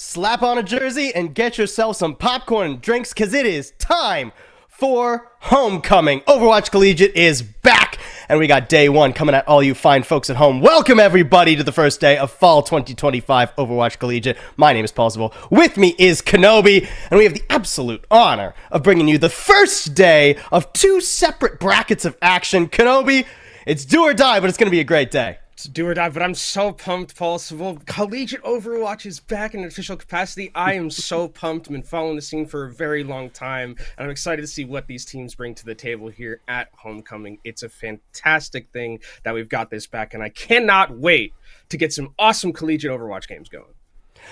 Slap on a jersey and get yourself some popcorn and drinks because it is time for homecoming. Overwatch Collegiate is back, and we got day one coming at all you fine folks at home. Welcome, everybody, to the first day of fall 2025 Overwatch Collegiate. My name is Paul Seville. With me is Kenobi, and we have the absolute honor of bringing you the first day of two separate brackets of action. Kenobi, it's do or die, but it's going to be a great day. Do or die, but I'm so pumped, Paul. So, Collegiate Overwatch is back in an official capacity. I am so pumped. I've been following the scene for a very long time, and I'm excited to see what these teams bring to the table here at Homecoming. It's a fantastic thing that we've got this back, and I cannot wait to get some awesome Collegiate Overwatch games going.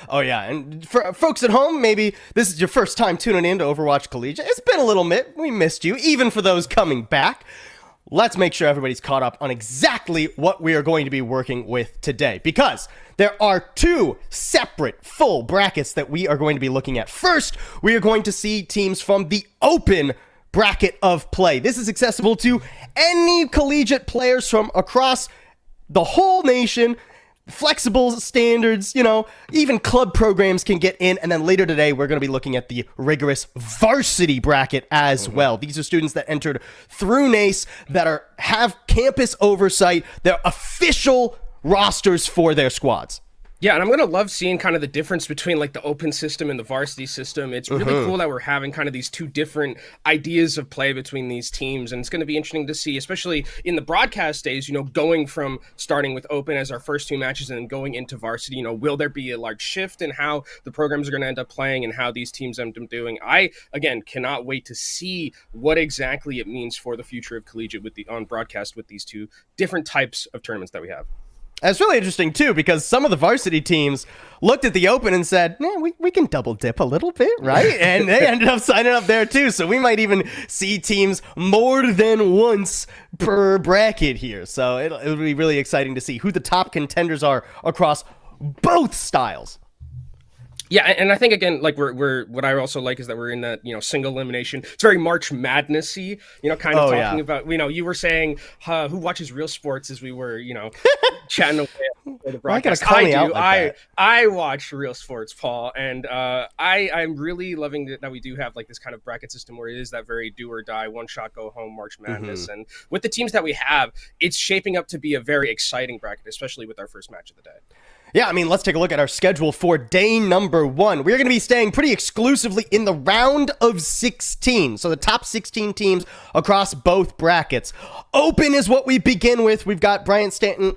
Oh, yeah, and for folks at home, maybe this is your first time tuning in to Overwatch Collegiate. It's been a little bit. We missed you, even for those coming back. Let's make sure everybody's caught up on exactly what we are going to be working with today, because there are two separate full brackets that we are going to be looking at. First, we are going to see teams from the open bracket of play. This is accessible to any collegiate players from across the whole nation. Flexible standards, even club programs can get in. And then later today, we're going to be looking at the rigorous varsity bracket as well. These are students that entered through NACE that have campus oversight, their official rosters for their squads. Yeah, and I'm going to love seeing kind of the difference between like the open system and the varsity system. It's really cool that we're having kind of these two different ideas of play between these teams. And it's going to be interesting to see, especially in the broadcast days, going from starting with open as our first two matches and then going into varsity, will there be a large shift in how the programs are going to end up playing and how these teams end up doing? I, again, cannot wait to see what exactly it means for the future of collegiate on broadcast with these two different types of tournaments that we have. It's really interesting, too, because some of the varsity teams looked at the open and said, we can double dip a little bit, right? And they ended up signing up there, too. So we might even see teams more than once per bracket here. So it'll be really exciting to see who the top contenders are across both styles. Yeah, and I think, again, like we're what I also like is that we're in that, single elimination. It's very March Madness-y, kind of talking about, you were saying who watches real sports as we were, chatting away at the broadcast. I watch real sports, Paul, and I'm really loving that we do have like this kind of bracket system where it is that very do or die, one shot, go home March Madness. And with the teams that we have, it's shaping up to be a very exciting bracket, especially with our first match of the day. Yeah, let's take a look at our schedule for day number one. We're going to be staying pretty exclusively in the round of 16. So the top 16 teams across both brackets. Open is what we begin with. We've got Bryant Stranton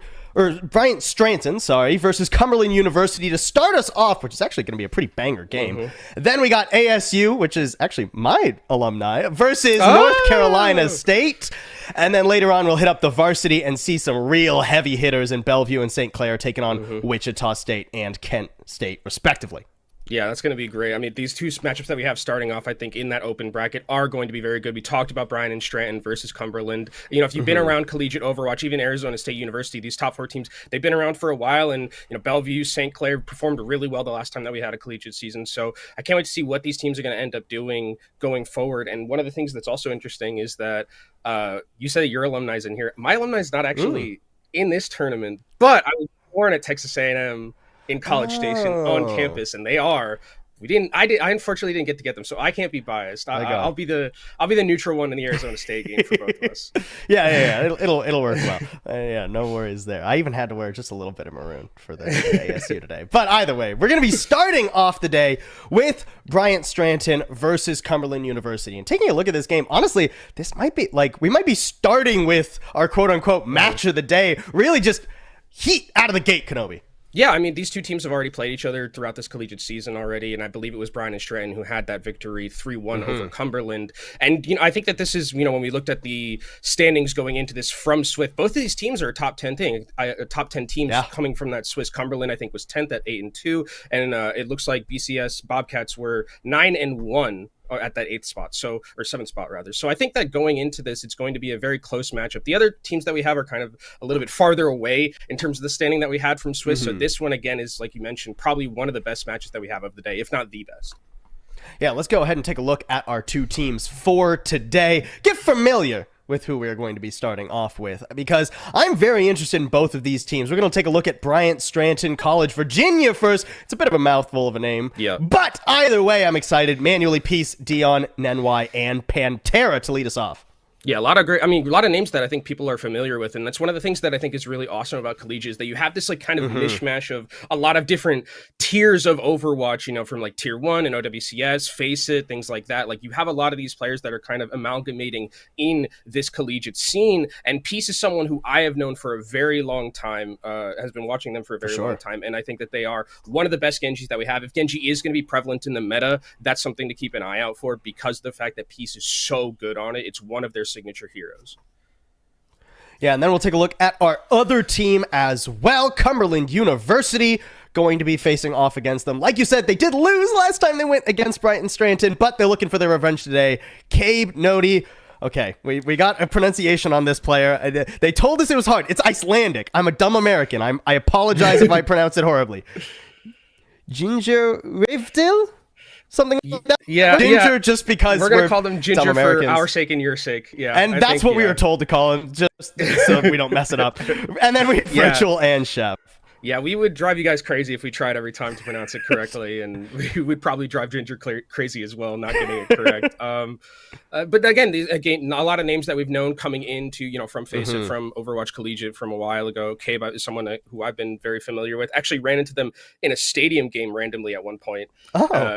versus Cumberland University to start us off, which is actually going to be a pretty banger game. Then we got ASU, which is actually my alumni, versus North Carolina State. And then later on, we'll hit up the varsity and see some real heavy hitters in Bellevue and St. Clair taking on Wichita State and Kent State, respectively. Yeah, that's going to be great. These two matchups that we have starting off, I think, in that open bracket are going to be very good. We talked about Bryan and Stratton versus Cumberland. If you've been around collegiate Overwatch, even Arizona State University, these top four teams, they've been around for a while. And, Bellevue, St. Clair performed really well the last time that we had a collegiate season. So I can't wait to see what these teams are going to end up doing going forward. And one of the things that's also interesting is that you said that your alumni is in here. My alumni is not actually in this tournament, but I was born at Texas A&M. In College Station on campus, and they are. I unfortunately didn't get to get them, so I can't be biased. I'll be the neutral one in the Arizona State game for both of us. Yeah. It'll work well. No worries there. I even had to wear just a little bit of maroon for the ASU today. But either way, we're going to be starting off the day with Bryant Stranton versus Cumberland University. And taking a look at this game, honestly, this might be we might be starting with our quote unquote match of the day. Really, just heat out of the gate, Kenobi. Yeah, these two teams have already played each other throughout this collegiate season already, and I believe it was Bryan and Stratton who had that victory 3-1 over Cumberland. And, I think that this is, when we looked at the standings going into this from Swift, both of these teams are a top 10 top 10 teams coming from that Swiss. Cumberland, I think, was 10th at 8-2, and it looks like BCS Bobcats were 9-1. At that 8th spot, or 7th spot rather. So I think that going into this, it's going to be a very close matchup. The other teams that we have are kind of a little bit farther away in terms of the standing that we had from Swiss. So this one, again, is, like you mentioned, probably one of the best matches that we have of the day, if not the best. Yeah, let's go ahead and take a look at our two teams for today. Get familiar with who we're going to be starting off with, because I'm very interested in both of these teams. We're going to take a look at Bryant Scranton College, Virginia first. It's a bit of a mouthful of a name. Yeah. But either way, I'm excited. Manually Peace, Dion, Nenwai, and Pantera to lead us off. Yeah, a lot of names that I think people are familiar with. And that's one of the things that I think is really awesome about Collegiate is that you have this like kind of mishmash of a lot of different tiers of Overwatch, you know, from like tier 1 and OWCS, Face It, things like that. Like you have a lot of these players that are kind of amalgamating in this collegiate scene. And Peace is someone who I have known for a very long time, has been watching them for a very long time. And I think that they are one of the best Genjis that we have. If Genji is going to be prevalent in the meta, that's something to keep an eye out for because of the fact that Peace is so good on it. It's one of their signature heroes. Yeah, and then we'll take a look at our other team as well. Cumberland University going to be facing off against them. Like you said, they did lose last time they went against Brighton Scranton, but they're looking for their revenge today. Cabe Nodi. Okay, we got a pronunciation on this player. They told us it was hard. It's Icelandic. I'm a dumb American. I apologize if I pronounce it horribly. Ginger Rivdil? Something like that. Yeah, Ginger, just because we're gonna call them Ginger for our sake and your sake. Yeah, and that's what we were told to call him, just so we don't mess it up. And then we have Rachel and Chef. Yeah, we would drive you guys crazy if we tried every time to pronounce it correctly, and we would probably drive Ginger crazy as well, not getting it correct. But again, a lot of names that we've known coming into, you know, from Face It, from Overwatch Collegiate from a while ago. Cabe is someone who I've been very familiar with. Actually ran into them in a stadium game randomly at one point.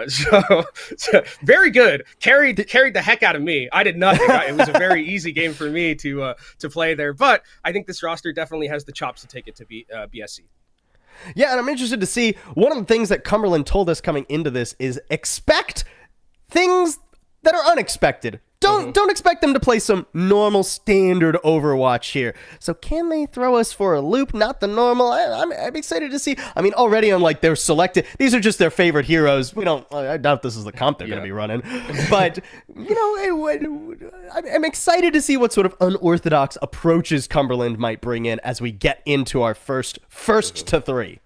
So very good. Carried the heck out of me. I did nothing. It was a very easy game for me to play there. But I think this roster definitely has the chops to take it to BSC. Yeah, and I'm interested to see, one of the things that Cumberland told us coming into this is expect things that are unexpected. Don't expect them to play some normal standard Overwatch here. So can they throw us for a loop? Not the normal. I'm excited to see. I mean, already on like their selected, these are just their favorite heroes. I doubt this is the comp they're going to be running. But, you know, I'm excited to see what sort of unorthodox approaches Cumberland might bring in as we get into our first to 3.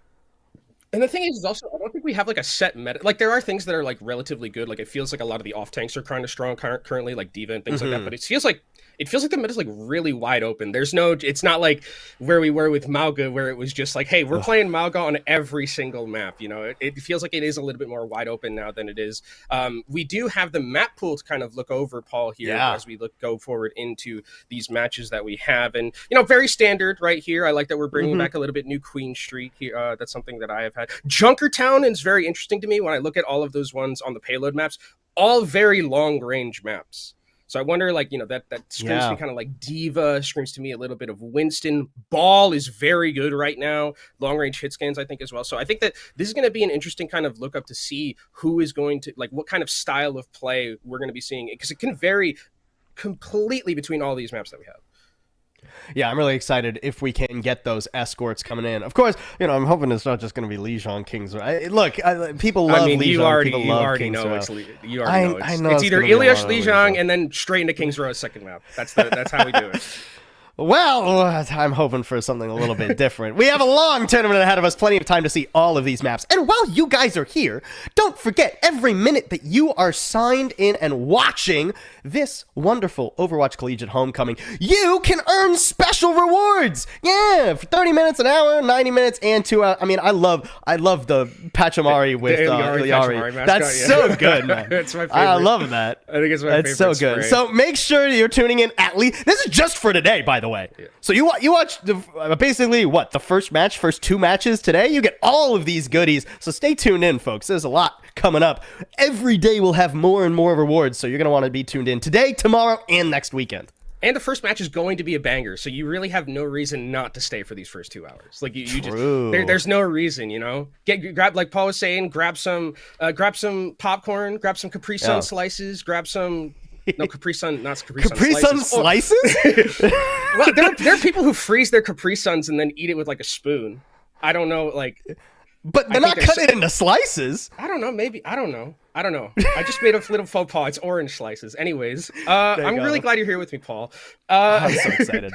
And the thing is also, I don't think we have like a set meta. Like there are things that are like relatively good. Like it feels like a lot of the off tanks are kind of strong currently, like D.Va and things like that. But it feels like the meta's like really wide open. It's not like where we were with Mauga, where it was just like, hey, we're playing Mauga on every single map. You know, it feels like it is a little bit more wide open now than it is. We do have the map pool to kind of look over, Paul, here as we go forward into these matches that we have. And, you know, very standard right here. I like that we're bringing back a little bit new Queen Street here. That's something that I have had. Junkertown is very interesting to me when I look at all of those ones on the payload maps, all very long range maps. So I wonder, like, you know, that screams to me kind of like D.Va, screams to me a little bit of Winston. Ball is very good right now. Long-range hit scans, I think, as well. So I think that this is going to be an interesting kind of look up to see who is going to, like, what kind of style of play we're going to be seeing. Because it can vary completely between all these maps that we have. Yeah, I'm really excited if we can get those escorts coming in. Of course, you know, I'm hoping it's not just going to be Lijiang Kings. Look, people love Lijiang. You already know it's either Iliash, Lijiang, and then straight into Kings Row second map. That's how we do it. Well, I'm hoping for something a little bit different. We have a long tournament ahead of us, plenty of time to see all of these maps. And while you guys are here, don't forget every minute that you are signed in and watching this wonderful Overwatch Collegiate Homecoming, you can earn special rewards. Yeah, for 30 minutes, an hour, 90 minutes, and 2 hours. I mean, I love the Pachimari with Iliari. That's so good, man. It's my favorite. I love that. I think it's my favorite. It's so good. Spray. So make sure you're tuning in at least. This is just for today, by the way. Yeah. So you watch basically the first 2 matches today. You get all of these goodies. So stay tuned in, folks. There's a lot coming up. Every day we'll have more and more rewards. So you're gonna want to be tuned in today, tomorrow, and next weekend. And the first match is going to be a banger, so you really have no reason not to stay for these first 2 hours. Like you just there's no reason, you know. Grab, like Paul was saying, grab some popcorn, grab some Capri Sun slices, grab some. No, Capri Sun, not Capri Sun slices. Well, there are people who freeze their Capri Suns and then eat it with like a spoon. I don't know, like. But they're not cut it into slices. I don't know. Maybe I don't know. I don't know. I just made a little faux pas. It's orange slices. Anyways, I'm really glad you're here with me, Paul. I'm so excited.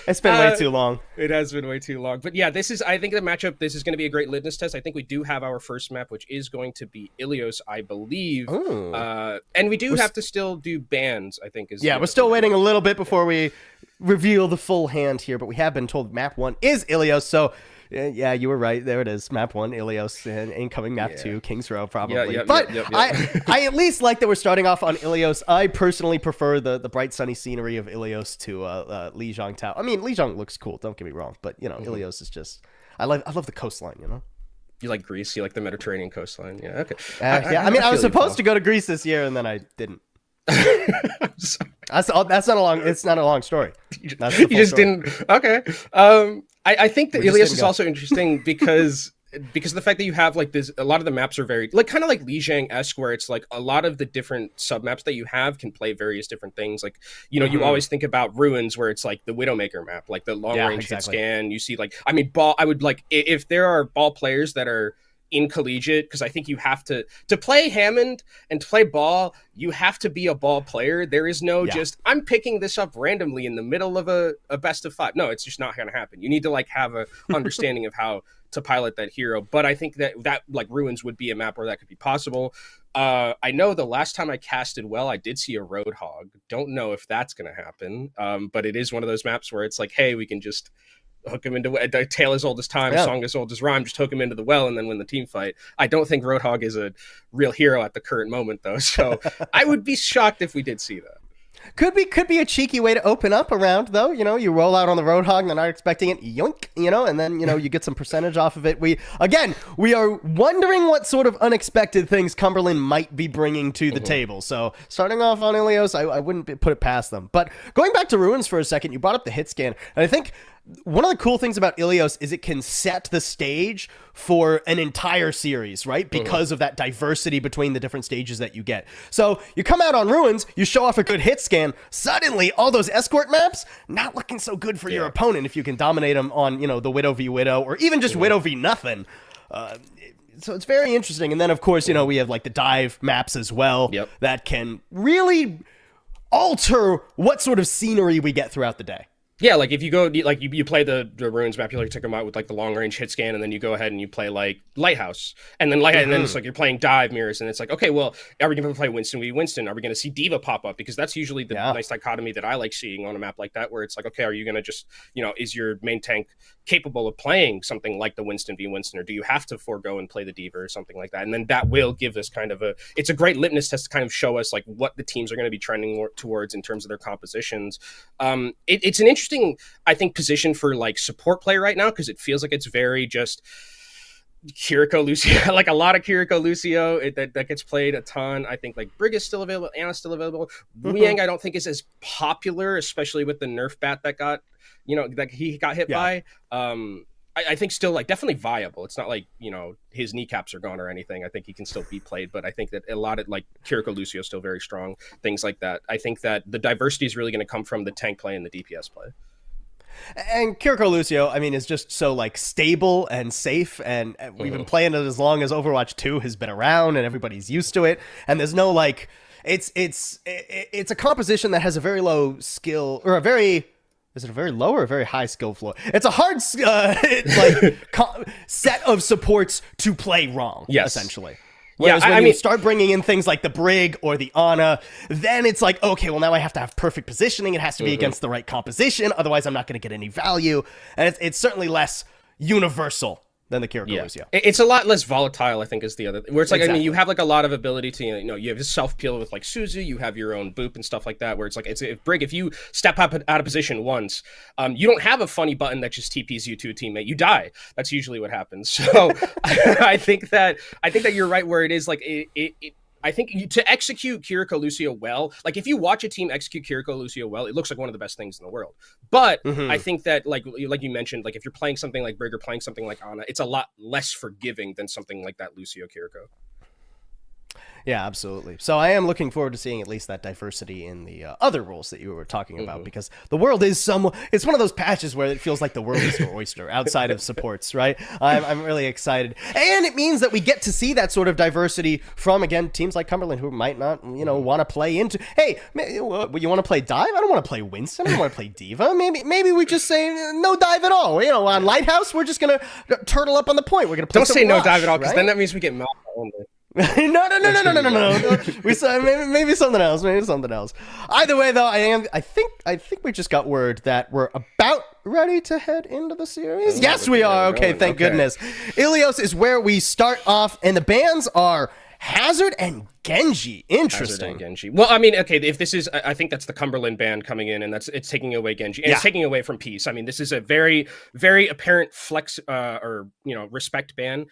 It's been way too long. It has been way too long. But yeah, I think the matchup, this is going to be a great litmus test. I think we do have our first map, which is going to be Ilios, I believe. And we do have to still do bans, I think. We're still waiting a little bit before we reveal the full hand here, but we have been told map 1 is Ilios, so yeah, you were right. There it is. Map 1, Ilios, and incoming map 2, Kings Row, probably. I at least like that we're starting off on Ilios. I personally prefer the bright sunny scenery of Ilios to Lijiang Tao. I mean, Lijiang looks cool, don't get me wrong, but Ilios is just I love the coastline, You like Greece, you like the Mediterranean coastline. Yeah, okay. I was supposed to go to Greece this year and then I didn't. That's not a long. It's not a long story. You just didn't. Okay. I think that Ilios is also interesting because of the fact that you have like this. A lot of the maps are very like kind of like Lijiang-esque, where it's like a lot of the different submaps that you have can play various different things. Like you always think about Ruins, where it's like the Widowmaker map, like the long range hit scan. You see like ball. I would like if there are ball players that are in collegiate, because I think you have to play Hammond and to play ball, you have to be a ball player. There is no just I'm picking this up randomly in the middle of a best of 5. No, it's just not going to happen. You need to like have a understanding of how to pilot that hero. But I think that like Ruins would be a map where that could be possible. I know the last time I casted well, I did see a Roadhog. Don't know if that's going to happen. But it is one of those maps where it's like, hey, we can just hook him into a tale as old as time, song as old as rhyme, just hook him into the well and then win the team fight. I don't think Roadhog is a real hero at the current moment though, so I would be shocked if we did see that. Could be a cheeky way to open up a round though. You roll out on the Roadhog, they're not expecting it, yoink, and then you get some percentage off of it. We are wondering what sort of unexpected things Cumberland might be bringing to the table. So starting off on Ilios, I wouldn't put it past them. But going back to Ruins for a second, you brought up the hit scan, and I think one of the cool things about Ilios is it can set the stage for an entire series, right? Because of that diversity between the different stages that you get. So you come out on Ruins, you show off a good hit scan, suddenly all those escort maps, not looking so good for your opponent if you can dominate them on, the Widow v Widow, or even just Widow v nothing. So it's very interesting. And then, of course, we have like the dive maps as well that can really alter what sort of scenery we get throughout the day. Yeah, like if you go, like you play the Ruins map, you like take them out with like the long range hit scan, and then you go ahead and you play like Lighthouse, and then and then it's like you're playing dive mirrors, and it's like, okay, well, are we going to play Winston v Winston? Are we going to see Diva pop up? Because that's usually the nice dichotomy that I like seeing on a map like that, where it's like, okay, are you going to just, is your main tank capable of playing something like the Winston v Winston, or do you have to forego and play the Diva or something like that? And then that will give us kind of it's a great litmus test to kind of show us like what the teams are going to be trending towards in terms of their compositions. It's an interesting, I think, position for like support play right now, because it feels like it's very just Kiriko Lucio, like a lot of Kiriko Lucio that gets played a ton. I think like Brig is still available, Anna's still available. Wuyang I don't think is as popular, especially with the nerf bat that got that he got hit by. I think still like definitely viable. It's not like his kneecaps are gone or anything. I think he can still be played, but I think that a lot of like Kiriko Lucio is still very strong. Things like that. I think that the diversity is really going to come from the tank play and the DPS play. And Kiriko Lucio, is just so like stable and safe, and we've been playing it as long as Overwatch 2 has been around, and everybody's used to it. And there's no like, it's a composition that has a very low skill, or is it a very low or a very high skill floor? It's a hard set of supports to play wrong, essentially. Whereas when you start bringing in things like the Brig or the Ana, then it's like, okay, well, now I have to have perfect positioning. It has to be against the right composition. Otherwise, I'm not going to get any value. And it's certainly less universal than the Kiriko Lucio. It's a lot less volatile, I think, is the other, where it's like, you have like a lot of ability to, you have self peel with like Suzu, you have your own boop and stuff like that, where it's like, if Brig, if you step up out of position once, you don't have a funny button that just TPs you to a teammate, you die. That's usually what happens. So I think that you're right, where it is like, I think to execute Kiriko Lucio well, like if you watch a team execute Kiriko Lucio well, it looks like one of the best things in the world. But I think that like you mentioned, like if you're playing something like Brig or playing something like Ana, it's a lot less forgiving than something like that Lucio Kiriko. Yeah, absolutely. So I am looking forward to seeing at least that diversity in the other roles that you were talking about, because the world is it's one of those patches where it feels like the world is your oyster outside of supports, right? I'm really excited. And it means that we get to see that sort of diversity from, again, teams like Cumberland who might not, want to play into, hey, you want to play dive? I don't want to play Winston. I don't want to play Diva. Maybe we just say no dive at all. On Lighthouse, we're just going to turtle up on the point. We're going to Don't say no dive at all, because then that means we get Malphite only. No. We saw maybe something else. Either way, though, I think we just got word that we're about ready to head into the series. Yes, we are. Okay, thank goodness. Ilios is where we start off, and the bans are Hazard and Genji. Interesting. Hazard and Genji. Well, I mean, okay, if this is, I think that's the Cumberland band coming in, and it's taking away Genji, and it's taking away from Peace. I mean, this is a very, very apparent flex respect ban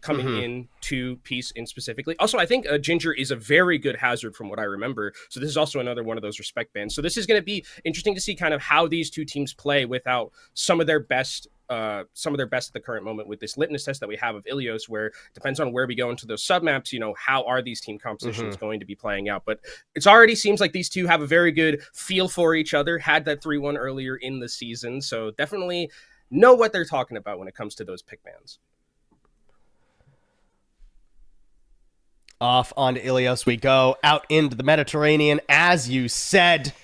coming in to Peace in specifically. Also, I think Ginger is a very good Hazard from what I remember. So this is also another one of those respect bans. So this is going to be interesting to see kind of how these two teams play without some of their best at the current moment with this litmus test that we have of Ilios, where it depends on where we go into those submaps, how are these team compositions going to be playing out. But it's already seems like these two have a very good feel for each other, had that 3-1 earlier in the season, so definitely know what they're talking about when it comes to those pick bans. Off onto Ilios we go, out into the Mediterranean, as you said.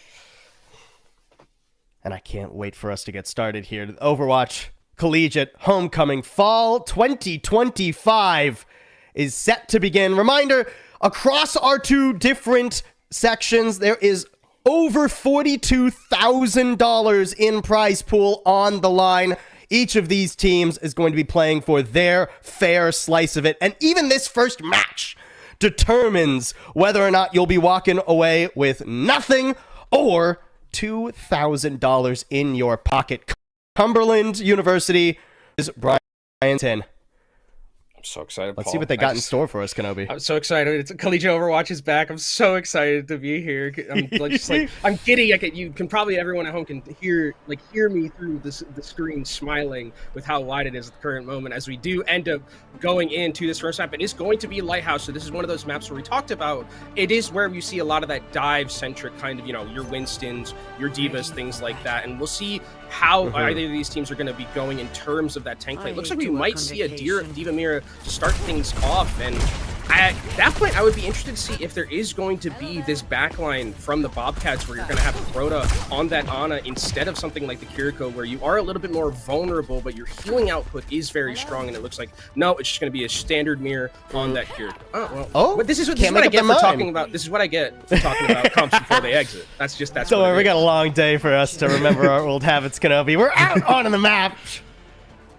And I can't wait for us to get started here. The Overwatch Collegiate Homecoming Fall 2025 is set to begin. Reminder, across our two different sections, there is over $42,000 in prize pool on the line. Each of these teams is going to be playing for their fair slice of it. And even this first match determines whether or not you'll be walking away with nothing or $2,000 in your pocket. Cumberland University is Brian 10. I'm so excited. Let's see what they got in store for us, Kenobi. I'm so excited. It's Collegiate Overwatch is back. I'm so excited to be here. I'm giddy. You can probably, everyone at home can hear me through the screen smiling with how wide it is at the current moment as we do end up going into this first map. It is going to be Lighthouse, so this is one of those maps where we talked about. It is where you see a lot of that dive-centric kind of, your Winstons, your Divas, things like that, and we'll see how either of these teams are going to be going in terms of that tank play. It looks like we might see a Diva Mira to start things off, and at that point I would be interested to see if there is going to be this backline from the Bobcats where you're going to have Dorado on that Ana instead of something like the Kiriko, where you are a little bit more vulnerable, but your healing output is very strong, and it looks like, no, it's just going to be a standard mirror on that Kiriko. But this is what I get for talking about. This is what I get for talking about comps before they exit. That's Don't worry, we got a long day for us to remember our old habits, Kenobi. We're out on the map.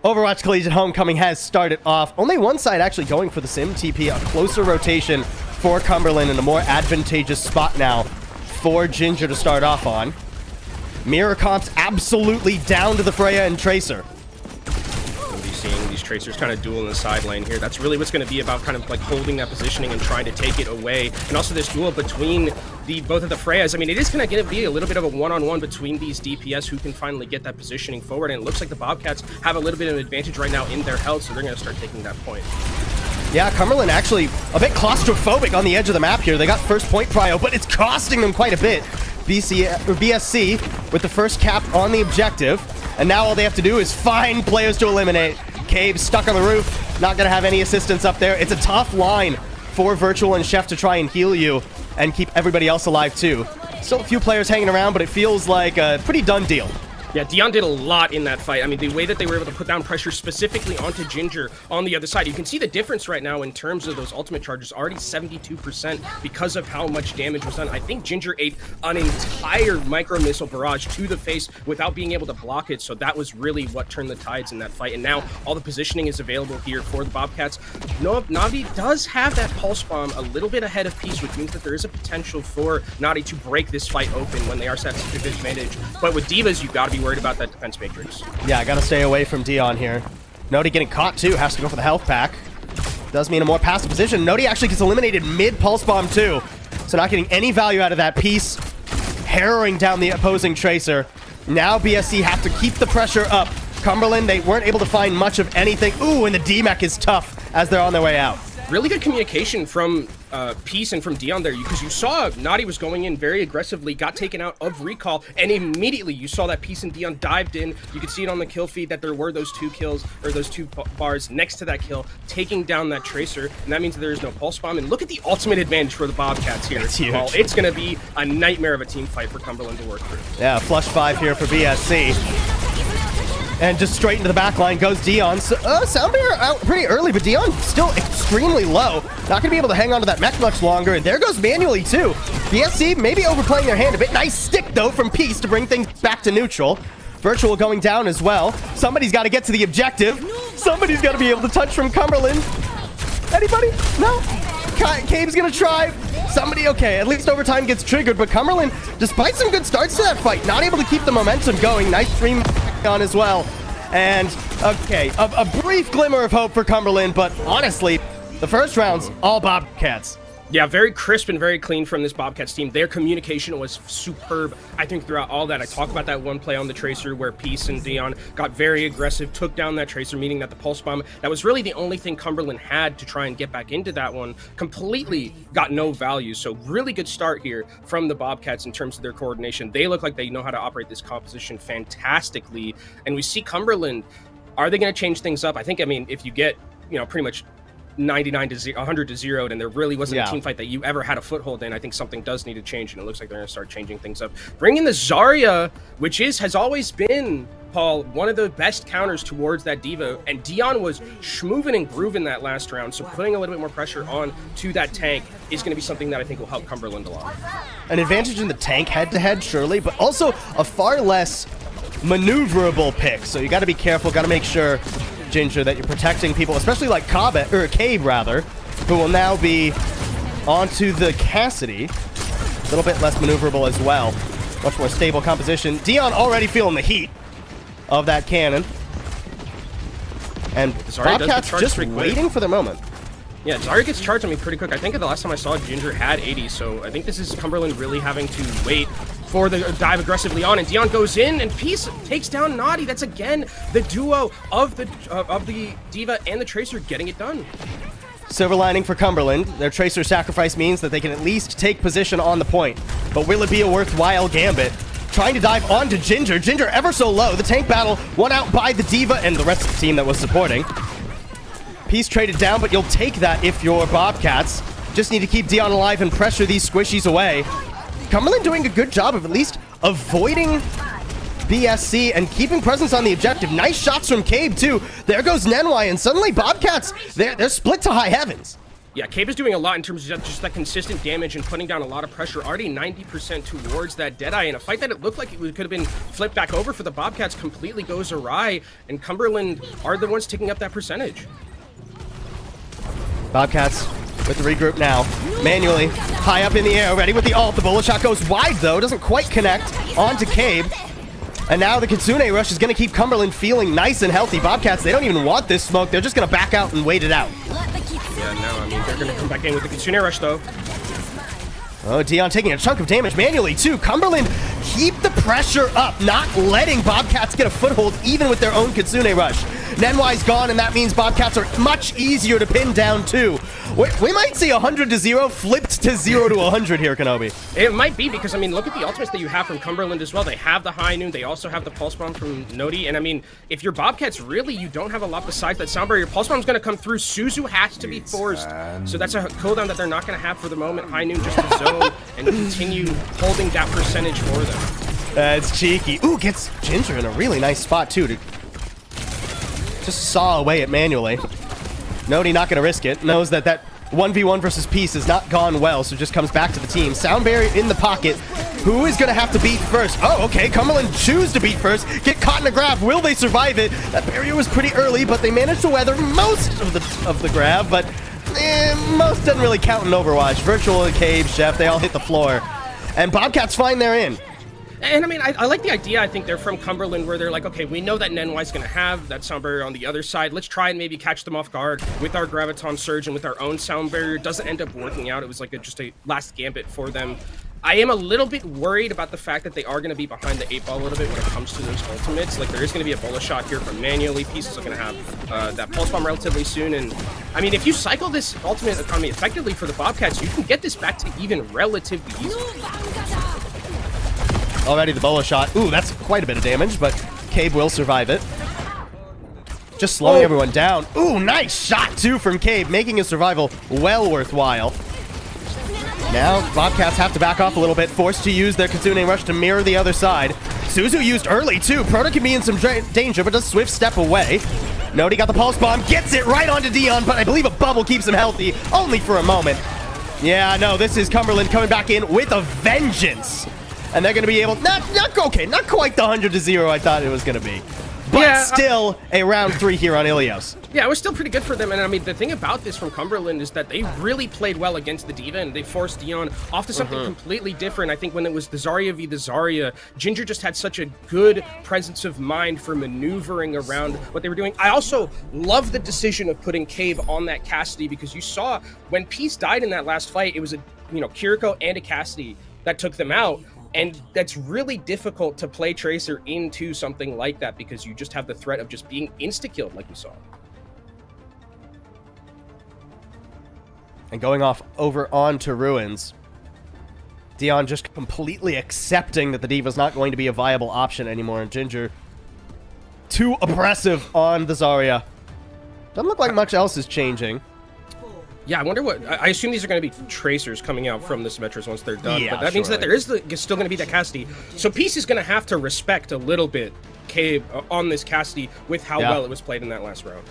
Overwatch Collegiate Homecoming has started off. Only one side actually going for the Sim TP. A closer rotation for Cumberland in a more advantageous spot now for Ginger to start off on. Mirror comps absolutely down to the Freya and Tracer. We'll be seeing these Tracers kind of duel in the side lane here. That's really what's going to be about, kind of like holding that positioning and trying to take it away. And also this duel between both of the Freyas. I mean, it is going to be a little bit of a one-on-one between these DPS who can finally get that positioning forward, and it looks like the Bobcats have a little bit of an advantage right now in their health, so they're going to start taking that point. Yeah, Cumberland actually a bit claustrophobic on the edge of the map here. They got first point prio, but it's costing them quite a bit. BSC with the first cap on the objective, and now all they have to do is find players to eliminate. Cave stuck on the roof, not going to have any assistance up there. It's a tough line for Virtual and Chef to try and heal you and keep everybody else alive too. Still a few players hanging around, but it feels like a pretty done deal. Yeah, Dion did a lot in that fight. I mean, the way that they were able to put down pressure specifically onto Ginger on the other side. You can see the difference right now in terms of those ultimate charges, already 72% because of how much damage was done. I think Ginger ate an entire micro missile barrage to the face without being able to block it. So that was really what turned the tides in that fight. And now all the positioning is available here for the Bobcats. Navi does have that pulse bomb a little bit ahead of Peace, which means that there is a potential for Na'Vi to break this fight open when they are set to the advantage. But with Divas, you've got to be worried about that defense matrix. Yeah, I gotta stay away from Dion here. Nodi getting caught too, has to go for the health pack. Does mean a more passive position. Nodi actually gets eliminated mid pulse bomb too, so not getting any value out of that piece. Harrowing down the opposing Tracer. Now BSC have to keep the pressure up. Cumberland, they weren't able to find much of anything. Ooh, and the D-Mech is tough as they're on their way out. really good communication from Peace and from Dion there, because you saw Naughty was going in very aggressively, got taken out of recall, and immediately you saw that Peace and Dion dived in. You could see it on the kill feed that there were those 2 kills, or those 2 bars next to that kill, taking down that Tracer, and that means that there is no pulse bomb. And look at the ultimate advantage for the Bobcats here. It's huge. It's going to be a nightmare of a team fight for Cumberland to work through. Yeah, flush 5 here for BSC. And just straight into the back line goes Dion. So, Soundbear out pretty early, but Dion still extremely low. Not going to be able to hang on to that mech much longer. And there goes Manually, too. BSC maybe overplaying their hand a bit. Nice stick, though, from Peace to bring things back to neutral. Virtual going down as well. Somebody's got to get to the objective. Somebody's got to be able to touch from Cumberland. Anybody? No? Cabe's going to try. Somebody, okay, at least overtime gets triggered, but Cumberland, despite some good starts to that fight, not able to keep the momentum going. Nice stream on as well. And, okay, a brief glimmer of hope for Cumberland, but honestly, the first round's all Bobcats. Yeah, very crisp and very clean from this Bobcats team. Their communication was superb, I think, throughout all that. I talk about that one play on the Tracer where Peace and Dion got very aggressive, took down that Tracer, meaning that the Pulse Bomb, that was really the only thing Cumberland had to try and get back into that one, completely got no value. So really good start here from the Bobcats in terms of their coordination. They look like they know how to operate this composition fantastically. And we see Cumberland, are they going to change things up? I think, I mean, if you get, pretty much 99 to 0, 100 to 0, and there really wasn't a team fight that you ever had a foothold in, I think something does need to change, and it looks like they're going to start changing things up. Bring in the Zarya, which has always been, Paul, one of the best counters towards that Diva, and Dion was schmoovin' and grooving that last round, so putting a little bit more pressure on to that tank is going to be something that I think will help Cumberland a lot. An advantage in the tank head-to-head, surely, but also a far less maneuverable pick, so you got to be careful, got to make sure, Ginger, that you're protecting people, especially like Cabe, rather, who will now be onto the Cassidy. A little bit less maneuverable as well. Much more stable composition. Dion already feeling the heat of that cannon. And Bobcats just waiting for their moment. Yeah, Zarya gets charged on me pretty quick. I think the last time I saw Ginger had 80, so I think this is Cumberland really having to wait for the dive aggressively on, and Dion goes in, and Peace takes down Naughty. That's again the duo of the Diva and the Tracer getting it done. Silver lining for Cumberland. Their Tracer sacrifice means that they can at least take position on the point. But will it be a worthwhile gambit? Trying to dive onto Ginger. Ginger ever so low. The tank battle won out by the Diva and the rest of the team that was supporting. Peace traded down, but you'll take that if you're Bobcats. Just need to keep Dion alive and pressure these squishies away. Cumberland doing a good job of at least avoiding BSC and keeping presence on the objective. Nice shots from Cabe, too. There goes Nenwai, and suddenly Bobcats, they're split to high heavens. Yeah, Cabe is doing a lot in terms of just that consistent damage and putting down a lot of pressure. Already 90% towards that Deadeye, in a fight that it looked like it could have been flipped back over for the Bobcats completely goes awry, and Cumberland are the ones taking up that percentage. Bobcats with the regroup now. Manually, high up in the air, ready with the ult. The bullet shot goes wide, though. Doesn't quite connect onto Cabe. And now the Kitsune Rush is going to keep Cumberland feeling nice and healthy. Bobcats, they don't even want this smoke. They're just going to back out and wait it out. Yeah, no, I mean, they're going to come back in with the Kitsune Rush, though. Oh, Dion taking a chunk of damage manually, too. Cumberland, keep the pressure up, not letting Bobcats get a foothold, even with their own Kitsune Rush. Nenwai's gone, and that means Bobcats are much easier to pin down, too. We might see 100 to 0 flipped to 0 to 100 here, Kenobi. It might be, because, I mean, look at the ultimates that you have from Cumberland as well. They have the High Noon. They also have the Pulse Bomb from Nodi. And, I mean, if you're Bobcats, really, you don't have a lot besides that sound barrier. Pulse Bomb's going to come through. Suzu has to be forced. So that's a cooldown that they're not going to have for the moment. High Noon just to zone and continue holding that percentage for them. It's cheeky. Ooh, gets Ginger in a really nice spot, too, to just saw away at manually. Nodi not going to risk it. Knows that 1v1 versus Peace has not gone well, so just comes back to the team. Sound barrier in the pocket. Who is going to have to beat first? Oh, okay. Cumberland choose to beat first. Get caught in a grab. Will they survive it? That barrier was pretty early, but they managed to weather most of the grab, but most doesn't really count in Overwatch. Virtual and Cabe, Chef, they all hit the floor. And Bobcats find their in. And I mean, I like the idea. I think they're from Cumberland, where they're like, okay, we know that Nenwai's going to have that sound barrier on the other side. Let's try and maybe catch them off guard with our Graviton Surge and with our own sound barrier. It doesn't end up working out. It was like just a last gambit for them. I am a little bit worried about the fact that they are going to be behind the 8 ball a little bit when it comes to those ultimates. Like, there is going to be a bullet shot here from manually. Pieces are going to have that pulse bomb relatively soon. And, I mean, if you cycle this ultimate economy effectively for the Bobcats, you can get this back to even relatively easy. Already the bullet shot. Ooh, that's quite a bit of damage, but Cabe will survive it. Just slowing everyone down. Ooh, nice shot, too, from Cabe, making his survival well worthwhile. Now, Bobcats have to back off a little bit, forced to use their Kitsune Rush to mirror the other side. Suzu used early, too. Proto can be in some danger, but does swift step away. Nodi got the Pulse Bomb, gets it right onto Dion, but I believe a bubble keeps him healthy, only for a moment. Yeah, no, this is Cumberland coming back in with a vengeance. And they're going to be able, not quite the 100-0 I thought it was going to be. But yeah, still a round 3 here on Ilios. Yeah, it was still pretty good for them. And I mean, the thing about this from Cumberland is that they really played well against the D.Va, and they forced Dion off to something completely different. I think when it was the Zarya v. the Zarya, Ginger just had such a good presence of mind for maneuvering around what they were doing. I also love the decision of putting Cave on that Cassidy, because you saw when Peace died in that last fight, it was a Kiriko and a Cassidy that took them out. And that's really difficult to play Tracer into something like that, because you just have the threat of just being insta-killed like we saw. And going off over onto Ruins. Dion just completely accepting that the D.Va's not going to be a viable option anymore. And Ginger, too oppressive on the Zarya. Doesn't look like much else is changing. Yeah, I wonder what... I assume these are going to be Tracers coming out from the Symmetras once they're done. Yeah, but that means that there is still going to be that Cassidy. So Peace is going to have to respect a little bit Cabe on this Cassidy with how well it was played in that last round.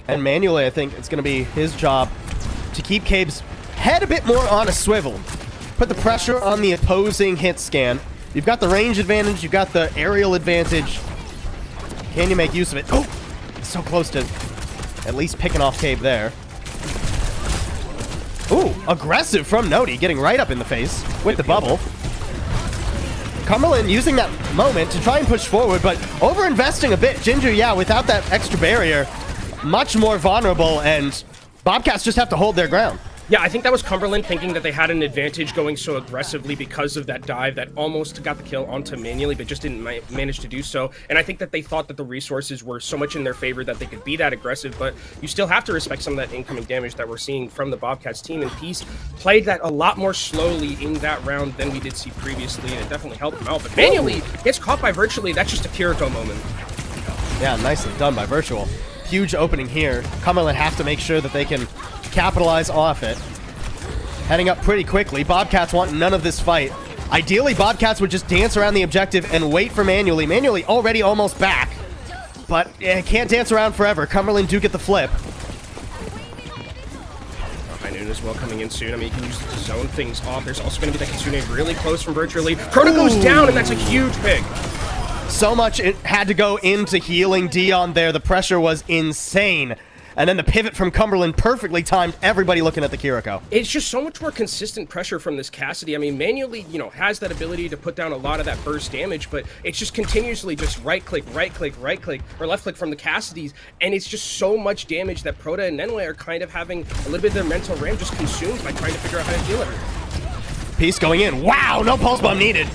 And manually, I think it's going to be his job to keep Cabe's head a bit more on a swivel. Put the pressure on the opposing hit scan. You've got the range advantage. You've got the aerial advantage. Can you make use of it? Oh, so close to at least picking off Cabe there. Ooh, aggressive from Nodi, getting right up in the face with the bubble. Cumberland using that moment to try and push forward, but over-investing a bit. Ginger, yeah, without that extra barrier, much more vulnerable, and Bobcats just have to hold their ground. Yeah, I think that was Cumberland thinking that they had an advantage going so aggressively because of that dive that almost got the kill onto manually, but just didn't manage to do so. And I think that they thought that the resources were so much in their favor that they could be that aggressive, but you still have to respect some of that incoming damage that we're seeing from the Bobcats team. And Peace played that a lot more slowly in that round than we did see previously, and it definitely helped him out. But manually gets caught by Virtually. That's just a Kiriko moment. Yeah, nicely done by Virtual. Huge opening here. Cumberland have to make sure that they can capitalize off it. Heading up pretty quickly. Bobcats want none of this fight. Ideally, Bobcats would just dance around the objective and wait for Manually. Manually already almost back, but can't dance around forever. Cumberland do get the flip. High Noon as well coming in soon. I mean, you can use the zone things off. There's also going to be that Kitsune really close from Virtually. Proto goes down, and that's a huge pick. So much it had to go into healing Dion there. The pressure was insane. And then the pivot from Cumberland perfectly timed, everybody looking at the Kiriko. It's just so much more consistent pressure from this Cassidy. I mean, manually, has that ability to put down a lot of that burst damage, but it's just continuously just right-click, right-click, right-click, or left-click from the Cassidys, and it's just so much damage that Proto and Nenway are kind of having a little bit of their mental RAM just consumed by trying to figure out how to deal with it. Piece going in. Wow, no pulse bomb needed.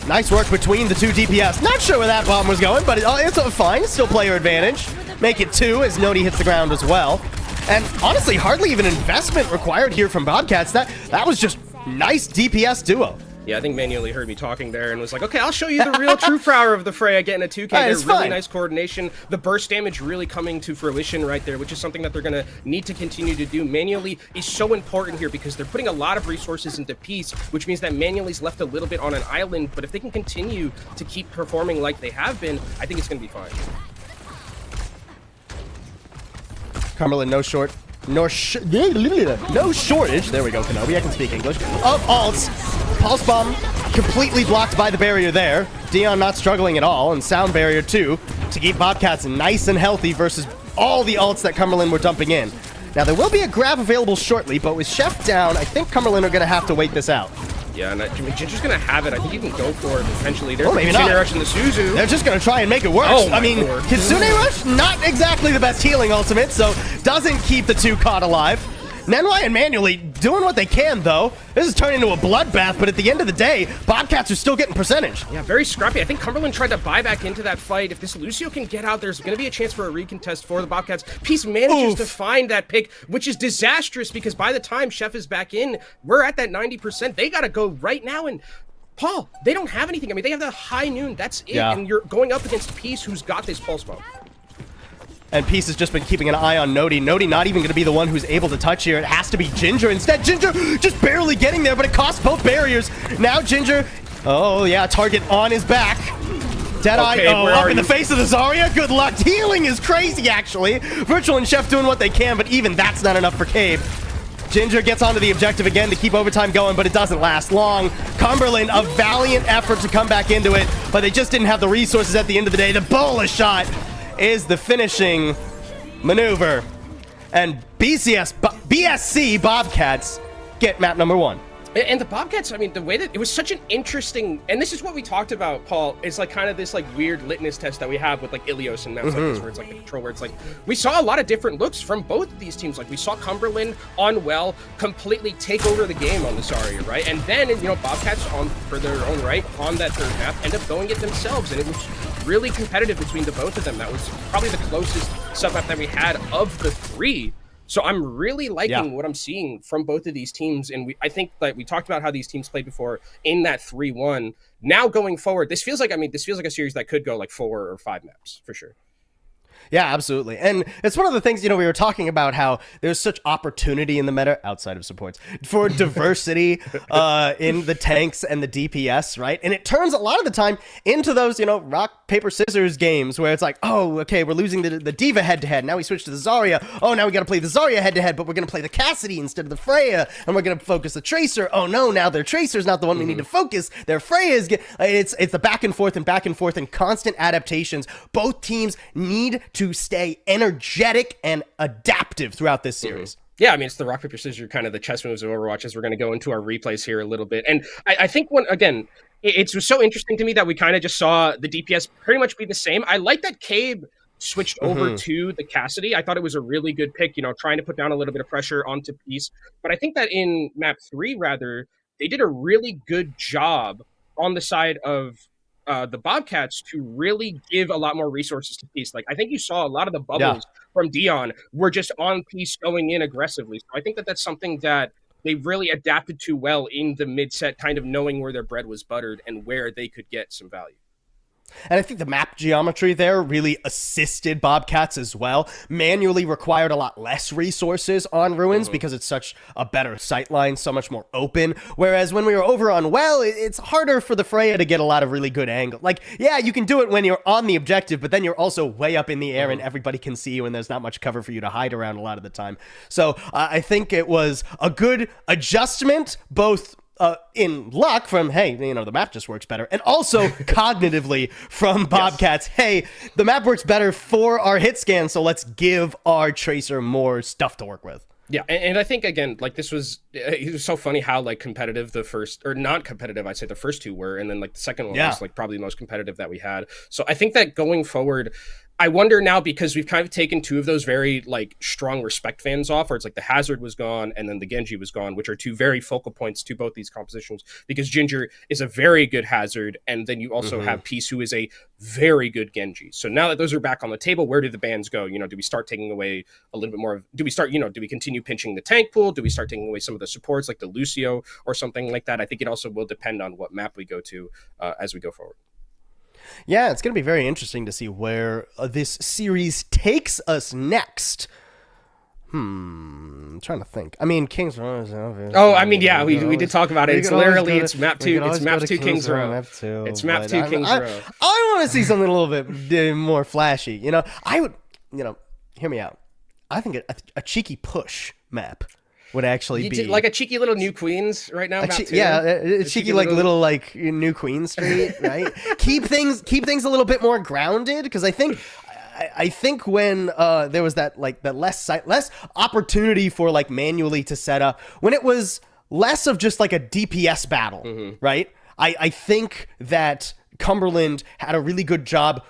Nice work between the two DPS. Not sure where that bomb was going, but it's fine. Still player advantage. Make it 2 as Nodi hits the ground as well. And honestly, hardly even investment required here from Bobcats. That was just nice DPS duo. Yeah, I think Manually heard me talking there and was like, okay, I'll show you the real true power of the Freya getting a 2K. There's really nice coordination. The burst damage really coming to fruition right there, which is something that they're going to need to continue to do. Manually is so important here because they're putting a lot of resources into Peace, which means that Manually's left a little bit on an island, but if they can continue to keep performing like they have been, I think it's going to be fine. Cumberland, no shortage. There we go, Kenobi. I can speak English. Of alts. Pulse bomb completely blocked by the barrier there. Dion not struggling at all, and sound barrier too, to keep Bobcats nice and healthy versus all the alts that Cumberland were dumping in. Now, there will be a grab available shortly, but with Chef down, I think Cumberland are going to have to wait this out. Yeah, and Ginger's going to have it. I think he can go for it potentially. There's maybe Kitsune not. Rush in the Suzu. They're just going to try and make it work. Oh, I mean, Kitsune Rush, not exactly the best healing ultimate, so doesn't keep the two caught alive. Nenway and Manually doing what they can, though. This is turning into a bloodbath, but at the end of the day, Bobcats are still getting percentage. Yeah, very scrappy. I think Cumberland tried to buy back into that fight. If this Lucio can get out, there's going to be a chance for a recontest for the Bobcats. Peace manages to find that pick, which is disastrous because by the time Chef is back in, we're at that 90%. They got to go right now, and Paul, they don't have anything. I mean, they have the high noon. That's it. Yeah. And you're going up against Peace, who's got this pulse bomb. And Peace has just been keeping an eye on Nodi. Nodi not even going to be the one who's able to touch here. It has to be Ginger instead. Ginger just barely getting there, but it costs both barriers. Now Ginger, oh yeah, target on his back. Deadeye, Okay, up in the face of the Zarya. Good luck. Healing is crazy, actually. Virtual and Chef doing what they can, but even that's not enough for Cabe. Ginger gets onto the objective again to keep overtime going, but it doesn't last long. Cumberland, a valiant effort to come back into it, but they just didn't have the resources at the end of the day. The bola shot is the finishing maneuver. And BSC Bobcats get map number 1. And the Bobcats, I mean, the way that it was such an interesting, and this is what we talked about, Paul, is like kind of this like weird litmus test that we have with like Ilios and maps like this, where it's like the control, where it's like we saw a lot of different looks from both of these teams. Like we saw Cumberland on well completely take over the game on the Zarya, right? And then Bobcats on for their own right on that third map end up going it themselves, and it was really competitive between the both of them. That was probably the closest sub map that we had of the 3. So I'm really liking what I'm seeing from both of these teams. And I think that we talked about how these teams played before in that 3-1. Now going forward, this feels like a series that could go like 4 or 5 maps for sure. Yeah, absolutely. And it's one of the things, we were talking about how there's such opportunity in the meta, outside of supports, for diversity in the tanks and the DPS, right? And it turns a lot of the time into those, rock, paper, scissors games where it's like, oh, okay, we're losing the D.Va head-to-head. Now we switch to the Zarya. Oh, now we got to play the Zarya head-to-head, but we're going to play the Cassidy instead of the Freya, and we're going to focus the Tracer. Oh, no, now their Tracer's not the one we need to focus. Their Freya's... It's the back and forth and constant adaptations. Both teams need to stay energetic and adaptive throughout this series. Yeah, I mean, it's the rock, paper, scissors, kind of the chess moves of Overwatch, as we're going to go into our replays here a little bit. And I think it was so interesting to me that we kind of just saw the DPS pretty much be the same. I like that Cabe switched over to the Cassidy. I thought it was a really good pick, trying to put down a little bit of pressure onto Peace. But I think that in map 3, rather, they did a really good job on the side of the Bobcats to really give a lot more resources to Peace. Like, I think you saw a lot of the bubbles from Dion were just on Peace going in aggressively. So I think that that's something that they really adapted to well in the mid-set, kind of knowing where their bread was buttered and where they could get some value. And I think the map geometry there really assisted Bobcats as well. Manually required a lot less resources on Ruins because it's such a better sightline, so much more open. Whereas when we were over on Well, it's harder for the Freya to get a lot of really good angle. Like, yeah, you can do it when you're on the objective, but then you're also way up in the air and everybody can see you and there's not much cover for you to hide around a lot of the time. So I think it was a good adjustment, both in luck from, hey, the map just works better, and also cognitively from Bobcats, hey, the map works better for our hit scan, so let's give our Tracer more stuff to work with. Yeah, and I think, again, like, it was so funny how, like, competitive the first, or not competitive, I'd say the first 2 were, and then, like, the second one was, like, probably the most competitive that we had. So I think that going forward, I wonder now, because we've kind of taken 2 of those very, like, strong respect fans off, where it's like the Hazard was gone and then the Genji was gone, which are 2 very focal points to both these compositions, because Ginger is a very good Hazard, and then you also have Peace, who is a very good Genji. So now that those are back on the table, where do the bans go? Do we start taking away a little bit more of, do we continue pinching the tank pool? Do we start taking away some of the supports like the Lucio or something like that? I think it also will depend on what map we go to as we go forward. Yeah, it's going to be very interesting to see where this series takes us next. I'm trying to think. I mean, Kings Row is obvious. Oh, I mean, yeah, we did talk about it. It's literally, it's map 2. It's map 2 Kings Row. It's map 2 Kings Row. I want to see something a little bit more flashy. I would, hear me out. I think a cheeky push map would actually be like a cheeky little New Queens right now. A cheeky like little like New Queen Street, right? keep things a little bit more grounded, because I think when there was that less opportunity for like manually to set up, when it was less of just like a DPS battle, right? I think that Cumberland had a really good job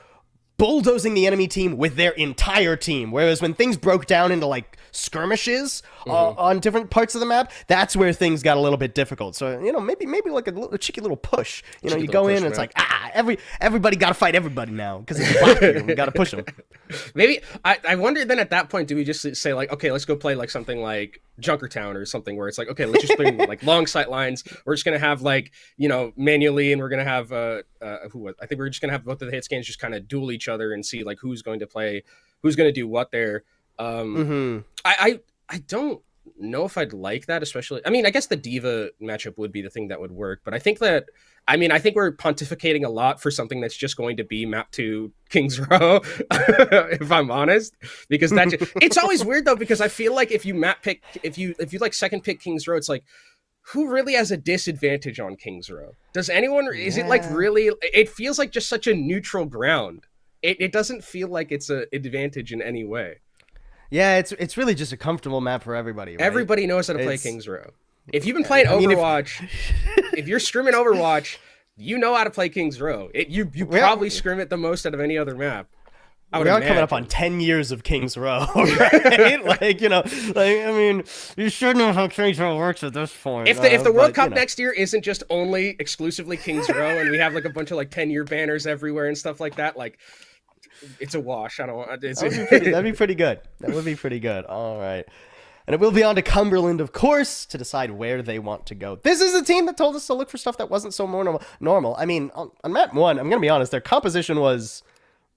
bulldozing the enemy team with their entire team. Whereas when things broke down into like skirmishes on different parts of the map, that's where things got a little bit difficult. So, you know, maybe like a cheeky little push. You know, you go in and it's like, everybody got to fight everybody now because it's black here. We got to push them. Maybe I wonder then at that point, do we just say like, okay, let's go play like something like Junkertown or something where it's like, okay, let's just play like long sight lines. We're just gonna have like, you know, manually, and we're gonna have I think we're just gonna have both of the hit scans just kind of duel each other and see like who's going to play, who's going to do what there. I don't know if I'd like that, especially. I mean, I guess the Diva matchup would be the thing that would work, but I think we're pontificating a lot for something that's just going to be mapped to King's Row, if I'm honest, because it's always weird though, because I feel like if you if you like second pick King's Row, it's like, who really has a disadvantage on King's Row? Does anyone, is it like really, it feels like just such a neutral ground. It doesn't feel like it's an advantage in any way. Yeah, it's really just a comfortable map for everybody. Right? Everybody knows how to play King's Row. If you've been playing Overwatch, if you're scrimming Overwatch, you know how to play King's Row. You probably scrim it the most out of any other map. We are coming up on 10 years of King's Row, right? Like, you know, like, I mean, you should know how King's Row works at this point. If the World Cup next year isn't just only exclusively King's Row and we have like a bunch of like 10-year banners everywhere and stuff like that, like, it's a wash. That'd be pretty good. That would be pretty good. All right. And it will be on to Cumberland, of course, to decide where they want to go. This is a team that told us to look for stuff that wasn't so more normal. I mean, on map 1, I'm going to be honest, their composition was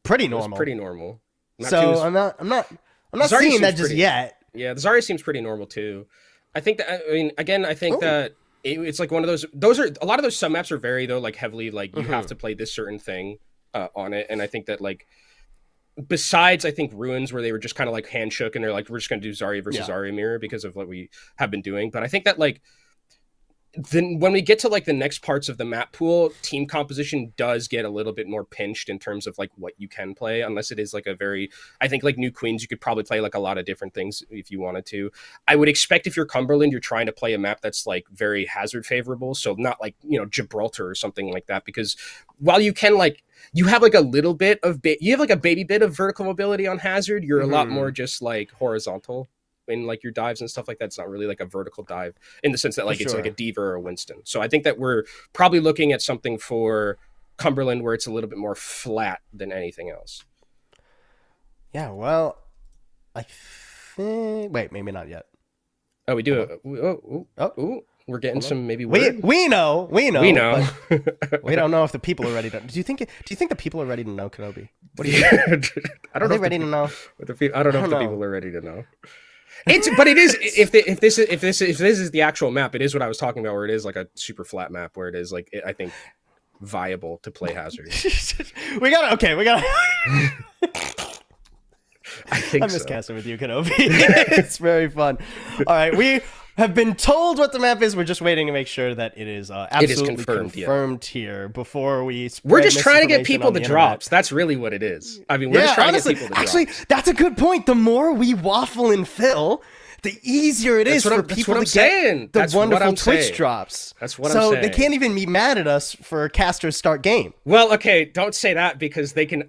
pretty normal. It was pretty normal. So I'm not seeing that just yet. Yeah, the Zarya seems pretty normal too. I think that, I mean, again, I think that it's like one of those are, a lot of those sub maps are very, though, like heavily, like you have to play this certain thing on it. And I think that, like, besides, I think Ruins, where they were just kind of like handshook and they're like, we're just going to do Zarya versus Zarya mirror because of what we have been doing. But I think that, like, then when we get to like the next parts of the map pool, team composition does get a little bit more pinched in terms of like what you can play, unless it is like a very, I think like New Queens, you could probably play like a lot of different things if you wanted to. I would expect if you're Cumberland, you're trying to play a map that's like very hazard favorable. So not like, you know, Gibraltar or something like that, because while you can like, you have like a little bit of, you have like a baby bit of vertical mobility on hazard, you're a lot more just like horizontal in like your dives and stuff like that. It's not really like a vertical dive in the sense that like it's like a Diva or a Winston. So I think that we're probably looking at something for Cumberland where it's a little bit more flat than anything else. Yeah, well, I think... Wait, maybe not yet. Oh, we do. We're getting some maybe word. We know. We know. We don't know if the people are ready to... Do you think the people are ready to know, Kenobi? What do you think? I don't know. Are they ready to know? I don't know if the people are ready to know. But it is, if this is the actual map, it is what I was talking about, where it is like a super flat map, where it is like, I think, viable to play hazard. we gotta I think I'm just casting with you, Kenobi. It's very fun. All right, we have been told what the map is. We're just waiting to make sure that it is absolutely confirmed here before we spread. We're just trying to get people the drops. That's really what it is. I mean, we're just trying to get people the drops. Actually, that's a good point. The more we waffle and fill, the easier it is for people to get the wonderful Twitch drops. That's what I'm saying. So they can't even be mad at us for casters start game. Well, okay, don't say that, because they can.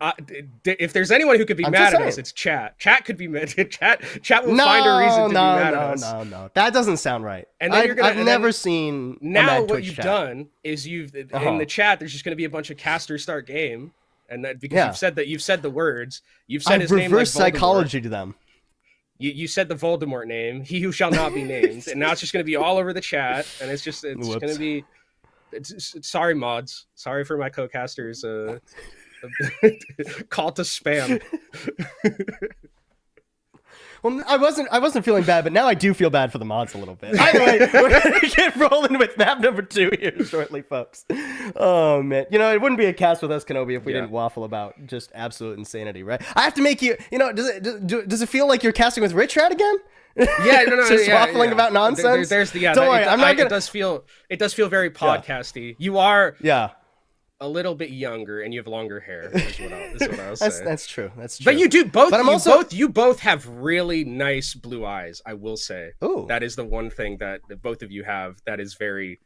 If there's anyone who could be mad at us, it's chat. Chat could be mad. Chat will find a reason to be mad at us. No. That doesn't sound right. And then I've never seen. Now what you've done is in the chat, there's just going to be a bunch of casters start game, and that because you've said the words, you've said his name like reverse psychology to them. You said the Voldemort name, he who shall not be named, and now it's just going to be all over the chat, and it's going to be. Sorry, mods. Sorry for my co-casters. Call to spam. Well, I wasn't feeling bad, but now I do feel bad for the mods a little bit. Either way, we're going to get rolling with map number 2 here shortly, folks. Oh, man. You know, it wouldn't be a cast with us, Kenobi, if we didn't waffle about just absolute insanity, right? I have to make you, you know, does it feel like you're casting with Rich Rat again? Yeah, no, just waffling about nonsense. There's the Don't worry, I'm not gonna. It does feel very podcasty. You are a little bit younger and you have longer hair. Is what I was saying. That's true. That's true. But you do both. But you both have really nice blue eyes. I will say. Ooh. That is the one thing that both of you have that is very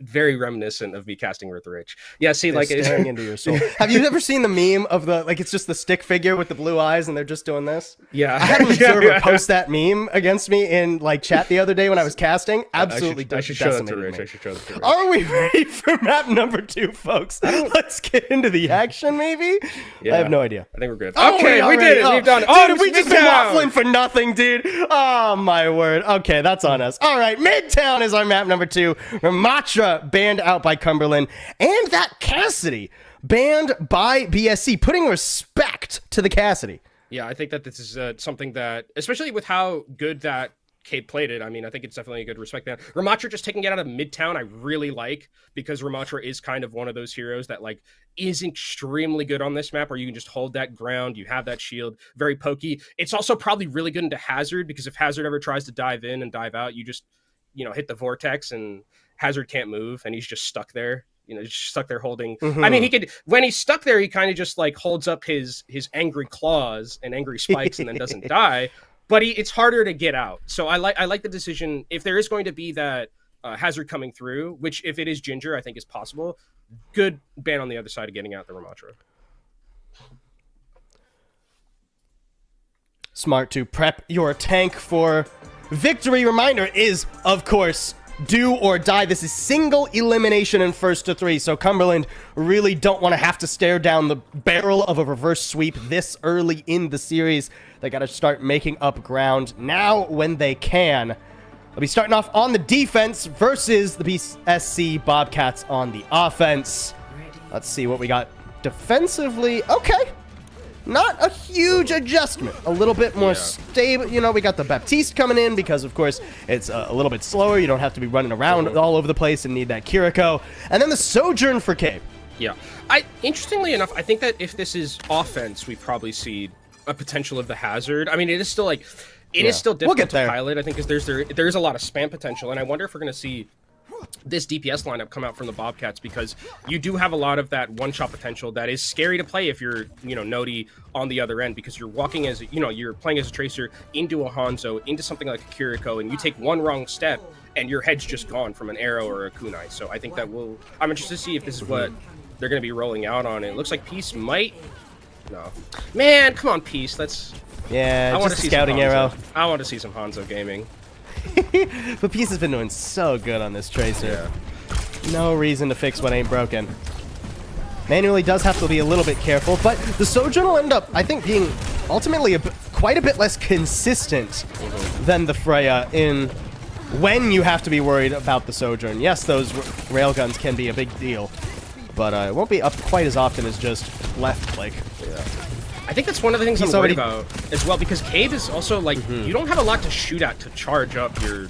very reminiscent of me casting Earth Rich. Yeah, see, They're like staring into your soul. Have you ever seen the meme of it's just the stick figure with the blue eyes and they're just doing this? Yeah. I had an observer post that meme against me in chat the other day when I was casting. Absolutely I should show it to decimated Rich. me. I should show it to Rich. Are we ready for map number 2, folks? Let's get into the action, maybe? Yeah. I have no idea. I think we're good. Oh, Okay, we did it. Oh, We've done it. Dude, we just been waffling for nothing, dude. Oh, my word. Okay, that's on us. All right, Midtown is our map number 2. Ramatra banned out by Cumberland. And that Cassidy banned by BSC, putting respect to the Cassidy. Yeah, I think that this is something that, especially with how good that Cade played it, I mean, I think it's definitely a good respect there. Ramatra just taking it out of Midtown, I really like, because Ramatra is kind of one of those heroes that like is extremely good on this map, where you can just hold that ground, you have that shield, very pokey. It's also probably really good into Hazard, because if Hazard ever tries to dive in and dive out, you just, hit the vortex and Hazard can't move and he's just stuck there. Just stuck there holding. I mean, he could, when he's stuck there, he kind of just like holds up his angry claws and angry spikes and then doesn't die. But it's harder to get out. So I like the decision. If there is going to be that Hazard coming through, which if it is Ginger, I think is possible. Good ban on the other side of getting out the Ramatra. Smart to prep your tank for victory. Reminder is, of course, do or die. This is single elimination in first to 3, so Cumberland really don't want to have to stare down the barrel of a reverse sweep this early in the series. They got to start making up ground now when they can. They'll be starting off on the defense versus the BSC Bobcats on the offense. Let's see what we got defensively. Okay. Not a huge adjustment. A little bit more stable. We got the Baptiste coming in because, of course, it's a little bit slower. You don't have to be running around all over the place and need that Kiriko. And then the Sojourn for Cabe. Yeah. Interestingly enough, I think that if this is offense, we probably see a potential of the Hazard. I mean, it is still like... It is still difficult to pilot, I think, because there's a lot of spam potential. And I wonder if we're going to see this DPS lineup come out from the Bobcats, because you do have a lot of that one-shot potential that is scary to play if you're, Nodi on the other end, because you're walking as, you're playing as a Tracer into a Hanzo, into something like a Kiriko, and you take one wrong step and your head's just gone from an arrow or a kunai. So I think that I'm interested to see if this is what they're going to be rolling out on. It looks like Peace might... No. Man, come on, Peace. Yeah, I want to see scouting arrow. I want to see some Hanzo gaming. But Peace has been doing so good on this Tracer. Yeah. No reason to fix what ain't broken. Manually does have to be a little bit careful, but the Sojourn will end up, I think, being ultimately quite a bit less consistent than the Freya in when you have to be worried about the Sojourn. Yes, those railguns can be a big deal, but it won't be up quite as often as just left click. Yeah. I think that's one of the things I'm worried about as well, because Cave is also like, you don't have a lot to shoot at to charge up your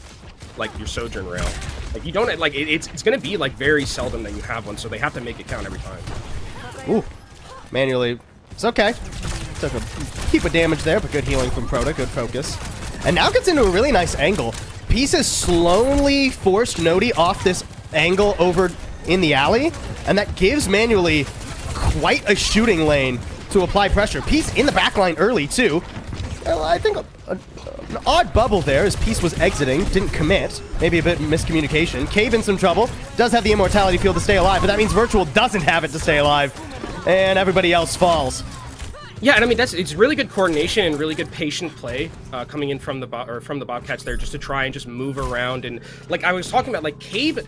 Sojourn rail. Like, you don't, like, it's going to be like very seldom that you have one, so they have to make it count every time. Ooh, manually, it's okay. Took a heap of damage there, but good healing from Proto, good focus. And now gets into a really nice angle. Peace has slowly forced Nodi off this angle over in the alley, and that gives manually quite a shooting lane to apply pressure. Peace in the backline early, too. Well, I think an odd bubble there as Peace was exiting, didn't commit. Maybe a bit miscommunication. Cave in some trouble. Does have the immortality field to stay alive, but that means Virtual doesn't have it to stay alive. And everybody else falls. Yeah, and I mean, it's really good coordination and really good patient play coming in from the Bobcats there, just to try and just move around. And like I was talking about, like Cave,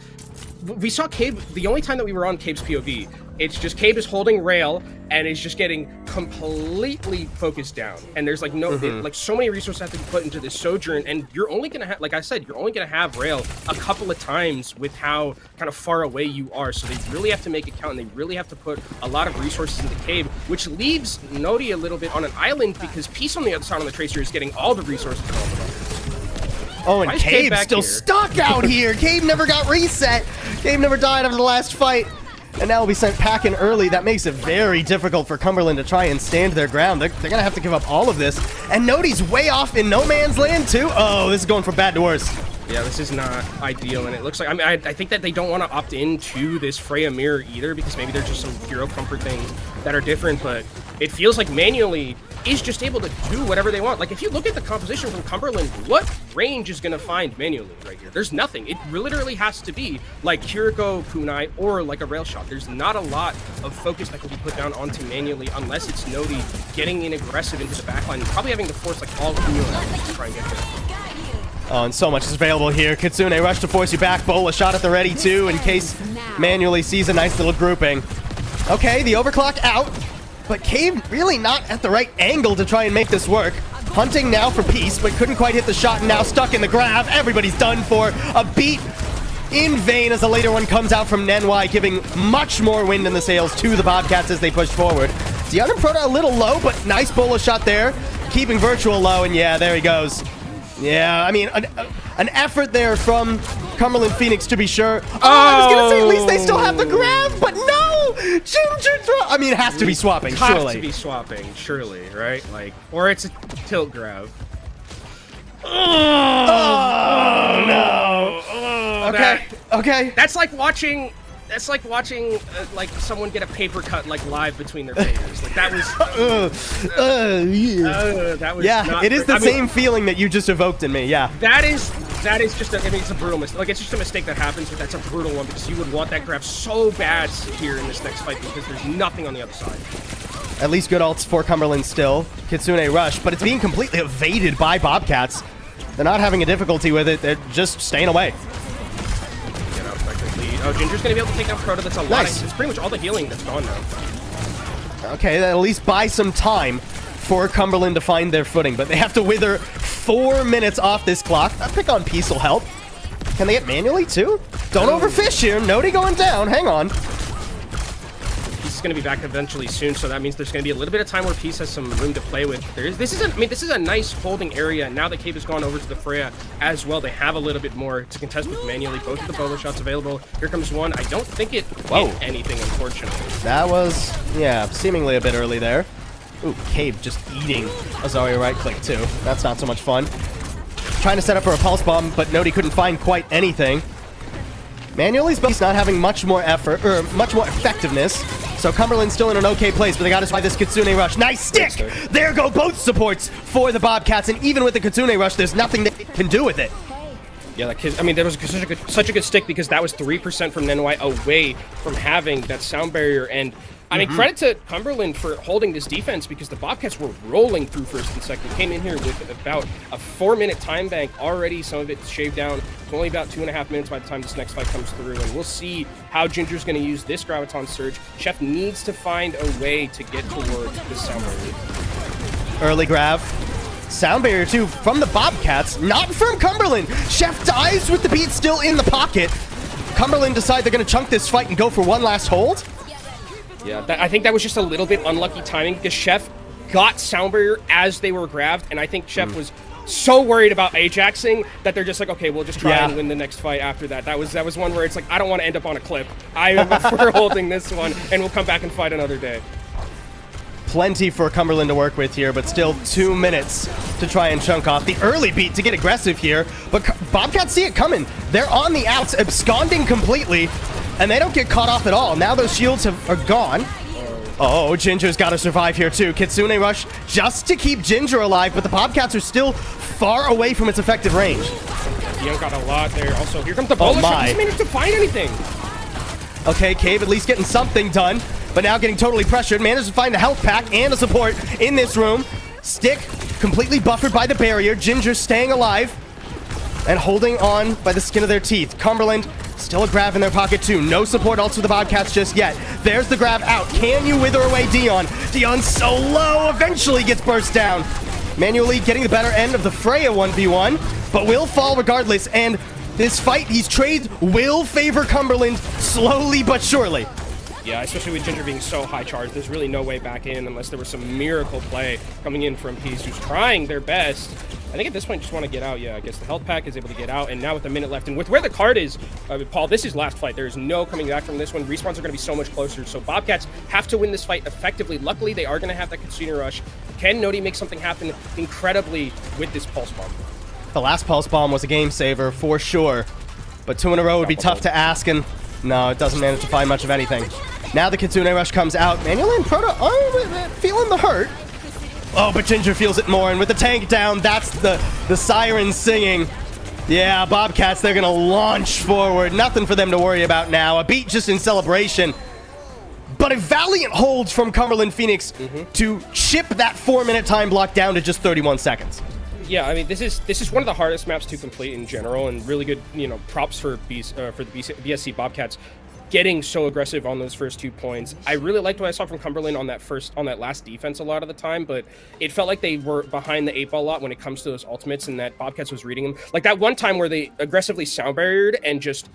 we saw Cave, the only time that we were on Cave's POV, it's just Cave is holding rail and is just getting completely focused down. And there's like like so many resources have to be put into this Sojourn, and you're only gonna have, like I said, you're only gonna have rail a couple of times with how kind of far away you are. So they really have to make it count, and they really have to put a lot of resources into Cave, which leaves Nodi a little bit on an island, because Peace on the other side on the Tracer is getting all the resources and all the buffers. Oh, and Cave's still stuck out here. Cave never got reset. Cave never died after the last fight. And now will be sent packing early. That makes it very difficult for Cumberland to try and stand their ground. They're going to have to give up all of this. And Nodi's way off in no man's land, too. Oh, this is going from bad to worse. Yeah, this is not ideal, and it looks like, I mean, I think that they don't want to opt into this Freya mirror either, because maybe there's just some hero comfort things that are different, but it feels like manually is just able to do whatever they want. Like, if you look at the composition from Cumberland, what range is going to find manually right here? There's nothing. It literally has to be like Kiriko, Kunai, or like a rail shot. There's not a lot of focus that can be put down onto manually unless it's Nodi getting in aggressive into the backline, probably having to force like all Kunio to try and get there. Oh, and so much is available here. Kitsune rush to force you back. Bola shot at the ready too in case manually sees a nice little grouping. Okay, the overclock out, but Cave really not at the right angle to try and make this work. Hunting now for peace, but couldn't quite hit the shot and now stuck in the grab. Everybody's done for. A beat in vain as the later one comes out from Nenwai, giving much more wind in the sails to the Bobcats as they push forward. Dion and Proto a little low, but nice Bola shot there. Keeping Virtual low, and yeah, there he goes. Yeah, I mean, an effort there from Cumberland Phoenix to be sure. Oh, I was going to say at least they still have the grab, but no! Ginger throw. I mean, it has to be swapping, surely. Has to be swapping, surely, right? Like, or it's a tilt grab. Oh, no. Okay, okay. That's like watching... That's like watching like someone get a paper cut like live between their fingers. Like that was. That was. Yeah, not it is the same feeling that you just evoked in me. Yeah. That is just. I mean, it's a brutal mistake. Like it's just a mistake that happens, but that's a brutal one because you would want that grab so bad here in this next fight because there's nothing on the other side. At least good ults for Cumberland still. Kitsune rush, but it's being completely evaded by Bobcats. They're not having a difficulty with it. They're just staying away. Oh, Ginger's gonna be able to take down Proto. That's a lot. Nice. It's pretty much all the healing that's gone now. Okay, that at least buy some time for Cumberland to find their footing, but they have to wither 4 minutes off this clock. A pick on Peace will help. Can they get manually too? Don't overfish here. Nodi going down. Hang on. Peace is gonna be back eventually soon, so that means there's gonna be a little bit of time where Peace has some room to play with. This is a nice holding area. Now that Cave has gone over to the Freya as well, they have a little bit more to contest with manually. Both of the Bola shots available. Here comes one. I don't think it hit anything, unfortunately. That was, yeah, seemingly a bit early there. Ooh, Cave just eating a Zarya right click too. That's not so much fun. Trying to set up for a pulse bomb, but Nodi couldn't find quite anything. Manually's not having much more effort, or much more effectiveness. So Cumberland's still in an okay place, but they got to try this Kitsune rush. Nice stick! There go both supports for the Bobcats, and even with the Kitsune rush, there's nothing they can do with it. Yeah, I mean, there was such a good stick because that was 3% from Nenwai away from having that sound barrier. And I mean, credit to Cumberland for holding this defense because the Bobcats were rolling through first and second. Came in here with about a 4-minute time bank already. Some of it shaved down. It's only about 2.5 minutes by the time this next fight comes through. And we'll see how Ginger's going to use this Graviton Surge. Chef needs to find a way to get towards this sound barrier. Early grab. Sound barrier too from the Bobcats, not from Cumberland. Chef dies with the beat still in the pocket. Cumberland decide they're going to chunk this fight and go for one last hold. Yeah, I think that was just a little bit unlucky timing because Chef got sound barrier as they were grabbed, and I think Chef was so worried about Ajaxing that they're just like, okay, we'll just try and win the next fight after that. That was one where it's like, I don't want to end up on a clip. We're holding this one, and we'll come back and fight another day. Plenty for Cumberland to work with here, but still 2 minutes to try and chunk off. The early beat to get aggressive here, but Bobcats see it coming. They're on the outs, absconding completely, and they don't get caught off at all. Now those shields are gone. Oh, Ginger's got to survive here too. Kitsune rush just to keep Ginger alive, but the Bobcats are still far away from its effective range. Young got a lot there. Also, here comes the Bola shot. He's managed to find anything. Okay, Cave at least getting something done, but now getting totally pressured. Managed to find a health pack and a support in this room. Stick completely buffered by the barrier. Ginger staying alive and holding on by the skin of their teeth. Cumberland still a grab in their pocket too. No support ults for the Bobcats just yet. There's the grab out. Can you wither away Dion? Dion's so low, eventually gets burst down. Manually getting the better end of the Freya 1v1, but will fall regardless. And this fight, these trades will favor Cumberland slowly but surely. Yeah, especially with Ginger being so high charged, there's really no way back in unless there was some miracle play coming in from Peace, who's trying their best. I think at this point, just want to get out. Yeah, I guess the health pack is able to get out, and now with a minute left, and with where the card is, Paul, this is last fight. There is no coming back from this one. Respawns are going to be so much closer, so Bobcats have to win this fight effectively. Luckily, they are going to have that Kitsune rush. Can Nodi make something happen incredibly with this Pulse Bomb? The last Pulse Bomb was a game saver, for sure, but 2 in a row would be tough to ask, and no, it doesn't manage to find much of anything. Now the Kitsune rush comes out. Manual and Proto are feeling the hurt. Oh, but Ginger feels it more, and with the tank down, that's the siren singing. Yeah, Bobcats, they're gonna launch forward. Nothing for them to worry about now. A beat just in celebration. But a valiant hold from Cumberland Phoenix to chip that 4-minute time block down to just 31 seconds. Yeah, I mean, this is one of the hardest maps to complete in general, and really good, props for the BSC Bobcats getting so aggressive on those first 2 points. I really liked what I saw from Cumberland on that last defense a lot of the time, but it felt like they were behind the 8 ball a lot when it comes to those ultimates, and that Bobcats was reading them. Like that one time where they aggressively sound barriered and just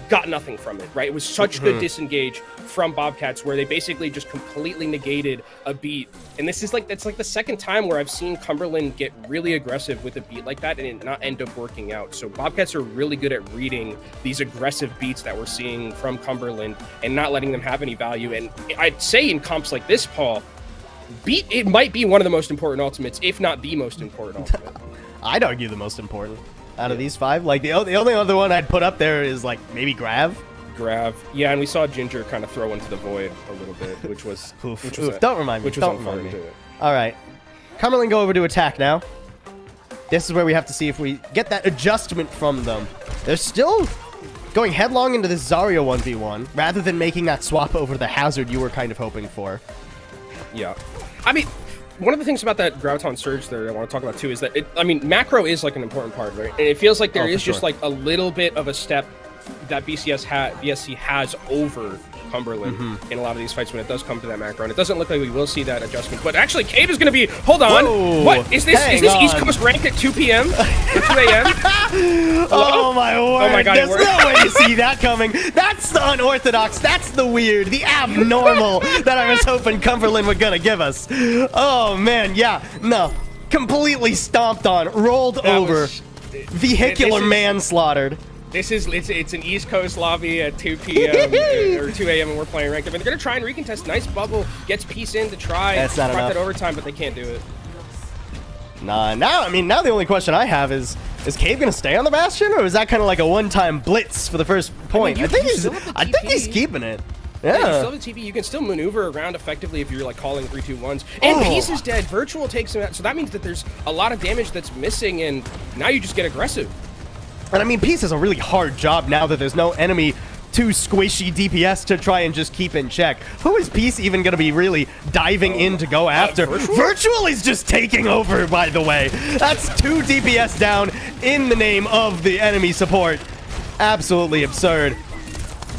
got nothing from it, right? It was such good disengage from Bobcats where they basically just completely negated a beat. And that's like the second time where I've seen Cumberland get really aggressive with a beat like that and it not end up working out. So Bobcats are really good at reading these aggressive beats that we're seeing from Cumberland and not letting them have any value. And I'd say in comps like this, Paul, it might be one of the most important ultimates, if not the most important ultimate. I'd argue the most important out of these 5. Like the only other one I'd put up there is like maybe Grav. Yeah, and we saw Ginger kind of throw into the void a little bit, which was don't remind me. Don't remind me. All right, Cumberland go over to attack now. This is where we have to see if we get that adjustment from them. They're still going headlong into this Zarya 1v1 rather than making that swap over the Hazard you were kind of hoping for. Yeah, I mean, one of the things about that Graviton Surge there I want to talk about too is that macro is like an important part, right? And it feels like there is just like a little bit of a step that BSC has over Cumberland in a lot of these fights when it does come to that macro, and it doesn't look like we will see that adjustment. But actually, Cave is going to be. Hold on, whoa, what is this? Is this East Coast ranked at 2 p.m. or 2 a.m.? Oh my word! Oh my God! There's no way to see that coming. That's the unorthodox. That's the weird. The abnormal that I was hoping Cumberland were gonna give us. Oh man, yeah, no, completely stomped on, rolled over, vehicular manslaughtered. It's an East Coast lobby at 2 p.m. or 2 a.m. and we're playing ranked. I mean, they're going to try and recontest. Nice bubble. Gets Peace in to try. That's not enough. That overtime, but they can't do it. Nah, now the only question I have is Cave going to stay on the Bastion, or is that kind of like a one-time blitz for the first point? I think he's keeping it. Yeah. You still have the TP. You can still maneuver around effectively if you're like calling 3-2-1s. And Peace is dead. Virtual takes him out. So that means that there's a lot of damage that's missing, and now you just get aggressive. And I mean, Peace has a really hard job now that there's no enemy too squishy DPS to try and just keep in check. Who is Peace even going to be really diving in to go after? Virtual is just taking over, by the way. That's 2 DPS down in the name of the enemy support. Absolutely absurd.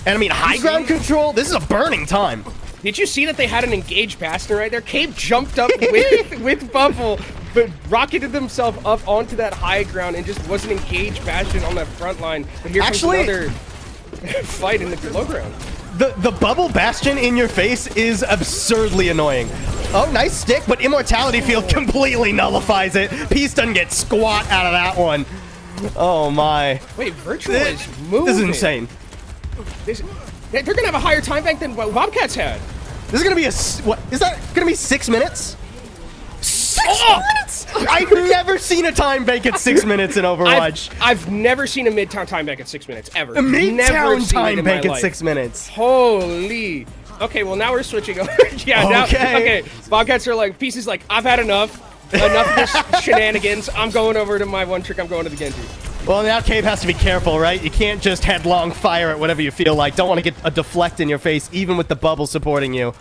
And I mean, high ground control, this is a burning time. Did you see that they had an engaged Bastion right there? Cave jumped up with Buffle, but rocketed themselves up onto that high ground and just was an engaged Bastion on that front line. But here comes another fight in the low ground. The bubble Bastion in your face is absurdly annoying. Oh, nice stick, but Immortality Field completely nullifies it. Peace doesn't get squat out of that one. Oh my. Wait, Virtual is moving. This is insane. They're gonna have a higher time bank than what Bobcats had. This is gonna be what is that gonna be 6 minutes? 6 minutes? I've never seen a time bank at 6 minutes in Overwatch. I've never seen a Midtown time bank at 6 minutes, ever. A Midtown time bank at 6 minutes. Holy. Okay, well now we're switching over. Okay. Bobcats are like, Peace is like, I've had enough of this shenanigans. I'm going over to my one trick. I'm going to the Genji. Well, now Cave has to be careful, right? You can't just headlong fire at whatever you feel like. Don't want to get a deflect in your face, even with the bubble supporting you.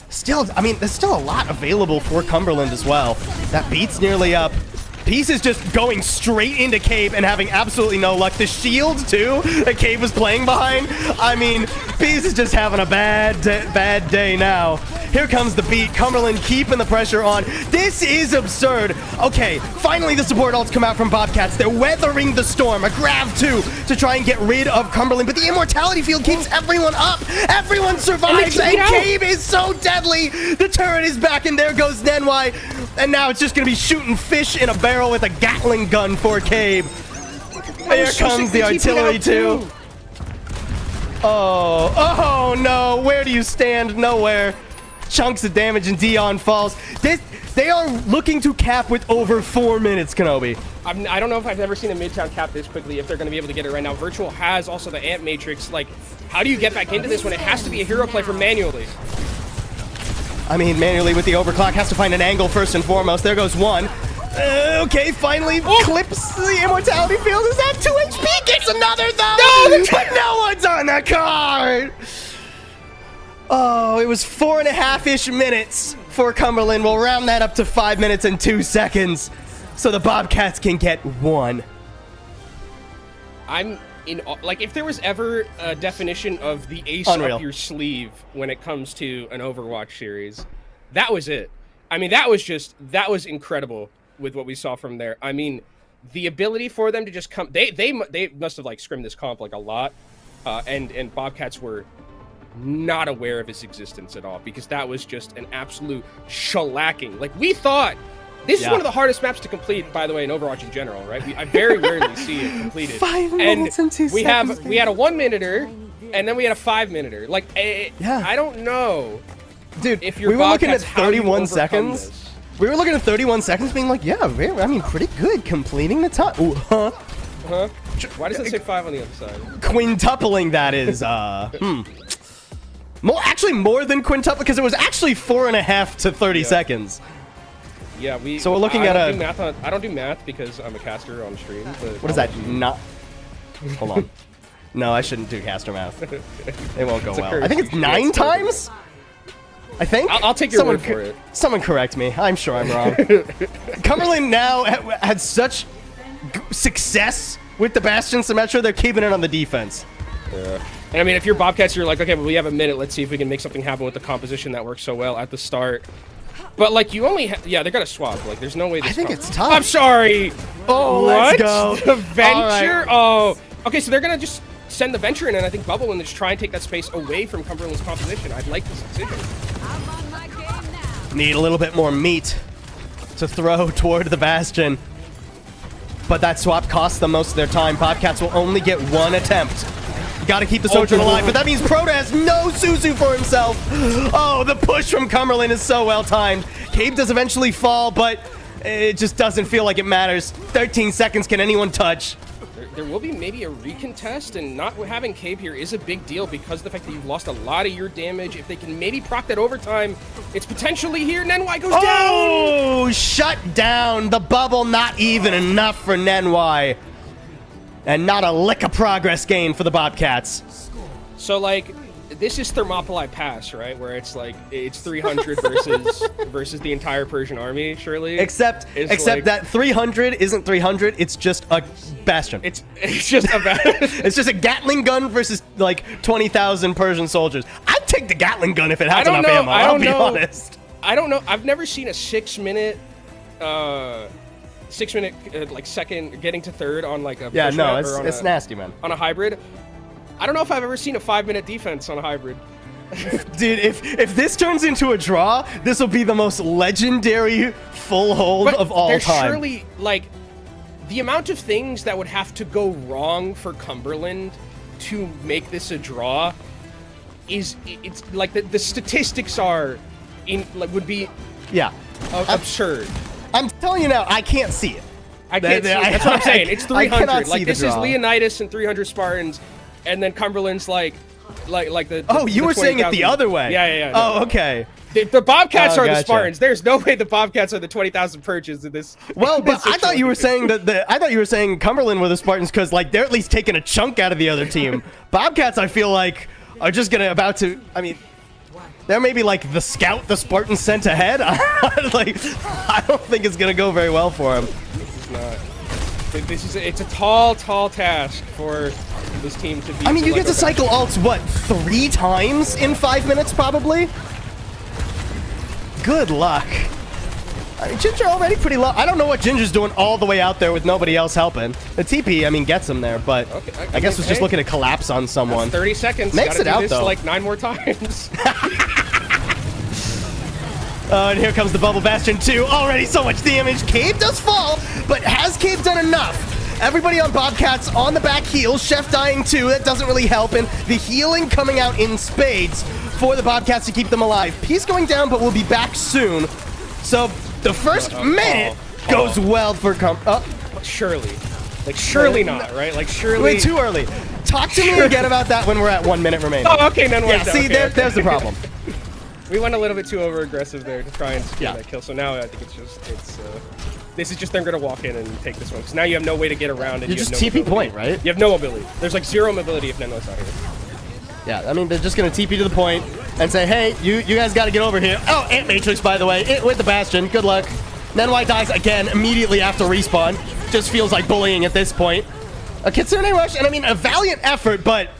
Still, I mean, there's still a lot available for Cumberland as well. That beat's nearly up. Peace is just going straight into Cave and having absolutely no luck. The shield, too, that Cave was playing behind. I mean, Peace is just having a bad day now. Here comes the beat. Cumberland keeping the pressure on. This is absurd. Okay, finally the support ults come out from Bobcats. They're weathering the storm. A grab, too, to try and get rid of Cumberland. But the Immortality Field keeps everyone up. Everyone survives, and Cave is so deadly. The turret is back, and there goes Nenwai. And now it's just going to be shooting fish in a barrel with a Gatling gun for Cave. There comes the artillery, too. Oh no. Where do you stand? Nowhere. Chunks of damage and Dion falls. They are looking to cap with over 4 minutes, Kenobi. I don't know if I've ever seen a Midtown cap this quickly, if they're going to be able to get it right now. Virtual has also the Amp Matrix. Like, how do you get back into this when it has to be a hero play for manually? I mean, manually with the overclock, has to find an angle first and foremost. There goes one. Okay, finally clips the immortality field. Is that 2 HP? Gets another though! No! But no one's on the card! Oh, it was 4.5-ish minutes for Cumberland. We'll round that up to 5 minutes and 2 seconds so the Bobcats can get one. I'm in, like, if there was ever a definition of the ace Unreal. up your sleeve when it comes to an Overwatch series, that was it. I mean, that was incredible with what we saw from there. I mean, the ability for them to just come, they must have like scrimmed this comp like a lot, and Bobcats were not aware of its existence at all, because that was just an absolute shellacking. Like, we thought this is one of the hardest maps to complete, by the way, in Overwatch in general, right? I very rarely see it completed. 5 minutes and 2 seconds. We had a 1-minuter, and then we had a 5-minuter. Like, I don't know, dude. If you're we were looking at Bobcats, how do you 31 overcome seconds. this? We were looking at 31 seconds, being like, yeah, I mean, pretty good completing the time. Ooh, huh? Huh? Why does it say 5 on the other side? Quintupling, that is. Actually, more than quintuple, because it was actually 4.5 to 30 seconds. Yeah, So we're looking at I don't do math because I'm a caster on stream. But what is that? Not. Hold on. No, I shouldn't do caster math. It won't go well. I think it's 9 times. I think. I'll take your word for it. Someone correct me. I'm sure I'm wrong. Cumberland now had such success with the Bastion Symmetra, they're keeping it on the defense. Yeah. And I mean, if you're Bobcats, you're like, okay, well, we have a minute. Let's see if we can make something happen with the composition that works so well at the start. But, like, you only yeah, they're going to swap. Like, there's no way this I think it's tough. I'm sorry. Oh, what? let's go. The Venture? Right. Oh. Okay, so they're going to just send the Venture in, and I think Bubble, and just try and take that space away from Cumberland's composition. I'd like this decision. Need a little bit more meat to throw toward the Bastion. But that swap costs them most of their time. Bobcats will only get 1 attempt. Got to keep the Sojourn alive, but that means Proto has no Suzu for himself. Oh, the push from Cumberland is so well timed. Cabe does eventually fall, but it just doesn't feel like it matters. 13 seconds, can anyone touch? There will be maybe a recontest, and not having Cabe here is a big deal because of the fact that you've lost a lot of your damage. If they can maybe proc that overtime, it's potentially here. Nenwai goes down! Oh, shut down. The bubble not even enough for Nenwai. And not a lick of progress gain for the Bobcats. So, like, this is Thermopylae Pass, right? Where it's like, it's 300 versus the entire Persian army, surely? Except like, that 300 isn't 300, it's just a Bastion. It's just a Bastion. It's just a Gatling gun versus, like, 20,000 Persian soldiers. I'd take the Gatling gun if it has enough ammo, I'll be honest. I don't know. I've never seen a 6-minute, like, second getting to third on, like, a yeah, no, map it's nasty, man. On a hybrid. I don't know if I've ever seen a 5-minute defense on a hybrid. Dude, if this turns into a draw, this will be the most legendary full hold of all time. There's surely, like, the amount of things that would have to go wrong for Cumberland to make this a draw it's like the statistics are would be absurd. I'm telling you now, I can't see it. I can't see it. That's what I'm saying. It's 300. Like, this is Leonidas and 300 Spartans, and then Cumberland's like the. Oh, you were saying it the other way. Yeah. Oh, okay. The Bobcats are the Spartans. There's no way the Bobcats are the 20,000 purges in this. Well, but I thought you were saying I thought you were saying Cumberland were the Spartans because, like, they're at least taking a chunk out of the other team. Bobcats, I feel like, are just I mean, they're maybe like the scout the Spartans sent ahead. Like, I don't think it's gonna go very well for them. This is not. It's a tall task for this team to be. I mean, you get to cycle ults, what, 3 times in 5 minutes, probably? Good luck. I mean, Ginger already pretty low. I don't know what Ginger's doing all the way out there with nobody else helping. The TP, I mean, gets him there, but I guess was just looking to collapse on someone. 30 seconds. Makes it out, though. Like 9 more times. And here comes the Bubble Bastion 2. Already so much damage. Cabe does fall, but has Cabe done enough? Everybody on Bobcats on the back heels. Chef dying too. That doesn't really help. And the healing coming out in spades for the Bobcats to keep them alive. Peace going down, but we'll be back soon. So the first minute goes well for Surely. Like, surely not, right? Like, surely. Wait, too early. Talk to me again about that when we're at 1 minute remaining. Oh, okay, then yeah, see, there's the problem. we went a little bit too over aggressive there to try and secure that kill. So now I think this is just they're gonna walk in and take this one because now you have no way to get around. And you just TP point, right? You have no mobility. There's like zero mobility if Nenlo's out here. Yeah, I mean they're just gonna TP to the point and say, hey, you guys got to get over here. Oh, Ant Matrix, by the way, with the Bastion. Good luck. Nenwai dies again immediately after respawn. Just feels like bullying at this point. A Kitsune rush, and I mean a valiant effort, but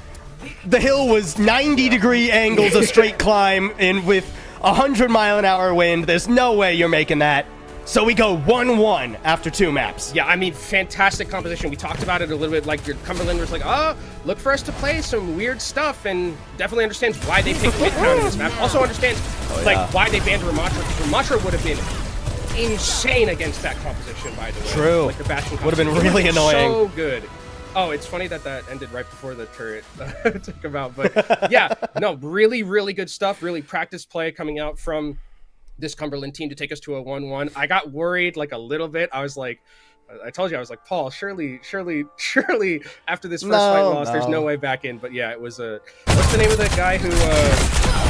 the hill was 90-degree angles of straight climb in with 100-mile-an-hour wind. There's no way you're making that. So we go 1-1 after 2 maps. Yeah, I mean, fantastic composition. We talked about it a little bit, like your Cumberland was like, oh, look for us to play some weird stuff, and definitely understands why they picked Midtown in this map. Also understands why they banned Ramatra, because Ramatra would have been insane against that composition, by the way. True. Like the Bastion would have been really annoying. So good. Oh, it's funny that ended right before the turret took him out. But yeah, no, really, really good stuff. Really practice play coming out from this Cumberland team to take us to a 1-1. I got worried like a little bit. I was like, I told you, I was like, Paul, surely after this first fight loss, there's no way back in. But yeah, it was what's the name of that guy who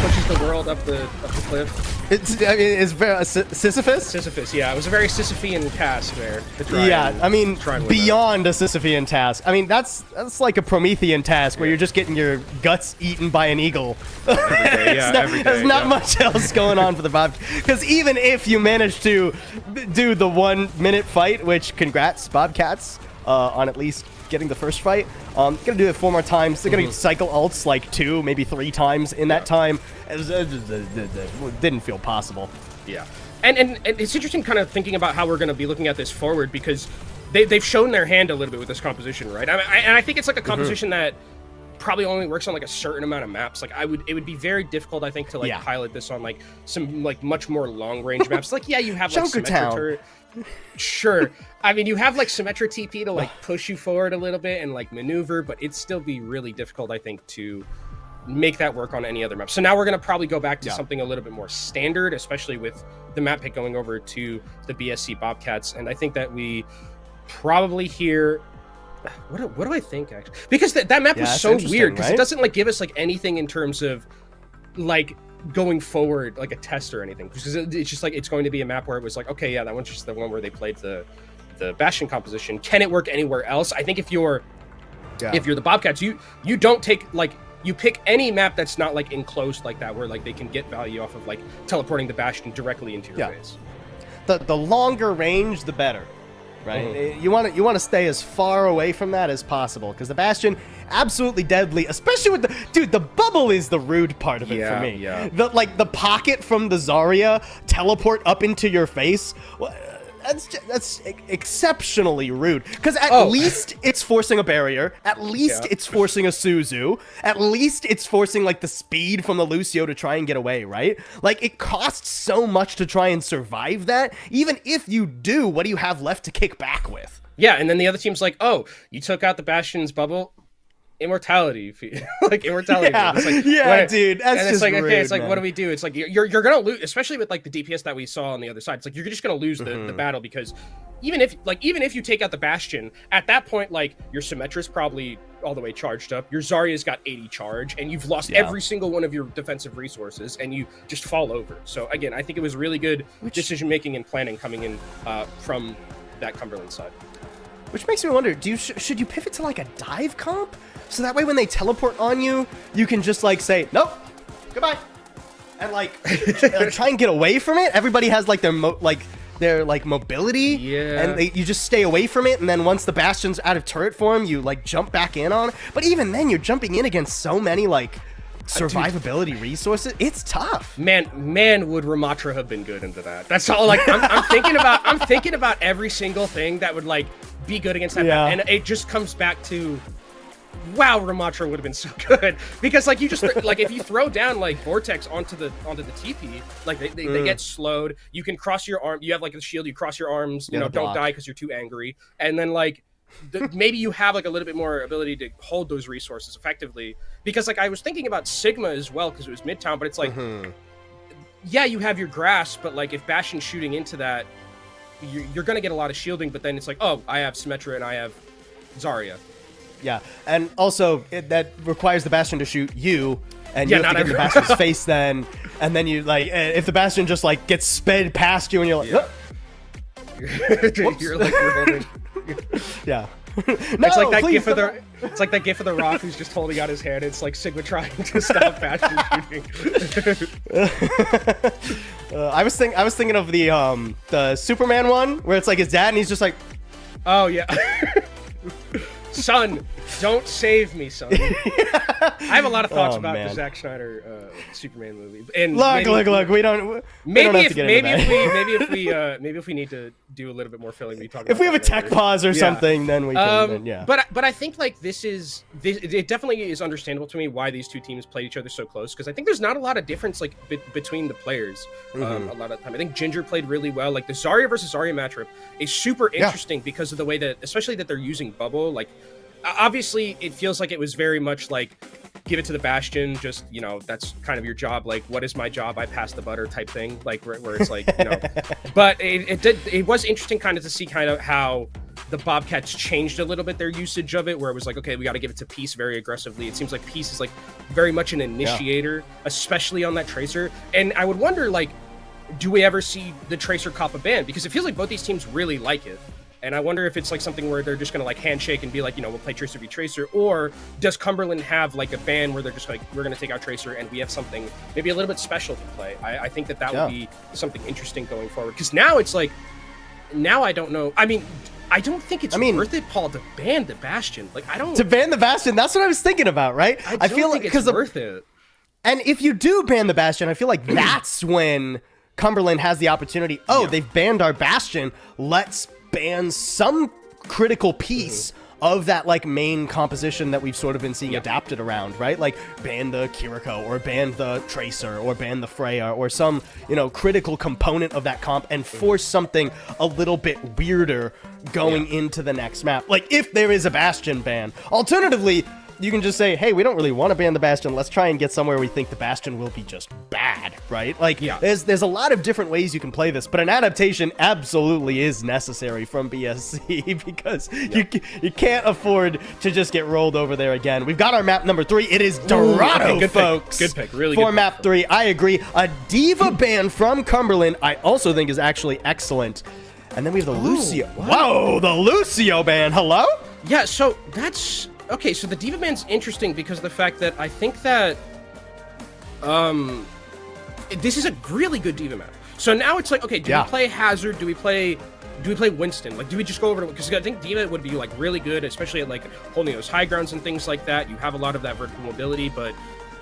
pushes the world up the cliff? It's very Sisyphus? Sisyphus, yeah. It was a very Sisyphean task there. I mean, beyond a Sisyphean task. I mean, that's like a Promethean task where you're just getting your guts eaten by an eagle. Every day, there's not much else going on for the Bob. Because even if you manage to do the 1-minute fight, which congrats, Bobcats, on at least getting the first fight. Gonna do it 4 more times. They're gonna cycle ults like 2, maybe 3 times in that time. It didn't feel possible. Yeah, and it's interesting kind of thinking about how we're gonna be looking at this forward because they've shown their hand a little bit with this composition, right? And I think it's like a composition that probably only works on like a certain amount of maps. Like it would be very difficult, I think, to like pilot this on like some like much more long range maps. Like you have like Symmetra. Sure. I mean, you have like Symmetra TP to like push you forward a little bit and like maneuver, but it'd still be really difficult, I think, to make that work on any other map. So now we're going to probably go back to something a little bit more standard, especially with the map pick going over to the BSC Bobcats. And I think that we probably hear... What do I think, actually? Because that map was so weird, because it doesn't like give us like anything in terms of like going forward, like a test or anything, because it's just like it's going to be a map where it was like, okay, yeah, that one's just the one where they played the Bastion composition. Can it work anywhere else? I think if you're the Bobcats, you don't take like, you pick any map that's not like enclosed like that, where like they can get value off of like teleporting the Bastion directly into your base. The longer range, the better. Right, you want to stay as far away from that as possible, because the Bastion, absolutely deadly, especially with the bubble is the rude part of it for me. Yeah. The pocket from the Zarya teleport up into your face. That's exceptionally rude, because at least it's forcing a barrier, at least it's forcing a Suzu, at least it's forcing like the speed from the Lucio to try and get away, right? Like it costs so much to try and survive that. Even if you do, what do you have left to kick back with? Yeah, and then the other team's like, oh, you took out the Bastion's bubble, immortality like immortality. Dude, that's and it's just like, rude, okay, it's like, man. what do we do? It's like you're gonna lose, especially with like the DPS that we saw on the other side. It's like you're just gonna lose the battle, because even if you take out the Bastion, at that point, like your Symmetra's probably all the way charged up, your Zarya's got 80 charge, and you've lost every single one of your defensive resources, and you just fall over. So again, I think it was really good decision making and planning coming in from that Cumberland side. Which makes me wonder, should you pivot to like a dive comp? So that way when they teleport on you, you can just like say, nope, goodbye. And like try and get away from it. Everybody has like their mobility. Yeah. And you just stay away from it. And then once the Bastion's out of turret form, you like jump back in on it. But even then you're jumping in against so many like survivability resources. It's tough. Man, would Ramatra have been good into that? That's all. Like I'm thinking about every single thing that would like be good against that map, and it just comes back to, wow, Ramatra would have been so good, because like you just like if you throw down like Vortex onto the TP, like they get slowed. You can cross your arm. You have like a shield. You cross your arms. You know, don't die because you're too angry. And then like maybe you have like a little bit more ability to hold those resources effectively. Because like I was thinking about Sigma as well, because it was Midtown, but it's like, yeah, you have your grasp, but like if Bastion's shooting into that, you're going to get a lot of shielding, but then it's like, oh, I have Symmetra and I have Zarya. Yeah, and also that requires the Bastion to shoot you, and Yeah, you have to not get in the Bastion's face then, and then you like if the Bastion just like gets sped past you, and you're like, Yeah. You're holding. yeah. It's like that gif of the. It's like that gif of the Rock who's just holding out his hand. It's like Sigma trying to stop Bastion shooting. I was thinking of the Superman one where it's like his dad, and he's just like, Oh yeah. Son, don't save me, son. I have a lot of thoughts about the Zack Snyder Superman movie. And look, we don't have to get into that. maybe if we need to do a little bit more filling, we talk. If we have a tech pause or something, then we can. Then, yeah. But I think like this it definitely is understandable to me why these two teams played each other so close, because I think there's not a lot of difference like between the players. A lot of the time, I think Ginger played really well. Like the Zarya versus Zarya matchup is super interesting because of the way that, especially that they're using bubble. Like obviously, it feels like it was very much like give it to the Bastion, just, you know, that's kind of your job, like what is my job, I pass the butter type thing, like where it's like, you know. But it was interesting kind of to see kind of how the Bobcats changed a little bit their usage of it, where it was like, okay, we got to give it to Peace very aggressively. It seems like Peace is like very much an initiator, especially on that Tracer. And I would wonder, like, do we ever see the Tracer cop a ban? Because it feels like both these teams really like it. And I wonder if it's like something where they're just going to like handshake and be like, you know, we'll play Tracer v Tracer. Or does Cumberland have like a ban where they're just like, we're going to take out Tracer and we have something maybe a little bit special to play? I think that would be something interesting going forward. Because now it's like, now I don't know. I mean, I don't think it's worth it, Paul, to ban the Bastion. Like, I don't... To ban the Bastion, that's what I was thinking about, right? I feel like it's worth it. And if you do ban the Bastion, I feel like that's when Cumberland has the opportunity. They've banned our Bastion. Let's ban some critical piece of that like main composition that we've sort of been seeing adapted around, right? Like ban the Kiriko or ban the Tracer or ban the Freya or some, you know, critical component of that comp and force something a little bit weirder going into the next map. Like if there is a Bastion ban. Alternatively, you can just say, hey, we don't really want to ban the Bastion. Let's try and get somewhere we think the Bastion will be just bad, right? Like, there's a lot of different ways you can play this, but an adaptation absolutely is necessary from BSC because you can't afford to just get rolled over there again. We've got our map number 3. It is Dorado, folks. Good pick. Really for good map pick. 3. I agree. A D.Va ban from Cumberland, I also think is actually excellent. And then we have the Lucio. Whoa, the Lucio ban. Hello? Yeah, so that's... Okay, so the D.Va ban's interesting because of the fact that I think that this is a really good D.Va map. So now it's like, okay, do we play Hazard? Do we play Winston? Like, do we just go over to... Because I think D.Va would be, like, really good, especially at, like, holding those high grounds and things like that. You have a lot of that vertical mobility, but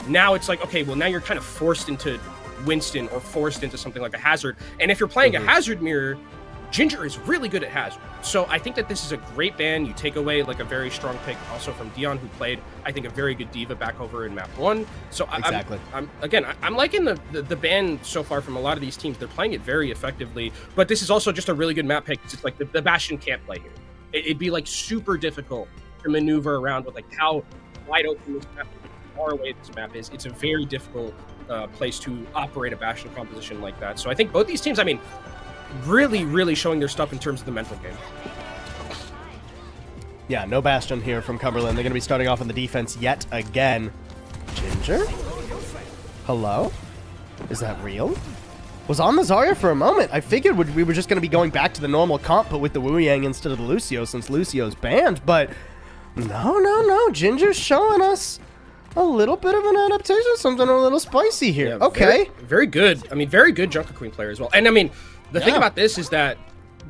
now it's like, okay, well, now you're kind of forced into Winston or forced into something like a Hazard. And if you're playing a Hazard mirror, Ginger is really good at Hazard. So I think that this is a great ban. You take away like a very strong pick also from Dion, who played, I think, a very good D.Va back over in map 1. So I'm liking the ban so far from a lot of these teams. They're playing it very effectively, but this is also just a really good map pick. It's like the Bastion can't play here. It'd be like super difficult to maneuver around with like how wide open this map is, how far away this map is. It's a very difficult place to operate a Bastion composition like that. So I think both these teams, I mean, really showing their stuff in terms of the mental game. Yeah, no Bastion here from Cumberland. They're going to be starting off on the defense yet again. Ginger? Hello? Is that real? Was on the Zarya for a moment. I figured we were just going to be going back to the normal comp, but with the Wu Yang instead of the Lucio, since Lucio's banned. But no. Ginger's showing us a little bit of an adaptation, something a little spicy here. Yeah, okay. Very good. I mean, very good Junker Queen player as well. And I mean, the thing about this is that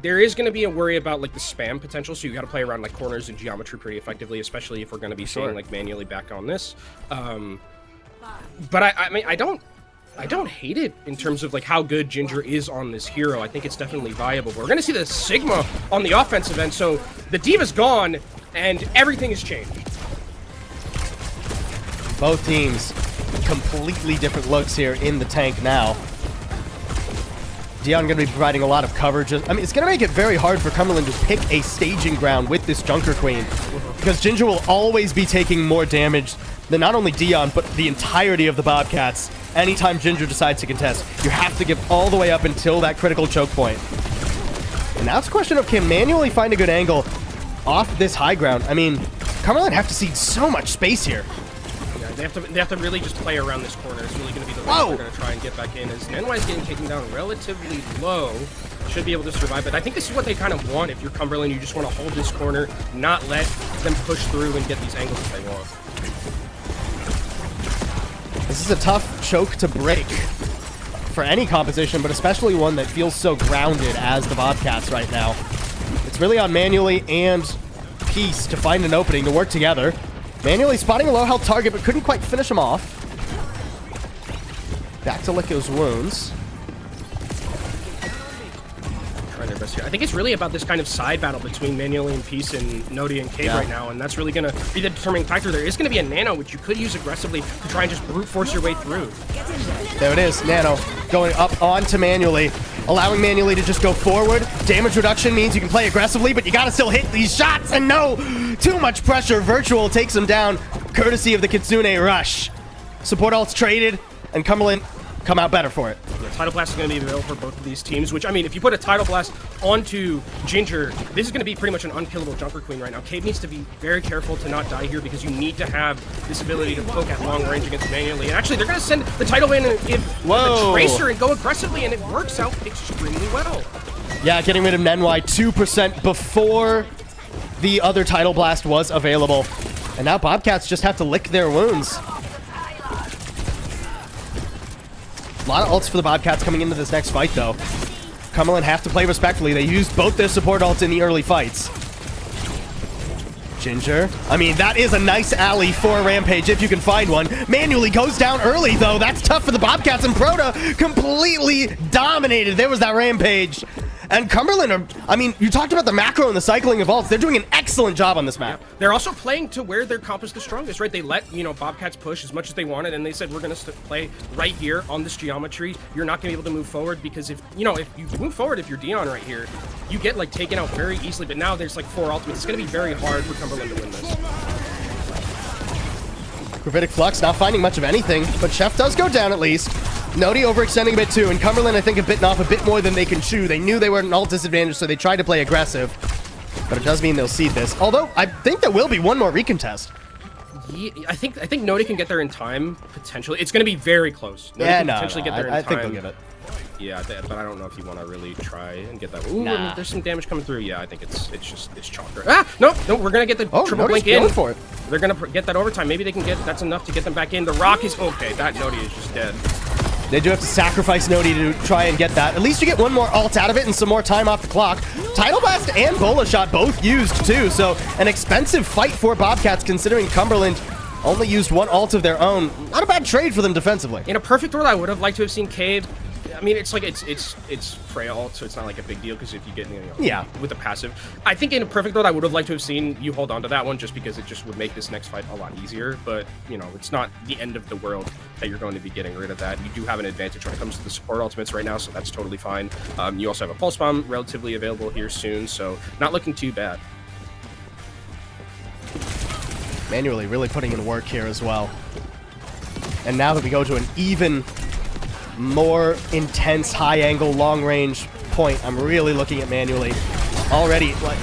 there is going to be a worry about like the spam potential, so you got to play around like corners and geometry pretty effectively, especially if we're going to be staying like manually back on this. But I mean, I don't hate it in terms of like how good Ginger is on this hero. I think it's definitely viable. But we're going to see the Sigma on the offensive end, so the D.Va's gone and everything has changed. Both teams completely different looks here in the tank now. Dion going to be providing a lot of coverage. I mean, it's going to make it very hard for Cumberland to pick a staging ground with this Junker Queen, because Ginger will always be taking more damage than not only Dion, but the entirety of the Bobcats. Anytime Ginger decides to contest, you have to give all the way up until that critical choke point. And now it's a question of can manually find a good angle off this high ground. I mean, Cumberland have to cede so much space here. Yeah, they have to really just play around this corner. It's really going to be the way they're going to try and get back in. As Nenwai's getting taken down relatively low, should be able to survive. But I think this is what they kind of want. If you're Cumberland, you just want to hold this corner, not let them push through and get these angles if they want. This is a tough choke to break for any composition, but especially one that feels so grounded as the Bobcats right now. It's really on Manually and Peace to find an opening to work together. Manually spotting a low health target, but couldn't quite finish him off. Back to lick those wounds. Trying their best here. I think it's really about this kind of side battle between Manually and Peace and Nodi and Cave right now, and that's really going to be the determining factor. There is going to be a Nano, which you could use aggressively to try and just brute force your way through. There it is, Nano going up onto Manually, allowing Manually to just go forward. Damage reduction means you can play aggressively, but you gotta still hit these shots, and no! Too much pressure. Virtual takes him down, courtesy of the Kitsune rush. Support ults traded, and Cumberland come out better for it. Yeah, Tidal Blast is going to be available for both of these teams, which, I mean, if you put a Tidal Blast onto Ginger, this is going to be pretty much an unkillable Junker Queen right now. Cave needs to be very careful to not die here because you need to have this ability to poke at long range against Manually. And actually, they're going to send the Tidal in and give the Tracer and go aggressively, and it works out extremely well. Yeah, getting rid of Nenwai 2% before the other Tidal Blast was available. And now Bobcats just have to lick their wounds. A lot of ults for the Bobcats coming into this next fight, though. Cumberland have to play respectfully. They used both their support ults in the early fights. Ginger. I mean, that is a nice alley for Rampage if you can find one. Manually goes down early, though. That's tough for the Bobcats, and Proto completely dominated. There was that Rampage. And Cumberland are, I mean, you talked about the macro and the cycling of ults. They're doing an excellent job on this map. Yeah. They're also playing to where their comp is the strongest, right? They let, you know, Bobcats push as much as they wanted, and they said, we're going to play right here on this geometry. You're not going to be able to move forward because if, you know, if you move forward, if you're Dion right here, you get, like, taken out very easily. But now there's, like, 4 ultimates. It's going to be very hard for Cumberland to win this. Gravitic Flux not finding much of anything, but Chef does go down at least. Nodi overextending a bit too, and Cumberland, I think, have bitten off a bit more than they can chew. They knew they were at an ult disadvantage, so they tried to play aggressive. But it does mean they'll cede this. Although, I think there will be one more recontest. Yeah, I think Nodi can get there in time, potentially. It's going to be very close. Nodi can potentially get there in time. I think they'll give it. Yeah, but I don't know if you want to really try and get that. Ooh, there's some damage coming through. Yeah, I think it's chalker. Ah, no, we're gonna get the triple blink in. For it. They're gonna get that overtime. Maybe they can get that's enough to get them back in. The rock is okay. That Nodi is just dead. They do have to sacrifice Nodi to try and get that. At least you get one more ult out of it and some more time off the clock. Tidal Blast and Bola Shot both used too, so an expensive fight for Bobcats considering Cumberland only used one ult of their own. Not a bad trade for them defensively. In a perfect world, I would have liked to have seen Cave. I mean, it's like it's Freya ult, so it's not like a big deal because if you get with the passive, I think in a perfect world I would have liked to have seen you hold on to that one just because it just would make this next fight a lot easier. But you know, it's not the end of the world that you're going to be getting rid of that. You do have an advantage when it comes to the support ultimates right now, so that's totally fine. You also have a pulse bomb relatively available here soon, so not looking too bad. Manually really putting in work here as well. And now that we go to an even more intense high-angle, long-range point, I'm really looking at Manually. Already, like,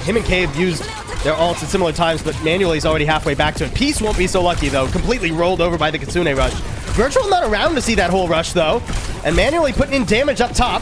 him and Cave used their ults at similar times, but Manually's already halfway back to it. Peace won't be so lucky, though. Completely rolled over by the Kitsune rush. Virtual not around to see that whole rush, though. And Manually putting in damage up top.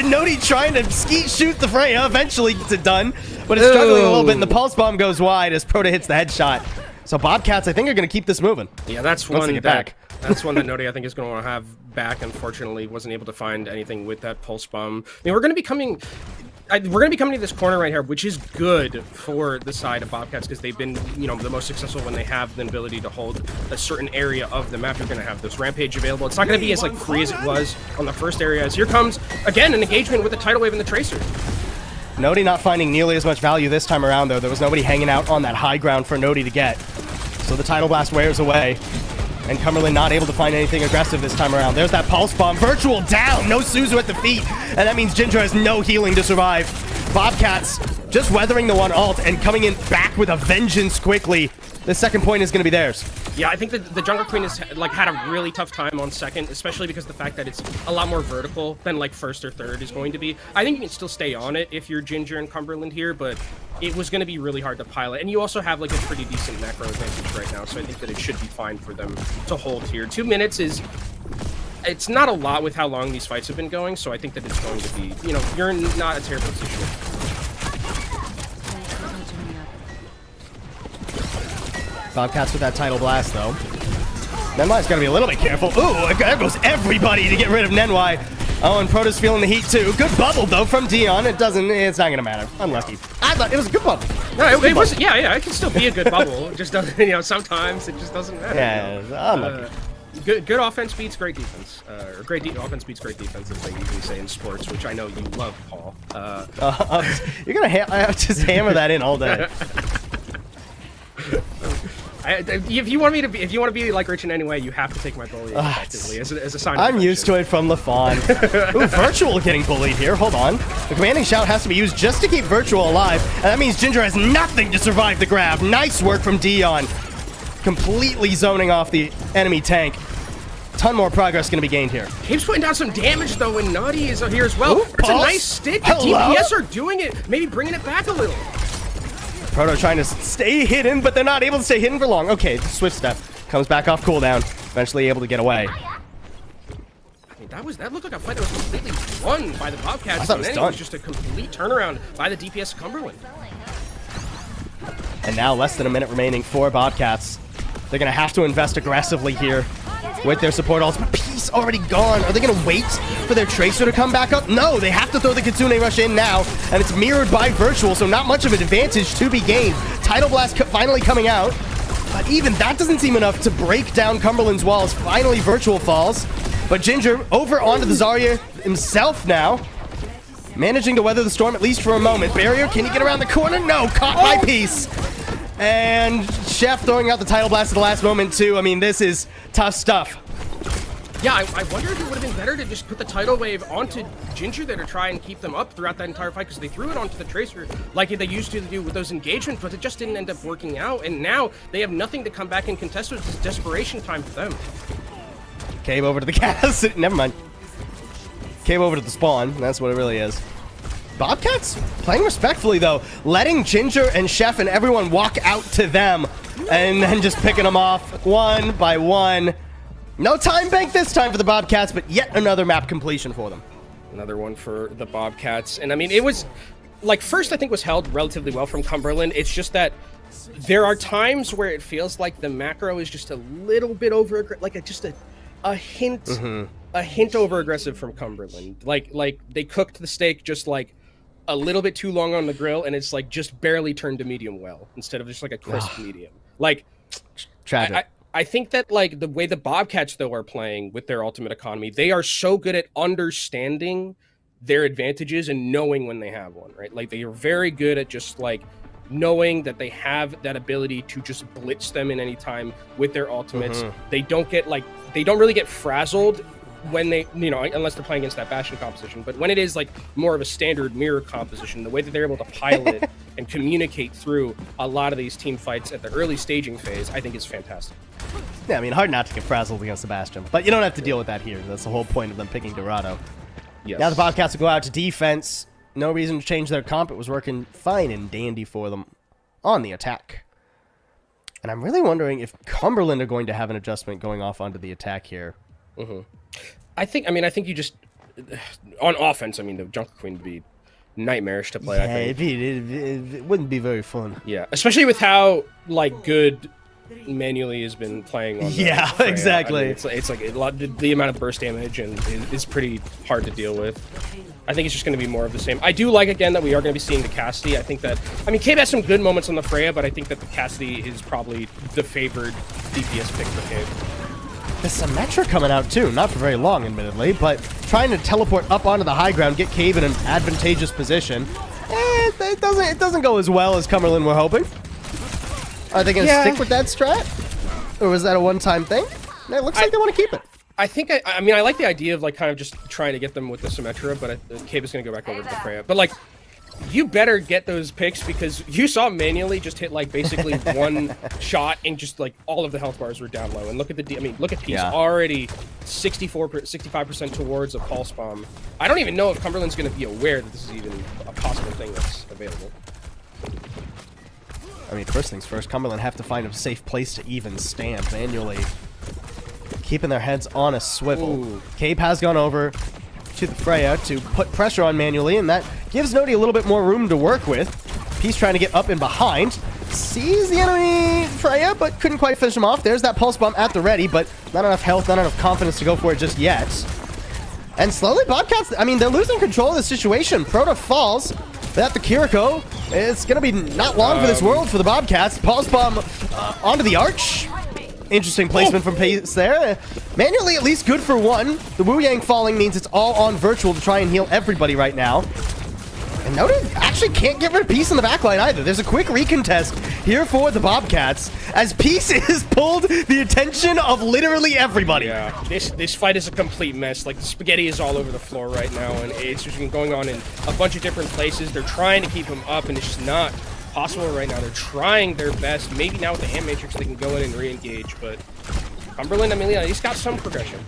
Nodi trying to skeet shoot the Freya. Eventually gets it done, but it's struggling a little bit, and the pulse bomb goes wide as Proto hits the headshot. So Bobcats, I think, are going to keep this moving. Yeah, that's one that back. That's one that Nodi, I think, is going to want to have back. Unfortunately, wasn't able to find anything with that pulse bomb. I mean, we're going to be coming to this corner right here, which is good for the side of Bobcats because they've been, you know, the most successful when they have the ability to hold a certain area of the map. You're going to have this Rampage available. It's not going to be as like free as it was on the first area. As here comes again an engagement with the Tidal Wave and the Tracer. Nodi not finding nearly as much value this time around, though. There was nobody hanging out on that high ground for Nodi to get. So the Tidal Blast wears away. And Cumberland not able to find anything aggressive this time around. There's that pulse bomb. Virtual down. No Suzu at the feet. And that means Ginger has no healing to survive. Bobcats just weathering the one ult and coming in back with a vengeance quickly. The second point is going to be theirs. Yeah, I think that the Jungle Queen has like had a really tough time on second, especially because of the fact that it's a lot more vertical than like first or third is going to be. I think you can still stay on it if you're Ginger and Cumberland here, but it was going to be really hard to pilot. And you also have like a pretty decent macro advantage right now, so I think that it should be fine for them to hold here. 2 minutes is... It's not a lot with how long these fights have been going, so I think that it's going to be, you know, you're in not a terrible position. Bobcats with that Tidal Blast, though. Nenwai's got to be a little bit careful. Ooh, there goes everybody to get rid of Nenwai. Oh, and Proto's feeling the heat, too. Good bubble, though, from Dion. It's not going to matter. Unlucky. I thought it was a good bubble. No, it was, yeah, it can still be a good bubble. It just doesn't, you know, sometimes it just doesn't matter. Yeah, you know? Unlucky. Good offense beats great defense. Or offense beats great defense, as they usually say in sports, which I know you love, Paul. You're going to just hammer that in all day. If you want to be like Rich in any way, you have to take my bullying effectively as a sign of I'm used to it from LaFawn. Ooh, Virtual getting bullied here. Hold on. The commanding shout has to be used just to keep Virtual alive, and that means Ginger has nothing to survive the grab. Nice work from Dion. Completely zoning off the enemy tank. Ton more progress going to be gained here. Cave's putting down some damage, though, and Naughty is here as well. Ooh, it's a nice stick. The Hello? DPS are doing it. Maybe bringing it back a little. Proto trying to stay hidden, but they're not able to stay hidden for long. Okay, Swift Step comes back off cooldown. Eventually able to get away. I mean, that looked like a fight that was completely won by the Bobcats. I thought it was done. It was just a complete turnaround by the DPS Cumberland. And now less than a minute remaining for Bobcats. They're going to have to invest aggressively here with their support ults. But Peace already gone. Are they going to wait for their Tracer to come back up? No, they have to throw the Kitsune Rush in now. And it's mirrored by Virtual, so not much of an advantage to be gained. Tidal Blast finally coming out. But even that doesn't seem enough to break down Cumberland's walls. Finally, Virtual falls. But Ginger over onto the Zarya himself now. Managing to weather the storm, at least for a moment. Barrier, can he get around the corner? No, caught by Peace. And Chef throwing out the Tidal Blast at the last moment, too. I mean, this is tough stuff. Yeah, I wonder if it would have been better to just put the Tidal Wave onto Ginger there to try and keep them up throughout that entire fight, because they threw it onto the Tracer like they used to do with those engagements, but it just didn't end up working out, and now they have nothing to come back and contest with. It's desperation time for them. Cave over to the gas. Never mind. Cave over to the spawn. That's what it really is. Bobcats playing respectfully, though. Letting Ginger and Chef and everyone walk out to them. And then just picking them off one by one. No time bank this time for the Bobcats, but yet another map completion for them. Another one for the Bobcats. And I mean, it was... Like, first I think was held relatively well from Cumberland. It's just that there are times where it feels like the macro is just a little bit over... Like, just a hint... A hint over aggressive from Cumberland. Like they cooked the steak just like a little bit too long on the grill, and it's like just barely turned to medium well instead of just like a crisp medium. Like, tragic. I think that like the way the Bobcats though are playing with their ultimate economy, they are so good at understanding their advantages and knowing when they have one, right? Like they are very good at just like knowing that they have that ability to just blitz them in any time with their ultimates. They don't really get frazzled when they, you know, unless they're playing against that Bastion composition, but when it is like more of a standard mirror composition, the way that they're able to pilot it and communicate through a lot of these team fights at the early staging phase, I think is fantastic. Yeah, I mean, hard not to get frazzled against Sebastian, but you don't have to deal with that here. That's the whole point of them picking Dorado. Yes. Now the Bobcats will go out to defense. No reason to change their comp. It was working fine and dandy for them on the attack. And I'm really wondering if Cumberland are going to have an adjustment going off onto the attack here. I think you just on offense. I mean, the Jungle Queen would be nightmarish to play. Yeah, I think it wouldn't be very fun. Yeah, especially with how like good manually has been playing on. Yeah, Freya. exactly. I mean, it's like a lot. The amount of burst damage and is pretty hard to deal with. I think it's just going to be more of the same. I do like, again, that we are going to be seeing the Cassidy. I think that, I mean, Cave has some good moments on the Freya, but I think that the Cassidy is probably the favored DPS pick for Cave. The Symmetra coming out too, not for very long, admittedly, but trying to teleport up onto the high ground, get Cave in an advantageous position. It doesn't go as well as Cumberland were hoping. Are they going to stick with that strat? Or was that a one-time thing? It looks like they want to keep it. I think, I mean, I like the idea of, like, kind of just trying to get them with the Symmetra, but Cave is going to go back over to the Freya. But, like, You better get those picks because you saw manually just hit like basically one shot and just like all of the health bars were down low. And look at look at Peace already 65% towards a pulse bomb. I don't even know if Cumberland's going to be aware that this is even a possible thing that's available. I mean, first things first, Cumberland have to find a safe place to even stand manually. Keeping their heads on a swivel. Ooh. Cabe has gone over to the Freya to put pressure on manually, and that gives Nodi a little bit more room to work with. Peace trying to get up and behind. Sees the enemy Freya, but couldn't quite finish him off. There's that pulse bomb at the ready, but not enough health, not enough confidence to go for it just yet. And slowly, Bobcats, I mean, they're losing control of the situation. Proto falls. They have the Kiriko. It's going to be not long for this world for the Bobcats. Pulse bomb onto the arch. Interesting placement from Pace there. Manually, at least good for one. The Wu Yang falling means it's all on virtual to try and heal everybody right now. And Nodi actually can't get rid of Peace in the backline either. There's a quick recontest here for the Bobcats as Peace has pulled the attention of literally everybody. Yeah, this fight is a complete mess. Like, the spaghetti is all over the floor right now, and it's just been going on in a bunch of different places. They're trying to keep him up, and it's just not possible right now. They're trying their best. Maybe now with the Amp Matrix they can go in and re-engage, but Cumberland, I mean, yeah, he's got some progression.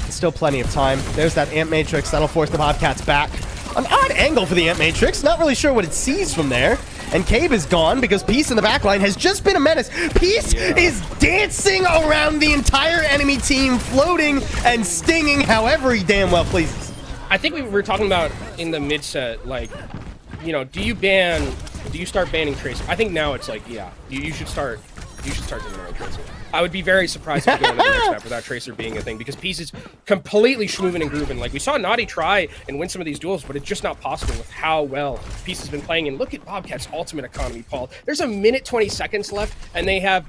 Still plenty of time. There's that Amp Matrix. That'll force the Bobcats back. An odd angle for the Amp Matrix. Not really sure what it sees from there. And Cabe is gone because Peace in the backline has just been a menace. Peace is dancing around the entire enemy team, floating and stinging however he damn well pleases. I think we were talking about in the mid-set, like, you know, do you start banning Tracer? I think now it's like, yeah, you should start doing Tracer. I would be very surprised if you go into the next map without Tracer being a thing, because Peace is completely schmoovin' and grooving. Like, we saw Naughty try and win some of these duels, but it's just not possible with how well Peace has been playing. And look at Bobcat's ultimate economy, Paul. There's a minute 20 seconds left, and they have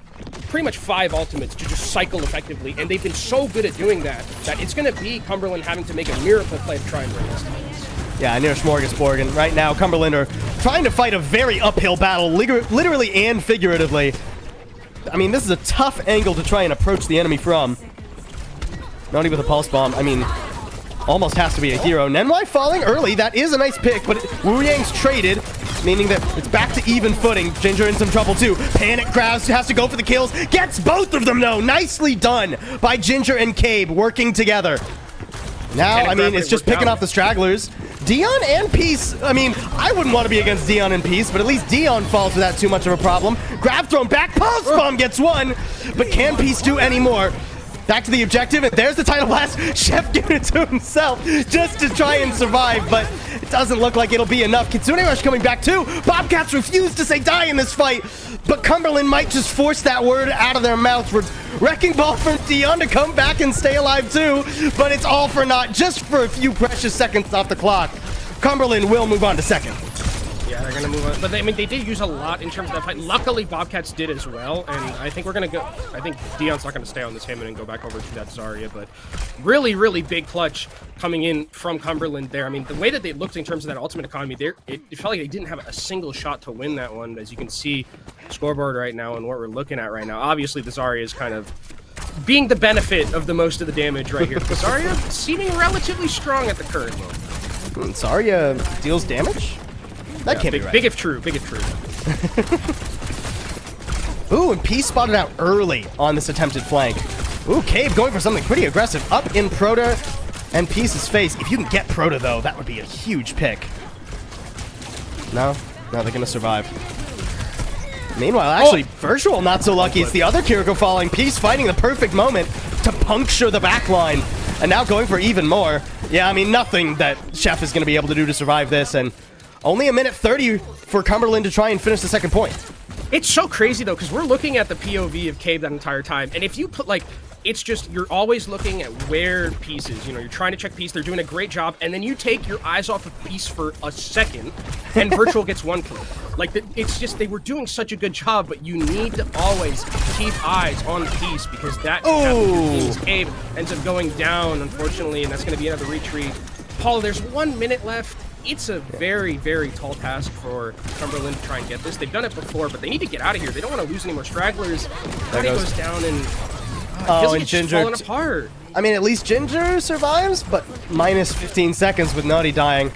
pretty much 5 ultimates to just cycle effectively, and they've been so good at doing that it's going to be Cumberland having to make a miracle play to try and bring this to this. Yeah, near Smorgasbord, and right now Cumberland are trying to fight a very uphill battle, literally and figuratively. I mean, this is a tough angle to try and approach the enemy from. Nodi with a pulse bomb, I mean, almost has to be a hero. Nenwai falling early, that is a nice pick, but Wu Yang's traded, meaning that it's back to even footing. Ginger in some trouble too. Panic grabs, has to go for the kills, gets both of them though. Nicely done by Ginger and Cabe working together. Now, I mean, it's just picking off the stragglers. Dion and Peace, I mean, I wouldn't want to be against Dion and Peace, but at least Dion falls without too much of a problem. Grab thrown back, pulse bomb gets one, but can Peace do any more? Back to the objective, and there's the title blast. Chef giving it to himself just to try and survive, but it doesn't look like it'll be enough. Kitsune Rush coming back too. Bobcats refuse to say die in this fight, but Cumberland might just force that word out of their mouth. Wrecking ball from Dion to come back and stay alive too, but it's all for naught, just for a few precious seconds off the clock. Cumberland will move on to second. Yeah, they're going to move on. But I mean, they did use a lot in terms of that fight. Luckily, Bobcats did as well, and I think we're going to go... I think Dion's not going to stay on this Hammond and go back over to that Zarya, but really, really big clutch coming in from Cumberland there. I mean, the way that they looked in terms of that ultimate economy, it felt like they didn't have a single shot to win that one, as you can see scoreboard right now and what we're looking at right now. Obviously, the Zarya is kind of being the benefit of the most of the damage right here. The Zarya seeming relatively strong at the current moment. Zarya deals damage? That can't be right. Big if true, big if true. Ooh, and Peace spotted out early on this attempted flank. Ooh, Cabe going for something pretty aggressive. Up in Proto and Peace's face. If you can get Proto, though, that would be a huge pick. No, they're going to survive. Meanwhile, actually, Virtual not so lucky. It's the other Kiriko falling. Peace finding the perfect moment to puncture the backline. And now going for even more. Yeah, I mean, nothing that Chef is going to be able to do to survive this. And only a minute 30 for Cumberland to try and finish the second point. It's so crazy, though, because we're looking at the POV of Cabe that entire time. And if you put, like, it's just, you're always looking at where Peace is. You know, you're trying to check Peace. They're doing a great job. And then you take your eyes off of Peace for a second, and Virtual gets one kill. Like, it's just, they were doing such a good job, but you need to always keep eyes on Peace, because that happens. Cabe ends up going down, unfortunately, and that's going to be another retreat. Paul, there's 1 minute left. It's a very, very tall task for Cumberland to try and get this. They've done it before, but they need to get out of here. They don't want to lose any more stragglers. There goes down, and and Ginger falling apart. I mean, at least Ginger survives, but minus 15 seconds with Naughty dying.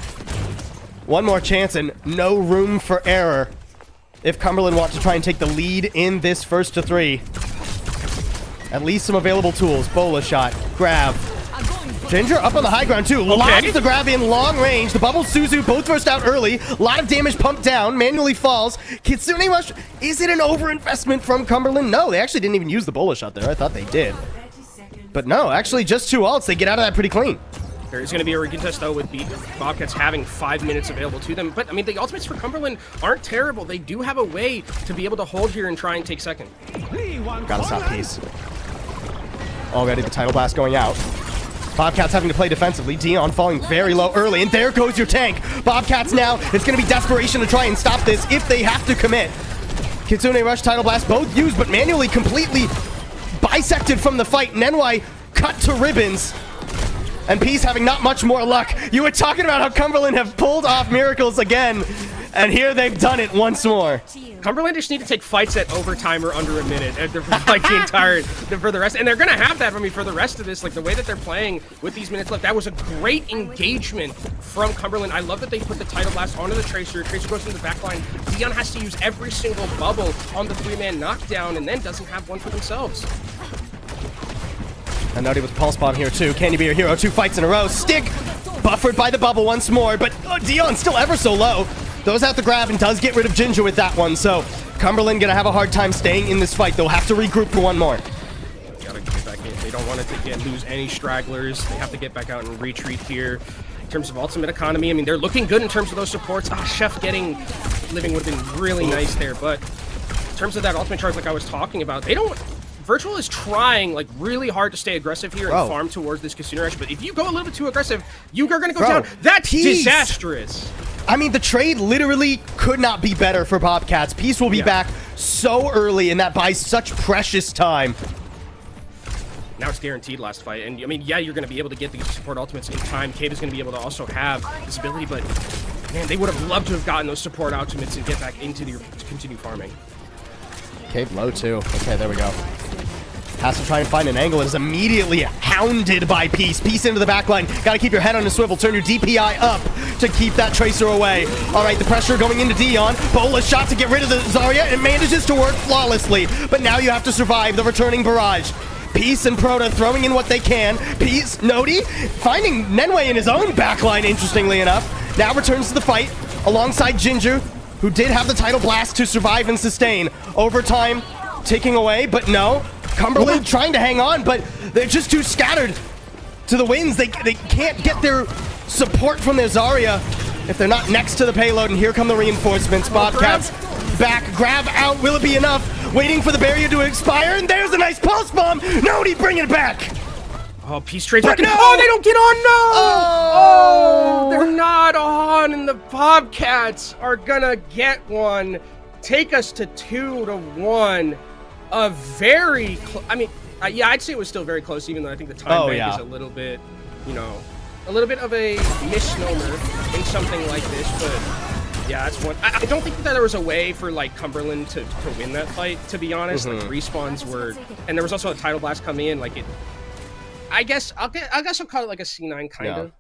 One more chance and no room for error if Cumberland want to try and take the lead in this first to 3. At least some available tools. Bola shot. Grab. Ginger up on the high ground too. Lots the grab in long range. The bubble Suzu both burst out early. A lot of damage pumped down. Manually falls. Kitsune Rush. Is it an overinvestment from Cumberland? No, they actually didn't even use the Bola shot there. I thought they did. But no, actually just 2 ults. They get out of that pretty clean. There is going to be a recontest, though, with Bobcats having 5 minutes available to them. But, I mean, the ultimates for Cumberland aren't terrible. They do have a way to be able to hold here and try and take second. Gotta stop Peace. Already the Tidal Blast going out. Bobcats having to play defensively. Dion falling very low early, and there goes your tank. Bobcats now, it's going to be desperation to try and stop this if they have to commit. Kitsune Rush, Tidal Blast both used, but manually completely bisected from the fight. Nenwai cut to ribbons. And Peace having not much more luck. You were talking about how Cumberland have pulled off miracles again, and here they've done it once more. Cumberland just need to take fights at overtime or under a minute, and like the entire for the rest, and they're gonna have that for me for the rest of this. Like the way that they're playing with these minutes left, that was a great engagement from Cumberland. I love that they put the Tidal Blast onto the Tracer. Tracer goes into the back line. Dion has to use every single bubble on the 3-man knockdown, and then doesn't have one for themselves. And Nutty with the Pulse Bomb here too. Can he be a hero? 2 fights in a row. Stick buffered by the bubble once more, but Dion still ever so low. Throws out the grab and does get rid of Ginger with that one, so Cumberland gonna have a hard time staying in this fight. They'll have to regroup for one more. Gotta get back in. They don't want to lose any stragglers. They have to get back out and retreat here. In terms of ultimate economy, I mean, they're looking good in terms of those supports. Chef getting living would have been really nice there, but in terms of that ultimate charge like I was talking about, they don't... Virtual is trying like really hard to stay aggressive here and farm towards this Casino Rush, but if you go a little bit too aggressive, you are going to go down. That's disastrous. I mean, the trade literally could not be better for Bobcats. Peace will be back so early, and that buys such precious time. Now it's guaranteed last fight, and I mean, yeah, you're going to be able to get these support ultimates in time. Cade is going to be able to also have this ability, but man, they would have loved to have gotten those support ultimates and get back into the continue farming. Cave low too. Okay, there we go. Has to try and find an angle and is immediately hounded by Peace. Peace into the back line. Gotta keep your head on a swivel. Turn your DPI up to keep that Tracer away. Alright, the pressure going into Dion. Bola shot to get rid of the Zarya. It manages to work flawlessly. But now you have to survive the returning barrage. Peace and Proto throwing in what they can. Peace, Nodi, finding Nenway in his own backline, interestingly enough. Now returns to the fight alongside Ginger, who did have the Tidal Blast to survive and sustain. Overtime ticking away, but no. Cumberland trying to hang on, but they're just too scattered to the winds. They can't get their support from their Zarya if they're not next to the payload, and here come the reinforcements. Bobcats back, grab out, will it be enough? Waiting for the barrier to expire, and there's a nice pulse bomb. Nodi, bring it back. Oh, Peace trades back. No! Oh, they don't get on, no! Oh, they're not on, and the Bobcats are gonna get one. Take us to 2-1. A very, I mean, yeah, I'd say it was still very close, even though I think the time bank is a little bit, you know, a little bit of a misnomer in something like this, but yeah, that's one. I don't think that there was a way for, like, Cumberland to win that fight, to be honest. Like, respawns were, and there was also a Tidal Blast coming in, like, it, I guess I'll call it like a C9 kind of.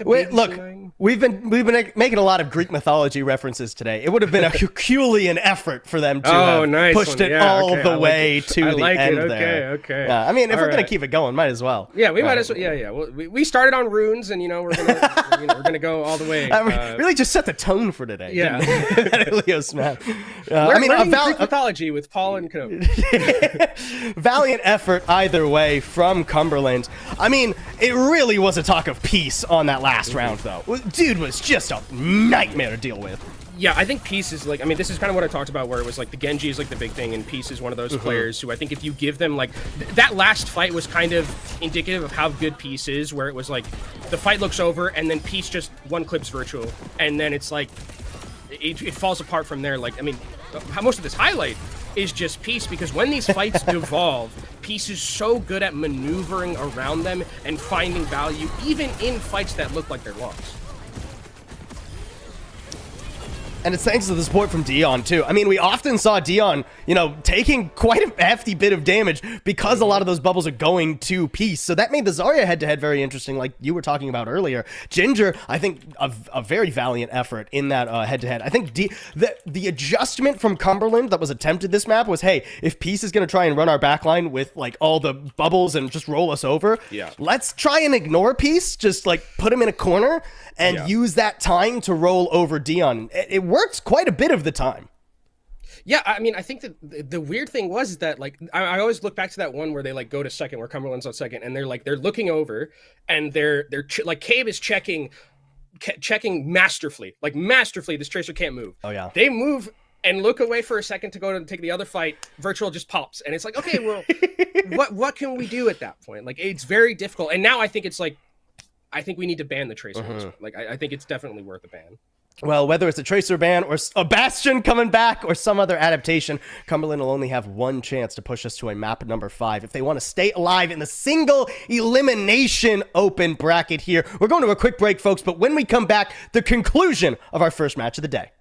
Like look, C9. we've been making a lot of Greek mythology references today. It would have been a Herculean effort for them to have pushed it all the way to the end there. Okay. Yeah, I mean, if we're gonna keep it going, might as well. Yeah, we might as well. Yeah. Well, we started on runes, and we're gonna we're gonna go all the way. Really, just set the tone for today. Yeah, Leo Smash. I mean, Greek mythology with Paul and Kenobi. Valiant effort either way from Cumberland. I mean, it really was a talk of peace on that last round, though. Dude was just a nightmare to deal with. Yeah, I think Peace is like, I mean, this is kind of what I talked about, where it was like the Genji is like the big thing, and Peace is one of those players who I think if you give them like, that last fight was kind of indicative of how good Peace is, where it was like, the fight looks over, and then Peace just one clips Virtual, and then it's like, it falls apart from there. Like, I mean, most of this highlight is just Peace, because when these fights devolve, Peace is so good at maneuvering around them and finding value, even in fights that look like they're lost. And it's thanks to the support from Dion, too. I mean, we often saw Dion, taking quite a hefty bit of damage because a lot of those bubbles are going to Peace. So that made the Zarya head-to-head very interesting, like you were talking about earlier. Ginger, I think, a very valiant effort in that head-to-head. I think the adjustment from Cumberland that was attempted this map was, hey, if Peace is going to try and run our backline with, like, all the bubbles and just roll us over, let's try and ignore Peace, just, like, put him in a corner and use that time to roll over Dion. It worked quite a bit of the time. Yeah, I mean, I think that the weird thing was that, like, I always look back to that one where they, like, go to second, where Cumberland's on second, and they're looking over, and they're like, Cave is checking masterfully. Like, masterfully, this Tracer can't move. Oh, yeah. They move and look away for a second to go to take the other fight. Virtual just pops, and it's like, okay, well, what can we do at that point? Like, it's very difficult. And now I think it's like, I think we need to ban the Tracer. Like, I think it's definitely worth a ban. Well, whether it's a Tracer ban or a Bastion coming back or some other adaptation, Cumberland will only have one chance to push us to a map number 5 if they want to stay alive in the single elimination open bracket here. We're going to a quick break, folks, but when we come back, the conclusion of our first match of the day.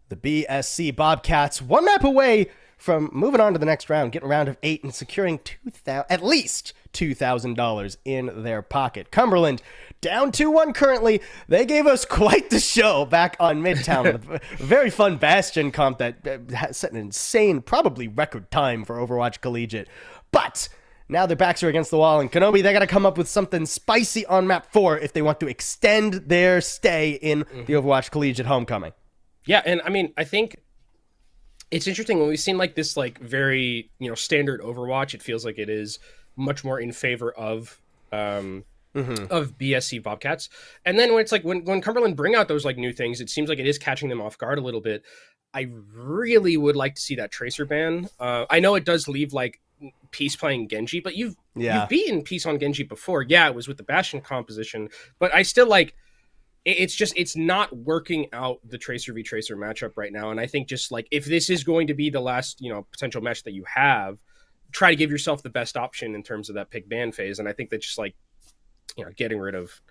The BSC Bobcats, one map away from moving on to the next round, getting a round of 8 and securing at least $2,000 in their pocket. Cumberland down 2-1 currently. They gave us quite the show back on Midtown with a very fun Bastion comp that set an insane, probably record time for Overwatch Collegiate. But now their backs are against the wall, and Kenobi, they got to come up with something spicy on map 4 if they want to extend their stay in the Overwatch Collegiate homecoming. Yeah, and I mean, I think It's interesting when we've seen like this like very standard Overwatch. It feels like it is much more in favor of BSC Bobcats, and then when it's like when Cumberland bring out those like new things, it seems like it is catching them off guard a little bit. I really would like to see that Tracer ban. I know it does leave like Peace playing Genji, but you've beaten Peace on Genji before. Yeah, it was with the Bastion composition, but I still like. It's not working out the Tracer v Tracer matchup right now, and I think just like if this is going to be the last potential match that you have, try to give yourself the best option in terms of that pick ban phase. And I think that just like getting rid of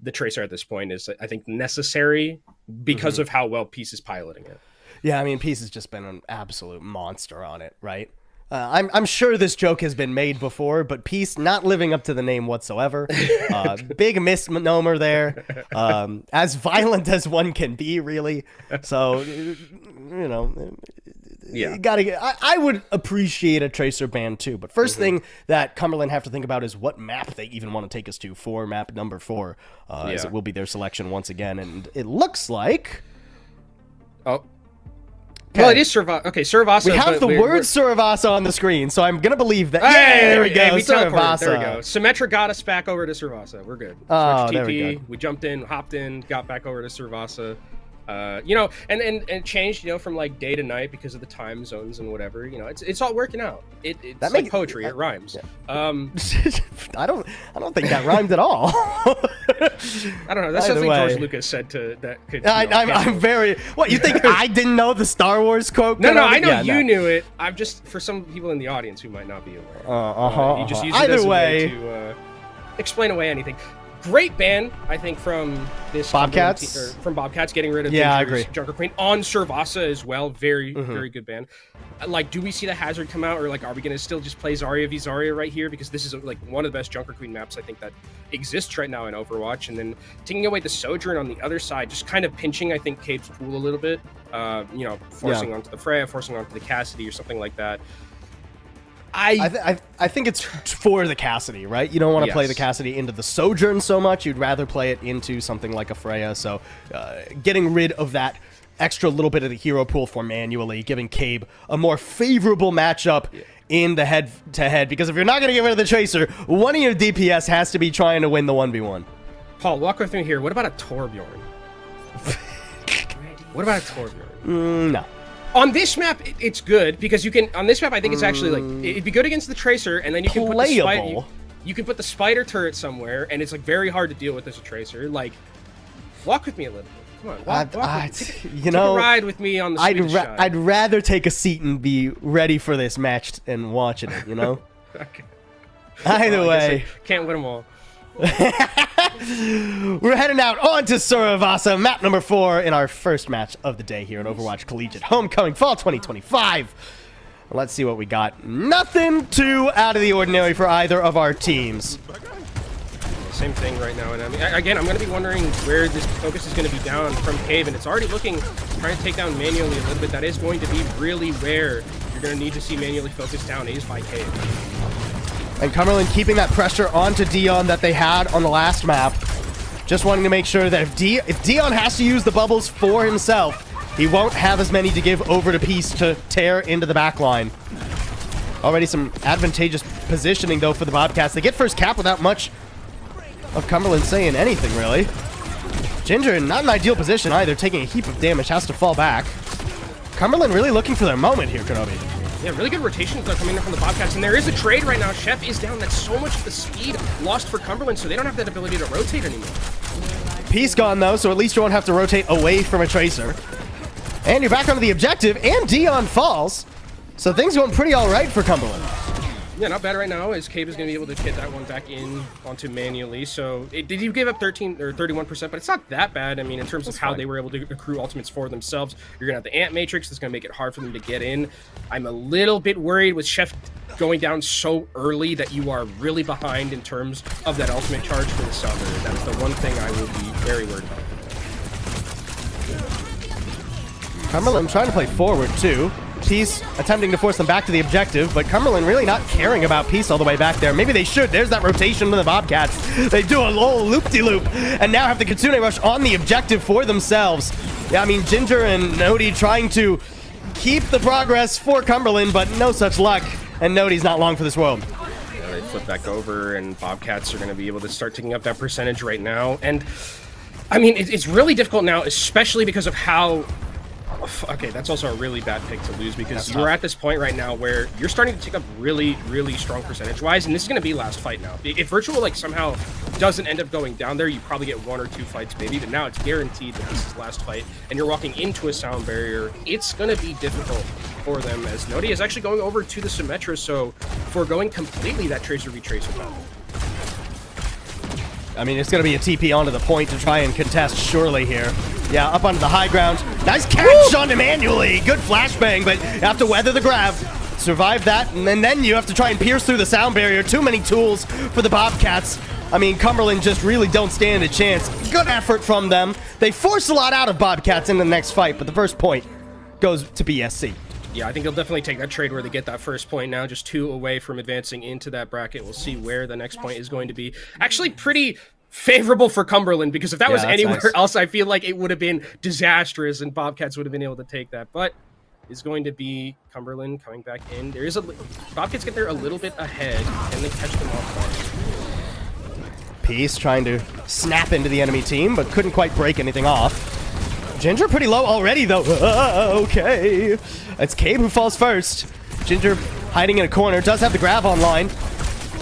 the Tracer at this point is I think necessary because of how well Peace is piloting it. Yeah, I mean Peace has just been an absolute monster on it, right? I'm sure this joke has been made before, but Peace not living up to the name whatsoever. Big misnomer there. As violent as one can be, really. So, yeah, gotta get. I would appreciate a Tracer ban too, but first thing that Cumberland have to think about is what map they even want to take us to for map number 4, as it will be their selection once again, and it looks like. Oh. Okay. Well, it is Survasa. Okay, Survasa. We have the word Survasa on the screen, so I'm going to believe that. Hey, there we go, Survasa. There we go. Symmetra got us back over to Survasa. We're good. Oh, there we go. We jumped in, hopped in, got back over to Survasa. And it changed, from like day to night because of the time zones and whatever. It's all working out. It's like poetry. It rhymes. Yeah. I don't think that rhymed at all. I don't know. That's something George Lucas said that could. I'm very. What you think? I didn't know the Star Wars quote? No, I know you knew it. I'm just for some people in the audience who might not be aware. You just use it as a way to explain away anything. Great ban, I think, from this Bobcats. From Bobcats getting rid of I agree. Junker Queen on Survasa as well. Very good ban. Like, do we see the Hazard come out, or like, are we going to still just play Zarya v Zarya right here? Because this is like one of the best Junker Queen maps I think that exists right now in Overwatch. And then taking away the Sojourn on the other side, just kind of pinching, I think, Cave's pool a little bit. Forcing onto the Freya, forcing onto the Cassidy, or something like that. I think it's for the Cassidy, right? You don't want to play the Cassidy into the Sojourn so much. You'd rather play it into something like a Freya. So getting rid of that extra little bit of the hero pool for manually, giving Cabe a more favorable matchup in the head-to-head. Because if you're not going to get rid of the Tracer, one of your DPS has to be trying to win the 1v1. Paul, walk with me here. What about a Torbjorn? What about a Torbjorn? No. On this map, it's good because you can. On this map, I think it's actually like it'd be good against the Tracer, and then you can put the spider. You can put the spider turret somewhere, and it's like very hard to deal with as a Tracer. Like, walk with me a little bit. Come on, take a ride with me on the. I'd rather take a seat and be ready for this match and watching it. Okay. Either way, can't win them all. We're heading out onto Survasa, map number 4 in our first match of the day here at Overwatch Collegiate Homecoming Fall 2025. Let's see what we got. Nothing too out of the ordinary for either of our teams. Same thing right now, and again, I'm going to be wondering where this focus is going to be down from Cave, and it's already trying to take down manually a little bit. That is going to be really where you're going to need to see manually focused down is by Cave. And Cumberland keeping that pressure onto Dion that they had on the last map. Just wanting to make sure that if Dion has to use the bubbles for himself, he won't have as many to give over to Peace to tear into the back line. Already some advantageous positioning, though, for the Bobcats. They get first cap without much of Cumberland saying anything, really. Ginger in not an ideal position either, taking a heap of damage, has to fall back. Cumberland really looking for their moment here, Kenobi. Yeah, really good rotations are coming in from the Bobcats, and there is a trade right now. Chef is down. That's so much of the speed lost for Cumberland, so they don't have that ability to rotate anymore. Peace gone, though, so at least you won't have to rotate away from a Tracer. And you're back onto the objective, and Dion falls. So things going pretty all right for Cumberland. Yeah, not bad right now, as Cabe is going to be able to get that one back in onto manually. So, did you give up 13 or 31%? But it's not that bad. I mean, in terms of how they were able to accrue ultimates for themselves, you're going to have the Ant Matrix. That's going to make it hard for them to get in. I'm a little bit worried with Chef going down so early that you are really behind in terms of that ultimate charge for the summer. That is the one thing I will be very worried about. Cumberland trying to play forward, too. Peace attempting to force them back to the objective, but Cumberland really not caring about Peace all the way back there. Maybe they should. There's that rotation to the Bobcats. They do a little loop-de-loop and now have the Kitsune Rush on the objective for themselves. Yeah, I mean, Ginger and Nodi trying to keep the progress for Cumberland, but no such luck. And Nodi's not long for this world. Yeah, they flip back over, and Bobcats are going to be able to start taking up that percentage right now. And, I mean, it's really difficult now, especially because of how... Okay, that's also a really bad pick to lose because you're at this point right now where you're starting to take up really, really strong percentage-wise, and this is going to be last fight now. If Virtual, like, somehow doesn't end up going down there, you probably get 1 or 2 fights maybe, but now it's guaranteed that this is last fight, and you're walking into a sound barrier. It's going to be difficult for them, as Nodi is actually going over to the Symmetra, so foregoing completely that Tracer v Tracer battle. I mean, it's going to be a TP onto the point to try and contest surely here. Yeah, up onto the high ground. Nice catch on him manually. Good flashbang, but you have to weather the grab. Survive that, and then you have to try and pierce through the sound barrier. Too many tools for the Bobcats. I mean, Cumberland just really don't stand a chance. Good effort from them. They force a lot out of Bobcats in the next fight, but the first point goes to BSC. Yeah, I think they'll definitely take that trade where they get that first point now, just 2 away from advancing into that bracket. We'll see where the next point is going to be. Actually, pretty favorable for Cumberland, because if that was anywhere else, I feel like it would have been disastrous and Bobcats would have been able to take that. But it's going to be Cumberland coming back in. There is a Bobcats get there a little bit ahead, and they catch them off guard. Peace trying to snap into the enemy team, but couldn't quite break anything off. Ginger pretty low already, though. Okay. It's Cabe who falls first. Ginger hiding in a corner, does have the grab online.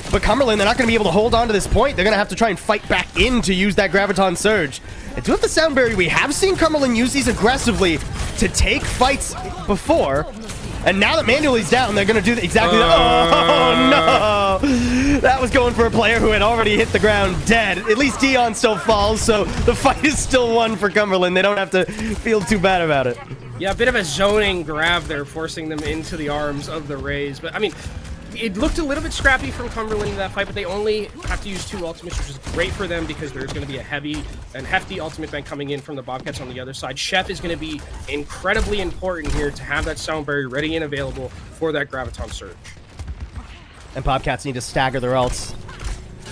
But Cumberland, they're not going to be able to hold on to this point. They're going to have to try and fight back in to use that Graviton Surge. And with the Sound Barrier, we have seen Cumberland use these aggressively to take fights before. And now that Manuel's down, they're going to do exactly that. Oh, no! That was going for a player who had already hit the ground dead. At least Dion still falls, so the fight is still won for Cumberland. They don't have to feel too bad about it. Yeah, a bit of a zoning grab there, forcing them into the arms of the Rays. But, I mean, it looked a little bit scrappy from Cumberland in that fight, but they only have to use 2 ultimates, which is great for them because there's going to be a heavy and hefty ultimate bank coming in from the Bobcats on the other side. Chef is going to be incredibly important here to have that sound barrier ready and available for that Graviton Surge. And Bobcats need to stagger their ults.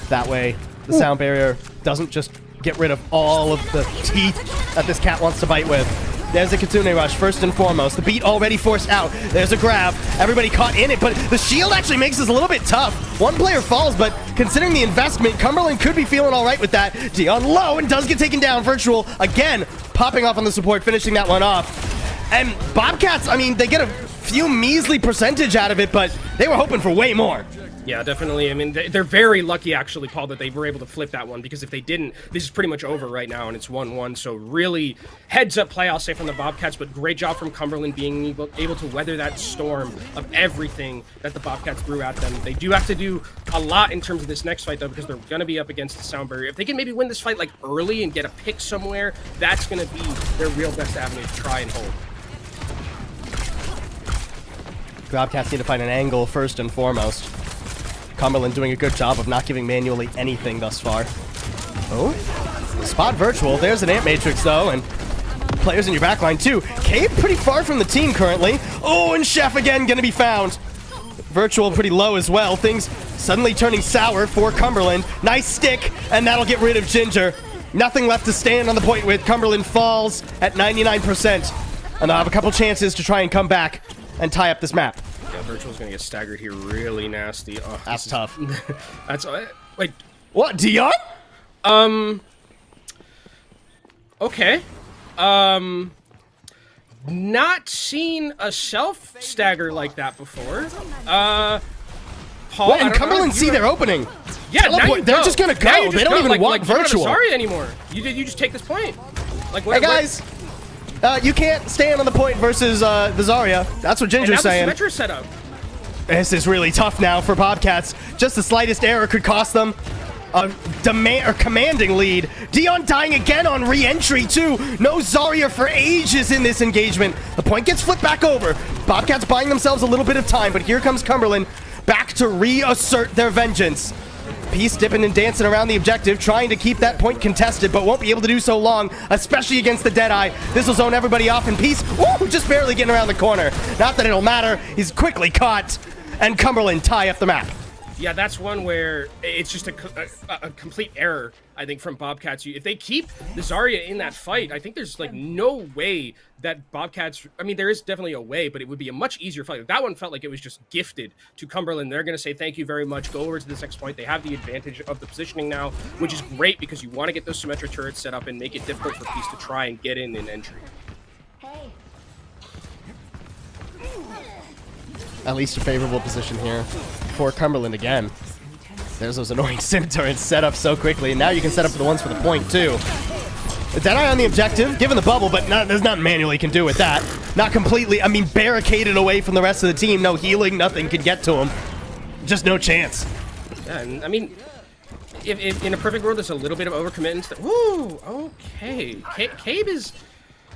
That way, the sound barrier doesn't just get rid of all of the teeth that this cat wants to bite with. There's a Kitsune Rush, first and foremost. The beat already forced out. There's a grab. Everybody caught in it, but the shield actually makes this a little bit tough. One player falls, but considering the investment, Cumberland could be feeling all right with that. Dion low and does get taken down. Virtual, again, popping off on the support, finishing that one off. And Bobcats, I mean, they get a few measly percentage out of it, but they were hoping for way more. Yeah, definitely. I mean, they're very lucky, actually, Paul, that they were able to flip that one, because if they didn't, this is pretty much over right now, and it's 1-1. So really, heads-up play, I'll say, from the Bobcats, but great job from Cumberland being able to weather that storm of everything that the Bobcats threw at them. They do have to do a lot in terms of this next fight, though, because they're going to be up against the sound barrier. If they can maybe win this fight, like, early and get a pick somewhere, that's going to be their real best avenue to try and hold. Bobcats need to find an angle first and foremost. Cumberland doing a good job of not giving manually anything thus far. Oh, spot Virtual. There's an Ant Matrix, though, and players in your backline, too. Cabe pretty far from the team currently. Oh, and Chef again gonna be found. Virtual pretty low as well. Things suddenly turning sour for Cumberland. Nice stick, and that'll get rid of Ginger. Nothing left to stand on the point with. Cumberland falls at 99%. And they'll have a couple chances to try and come back and tie up this map. Yeah, Virtual's gonna get staggered here really nasty. Oh, that's tough. That's wait. What, Dion? Okay. Not seen a self stagger like that before. Paul, well, and Cumberland see their opening. Yeah, now you they're just gonna go. They don't even want Virtual. Sorry anymore. You just take this point. Like, hey guys. You can't stand on the point versus the Zarya. That's what Ginger's saying. The Symmetra setup. This is really tough now for Bobcats. Just the slightest error could cost them a commanding lead. Dion dying again on re-entry too. No Zarya for ages in this engagement. The point gets flipped back over. Bobcats buying themselves a little bit of time, but here comes Cumberland back to reassert their vengeance. Peace dipping and dancing around the objective, trying to keep that point contested, but won't be able to do so long, especially against the Deadeye. This will zone everybody off in Peace. Ooh, just barely getting around the corner. Not that it'll matter. He's quickly caught, and Cumberland tie up the map. Yeah, that's one where it's just a complete error, I think, from Bobcats. If they keep the Zarya in that fight, I think there's like no way that Bobcats, I mean, there is definitely a way, but it would be a much easier fight. That one felt like it was just gifted to Cumberland. They're going to say, thank you very much, go over to this next point. They have the advantage of the positioning now, which is great because you want to get those Symmetra turrets set up and make it difficult for Peace to try and get in entry. At least a favorable position here for Cumberland again. There's those annoying sim turrets set up so quickly, and now you can set up the ones for the point too. The Deadeye on the objective, given the bubble, but there's nothing manually can do with that. Not completely, I mean, barricaded away from the rest of the team. No healing, nothing can get to him. Just no chance. Yeah, and I mean, if in a perfect world, there's a little bit of overcommitment. Woo, okay. Cabe is...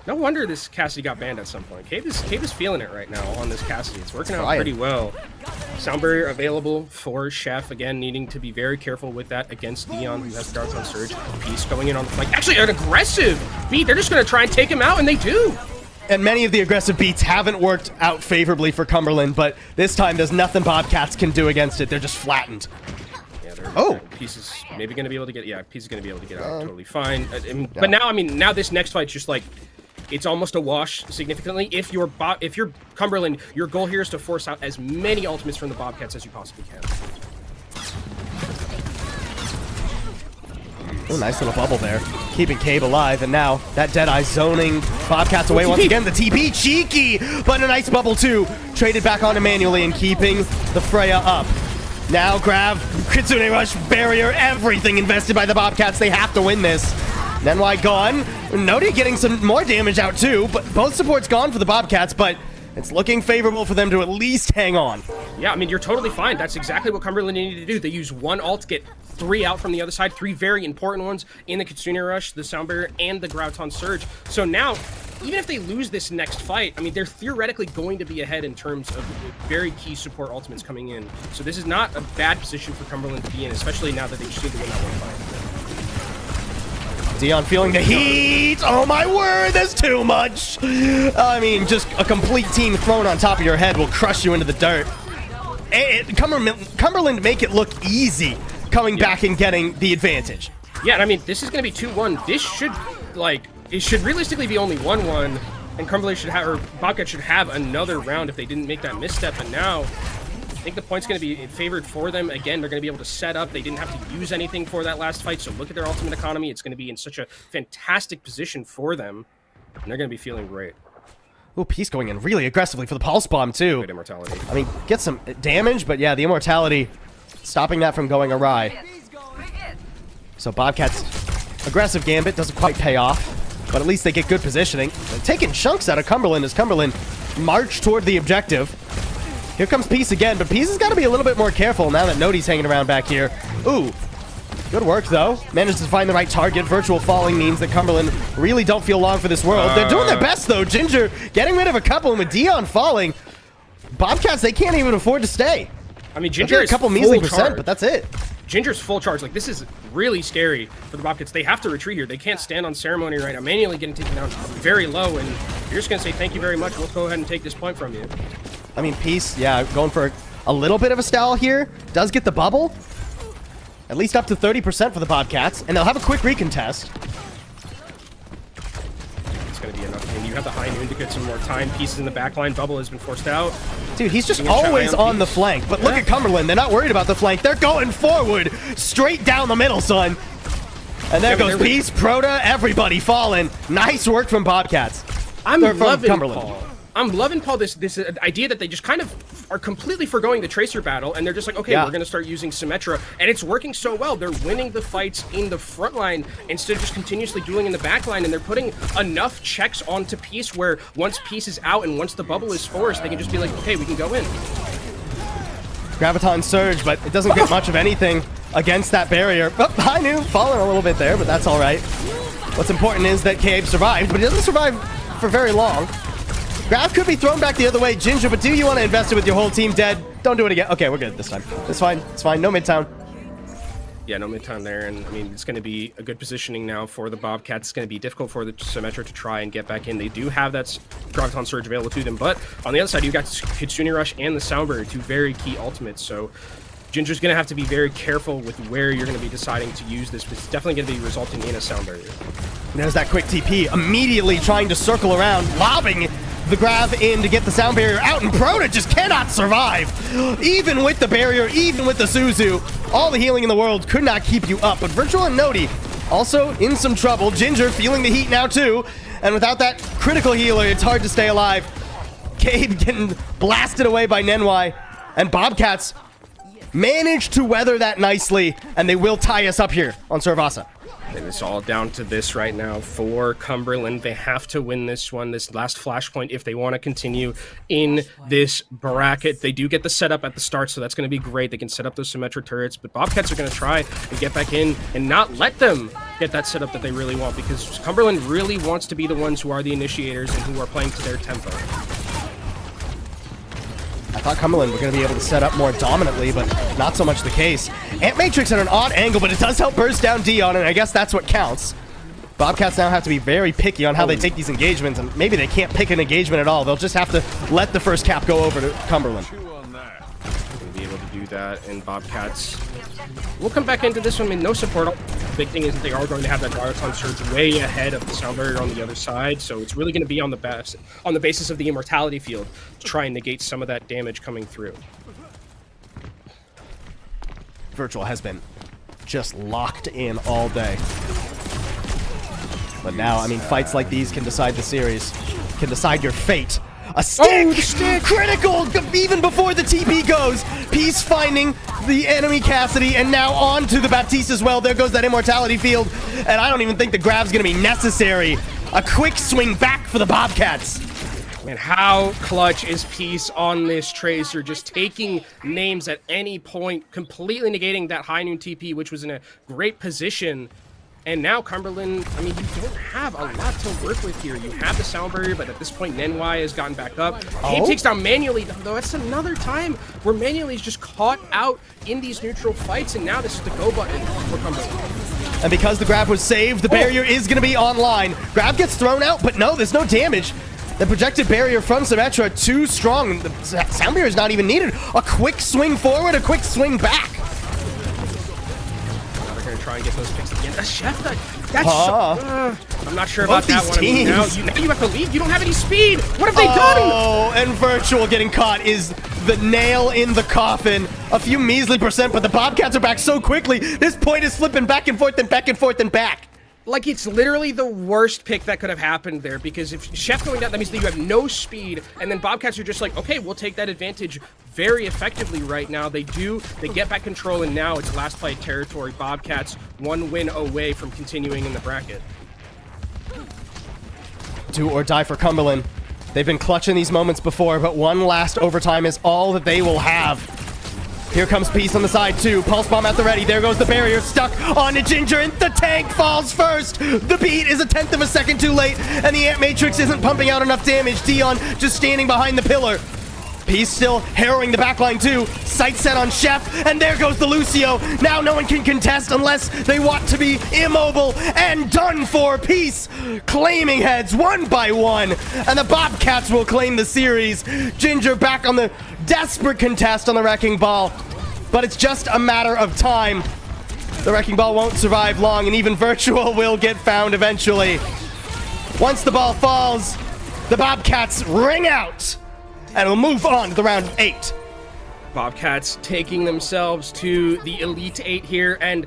No wonder this Cassidy got banned at some point. Cabe is feeling it right now on this Cassidy. It's working out pretty well. Sound barrier available for Chef. Again, needing to be very careful with that against Dion, who has the Dark on Surge. Peace going in on the flank. Actually, an aggressive beat. They're just going to try and take him out, and they do. And many of the aggressive beats haven't worked out favorably for Cumberland, but this time there's nothing Bobcats can do against it. They're just flattened. Yeah, Peace is maybe going to be able to get... Yeah, Peace is going to be able to get out totally fine. But now, I mean, now this next fight's just like... It's almost a wash significantly. If you're Cumberland, your goal here is to force out as many ultimates from the Bobcats as you possibly can. Oh, nice little bubble there. Keeping Cabe alive, and now that Deadeye zoning Bobcats away once again. The TP, cheeky, but a nice bubble too. Traded back onto manually and keeping the Freya up. Now grab, Kitsune Rush, barrier, everything invested by the Bobcats. They have to win this. NY gone. Nodi getting some more damage out too, but both supports gone for the Bobcats, but it's looking favorable for them to at least hang on. Yeah, I mean, you're totally fine. That's exactly what Cumberland needed to do. They use one ult to get 3 out from the other side, 3 very important ones in the Kitsune Rush, the Sound Barrier, and the Grauton Surge. So now, even if they lose this next fight, I mean, they're theoretically going to be ahead in terms of very key support ultimates coming in. So this is not a bad position for Cumberland to be in, especially now that they just need to win that one fight. Dion feeling the heat. Oh my word, there's too much. I mean, just a complete team thrown on top of your head will crush you into the dirt. Cumberland make it look easy coming back and getting the advantage. Yeah, and I mean, this is going to be 2-1. This should, like, it should realistically be only 1-1, and Cumberland should have, or Bobcat should have another round if they didn't make that misstep, and now I think the point's going to be favored for them. Again, they're going to be able to set up. They didn't have to use anything for that last fight, so look at their ultimate economy. It's going to be in such a fantastic position for them, and they're going to be feeling great. Ooh, Peace going in really aggressively for the Pulse Bomb, too. Good immortality. I mean, get some damage, but yeah, the immortality stopping that from going awry. So Bobcat's aggressive gambit doesn't quite pay off, but at least they get good positioning. They're taking chunks out of Cumberland as Cumberland march toward the objective. Here comes Peace again, but Peace has got to be a little bit more careful now that Nodi's hanging around back here. Ooh, good work, though. Manages to find the right target. Virtual falling means that Cumberland really don't feel long for this world. They're doing their best, though. Ginger getting rid of a couple, and with Dion falling, Bobcats, they can't even afford to stay. I mean, Ginger is a couple measly percent, but that's it. Ginger's full charge. Like, this is really scary for the Bobcats. They have to retreat here. They can't stand on ceremony right now. Manually getting taken down very low, and you're just going to say, thank you very much. We'll go ahead and take this point from you. I mean, Peace, yeah, going for a little bit of a stall here. Does get the bubble. At least up to 30% for the Bobcats, and they'll have a quick recontest. It's going to be enough. I mean, you have the high noon to get some more time. Pieces in the backline. Bubble has been forced out. Dude, he's just always on the flank. But look at Cumberland. They're not worried about the flank. They're going forward, straight down the middle, son. And there goes Peace, Proto, everybody falling. Nice work from Bobcats. I'm loving Paul. I'm loving, Paul, this idea that they just kind of are completely forgoing the Tracer battle, and they're just like, okay, we're going to start using Symmetra, and it's working so well. They're winning the fights in the front line instead of just continuously dueling in the back line, and they're putting enough checks onto Peace where once Peace is out and once the bubble is forced, they can just be like, okay, we can go in. Graviton Surge, but it doesn't get much of anything against that barrier. Oh, I knew, falling a little bit there, but that's all right. What's important is that Cabe survived, but he doesn't survive for very long. Grav could be thrown back the other way, Ginger, but do you want to invest it with your whole team dead? Don't do it again. Okay, we're good this time. It's fine. It's fine. No Midtown. Yeah, no Midtown there, and I mean, it's going to be a good positioning now for the Bobcats. It's going to be difficult for the Symmetra to try and get back in. They do have that Graviton Surge available to them, but on the other side, you've got Kitsune Rush and the Soundbird, two very key ultimates, so Ginger's going to have to be very careful with where you're going to be deciding to use this, because it's definitely going to be resulting in a sound barrier. There's that quick TP, immediately trying to circle around, lobbing the grab in to get the sound barrier out, and Proto just cannot survive. Even with the barrier, even with the Suzu, all the healing in the world could not keep you up. But Virtual and Noti also in some trouble. Ginger feeling the heat now too, and without that critical healer, it's hard to stay alive. Cade getting blasted away by Nenwai, and Bobcats manage to weather that nicely, and they will tie us up here on Servasa. And it's all down to this right now for Cumberland. They have to win this one, this last flashpoint, if they want to continue in this bracket. They do get the setup at the start, so that's going to be great. They can set up those symmetric turrets, but Bobcats are going to try and get back in and not let them get that setup that they really want, because Cumberland really wants to be the ones who are the initiators and who are playing to their tempo. I thought Cumberland were going to be able to set up more dominantly, but not so much the case. Ant Matrix at an odd angle, but it does help burst down Dion, and I guess that's what counts. Bobcats now have to be very picky on how they take these engagements, and maybe they can't pick an engagement at all. They'll just have to let the first cap go over to Cumberland. Gonna be able to do that, and Bobcats will come back into this one. I mean, no support. The big thing is that they are going to have that Diaton surge way ahead of the sound barrier on the other side, so it's really going to be on the basis of the immortality field to try and negate some of that damage coming through. Virtual has been just locked in all day. But now, I mean, fights like these can decide the series, can decide your fate. A stick! Oh, the stick! Critical! Even before the TP goes! Peace finding the enemy Cassidy, and now on to the Baptiste as well. There goes that immortality field, and I don't even think the grab's gonna be necessary. A quick swing back for the Bobcats. Man, how clutch is Peace on this Tracer, just taking names at any point, completely negating that high noon TP, which was in a great position. And now Cumberland, I mean, you don't have a lot to work with here. You have the sound barrier, but at this point, Nenwai has gotten back up. Cade takes down Manually, though. That's another time where Manually is just caught out in these neutral fights, and now this is the go button for Cumberland. And because the grab was saved, the barrier is going to be online. Grab gets thrown out, but no, there's no damage. The projected barrier from Symmetra too strong. The sound barrier is not even needed. A quick swing forward, a quick swing back. Try and get those picks again. The Chef, that's I'm not sure about that one. I mean, now you have to leave. You don't have any speed. What have they done? Oh, and Virtual getting caught is the nail in the coffin. A few measly percent, but the Bobcats are back so quickly. This point is flipping back and forth and back and forth and back. Like, it's literally the worst pick that could have happened there, because if Chef going down, that means that you have no speed, and then Bobcats are just like, okay, we'll take that advantage very effectively right now. They get back control, and now it's last play territory. Bobcats 1 win away from continuing in the bracket. Do or die for Cumberland. They've been clutching these moments before, but one last overtime is all that they will have. Here comes Peace on the side, too. Pulse Bomb at the ready. There goes the barrier, stuck onto Ginger, and the tank falls first. The beat is 1/10 of a second too late, and the Ant Matrix isn't pumping out enough damage. Dion just standing behind the pillar. Peace still harrowing the backline, too. Sight set on Chef, and there goes the Lucio. Now no one can contest unless they want to be immobile and done for. Peace claiming heads one by one, and the Bobcats will claim the series. Ginger back on the desperate contest on the Wrecking Ball, but it's just a matter of time. The Wrecking Ball won't survive long, and even Virtual will get found eventually. Once the ball falls, the Bobcats ring out, and we'll move on to the round of 8. Bobcats taking themselves to the Elite 8 here, and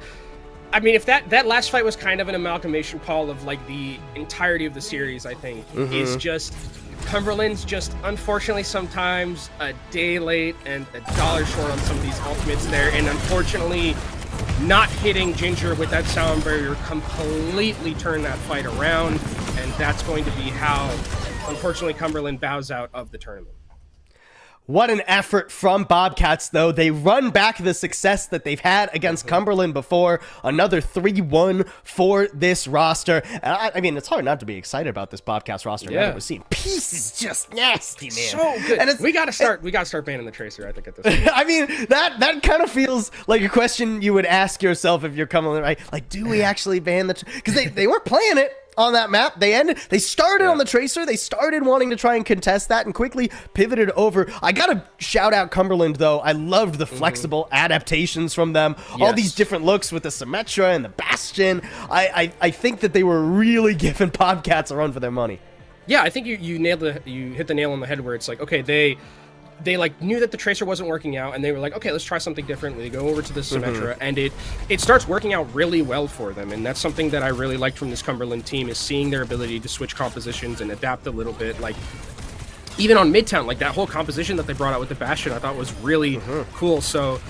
I mean, if that last fight was kind of an amalgamation, Paul, of like the entirety of the series, I think, is just Cumberland's just unfortunately sometimes a day late and $1 short on some of these ultimates there, and unfortunately not hitting Ginger with that sound barrier completely turned that fight around, and that's going to be how, unfortunately, Cumberland bows out of the tournament. What an effort from Bobcats, though. They run back the success that they've had against Cumberland before. Another 3-1 for this roster. And I mean, it's hard not to be excited about this Bobcats roster. Now that we've seen. Peace is just nasty, man. So good. And we gotta start banning the Tracer, I think, at this point. I mean, that kind of feels like a question you would ask yourself if you're Cumberland, right? Like, do we actually ban the... Because they weren't playing it. on that map. They started on the Tracer. They started wanting to try and contest that and quickly pivoted over. I gotta shout out Cumberland though. I loved the flexible adaptations from them. All these different looks with the Symmetra and the Bastion. I think that they were really giving Bobcats a run for their money. Yeah, I think you hit the nail on the head where it's like, okay, they like knew that the Tracer wasn't working out, and they were like, okay, let's try something different. They go over to the Symmetra, and it starts working out really well for them, and that's something that I really liked from this Cumberland team, is seeing their ability to switch compositions and adapt a little bit. Like, even on Midtown, like that whole composition that they brought out with the Bastion, I thought was really cool. So,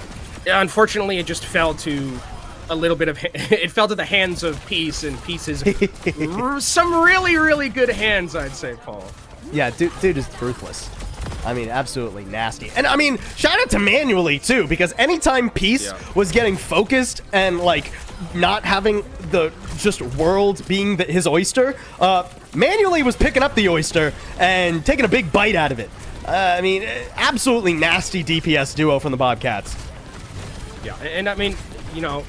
unfortunately, it just fell to a little bit of it fell to the hands of Peace, and Peace's some really, really good hands, I'd say, Paul. Yeah, dude is ruthless. I mean, absolutely nasty. And I mean, shout out to Manually too, because anytime Peace was getting focused and like not having the just world being his oyster, Manually was picking up the oyster and taking a big bite out of it. I mean, absolutely nasty DPS duo from the Bobcats. Yeah, and I mean, you know,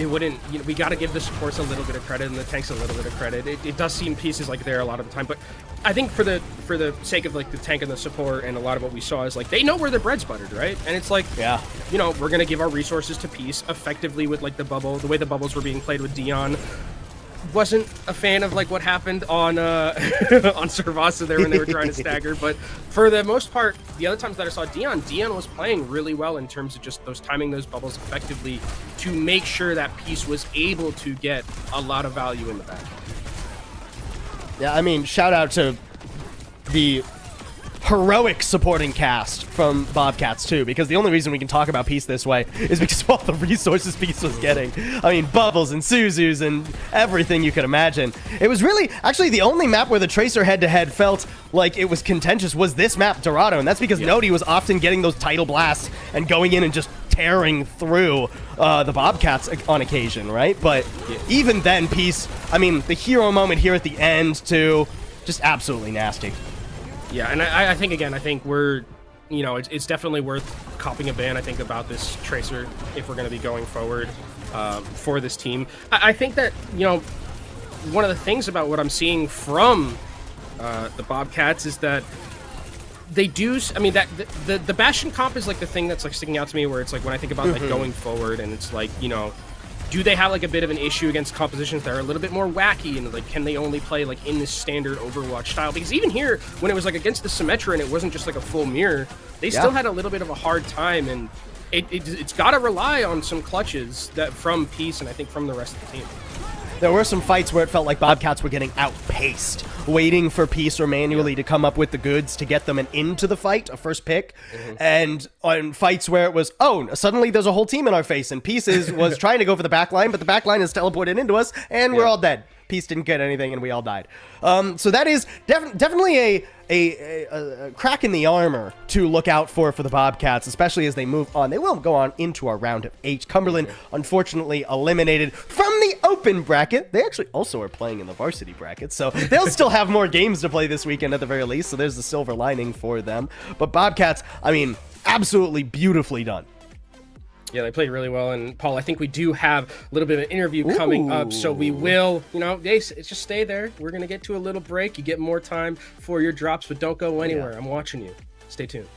it wouldn't, you know, we got to give the supports a little bit of credit and the tanks a little bit of credit. It does seem Pieces like there a lot of the time, but I think for the sake of like the tank and the support and a lot of what we saw is like they know where their bread's buttered, right? And it's like, you know, we're gonna give our resources to Peace effectively with like the way the bubbles were being played with Dion. Wasn't a fan of like what happened on on Servasa there when they were trying to stagger, but for the most part, the other times that I saw Dion was playing really well in terms of just timing those bubbles effectively to make sure that Peace was able to get a lot of value in the back. Yeah, I mean, shout out to the heroic supporting cast from Bobcats too, because the only reason we can talk about Peace this way is because of all the resources Peace was getting. I mean, bubbles and Suzus and everything you could imagine. It was really, actually, the only map where the Tracer head-to-head felt like it was contentious was this map, Dorado, and that's because Nodi was often getting those tidal blasts and going in and just tearing through the Bobcats on occasion, right? But even then, Peace, I mean, the hero moment here at the end too, just absolutely nasty. Yeah, and I think, again, I think we're, you know, it's definitely worth copping a ban, I think, about this Tracer if we're going to be going forward for this team. I think that, you know, one of the things about what I'm seeing from the Bobcats is that they do, I mean, that the Bastion comp is like the thing that's like sticking out to me, where it's like when I think about like going forward, and it's like, you know, do they have like a bit of an issue against compositions that are a little bit more wacky, and like can they only play like in this standard Overwatch style? Because even here, when it was like against the Symmetra and it wasn't just like a full mirror, they still had a little bit of a hard time, and it's got to rely on some clutches that from Peace and I think from the rest of the team. There were some fights where it felt like Bobcats were getting outpaced, waiting for Peace or Manually to come up with the goods to get them into the fight, a first pick. And on fights where it was, oh, suddenly there's a whole team in our face, and Peace was trying to go for the back line, but the back line is teleported into us, and we're all dead. Peace didn't get anything, and we all died. So that is definitely a crack in the armor to look out for the Bobcats, especially as they move on. They will go on into our round of 8. Cumberland, unfortunately, eliminated from the open bracket. They actually also are playing in the varsity bracket, so they'll still have more games to play this weekend at the very least, so there's the silver lining for them. But Bobcats, I mean, absolutely beautifully done. Yeah, they played really well, and Paul, I think we do have a little bit of an interview coming up, so we will, you know, just stay there. We're going to get to a little break. You get more time for your drops, but don't go anywhere. I'm watching you. Stay tuned.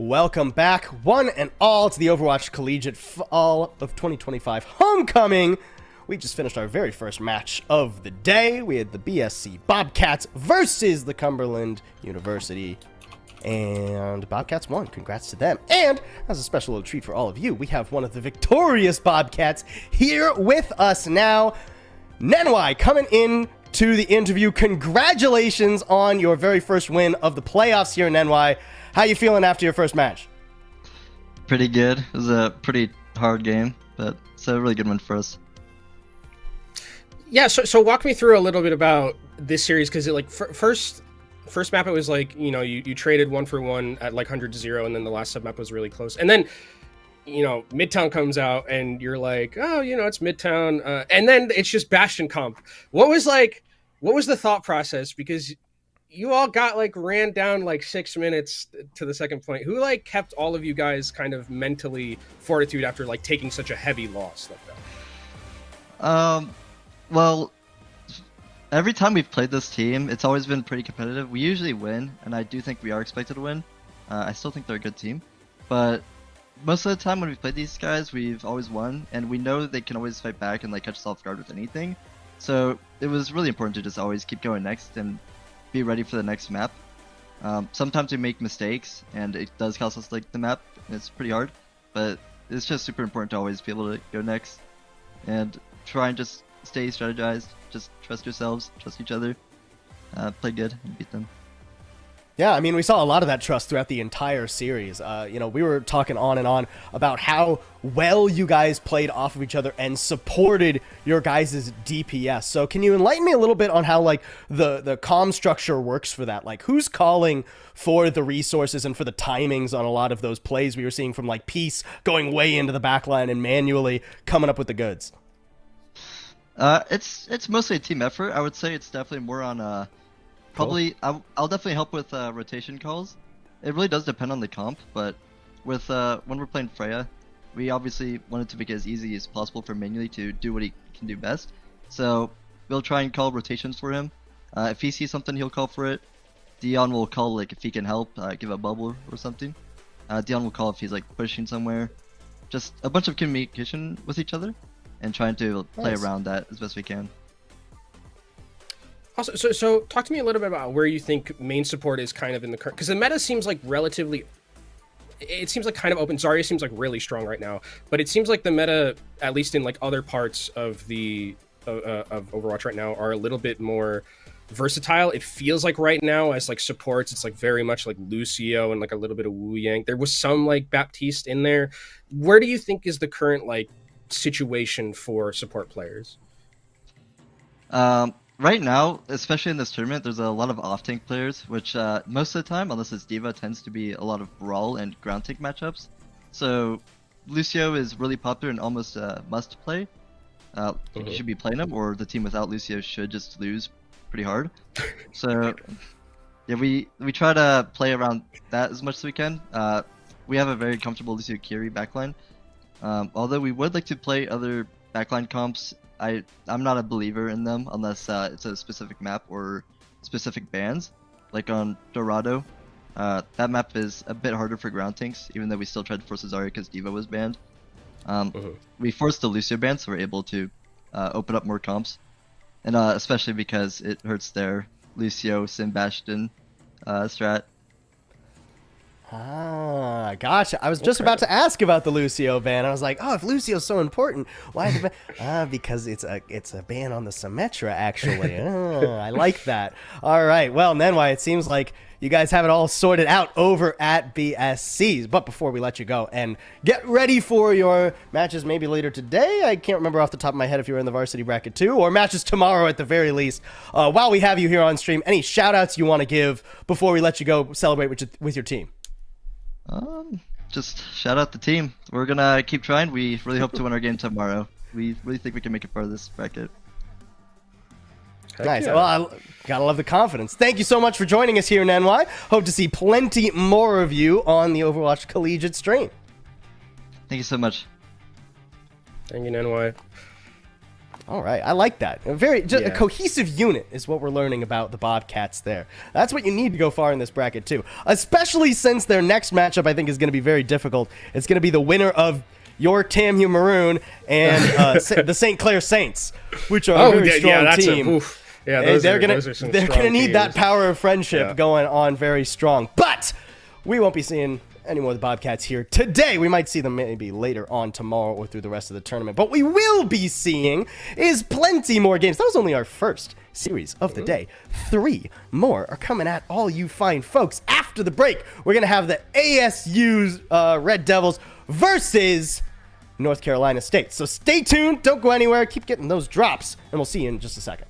Welcome back, one and all, to the Overwatch Collegiate Fall of 2025 Homecoming. We just finished our very first match of the day. We had the BSC Bobcats versus the Cumberland University. And Bobcats won. Congrats to them. And as a special little treat for all of you, we have one of the victorious Bobcats here with us now. Nenwai coming in to the interview. Congratulations on your very first win of the playoffs here in Nenwai. How you feeling after your first match? Pretty good. It was a pretty hard game, but it's a really good one for us. Yeah, so walk me through a little bit about this series, because first map it was like, you traded 1-for-1 at like 100-0, and then the last sub map was really close, and then Midtown comes out and you're like, oh, it's Midtown, and then it's just Bastion comp. What was the thought process? Because you all got ran down 6 minutes to the second point. Who kept all of you guys kind of mentally fortitude after taking such a heavy loss like that? Well, every time we've played this team, it's always been pretty competitive. We usually win, and I do think we are expected to win. I still think they're a good team, but most of the time when we've played these guys, we've always won, and we know they can always fight back and catch us off guard with anything. So it was really important to just always keep going next and be ready for the next map. Sometimes we make mistakes, and it does cost us the map, and it's pretty hard, but it's just super important to always be able to go next and try and just stay strategized, just trust yourselves, trust each other, play good, and beat them. Yeah, I mean, we saw a lot of that trust throughout the entire series. We were talking on and on about how well you guys played off of each other and supported your guys' DPS. So can you enlighten me a little bit on how the comm structure works for that? Who's calling for the resources and for the timings on a lot of those plays we were seeing from Peace going way into the backline and manually coming up with the goods? It's mostly a team effort. I would say it's definitely more on probably cool. I'll definitely help with rotation calls. It really does depend on the comp, but with when we're playing Freya, we obviously wanted to make it as easy as possible for Manually to do what he can do best. So we'll try and call rotations for him. If he sees something, he'll call for it. Dion will call if he can help, give a bubble or something. Dion will call if he's pushing somewhere. Just a bunch of communication with each other and trying to play around that as best we can. Also, so talk to me a little bit about where you think main support is kind of in the current, because the meta seems relatively, it seems kind of open. Zarya seems really strong right now, but it seems the meta, at least in other parts of the of Overwatch right now, are a little bit more versatile. It feels right now as supports, it's very much Lucio and a little bit of Wu Yang. There was some Baptiste in there. Where do you think is the current situation for support players? Right now, especially in this tournament, there's a lot of off-tank players, which most of the time, unless it's D.Va, tends to be a lot of brawl and ground tank matchups. So Lucio is really popular and almost a must-play. You should be playing him, or the team without Lucio should just lose pretty hard. So yeah, we try to play around that as much as we can. We have a very comfortable Lucio Kiri backline. Although we would like to play other backline comps, I'm not a believer in them unless it's a specific map or specific bans. On Dorado, that map is a bit harder for ground tanks, even though we still tried to force Zarya because D.Va was banned. We forced the Lucio ban, so we're able to open up more comps, and especially because it hurts their Lucio Sim Bastion strat. Ah, gotcha. I was just about to ask about the Lucio ban. I was like, oh, if Lucio's so important, why the ban? Because it's a ban on the Symmetra, actually. I like that. All right. Well, Nenwai, it seems like you guys have it all sorted out over at BSC's. But before we let you go and get ready for your matches maybe later today, I can't remember off the top of my head if you were in the varsity bracket too, or matches tomorrow at the very least. While we have you here on stream, any shout outs you want to give before we let you go celebrate with your team? Just shout out the team. We're gonna keep trying. We really hope to win our game tomorrow. We really think we can make it part of this bracket. Nice. Yeah. Well, I gotta love the confidence. Thank you so much for joining us here in NY. Hope to see plenty more of you on the Overwatch Collegiate stream. Thank you so much. Thank you, NY. All right, I like that. A Yeah. cohesive unit is what we're learning about the Bobcats there. That's what you need to go far in this bracket too, especially since their next matchup I think is going to be very difficult. It's going to be the winner of your TAMU Maroon and the St. Clair Saints, which are a very strong team. They're gonna need that power of friendship going on very strong. But we won't be seeing any more of the Bobcats here today. We might see them maybe later on tomorrow or through the rest of the tournament. But what we will be seeing is plenty more games. That was only our first series of the day. 3 more are coming at all you fine folks. After the break, we're going to have the ASU's Red Devils versus North Carolina State. So stay tuned. Don't go anywhere. Keep getting those drops. And we'll see you in just a second.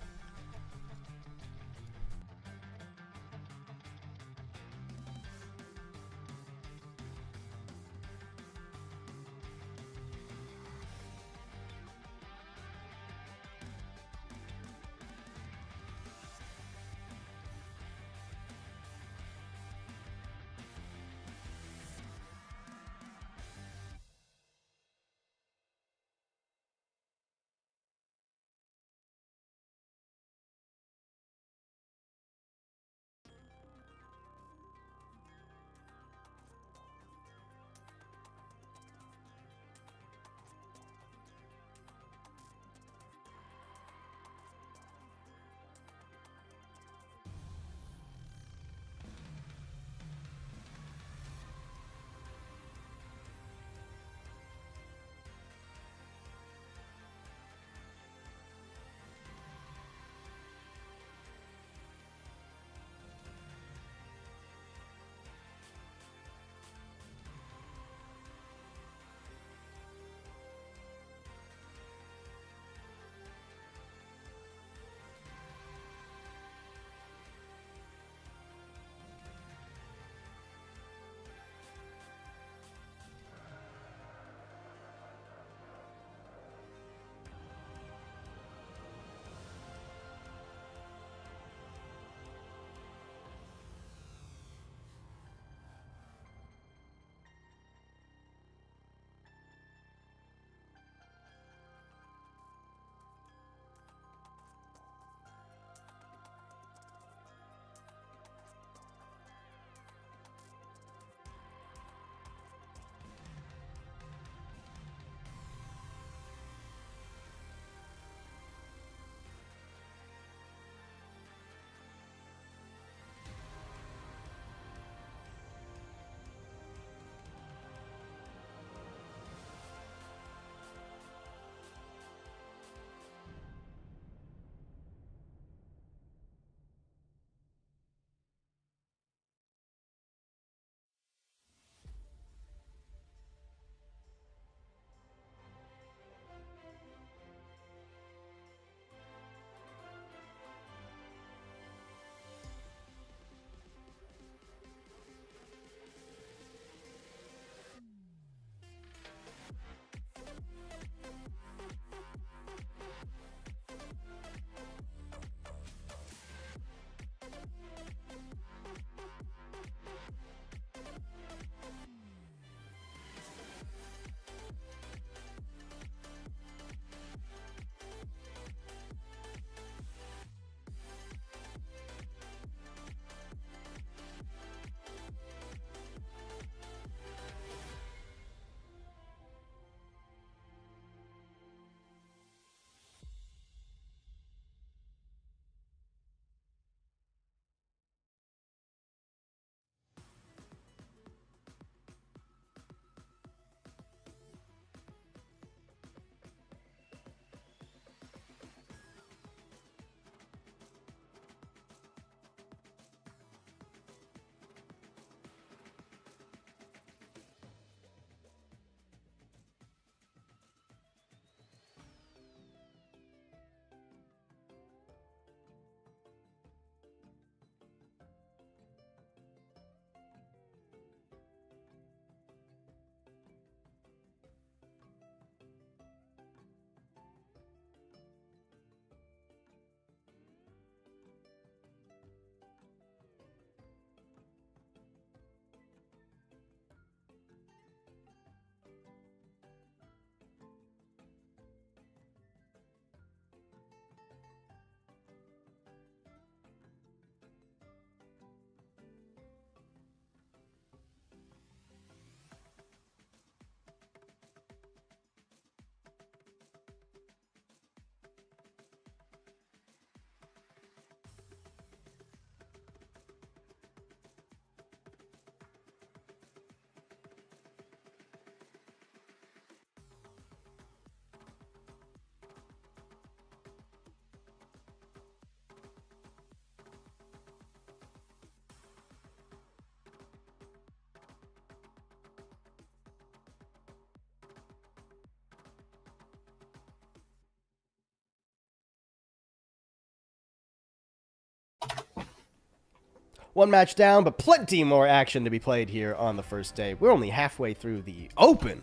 one match down, but plenty more action to be played here on the first day. We're only halfway through the open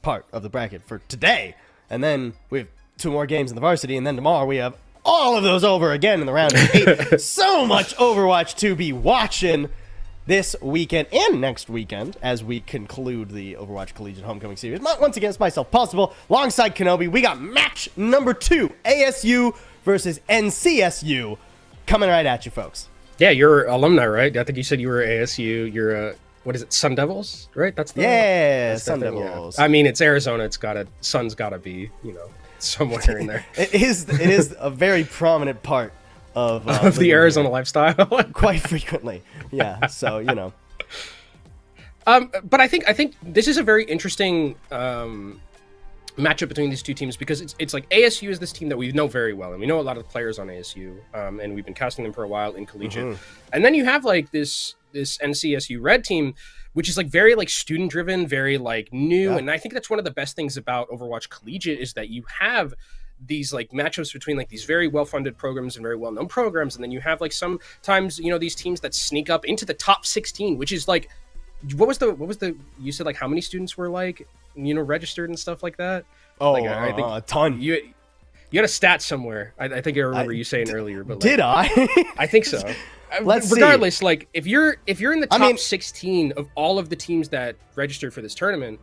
part of the bracket for today, and then we have 2 more games in the varsity, and then tomorrow we have all of those over again in the round of 8. So much Overwatch to be watching this weekend and next weekend as we conclude the Overwatch Collegiate Homecoming Series. Once again, it's myself, Possible, alongside Kenobi. We got match number 2, ASU versus NCSU, coming right at you, folks. Yeah, you're alumni, right? I think you said you were ASU. You're what is it, Sun Devils, right? That's the Sun Devils. Yeah. I mean, it's Arizona. Sun's gotta be, somewhere in there. It is a very prominent part of the Arizona lifestyle. Quite frequently, yeah. So but I think this is a very interesting matchup between these two teams, because it's like ASU is this team that we know very well, and we know a lot of the players on ASU, and we've been casting them for a while in collegiate. And then you have like this NCSU red team, which is like very like student driven, very like new. And I think that's one of the best things about Overwatch Collegiate is that you have these like matchups between like these very well-funded programs and very well-known programs, and then you have like sometimes these teams that sneak up into the top 16, which is like what was the you said like how many students were like registered and stuff like that? I think a ton. You had a stat somewhere. I think I remember you saying earlier, but did I? I think so. Regardless, see. Like if you're in the top 16 of all of the teams that registered for this tournament,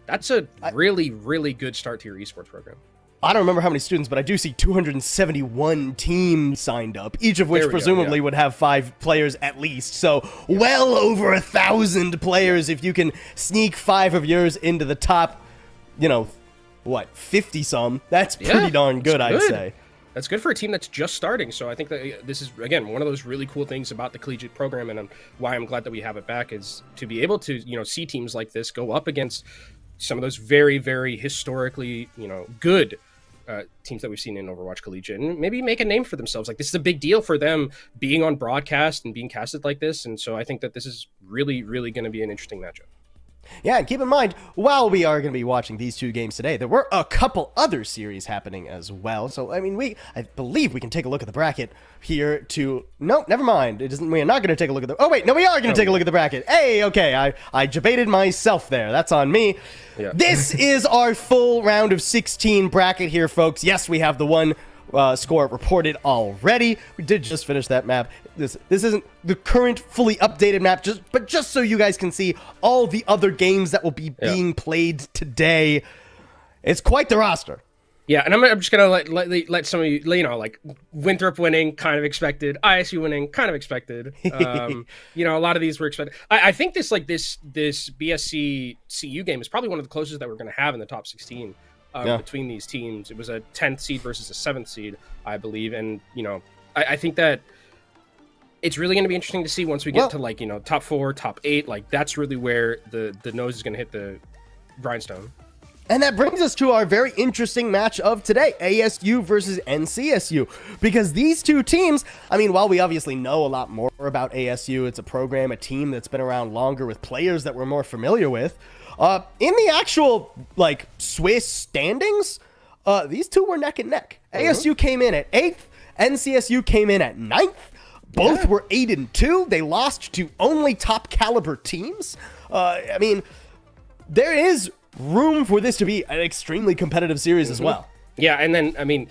that's a really, really good start to your esports program. I don't remember how many students, but I do see 271 teams signed up, each of which presumably would have 5 players at least. So well over 1,000 players if you can sneak 5 of yours into the top, 50 some. That's pretty darn good, I'd say. That's good for a team that's just starting. So I think that this is, again, one of those really cool things about the collegiate program, and why I'm glad that we have it back, is to be able to, see teams like this go up against some of those very, very historically, good teams that we've seen in Overwatch Collegiate, and maybe make a name for themselves. Like, this is a big deal for them being on broadcast and being casted like this. And so I think that this is really, really going to be an interesting matchup. Yeah, and keep in mind, while we are going to be watching these 2 games today, there were a couple other series happening as well. So, I mean, I believe we can take a look at the bracket here to... No, never mind. We are not going to take a look at the... Oh, wait, no, we are going to take a look at the bracket. Hey, okay, I debated myself there. That's on me. Yeah. This is our full round of 16 bracket here, folks. Yes, we have the one score reported already. We did just finish that map. This isn't the current fully updated map, but just so you guys can see all the other games that will be being played today. It's quite the roster. Yeah, and I'm just gonna let some of you, like Winthrop winning, kind of expected. ISU winning, kind of expected. A lot of these were expected. I think this BSC CU game is probably one of the closest that we're gonna have in the top 16. Between these teams. It was a 10th seed versus a 7th seed, I believe. And, I think that it's really going to be interesting to see once we get to top 4, top 8. Like, that's really where the nose is going to hit the grindstone. And that brings us to our very interesting match of today, ASU versus NCSU. Because these 2 teams, I mean, while we obviously know a lot more about ASU, it's a program, a team that's been around longer with players that we're more familiar with. In the actual, Swiss standings, these 2 were neck and neck. ASU came in at 8th. NCSU came in at 9th. Both were 8-2. They lost to only top caliber teams. I mean, there is room for this to be an extremely competitive series as well. Yeah, and then, I mean,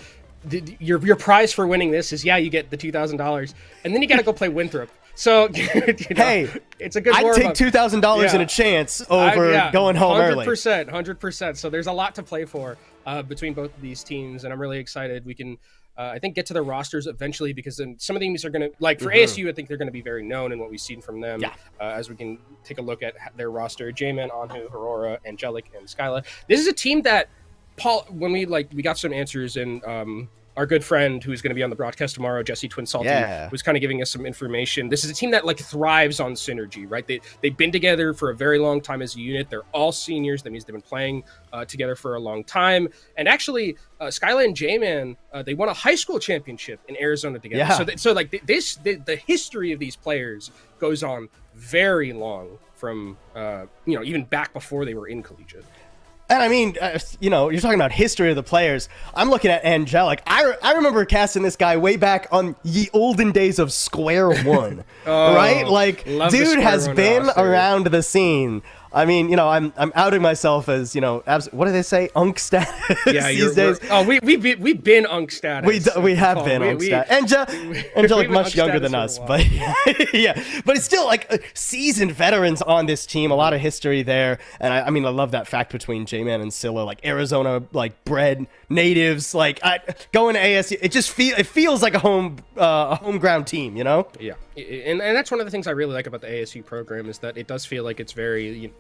your prize for winning this is, you get the $2,000, and then you got to go play Winthrop. So, hey, it's a good. I'd take $2,000 in a chance over going home 100%, early. 100%. So there's a lot to play for between both of these teams, and I'm really excited. We can, I think, get to their rosters eventually, because then some of these are going to, for ASU, I think they're going to be very known in what we've seen from them. As we can take a look at their roster: J-Man, Anhu, Aurora, Angelic, and Skyla. This is a team that Paul, when we got some answers, and our good friend who's going to be on the broadcast tomorrow, Jesse Twin Salty, was kind of giving us some information. This is a team that thrives on synergy, right? They've been together for a very long time as a unit. They're all seniors. That means they've been playing together for a long time. And actually, Skyla and J-Man, they won a high school championship in Arizona together. The history of these players goes on very long, from even back before they were in collegiate. And I mean, you're talking about history of the players. I'm looking at Angelic. I remember casting this guy way back on ye olden days of Square One, right? Like, dude has been around the scene. I mean, I'm outing myself as, what do they say? Unk status these days. We've been Unk status. We have been Unk status. Angelic much younger than us, but yeah. But it's still like seasoned veterans on this team. A lot of history there, and I mean, I love that fact between J-Man and Scylla, like Arizona, like bred natives. Like going to ASU, it feels like a home ground team, Yeah. And that's one of the things I really like about the ASU program is that it does feel like it's very,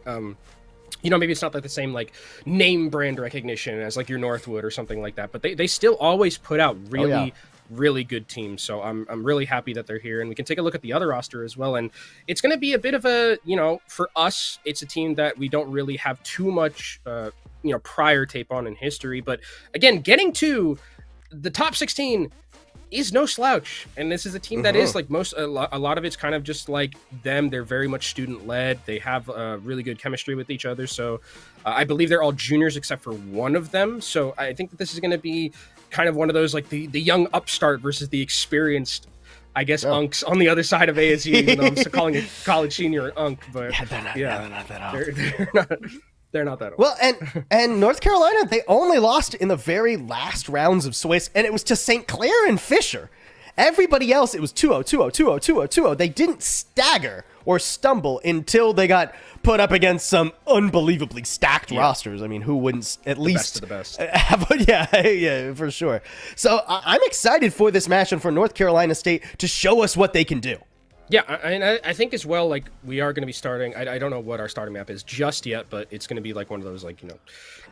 maybe it's not like the same like name brand recognition as like your Northwood or something like that, but they still always put out really good teams. So I'm really happy that they're here, and we can take a look at the other roster as well. And it's going to be a bit of a, for us, it's a team that we don't really have too much, prior tape on in history. But again, getting to the top 16 is no slouch, and this is a team that is like a lot of it's kind of just like them. They're very much student led. They have really good chemistry with each other. So I believe they're all juniors except for one of them. So I think that this is going to be kind of one of those like the young upstart versus the experienced, I guess, unks on the other side of ASU. Even though I'm still calling it college senior an unk, but they're not that old. They're not that old. Well, and North Carolina, they only lost in the very last rounds of Swiss, and it was to St. Clair and Fisher. Everybody else, it was 2-0, 2-0, 2-0, 2-0, 2-0. They didn't stagger or stumble until they got put up against some unbelievably stacked rosters. I mean, who wouldn't at least the best have yeah, for sure. So I'm excited for this match and for North Carolina State to show us what they can do. Yeah, and I think as well, like, we are going to be starting, I don't know what our starting map is just yet, but it's going to be like one of those, like,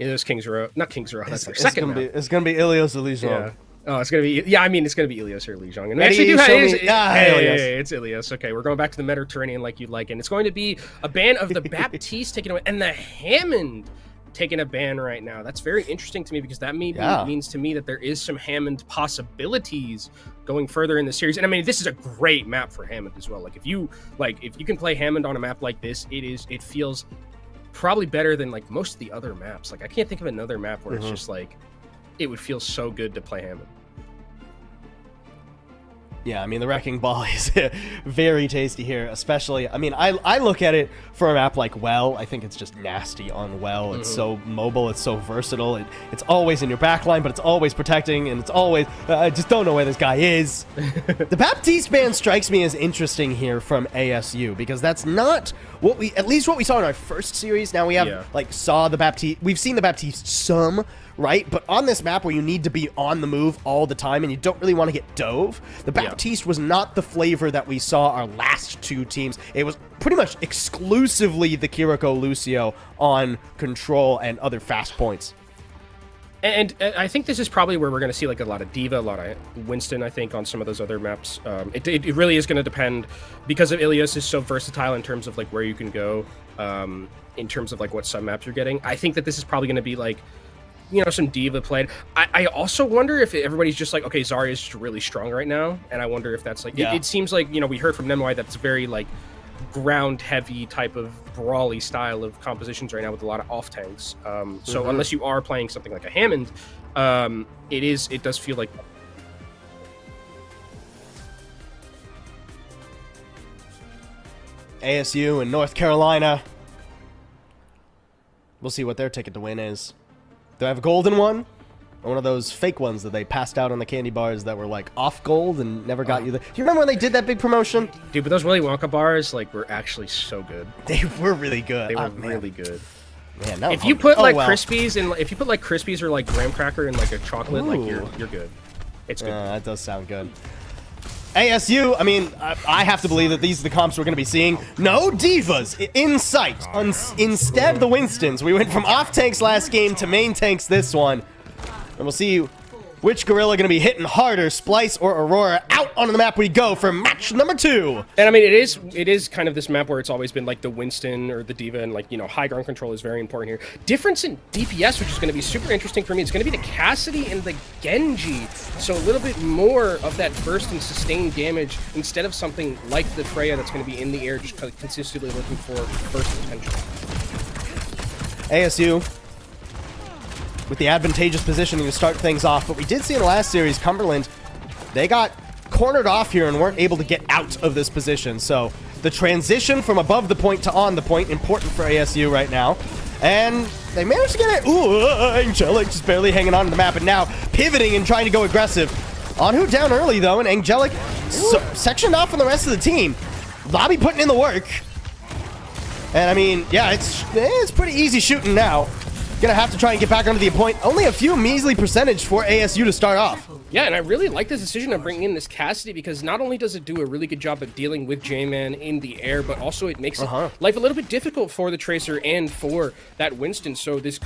Ilios Kings Row, not Kings Row, that's our second map. It's going to be Ilios or Lijiang. Yeah. Oh, it's going to be, it's going to be Ilios or Lijiang. And we actually do have, it's Ilios. Okay, we're going back to the Mediterranean like you'd like, and it's going to be a ban of the Baptiste taken away, and the Hammond taking a ban right now. That's very interesting to me because that means to me that there is some Hammond possibilities going further in the series. And I mean, this is a great map for Hammond as well. If you can play Hammond on a map like this, it feels probably better than like most of the other maps. Like, I can't think of another map where it's just like it would feel so good to play Hammond. Yeah, I mean, the Wrecking Ball is very tasty here, especially, I mean, I look at it for a map like Well. I think it's just nasty on Well. It's so mobile, it's so versatile, it's always in your backline, but it's always protecting, and it's always, I just don't know where this guy is. The Baptiste ban strikes me as interesting here from ASU, because that's not at least what we saw in our first series. Now we have, saw the Baptiste, we've seen the Baptiste some, right? But on this map where you need to be on the move all the time and you don't really want to get dove, the Baptiste was not the flavor that we saw our last two teams. It was pretty much exclusively the Kiriko Lucio on control and other fast points. And I think this is probably where we're going to see like a lot of D.Va, a lot of Winston, I think, on some of those other maps. It really is going to depend, because of Ilios is so versatile in terms of like where you can go, in terms of like what sub maps you're getting. I think that this is probably going to be like, some D.Va played. I also wonder if everybody's just like, okay, Zarya is just really strong right now, and I wonder if that's like, it seems like, we heard from Nemoi that it's very like ground heavy type of brawly style of compositions right now with a lot of off tanks. So unless you are playing something like a Hammond, it does feel like ASU and North Carolina. We'll see what their ticket to win is. Do I have a golden one? Or one of those fake ones that they passed out on the candy bars that were like off gold and never got you there? Do you remember when they did that big promotion? Dude, but those Willy Wonka bars were actually so good. They were really good. They were really good. Man, if you put Crispies and if you put like Crispies or like graham cracker in like a chocolate, like you're good. It's good. That does sound good. ASU, I mean, I have to believe that these are the comps we're going to be seeing. No divas in sight. Instead, the Winstons. We went from off tanks last game to main tanks this one. And we'll see which gorilla going to be hitting harder, Splice or Aurora. Out on the map we go for match number 2. And I mean, it is kind of this map where it's always been like the Winston or the D.Va, and like, high ground control is very important here. Difference in DPS, which is going to be super interesting for me, it's going to be the Cassidy and the Genji. So a little bit more of that burst and sustained damage instead of something like the Freya that's going to be in the air, just consistently looking for burst potential. ASU with the advantageous positioning to start things off. But we did see in the last series, Cumberland, they got cornered off here and weren't able to get out of this position. So the transition from above the point to on the point, important for ASU right now. And they managed to get it. Ooh, Angelic just barely hanging on to the map, and now pivoting and trying to go aggressive. Anhu down early, though, and Angelic sectioned off from the rest of the team. Lobby putting in the work. And, I mean, yeah, it's pretty easy shooting now. Gonna have to try and get back onto the point. Only a few measly percentage for ASU to start off. Yeah, and I really like this decision of bringing in this Cassidy, because not only does it do a really good job of dealing with J-Man in the air, but also it makes life a little bit difficult for the Tracer and for that Winston. So this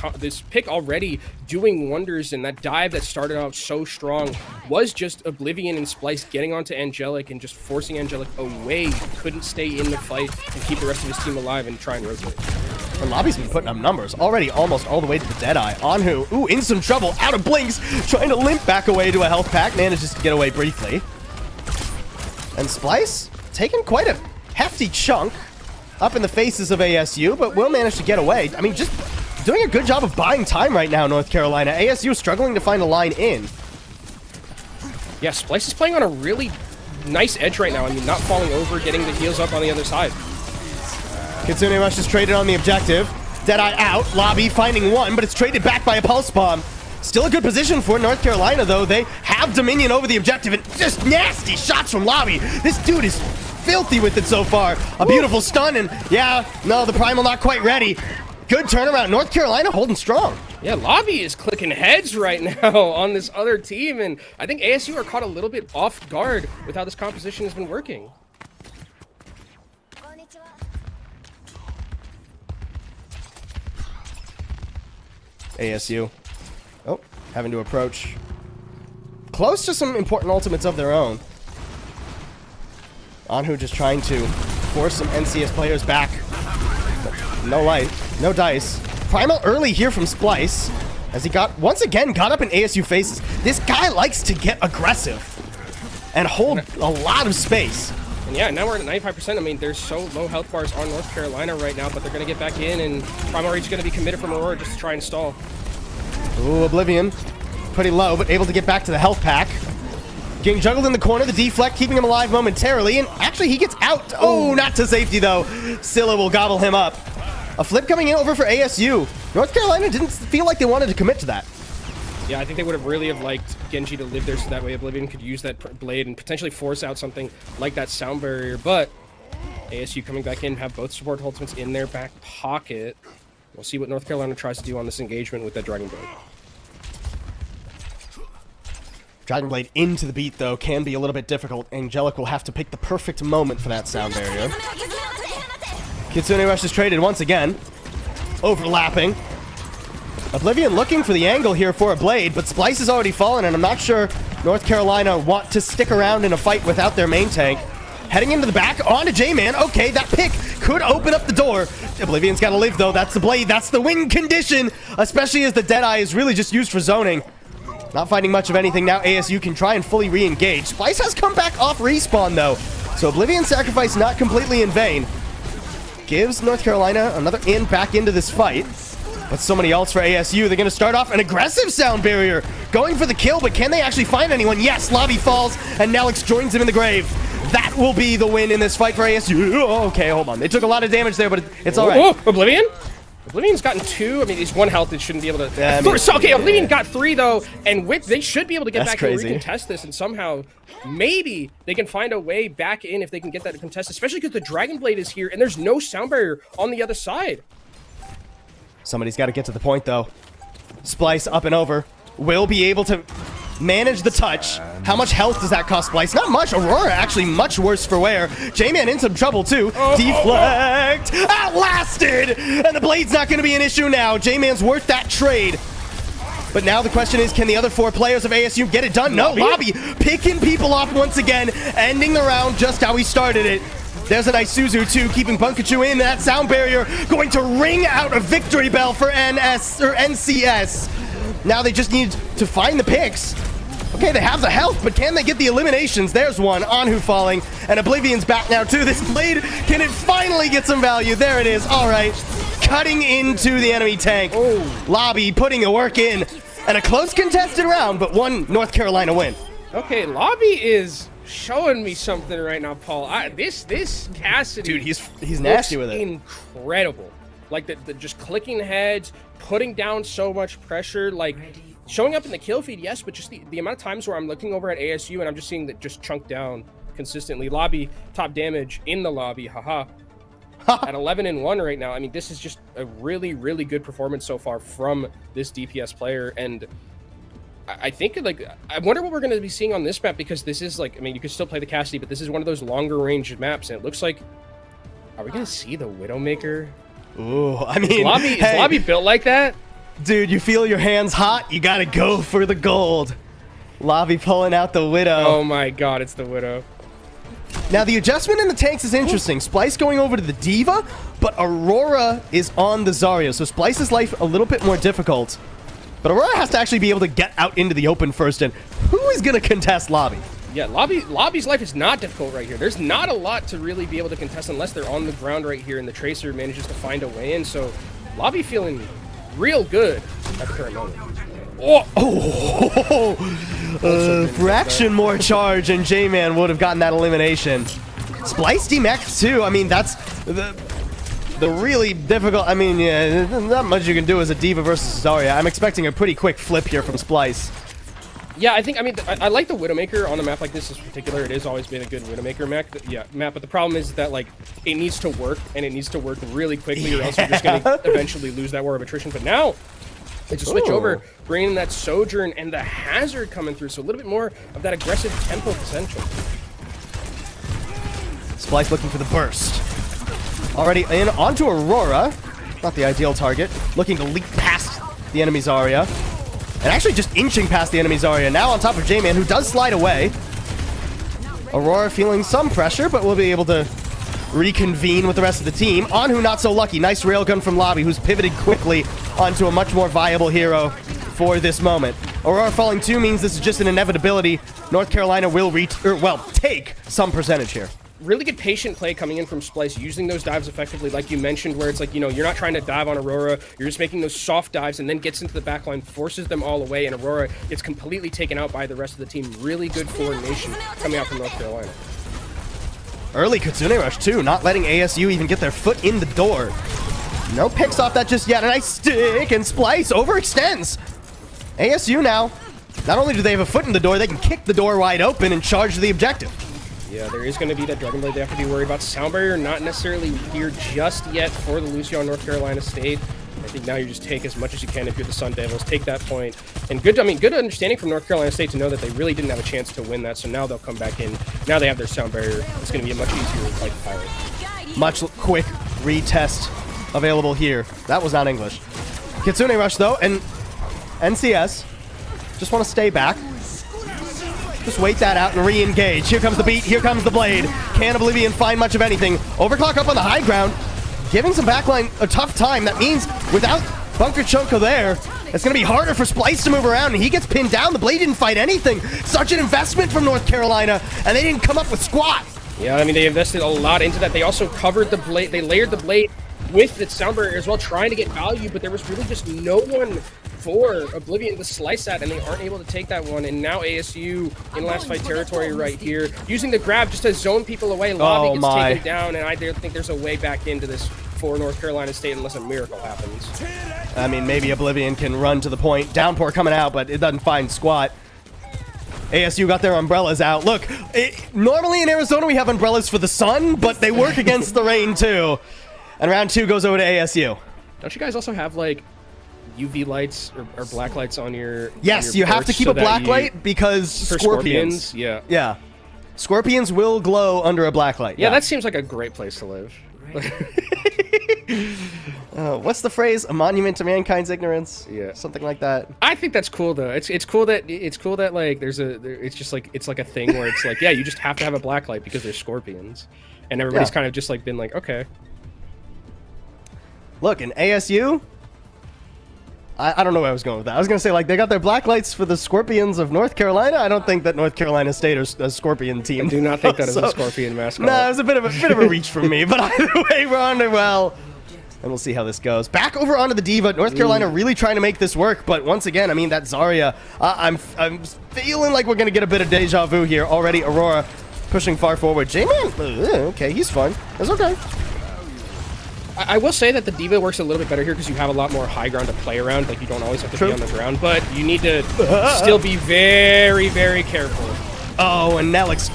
pick already doing wonders, and that dive that started out so strong was just Oblivion and Splice getting onto Angelic and just forcing Angelic away. He couldn't stay in the fight and keep the rest of his team alive and try and rotate. And Lobby's been putting up numbers already, almost all the way to the Deadeye. Anhu, ooh, in some trouble, out of blinks, trying to limp back away to a health pack, manages to get away briefly. And Splice taking quite a hefty chunk up in the faces of ASU, but will manage to get away. I mean, just doing a good job of buying time right now, North Carolina. ASU struggling to find a line in. Yeah, Splice is playing on a really nice edge right now. I mean, not falling over, getting the heals up on the other side. Kitsune Rush is traded on the objective. Deadeye out. Lobby finding one, but it's traded back by a Pulse Bomb. Still a good position for North Carolina, though. They have dominion over the objective, and just nasty shots from Lobby. This dude is filthy with it so far. A beautiful stun, and yeah, no, the Primal not quite ready. Good turnaround. North Carolina holding strong. Yeah, Lobby is clicking heads right now on this other team, and I think ASU are caught a little bit off guard with how this composition has been working. ASU. Oh, having to approach close to some important ultimates of their own. Anhu just trying to force some NCS players back. But no light, no dice. Primal early here from Splice, as he once again got up in ASU faces. This guy likes to get aggressive and hold a lot of space. And yeah, now we're at 95%. I mean, there's so low health bars on North Carolina right now, but they're going to get back in, and Primal Reach is going to be committed from Aurora just to try and stall. Ooh, Oblivion. Pretty low, but able to get back to the health pack. Getting juggled in the corner, the deflect keeping him alive momentarily, and actually he gets out. Oh, not to safety though. Scylla will gobble him up. A flip coming in over for ASU. North Carolina didn't feel like they wanted to commit to that. Yeah, I think they would have really have liked Genji to live there so that way Oblivion could use that blade and potentially force out something like that sound barrier, but ASU coming back in, have both support ultimates in their back pocket. We'll see what North Carolina tries to do on this engagement with that Dragon Blade. Dragon Blade into the beat, though, can be a little bit difficult. Angelic will have to pick the perfect moment for that sound barrier. Kitsune Rush is traded once again. Overlapping. Oblivion looking for the angle here for a blade, but Splice has already fallen, and I'm not sure North Carolina want to stick around in a fight without their main tank. Heading into the back, onto J-Man. Okay, that pick could open up the door. Oblivion's got to live, though. That's the blade. That's the win condition, especially as the Deadeye is really just used for zoning. Not finding much of anything now. ASU can try and fully re-engage. Splice has come back off respawn, though, so Oblivion's sacrifice not completely in vain. Gives North Carolina another in back into this fight. But so many ults for ASU. They're going to start off an aggressive sound barrier. Going for the kill, but can they actually find anyone? Yes, Lobby falls, and Nelix joins him in the grave. That will be the win in this fight for ASU. Oh, okay, hold on. They took a lot of damage there, but it's all right. Oh, Oblivion? Oblivion's gotten 2. I mean, he's 1 health. It shouldn't be able to... Yeah, I mean, so, okay, Oblivion got 3, though, and they should be able to get back and recontest this, and somehow, maybe, they can find a way back in if they can get that contest, especially because the Dragon Blade is here, and there's no sound barrier on the other side. Somebody's got to get to the point, though. Splice up and over. Will be able to manage the touch. How much health does that cost Splice? Not much. Aurora actually much worse for wear. J-Man in some trouble, too. Deflect. Outlasted! And the blade's not going to be an issue now. J-Man's worth that trade. But now the question is, can the other 4 players of ASU get it done? No, Lobby picking people off once again, ending the round just how he started it. There's a nice Suzu, too, keeping Bunkachu in. That sound barrier going to ring out a victory bell for NCS. Now they just need to find the picks. Okay, they have the health, but can they get the eliminations? There's one. Anhu falling, and Oblivion's back now, too. This blade, can it finally get some value? There it is. All right. cutting into the enemy tank. Oh. Lobby putting the work in. And a close contested round, but one North Carolina win. Okay, Lobby is showing me something right now, Paul. This Cassidy, Dude, he's nasty with it. Incredible. Like the just clicking heads, putting down so much pressure, like showing up in the kill feed, yes, but just the amount of times where I'm looking over at ASU and I'm just seeing that just chunk down consistently. Lobby top damage in the lobby, haha. At 11-1 right now. I mean, this is just a really, really good performance so far from this DPS player, and I think, like, I wonder what we're going to be seeing on this map, because this is, like, I mean, you can still play the Cassidy, but this is one of those longer range maps, and it looks like, are we going to see the Widowmaker? Ooh, I mean, Is Lobby built like that? Dude, you feel your hands hot, you gotta go for the gold. Lobby pulling out the Widow. Oh my god, it's the Widow. Now, the adjustment in the tanks is interesting. Splice going over to the D.Va, but Aurora is on the Zarya, so Splice's life a little bit more difficult. But Aurora has to actually be able to get out into the open first, and who is going to contest Lobby? Yeah, Lobby's life is not difficult right here. There's not a lot to really be able to contest unless they're on the ground right here, and the Tracer manages to find a way in, so Lobby feeling real good at the current moment. Fraction more charge, and J-Man would have gotten that elimination. Splice demech too. I mean, that's the really difficult. I mean, yeah, not much you can do as a D.Va versus Zarya. I'm expecting a pretty quick flip here from Splice. Yeah, I like the Widowmaker on a map like this in particular. It has always been a good Widowmaker map, but the problem is that, like, it needs to work, and it needs to work really quickly, or else you're just going to eventually lose that war of attrition. But now, it's a switch over, bringing in that Sojourn and the Hazard coming through, so a little bit more of that aggressive tempo potential. Splice looking for the burst. Already in onto Aurora. Not the ideal target. Looking to leap past the enemy Zarya. And actually just inching past the enemy Zarya. Now on top of J-Man, who does slide away. Aurora feeling some pressure, but will be able to reconvene with the rest of the team. Anhu not so lucky. Nice railgun from Lobby, who's pivoted quickly onto a much more viable hero for this moment. Aurora falling 2 means this is just an inevitability. North Carolina will take some percentage here. Really good patient play coming in from Splice, using those dives effectively, like you mentioned, where it's like, you know, you're not trying to dive on Aurora, you're just making those soft dives, and then gets into the backline, forces them all away, and Aurora gets completely taken out by the rest of the team. Really good coordination coming out from North Carolina. Early Kitsune Rush, too, not letting ASU even get their foot in the door. No picks off that just yet. A nice stick, and Splice overextends. ASU now, not only do they have a foot in the door, they can kick the door wide open and charge the objective. Yeah, there is going to be that Dragon Blade they have to be worried about. Sound Barrier not necessarily here just yet for the Lucio on North Carolina State. I think now you just take as much as you can if you're the Sun Devils. Take that point. And good understanding from North Carolina State to know that they really didn't have a chance to win that, so now they'll come back in. Now they have their Sound Barrier. It's going to be a much easier fight to Pirate. Much quick retest available here. That was not English. Kitsune Rush, though, and NCS just want to stay back. Just wait that out and re-engage. Here comes the beat. Here comes the blade. Can Oblivion find much of anything? Overclock up on the high ground. Giving some backline a tough time. That means without Bunker Choco there, it's going to be harder for Splice to move around, and he gets pinned down. The blade didn't fight anything. Such an investment from North Carolina, and they didn't come up with squat. Yeah, I mean, they invested a lot into that. They also covered the blade. They layered the blade with the Sound Barrier as well, trying to get value, but there was really just no one for Oblivion to slice that, and they aren't able to take that one. And now ASU in last fight territory right here, using the grab just to zone people away. Lobby gets taken down, and I think there's a way back into this for North Carolina State unless a miracle happens. I mean, maybe Oblivion can run to the point. Downpour coming out, but it doesn't find squat. ASU got their umbrellas out. Look, normally in Arizona we have umbrellas for the sun, but they work against the rain too. And round 2 goes over to ASU. Don't you guys also have, like, UV lights or black lights on your Yes, you have to keep a black light because scorpions. Yeah. Yeah. Scorpions will glow under a black light. Yeah, that seems like a great place to live. What's the phrase? A monument to mankind's ignorance? Yeah. Something like that. I think that's cool though. It's cool that like it's just like it's like a thing where it's like, yeah, you just have to have a black light because there's scorpions. And everybody's kind of just like been like, okay. Look, in ASU, I don't know where I was going with that. I was going to say, like, they got their black lights for the Scorpions of North Carolina. I don't think that North Carolina State is a Scorpion team. I do not think that is a Scorpion mascot. No, it was a bit of a reach from me, but either way, we're on to, well, And we'll see how this goes. Back over onto the D.Va. North Carolina really trying to make this work. But once again, I mean, that Zarya, I'm feeling like we're going to get a bit of deja vu here. Already Aurora pushing far forward. J-Man, okay, he's fine. That's okay. I will say that the D.Va works a little bit better here because you have a lot more high ground to play around. Like, you don't always have to be on the ground. But you need to still be very, very careful. Oh, and Nelix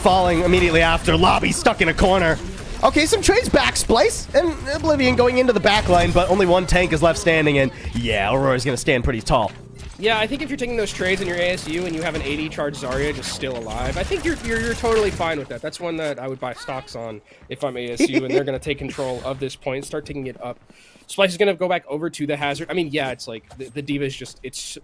falling immediately after. Lobby stuck in a corner. Okay, some trades back. Splice and Oblivion going into the back line, but only one tank is left standing, and yeah, Aurora's going to stand pretty tall. Yeah, I think if you're taking those trades in your ASU and you have an 80 charge Zarya just still alive, I think you're totally fine with that. That's one that I would buy stocks on if I'm ASU, and they're going to take control of this point, start taking it up. Splice is going to go back over to the hazard. I mean, yeah, it's like the D.Va is just, it's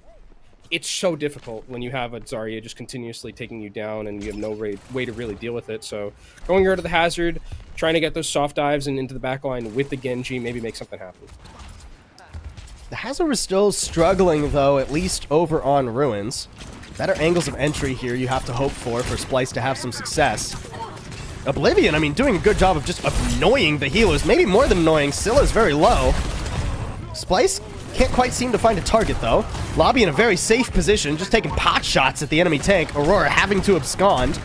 so difficult when you have a Zarya just continuously taking you down and you have no way to really deal with it. So going over to the hazard, trying to get those soft dives and into the back line with the Genji, maybe make something happen. The hazard is still struggling, though, at least over on Ruins. Better angles of entry here you have to hope for Splice to have some success. Oblivion, I mean, doing a good job of just annoying the healers. Maybe more than annoying. Scylla's very low. Splice can't quite seem to find a target, though. Lobby in a very safe position, just taking pot shots at the enemy tank. Aurora having to abscond.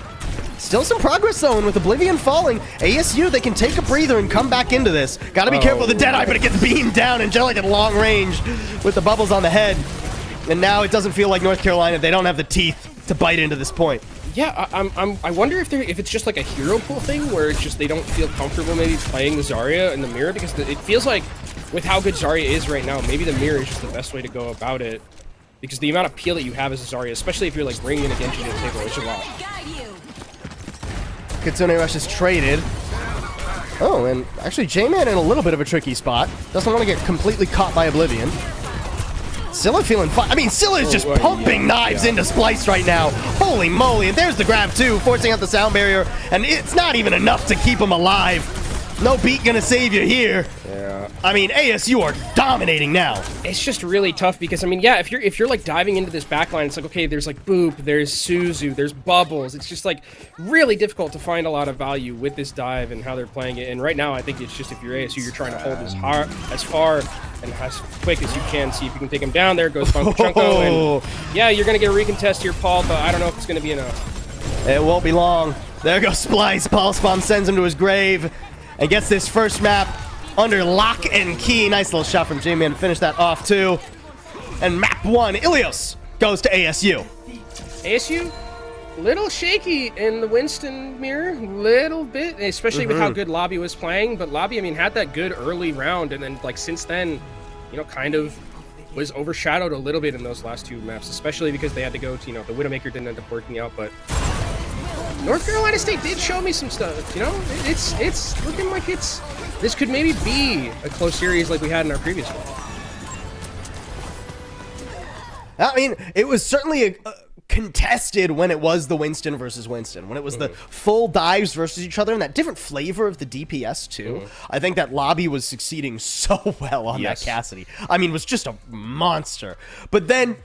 Still some progress, though, and with Oblivion falling, ASU, they can take a breather and come back into this. Gotta be careful of the Deadeye, but it gets beamed down. Angelic at long range with the bubbles on the head. And now it doesn't feel like North Carolina. They don't have the teeth to bite into this point. Yeah, I wonder if it's just like a hero pool thing where it's just they don't feel comfortable maybe playing the Zarya in the mirror, because it feels like with how good Zarya is right now, maybe the mirror is just the best way to go about it. Because the amount of peel that you have as a Zarya, especially if you're like bringing in a Genji to the table, it's a lot. Kitsune Rush is traded. Oh, and actually J-Man in a little bit of a tricky spot. Doesn't want to get completely caught by Oblivion. Scylla feeling fine. I mean, Scylla is just pumping knives into Splice right now. Holy moly. And there's the grab, too, forcing out the sound barrier. And it's not even enough to keep him alive. No beat gonna save you here. Yeah. I mean, ASU are dominating now. It's just really tough because, I mean, yeah, if you're like diving into this backline, it's like, okay, there's like Boop, there's Suzu, there's Bubbles. It's just like really difficult to find a lot of value with this dive and how they're playing it. And right now, I think it's just if you're ASU, you're trying to hold as far and as quick as you can. See if you can take him down. There goes Funko Chunko. And yeah, you're going to get a recontest here, Paul, but I don't know if it's going to be enough. It won't be long. There goes Splice. Paul Spawn sends him to his grave and gets this first map under lock and key. Nice little shot from J-Man to finish that off, too. And map 1, Ilios, goes to ASU. ASU, little shaky in the Winston mirror, little bit, especially with how good Lobby was playing. But Lobby, I mean, had that good early round, and then, like, since then, you know, kind of was overshadowed a little bit in those last two maps, especially because they had to go to, you know, the Widowmaker didn't end up working out, but North Carolina State did show me some stuff, you know? It's looking like this could maybe be a close series like we had in our previous one. I mean, it was certainly contested when it was the Winston versus Winston, when it was the full dives versus each other, and that different flavor of the DPS, too. I think that Lobby was succeeding so well on that Cassidy. I mean, was just a monster. But then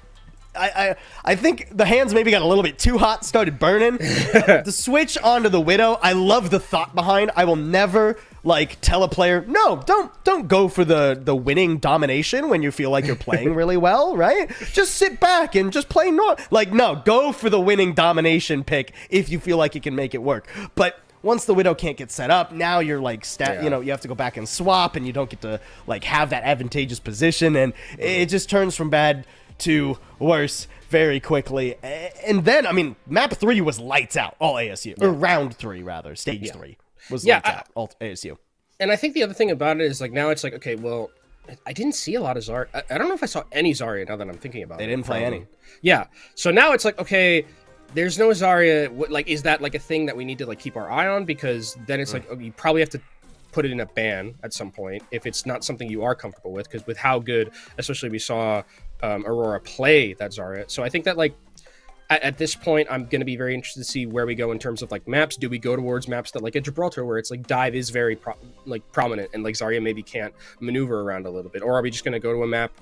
I think the hands maybe got a little bit too hot, started burning. The switch onto the Widow, I love the thought behind. I will never like tell a player, no, don't go for the winning domination when you feel like you're playing really well, right? Just sit back and just play like, no, go for the winning domination pick if you feel like you can make it work. But once the Widow can't get set up, now you're like, you know, you have to go back and swap, and you don't get to like have that advantageous position, and it just turns from bad to worse very quickly. And then, I mean, map 3 was lights out, all ASU. Or round 3, rather. Stage 3 was lights out, all ASU. And I think the other thing about it is, like, now it's like, okay, well, I didn't see a lot of Zarya. I don't know if I saw any Zarya now that I'm thinking about it. They didn't play any. Yeah. So now it's like, okay, there's no Zarya. Like, is that, like, a thing that we need to, like, keep our eye on? Because then it's like, okay, you probably have to put it in a ban at some point if it's not something you are comfortable with, because with how good, especially we saw Aurora play that Zarya. So I think that, like, at this point, I'm going to be very interested to see where we go in terms of, like, maps. Do we go towards maps that, like, at Gibraltar, where it's, like, dive is very, prominent, and, like, Zarya maybe can't maneuver around a little bit? Or are we just going to go to a map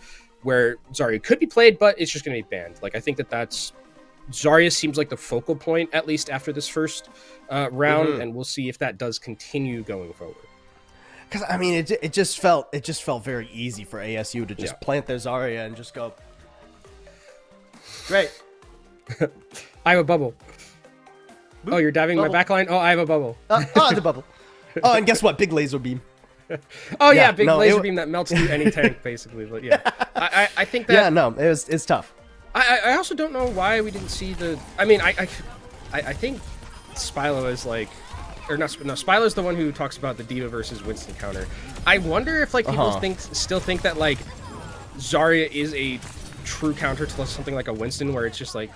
where Zarya could be played, but it's just going to be banned? Like, I think that's... Zarya seems like the focal point, at least after this first round, and we'll see if that does continue going forward. Because I mean, it just felt very easy for ASU to just plant their Zarya and just go. Great. I have a bubble. Oh, you're diving my backline? Oh, I have a bubble. The bubble. Oh, and guess what? Big laser beam. Oh, yeah, big laser beam that melts through any tank, basically. But yeah, I think that... Yeah, no, it's tough. I also don't know why we didn't see the... I mean, I think Spilo is like... Or not, no, Spilo's the one who talks about the D.Va versus Winston counter. I wonder if, like, people still think that, like, Zarya is a true counter to something like a Winston, where it's just like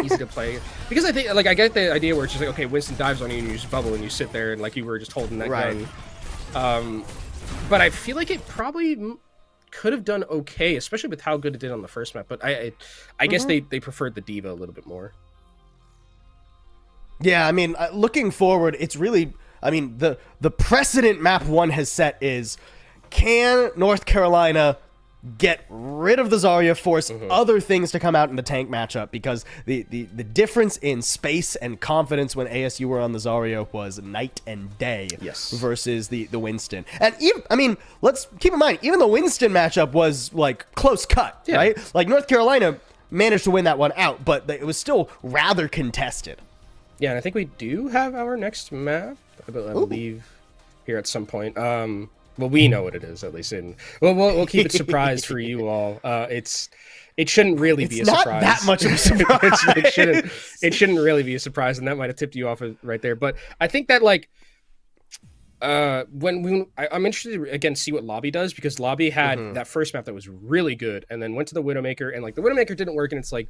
easy to play. Because I think, like, I get the idea where it's just like, okay, Winston dives on you and you just bubble and you sit there and like you were just holding that gun. But I feel like it probably could have done okay, especially with how good it did on the first map. But I guess they preferred the D.Va a little bit more. Yeah, I mean, looking forward, it's really, I mean, the precedent map 1 has set is, can North Carolina get rid of the Zarya, force other things to come out in the tank matchup, because the difference in space and confidence when ASU were on the Zarya was night and day versus the Winston. And even, I mean, let's keep in mind, even the Winston matchup was like close cut, right? Like North Carolina managed to win that one out, but it was still rather contested. Yeah, and I think we do have our next map, I believe, here at some point. Well, we know what it is, at least. We'll keep it surprised for you all. It shouldn't really be a surprise. It's not that much of a surprise. it shouldn't really be a surprise, and that might have tipped you off right there. But I think that, like, I'm interested to, again, see what Lobby does, because Lobby had that first map that was really good, and then went to the Widowmaker, and, like, the Widowmaker didn't work, and it's like,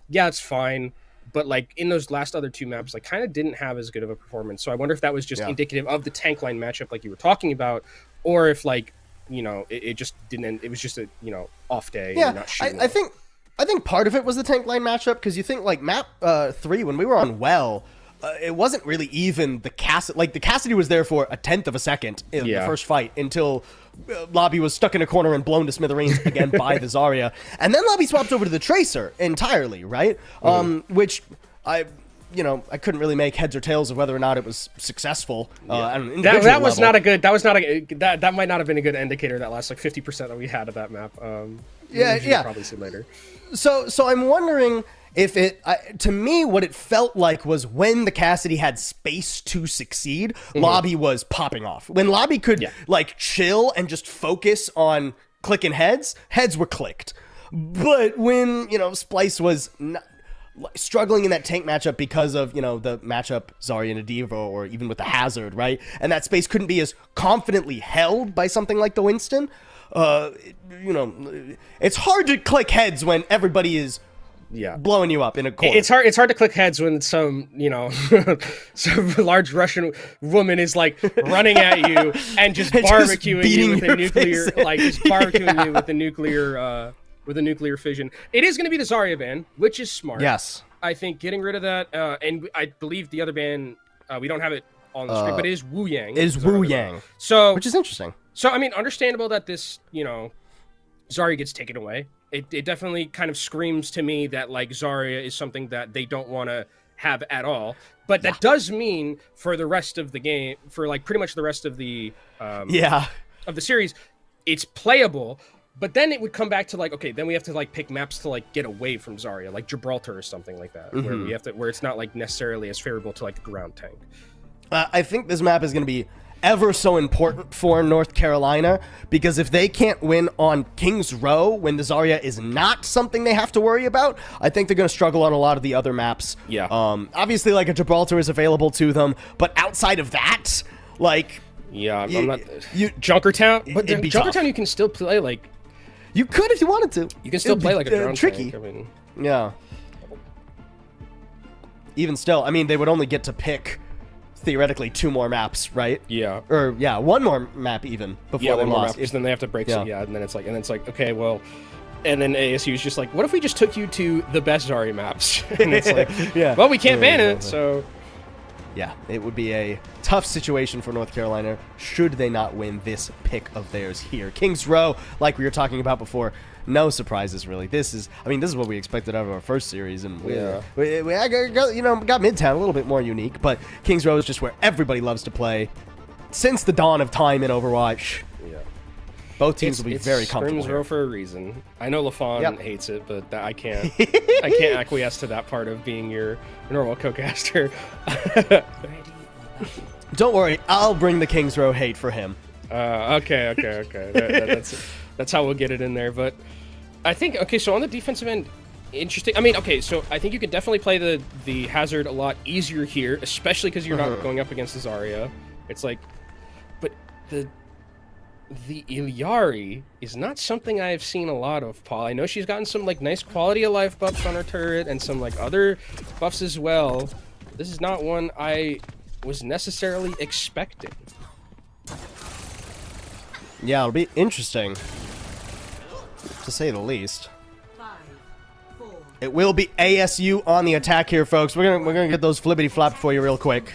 yeah, it's fine. But, like, in those last other two maps, like, kind of didn't have as good of a performance. So I wonder if that was just indicative of the tank line matchup like you were talking about, or if, like, you know, it just didn't, it was just a, you know, off day. Yeah, and not shooting I think part of it was the tank line matchup, because you think, like, map 3, when we were on Well, it wasn't really even the Cassidy. Like, the Cassidy was there for a 1/10 of a second in the first fight until Lobby was stuck in a corner and blown to smithereens again by the Zarya. And then Lobby swapped over to the Tracer entirely, right? Which I couldn't really make heads or tails of whether or not it was successful. That was not a good, that might not have been a good indicator, that last, like, 50% that we had of that map. Probably see later. So I'm wondering if to me, what it felt like was when the Cassidy had space to succeed, Lobby was popping off. When Lobby could like chill and just focus on clicking heads were clicked. But when, you know, Splice was struggling in that tank matchup because of, you know, the matchup Zarya and a D.Va, or even with the Hazard, right? And that space couldn't be as confidently held by something like the Winston. You know, it's hard to click heads when everybody is blowing you up in a corner. It's hard to click heads when some, you know, some large Russian woman is, like, running at you and just barbecuing you with a nuclear, like, just barbecuing you with a nuclear fission. It is going to be the Zarya ban, which is smart. Yes. I think getting rid of that, and I believe the other ban, we don't have it on the screen, but it is Wu Yang. It is Wu Yang. So, which is interesting. So, I mean, understandable that this, you know, Zarya gets taken away. It definitely kind of screams to me that, like, Zarya is something that they don't want to have at all. But that does mean for the rest of the game, for, like, pretty much the rest of the of the series, it's playable. But then it would come back to, like, okay, then we have to, like, pick maps to, like, get away from Zarya, like Gibraltar or something like that, where it's not, like, necessarily as favorable to, like, the ground tank. I think this map is going to be ever so important for North Carolina, because if they can't win on Kings Row when the Zarya is not something they have to worry about, I think they're going to struggle on a lot of the other maps. Yeah. Obviously, like, a Gibraltar is available to them, but outside of that, like, I'm not Junkertown, but Junkertown tough. You can still play, like, you could if you wanted to. You can still play like a drone tricky. tank. I mean, yeah. Even still, I mean, they would only get to pick theoretically 2 more maps, right? Yeah. Or 1 more map even before they lost. Because then they have to break. And then it's like, okay, well, and then ASU is just like, what if we just took you to the best Zarya maps? And it's like, well, we can't ban it, so. Yeah, it would be a tough situation for North Carolina should they not win this pick of theirs here. Kings Row, like we were talking about before, no surprises really. This is what we expected out of our first series, and we got Midtown a little bit more unique, but Kings Row is just where everybody loves to play. since the dawn of time in Overwatch. Yeah. Both teams will be very comfortable. Scrim's row for a reason. I know LaFawn hates it, but I can't. I can't acquiesce to that part of being your normal co-caster. Don't worry, I'll bring the King's Row hate for him. Okay. That's how we'll get it in there. But I think so on the defensive end, interesting. I mean, okay, so I think you could definitely play the Hazard a lot easier here, especially because you're not going up against the Zarya. It's like, but the Ilyari is not something I've seen a lot of, Paul. I know she's gotten some like nice quality of life buffs on her turret and some like other buffs as well. This is not one I was necessarily expecting. Yeah, it'll be interesting, to say the least. It will be ASU on the attack here, folks. We're gonna get those flippity flap for you real quick.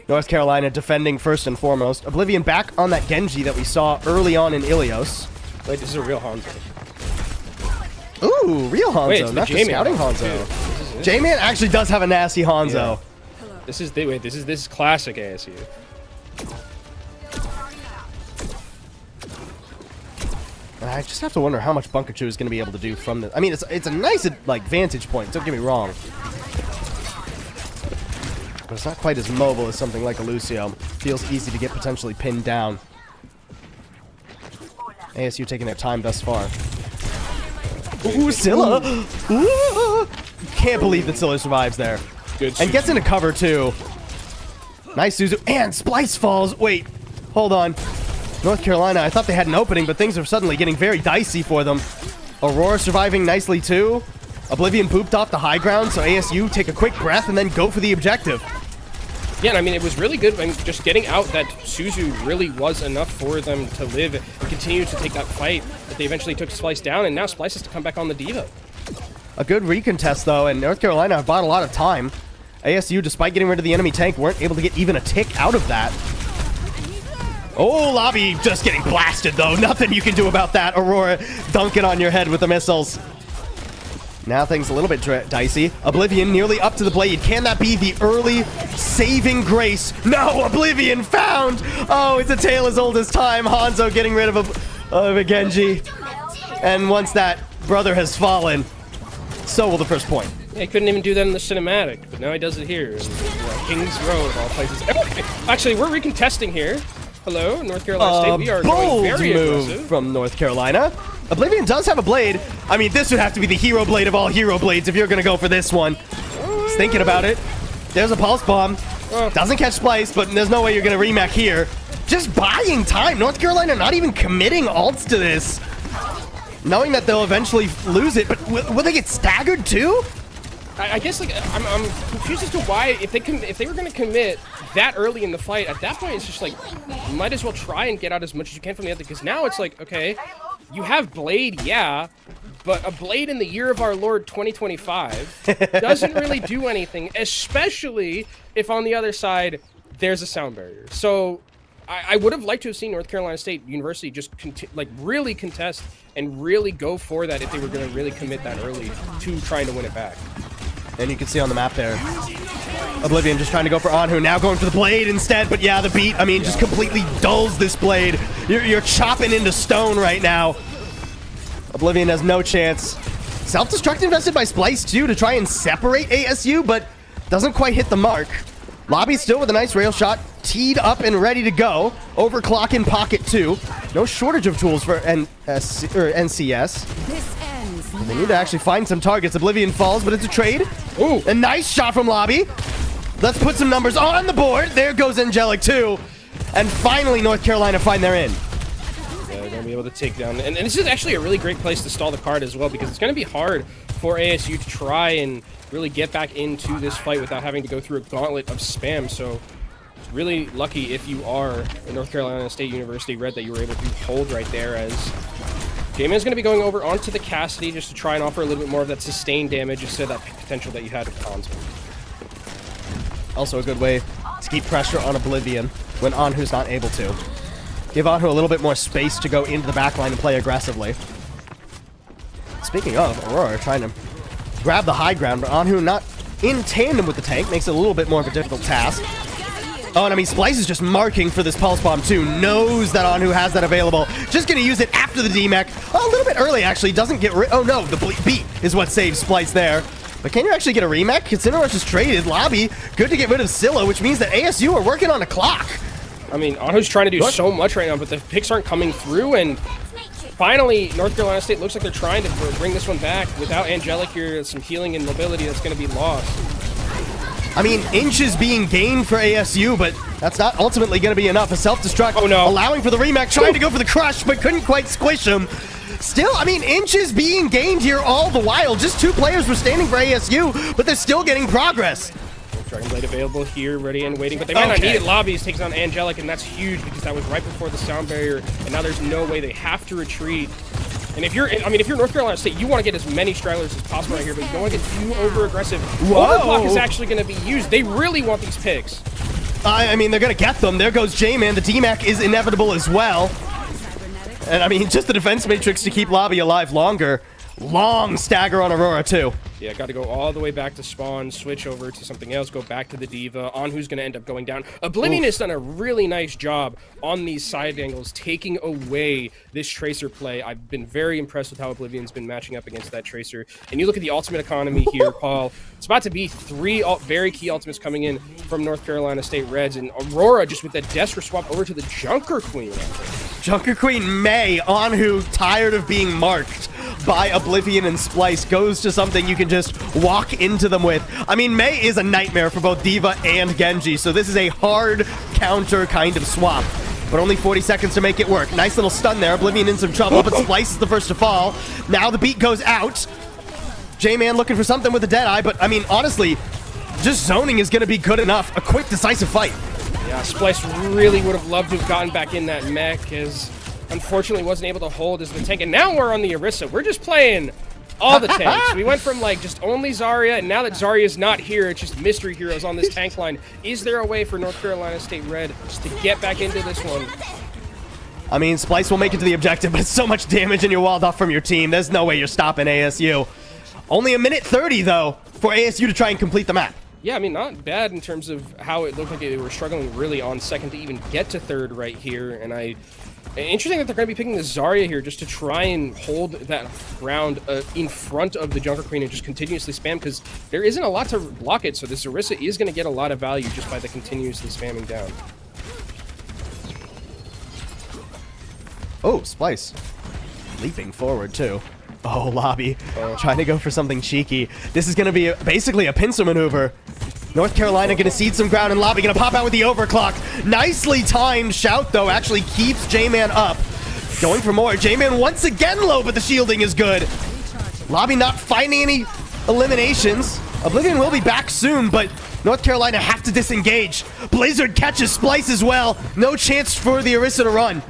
North Carolina defending first and foremost. Oblivion back on that Genji that we saw early on in Ilios. Wait, this is a real Hanzo. Ooh, real Hanzo, Wait, not just scouting Hanzo. J-Man actually does have a nasty Hanzo. Yeah. This is classic ASU. And I just have to wonder how much Bunkerchu is going to be able to do from this. I mean, it's a nice like vantage point. Don't get me wrong. But it's not quite as mobile as something like a Lucio. Feels easy to get potentially pinned down. ASU taking their time thus far. Ooh, Scylla! Ooh! Can't believe that Scylla survives there. Good. And gets into cover too. Nice Suzu. And Splice falls. Wait, hold on. North Carolina, I thought they had an opening, but things are suddenly getting very dicey for them. Aurora surviving nicely too. Oblivion pooped off the high ground, so ASU take a quick breath and then go for the objective. Yeah, and I mean, it was really good. I mean, just getting out that Suzu really was enough for them to live and continue to take that fight that they eventually took Splice down, and now Splice has to come back on the Diva. A good recontest, though, and North Carolina have bought a lot of time. ASU, despite getting rid of the enemy tank, weren't able to get even a tick out of that. Oh, Lobby just getting blasted, though. Nothing you can do about that. Aurora dunking on your head with the missiles. Now things a little bit dicey. Oblivion nearly up to the blade. Can that be the early saving grace? No, Oblivion found! Oh, it's a tale as old as time. Hanzo getting rid of a Genji. And once that brother has fallen, so will the first point. Yeah, he couldn't even do that in the cinematic, but now he does it here. In, King's Row of all places. Okay. Actually, we're recontesting here. Hello, North Carolina State. We are going very move aggressive from North Carolina. Oblivion does have a blade. I mean, this would have to be the hero blade of all hero blades if you're going to go for this one. Just thinking about it. There's a pulse bomb. Doesn't catch Splice, but there's no way you're going to remake here. Just buying time. North Carolina not even committing ults to this. Knowing that they'll eventually lose it, but will they get staggered too? I guess like I'm confused as to why if they were going to commit that early in the fight, at that point it's just like you might as well try and get out as much as you can from the other, because now it's like, okay, you have Blade, yeah, but a Blade in the year of our Lord 2025 doesn't really do anything, especially if on the other side there's a sound barrier. So I would have liked to have seen North Carolina State University just really contest and really go for that if they were going to really commit that early to trying to win it back. And you can see on the map there, Oblivion just trying to go for Anhu, now going for the blade instead, but yeah, the beat, I mean, just completely dulls this blade. You're chopping into stone right now. Oblivion has no chance. Self-destruct invested by Splice too to try and separate ASU, but doesn't quite hit the mark. Lobby still with a nice rail shot, teed up and ready to go. Overclock in pocket too. No shortage of tools for NCS. This ends. They need to actually find some targets. Oblivion falls, but it's a trade. Ooh. A nice shot from Lobby. Let's put some numbers on the board. There goes Angelic too. And finally, North Carolina find their in. Yeah, they're going to be able to take down. And this is actually a really great place to stall the card as well, because it's going to be hard for ASU to try and really get back into this fight without having to go through a gauntlet of spam. So it's really lucky if you are a North Carolina State University Red that you were able to hold right there, as J-Man is going to be going over onto the Cassidy just to try and offer a little bit more of that sustained damage instead of that potential that you had with Hanzo. Also a good way to keep pressure on Oblivion when Anhu's not able to. Give Anhu a little bit more space to go into the backline and play aggressively. Speaking of, Aurora trying to grab the high ground, but Anhu not in tandem with the tank makes it a little bit more of a difficult task. Oh, and I mean, Splice is just marking for this Pulse Bomb, too. Knows that Anhu has that available. Just going to use it after the DMEC. Oh, a little bit early, actually. Doesn't get oh, no. The beat is what saves Splice there. But can you actually get a remech? Incineroar is traded. Lobby, good to get rid of Scylla, which means that ASU are working on a clock. I mean, Anhu's trying to do so much right now, but the picks aren't coming through, and finally, North Carolina State looks like they're trying to bring this one back. Without Angelic here, some healing and mobility that's going to be lost. I mean, inches being gained for ASU, but that's not ultimately going to be enough. A self-destruct, oh, no. Allowing for the remech, trying to go for the crush, but couldn't quite squish him. Still, I mean, inches being gained here all the while. Just 2 players were standing for ASU, but they're still getting progress. Dragon Blade available here, ready and waiting, but they might not need it. Lobbies takes on Angelic, and that's huge because that was right before the sound barrier, and now there's no way. They have to retreat. And if you're North Carolina State, you want to get as many stragglers as possible right here, but you don't want to get too over-aggressive. Overclock is actually going to be used. They really want these picks. I mean, they're going to get them. There goes J-Man. The DMAC is inevitable as well. And I mean, just the defense matrix to keep Lobby alive longer. Long stagger on Aurora, too. Yeah, got to go all the way back to spawn, switch over to something else, go back to the Diva. Anhu's going to end up going down. Oblivion has done a really nice job on these side angles, taking away this Tracer play. I've been very impressed with how Oblivion's been matching up against that Tracer. And you look at the ultimate economy here, Paul. It's about to be 3 very key ultimates coming in from North Carolina State Reds. And Aurora just with that Destra swap over to the Junker Queen. Junker Queen May, Anhu, tired of being marked by Oblivion and Splice, goes to something you can just walk into them with. I mean, May is a nightmare for both Diva and Genji, so this is a hard counter kind of swap. But only 40 seconds to make it work. Nice little stun there. Oblivion in some trouble, but Splice is the first to fall. Now the beat goes out. J-Man looking for something with a Deadeye, but I mean, honestly, just zoning is going to be good enough. A quick, decisive fight. Yeah, Splice really would have loved to have gotten back in that mech, as unfortunately wasn't able to hold as the tank. And now we're on the Orisa. We're just playing all the tanks. We went from like just only Zarya, and now that Zarya's not here, it's just mystery heroes on this tank line. Is there a way for North Carolina State Red to get back into this one? I mean, Splice will make it to the objective, but it's so much damage and you're walled off from your team. There's no way you're stopping ASU. Only a minute 30, though, for ASU to try and complete the map. Yeah, I mean, not bad in terms of how it looked like they were struggling really on second to even get to third right here. And interesting that they're going to be picking the Zarya here just to try and hold that ground in front of the Junker Queen and just continuously spam, because there isn't a lot to block it. So this Orisa is going to get a lot of value just by the continuously spamming down. Oh, Splice. Leaping forward, too. Oh, Lobby. Trying to go for something cheeky. This is going to be basically a pincer maneuver. North Carolina going to cede some ground, and Lobby going to pop out with the overclock. Nicely timed shout, though, actually keeps J-Man up. Going for more. J-Man once again low, but the shielding is good. Lobby not finding any eliminations. Oblivion will be back soon, but North Carolina have to disengage. Blizzard catches Splice as well. No chance for the Orisa to run.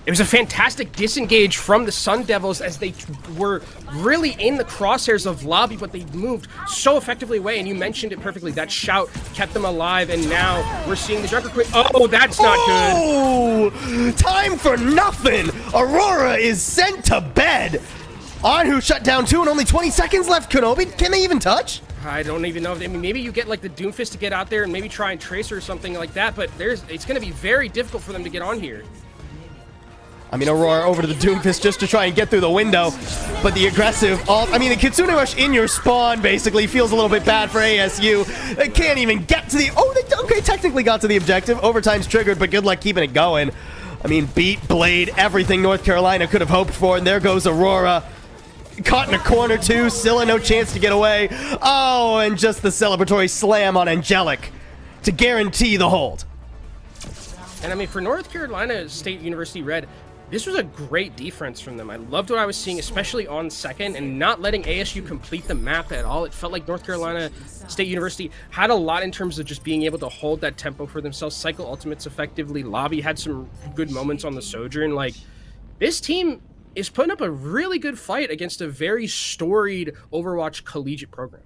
It was a fantastic disengage from the Sun Devils as they were really in the crosshairs of Lobby, but they moved so effectively away, and you mentioned it perfectly. That shout kept them alive, and now we're seeing the Junker Queen. Oh, that's not good. Oh, time for nothing. Aurora is sent to bed. Anhu shut down 2 and only 20 seconds left. Kenobi, can they even touch? I don't even know. I mean, maybe you get like the Doomfist to get out there and maybe try and Tracer or something like that, but it's going to be very difficult for them to get on here. I mean, Aurora over to the Doomfist just to try and get through the window. But the aggressive... I mean, the Kitsune Rush in your spawn basically feels a little bit bad for ASU. They can't even get to the... Oh, they okay, technically got to the objective. Overtime's triggered, but good luck keeping it going. I mean, beat, blade, everything North Carolina could have hoped for. And there goes Aurora. Caught in a corner, too. Scylla, no chance to get away. Oh, and just the celebratory slam on Angelic to guarantee the hold. And I mean, for North Carolina State University Red, this was a great defense from them. I loved what I was seeing, especially on second, and not letting ASU complete the map at all. It felt like North Carolina State University had a lot in terms of just being able to hold that tempo for themselves, cycle ultimates effectively. Lobby had some good moments on the Sojourn. Like, this team is putting up a really good fight against a very storied Overwatch Collegiate program.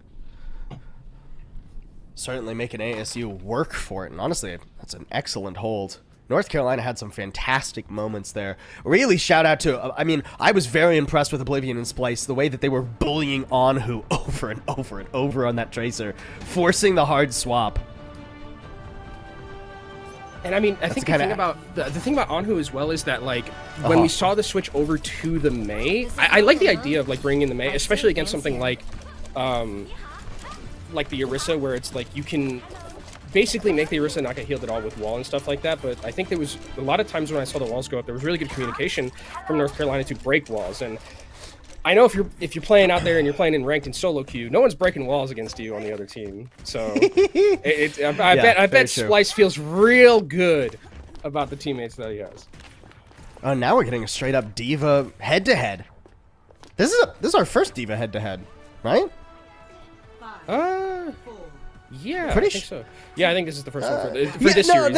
Certainly making ASU work for it, and honestly, that's an excellent hold. North Carolina had some fantastic moments there. Really shout out to, I mean, I was very impressed with Oblivion and Splice, the way that they were bullying Anhu over and over and over on that Tracer, forcing the hard swap. And I mean, I think the thing about Anhu as well is that like when we saw the switch over to the Mei, I like the idea of like bringing in the Mei, especially against something like the Orisa, where it's like you can basically make the Orisa not get healed at all with wall and stuff like that. But I think there was a lot of times when I saw the walls go up, there was really good communication from North Carolina to break walls. And I know if you're playing out there and you're playing in ranked and solo queue, no one's breaking walls against you on the other team. So I bet Splice feels real good about the teammates that he has. Oh, now we're getting a straight up D.Va head to head. This is our first D.Va head to head, right? Yeah, I think so. Yeah, I think this is the first one for this series.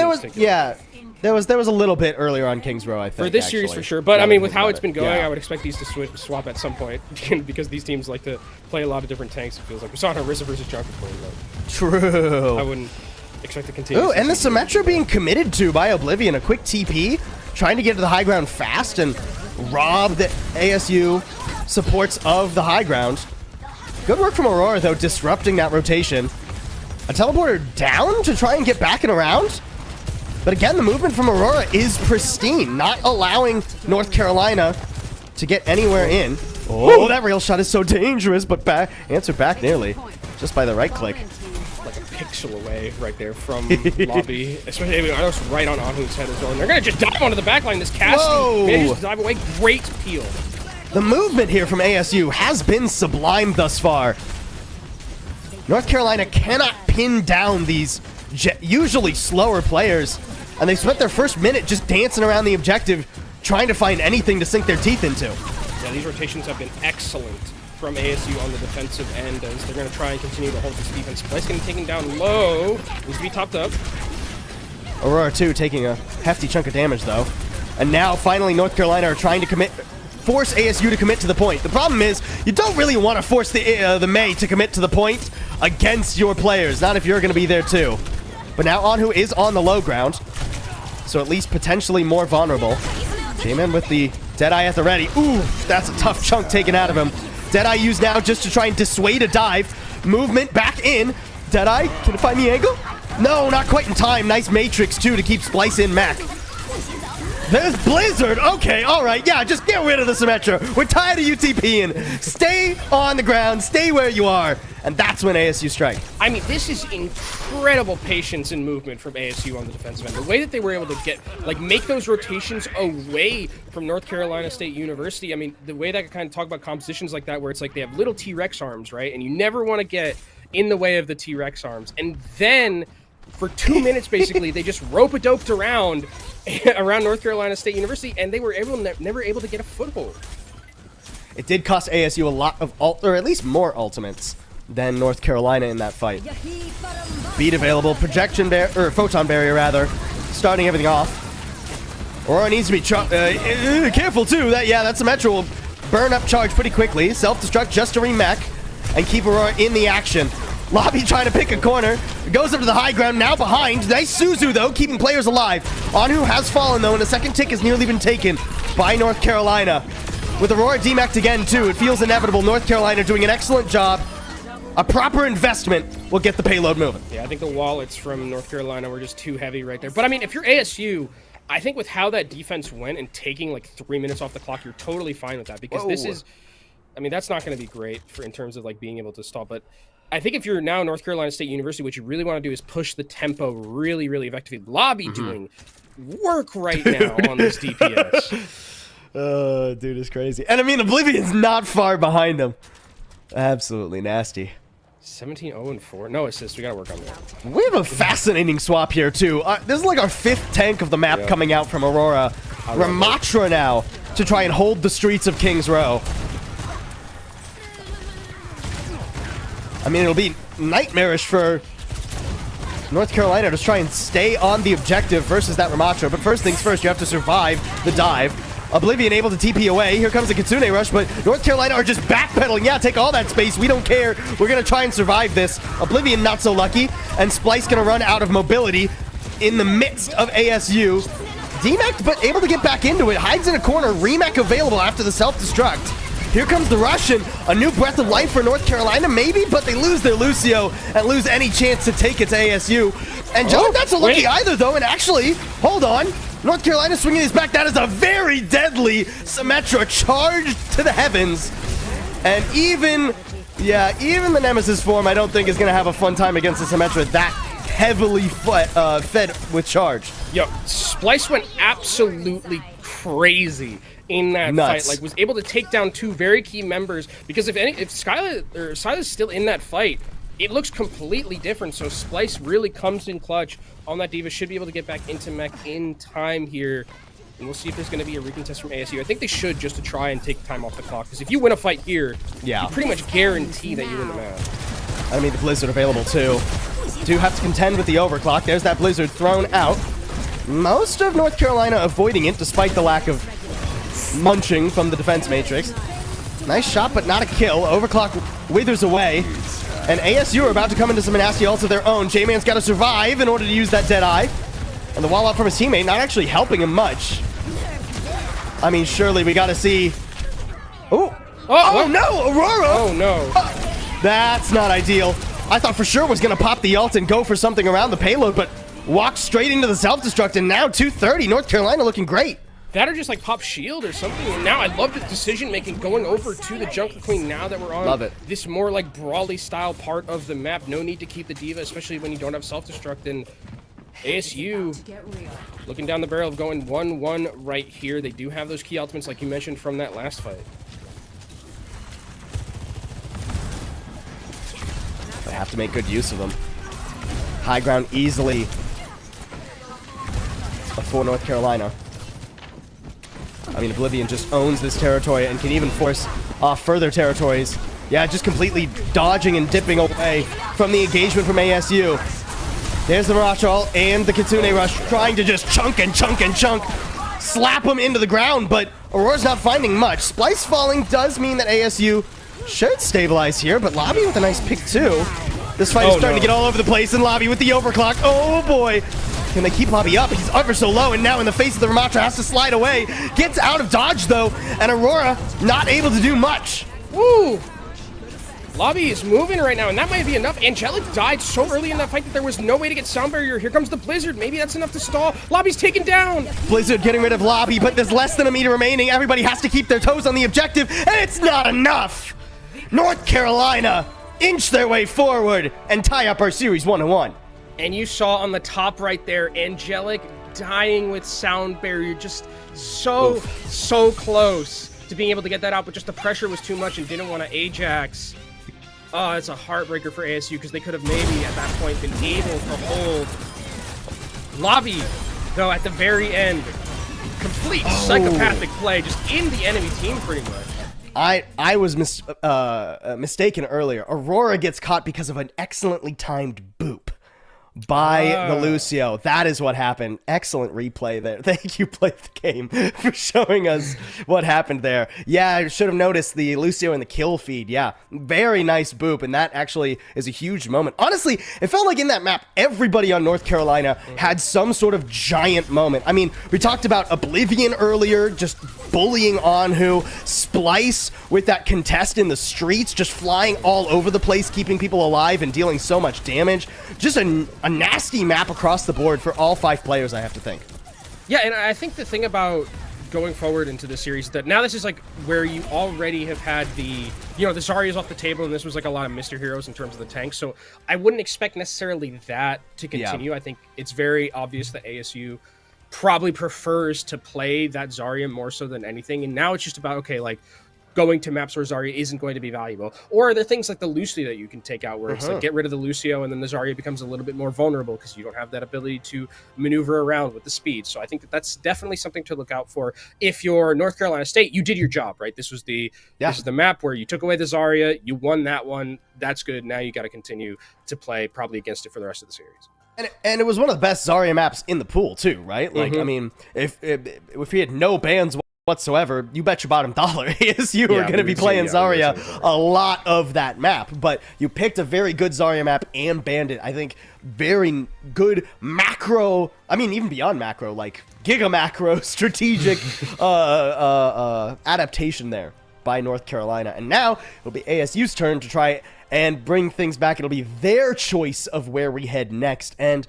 There was a little bit earlier on Kings Row, I think. For this series for sure, but I mean, with how it's been going, I would expect these to swap at some point because these teams like to play a lot of different tanks. It feels like we saw an Orisa versus Junker play. True. I wouldn't expect to continue. Oh, and the Symmetra being committed to by Oblivion, a quick TP, trying to get to the high ground fast and rob the ASU supports of the high ground. Good work from Aurora, though, disrupting that rotation. A teleporter down to try and get back and around. But again, the movement from Aurora is pristine, not allowing North Carolina to get anywhere in. Oh, that rail shot is so dangerous, but answered back nearly, just by the right click. Like a pixel away right there from Lobby. Especially, I was right on Anhu's head as well. And they're going to just dive onto the backline. This Cassie manages to dive away. Great peel. The movement here from ASU has been sublime thus far. North Carolina cannot pin down these usually slower players, and they spent their first minute just dancing around the objective, trying to find anything to sink their teeth into. Yeah, these rotations have been excellent from ASU on the defensive end as they're going to try and continue to hold this defense. Splice getting taken down low. Needs to be topped up. Aurora, too, taking a hefty chunk of damage, though. And now, finally, North Carolina are trying to force ASU to commit to the point. The problem is, you don't really want to force the Mei to commit to the point against your players, not if you're going to be there, too. But now Anhu is on the low ground, so at least potentially more vulnerable. J-Man with the Deadeye at the ready. Ooh, that's a tough chunk taken out of him. Deadeye used now just to try and dissuade a dive. Movement back in. Deadeye, can it find the angle? No, not quite in time. Nice Matrix, too, to keep Splice in Mac. There's Blizzard. Okay, all right. Yeah, just get rid of the Symmetra. We're tired of UTPing. Stay on the ground. Stay where you are. And that's when ASU strike. I mean, this is incredible patience and movement from ASU on the defensive end. The way that they were able to make those rotations away from North Carolina State University. I mean, the way that I kind of talk about compositions like that, where it's like they have little T-Rex arms, right? And you never want to get in the way of the T-Rex arms. And then for 2 minutes, basically, they just rope-a-doped around North Carolina State University, and they were never able to get a foothold. It did cost ASU a lot of or at least more ultimates than North Carolina in that fight. Beat available, photon barrier rather, starting everything off. Aurora needs to be careful too. That Symmetra will burn up charge pretty quickly. Self-destruct just to remech and keep Aurora in the action. Lobby trying to pick a corner. Goes up to the high ground, now behind. Nice Suzu, though, keeping players alive. Anhu has fallen, though, and a second tick has nearly been taken by North Carolina. With Aurora demacked again, too, it feels inevitable. North Carolina doing an excellent job. A proper investment will get the payload moving. Yeah, I think the wallets from North Carolina were just too heavy right there. But, I mean, if you're ASU, I think with how that defense went and taking, 3 minutes off the clock, you're totally fine with that. Because this is... I mean, that's not going to be great in terms of, being able to stall. But I think if you're now North Carolina State University, what you really want to do is push the tempo really, really effectively. Lobby doing work right now on this DPS. Oh, dude, it's crazy. And I mean, Oblivion's not far behind him. Absolutely nasty. 17-0-4. No assist. We got to work on that. We have a fascinating swap here, too. This is our 5th tank of the map coming out from Aurora. Ramatra now to try and hold the streets of Kings Row. I mean, it'll be nightmarish for North Carolina to try and stay on the objective versus that Ramatra. But first things first, you have to survive the dive. Oblivion able to TP away. Here comes the Kitsune rush, but North Carolina are just backpedaling. Yeah, take all that space. We don't care. We're going to try and survive this. Oblivion not so lucky, and Splice going to run out of mobility in the midst of ASU. Demacked, but able to get back into it. Hides in a corner. Remech available after the self-destruct. Here comes the Russian. A new breath of life for North Carolina, maybe, but they lose their Lucio and lose any chance to take it to ASU. Angelic, not so lucky either, though, and actually, hold on. North Carolina swinging his back. That is a very deadly Symmetra charged to the heavens. And even the Nemesis form, I don't think is going to have a fun time against the Symmetra that heavily fed with charge. Yo, Splice went absolutely crazy in that fight. Like, was able to take down 2 very key members, because if Silas still in that fight, it looks completely different. So Splice really comes in clutch on that D.Va, should be able to get back into mech in time here. And we'll see if there's going to be a recontest from ASU. I think they should, just to try and take time off the clock, because if you win a fight here, you pretty much guarantee that you win the match. I mean, the Blizzard available too. Do have to contend with the overclock. There's that Blizzard thrown out. Most of North Carolina avoiding it, despite the lack of munching from the defense matrix. Nice shot, but not a kill. Overclock withers away. And ASU are about to come into some nasty ults of their own. J-Man's got to survive in order to use that Deadeye. And the wall out from his teammate not actually helping him much. I mean, surely we got to see... Oh no, Aurora! Oh no. That's not ideal. I thought for sure was going to pop the ult and go for something around the payload, but walked straight into the self-destruct, and now 230. North Carolina looking great. That or just like pop shield or something. And now I love the decision making going over to the Jungle Queen now that we're on this more like brawly style part of the map. No need to keep the D.Va, especially when you don't have self-destruct. And ASU looking down the barrel of going 1-1 right here. They do have those key ultimates like you mentioned from that last fight. They have to make good use of them. High ground easily for North Carolina. I mean, Oblivion just owns this territory and can even force off further territories. Yeah, just completely dodging and dipping away from the engagement from ASU. There's the Mirage ult and the Kitsune Rush trying to just chunk and chunk and chunk. Slap him into the ground, but Aurora's not finding much. Splice falling does mean that ASU should stabilize here, but Lobby with a nice pick too. This fight is starting to get all over the place, and Lobby with the overclock. Oh boy. Can they keep Lobby up? He's ever so low, and now in the face of the Ramatra has to slide away. Gets out of dodge, though, and Aurora not able to do much. Woo! Lobby is moving right now, and that might be enough. Angelic died so early in that fight that there was no way to get sound barrier. Here comes the Blizzard. Maybe that's enough to stall. Lobby's taken down. Blizzard getting rid of Lobby, but there's less than a meter remaining. Everybody has to keep their toes on the objective, and it's not enough. North Carolina inch their way forward and tie up our series 1-1. And you saw on the top right there, Angelic dying with sound barrier, just so close to being able to get that out, but just the pressure was too much and didn't want to Ajax. Oh, it's a heartbreaker for ASU because they could have maybe at that point been able to hold Lobby, though at the very end, complete psychopathic play just in the enemy team pretty much. I was mistaken earlier. Aurora gets caught because of an excellently timed boop by the Lucio. That is what happened. Excellent replay there. Thank you, Play the Game, for showing us what happened there. Yeah, I should have noticed the Lucio in the kill feed. Yeah, very nice boop, and that actually is a huge moment. Honestly, it felt like in that map, everybody on North Carolina had some sort of giant moment. I mean, we talked about Oblivion earlier, just bullying Anhu, Splice with that contest in the streets, just flying all over the place, keeping people alive and dealing so much damage. Just a nasty map across the board for all 5 players, I have to think. Yeah, and I think the thing about going forward into the series is that now this is like where you already have had the Zarya's off the table, and this was like a lot of Mr. Heroes in terms of the tanks, so I wouldn't expect necessarily that to continue. I think it's very obvious that ASU probably prefers to play that Zarya more so than anything, and now it's just about, okay, like, going to maps where Zarya isn't going to be valuable. Or are there things like the Lucio that you can take out where it's like get rid of the Lucio and then the Zarya becomes a little bit more vulnerable because you don't have that ability to maneuver around with the speed. So I think that that's definitely something to look out for. If you're North Carolina State, you did your job, right? This was the map where you took away the Zarya, you won that one. That's good. Now you got to continue to play probably against it for the rest of the series. And it was one of the best Zarya maps in the pool too, right? Like, I mean, if he had no bans whatsoever, you bet your bottom dollar ASU are going to be playing Zarya a lot of that map. But you picked a very good Zarya map and banned it. I think very good macro, I mean, even beyond macro, like giga macro strategic adaptation there. by North Carolina. And now it'll be ASU's turn to try and bring things back. It'll be their choice of where we head next. And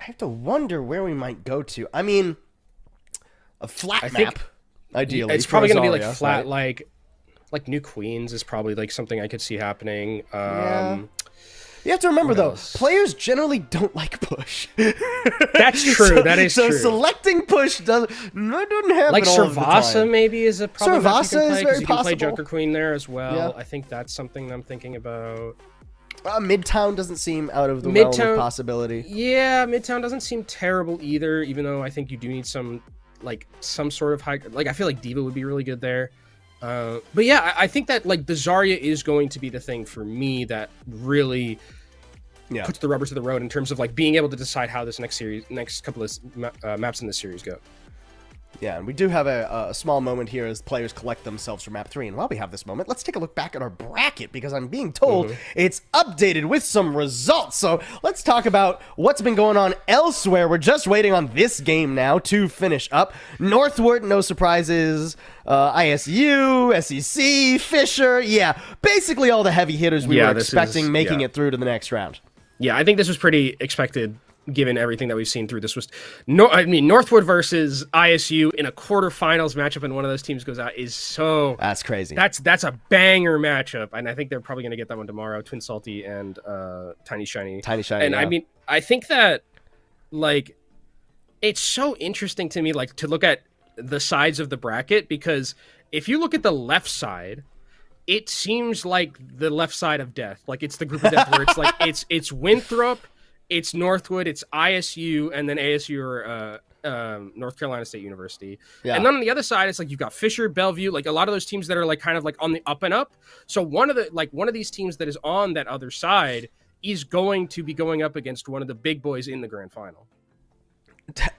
I have to wonder where we might go to. I mean, a flat map, ideally. It's probably going to be like flat, right? like New Queens is probably like something I could see happening. You have to remember, though, players generally don't like push. That's true. That is true. So selecting push doesn't happen like all of the time. Servasa maybe is a problem. Servasa is very you can play Joker Queen there as well. Yeah. I think that's something I'm thinking about. Midtown doesn't seem out of the realm of possibility. Yeah, Midtown doesn't seem terrible either, even though I think you do need some sort of high... Like, I feel like Diva would be really good there. But yeah, I think that like the Zarya is going to be the thing for me that really puts the rubber to the road in terms of like being able to decide how this next couple of maps in this series go. Yeah, and we do have a small moment here as players collect themselves for map 3. And while we have this moment, let's take a look back at our bracket, because I'm being told it's updated with some results. So let's talk about what's been going on elsewhere. We're just waiting on this game now to finish up. Northwood, no surprises. ISU, SEC, Fisher. Yeah, basically all the heavy hitters we were expecting making it through to the next round. Yeah, I think this was pretty expected, given everything that we've seen through. This was Northwood versus ISU in a quarterfinals matchup, and one of those teams goes out is so... That's crazy. That's a banger matchup, and I think they're probably going to get that one tomorrow. Twin Salty and Tiny Shiny. And I mean, I think that, like, it's so interesting to me, like, to look at the sides of the bracket, because if you look at the left side, it seems like the left side of death. Like, it's the group of death where it's like, it's Winthrop, it's Northwood, it's ISU, and then ASU or North Carolina State University. Yeah. And then on the other side, it's like you've got Fisher, Bellevue, like a lot of those teams that are like kind of like on the up and up. So one of these teams that is on that other side is going to be going up against one of the big boys in the grand final.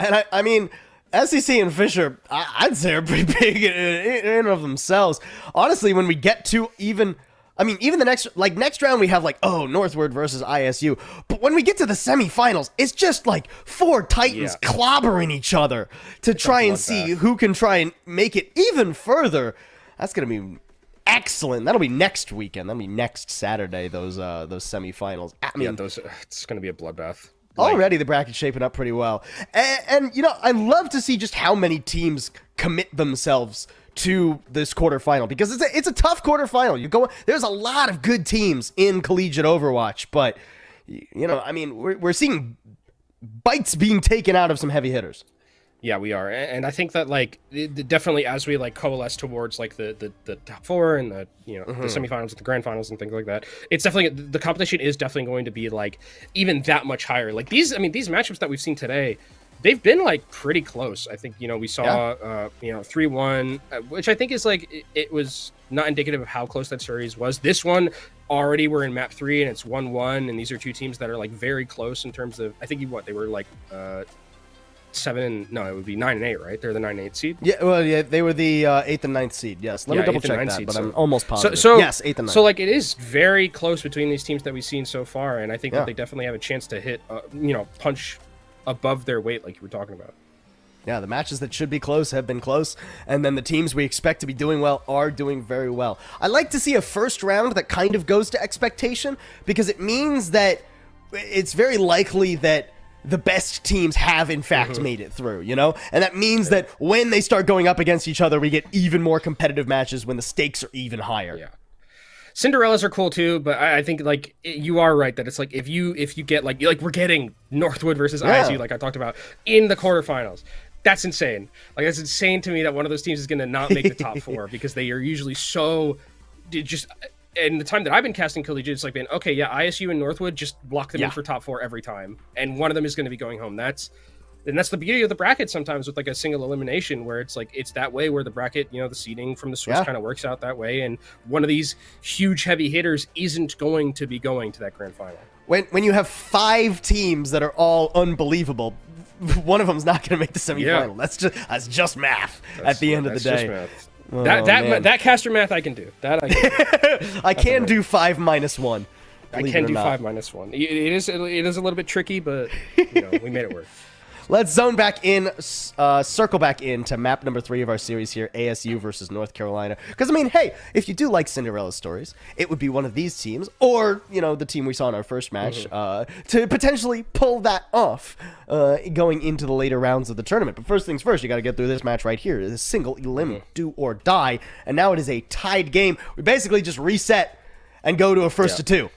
And I mean, SEC and Fisher, I'd say are pretty big in and of themselves. Honestly, when we get to even the next round we have like, Northwood versus ISU. But when we get to the semifinals, it's just like 4 Titans clobbering each other to try and see who can try and make it even further. That's going to be excellent. That'll be next weekend. That'll be next Saturday, those semifinals. I mean, it's going to be a bloodbath. Already the bracket's shaping up pretty well. And you know, I love to see just how many teams commit themselves to this quarterfinal, because it's a tough quarterfinal. There's a lot of good teams in collegiate Overwatch, but you know, I mean, we're seeing bites being taken out of some heavy hitters. Yeah, we are, and I think that like definitely as we like coalesce towards like the top 4 and the the semifinals and the grand finals and things like that, it's definitely the competition is definitely going to be like even that much higher. Like these matchups that we've seen today, they've been like pretty close. I think we saw 3-1, which I think is like it was not indicative of how close that series was. This one already we're in map 3 and it's 1-1, and these are two teams that are like very close in terms of, I think they were like 9 and 8, right? They're the 9 and 8 seed. Yeah, well, yeah, they were the 8th and 9th seed. Yes, let me double check that, seed, but I'm almost positive. Yes, 8th and 9th. So like it is very close between these teams that we've seen so far, and I think that they definitely have a chance to hit, punch above their weight, like you were talking about. Yeah, the matches that should be close have been close, and then the teams we expect to be doing well are doing very well. I like to see a first round that kind of goes to expectation, because it means that it's very likely that the best teams have, in fact, made it through, And that means that when they start going up against each other, we get even more competitive matches when the stakes are even higher. Yeah. Cinderellas are cool too, but I think like you are right that it's like if you get like we're getting Northwood versus ISU, like I talked about, in the quarterfinals. That's insane. Like that's insane to me that one of those teams is going to not make the top 4 because they are usually so just... In the time that I've been casting collegiate, it's like been ISU and Northwood, just block them in for top 4 every time, and one of them is going to be going home. That's the beauty of the bracket sometimes with like a single elimination, where it's like it's that way where the bracket, the seeding from the source kind of works out that way, and one of these huge heavy hitters isn't going to be going to that grand final. When you have 5 teams that are all unbelievable, one of them's not going to make the semifinal. Yeah. That's just math at the end of the day. Just math. That caster math I can do. That I can do. I can do 5 - 1. I can do 5 - 1. It is a little bit tricky, but we made it work. let's zone back in, circle back into map number 3 of our series here, ASU versus North Carolina. Because, I mean, hey, if you do like Cinderella stories, it would be one of these teams, or, you know, the team we saw in our first match, to potentially pull that off going into the later rounds of the tournament. But first things first, you got to get through this match right here. It's a single elim, do or die, and now it is a tied game. We basically just reset and go to a first to 2.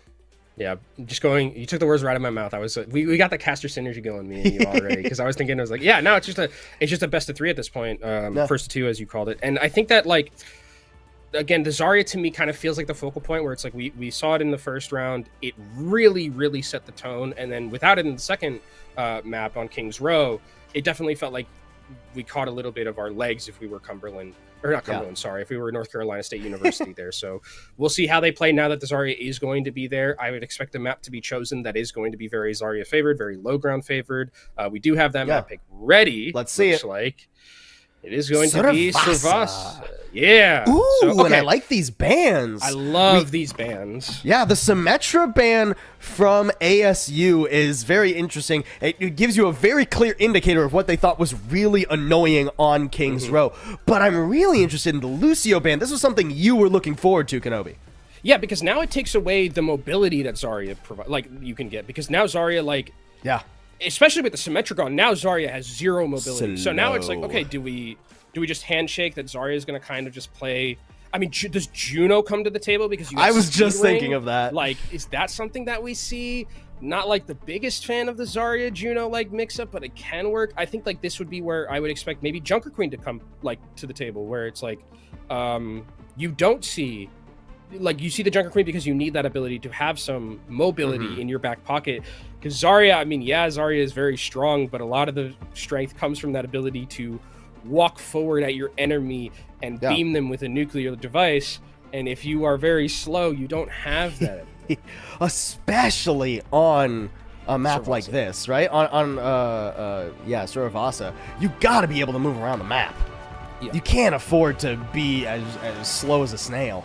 Yeah, just going. You took the words right out of my mouth. I was we got the caster synergy going, me and you already, because I was thinking, I was like, yeah, no, it's just a best of 3 at this point, first of 2 as you called it, and I think that, like, again, the Zarya to me kind of feels like the focal point where it's like we saw it in the first round, it really set the tone, and then without it in the second map on King's Row, it definitely felt like we caught a little bit of our legs if we were Cumberland. Or not Cumberland, sorry, if we were North Carolina State University there. So we'll see how they play now that the Zarya is going to be there. I would expect the map to be chosen that is going to be very Zarya favored, very low ground favored. We do have that map pick ready. Let's see it. Like it is going to be Servasa. Yeah. Ooh, so, okay. And I like these bands. I love these bands. Yeah, the Symmetra ban from ASU is very interesting. It gives you a very clear indicator of what they thought was really annoying on King's Row. But I'm really interested in the Lucio ban. This was something you were looking forward to, Kenobi. Yeah, because now it takes away the mobility that Zarya you can get. Because now Zarya, like... Yeah. Especially with the Symmetra gone, now Zarya has 0 mobility. So now it's like, okay, do we just handshake that Zarya is going to kind of just play? I mean, does Juno come to the table because I was just thinking of that. Like, is that something that we see? Not like the biggest fan of the Zarya Juno like mix up, but it can work. I think like this would be where I would expect maybe Junker Queen to come like to the table, where it's like you don't see. Like, you see the Junker Queen because you need that ability to have some mobility in your back pocket. Because Zarya, I mean, yeah, Zarya is very strong, but a lot of the strength comes from that ability to walk forward at your enemy and beam them with a nuclear device. And if you are very slow, you don't have that. Especially on a map Servasa. like this, right? On Servasa, you got to be able to move around the map. Yeah. You can't afford to be as slow as a snail.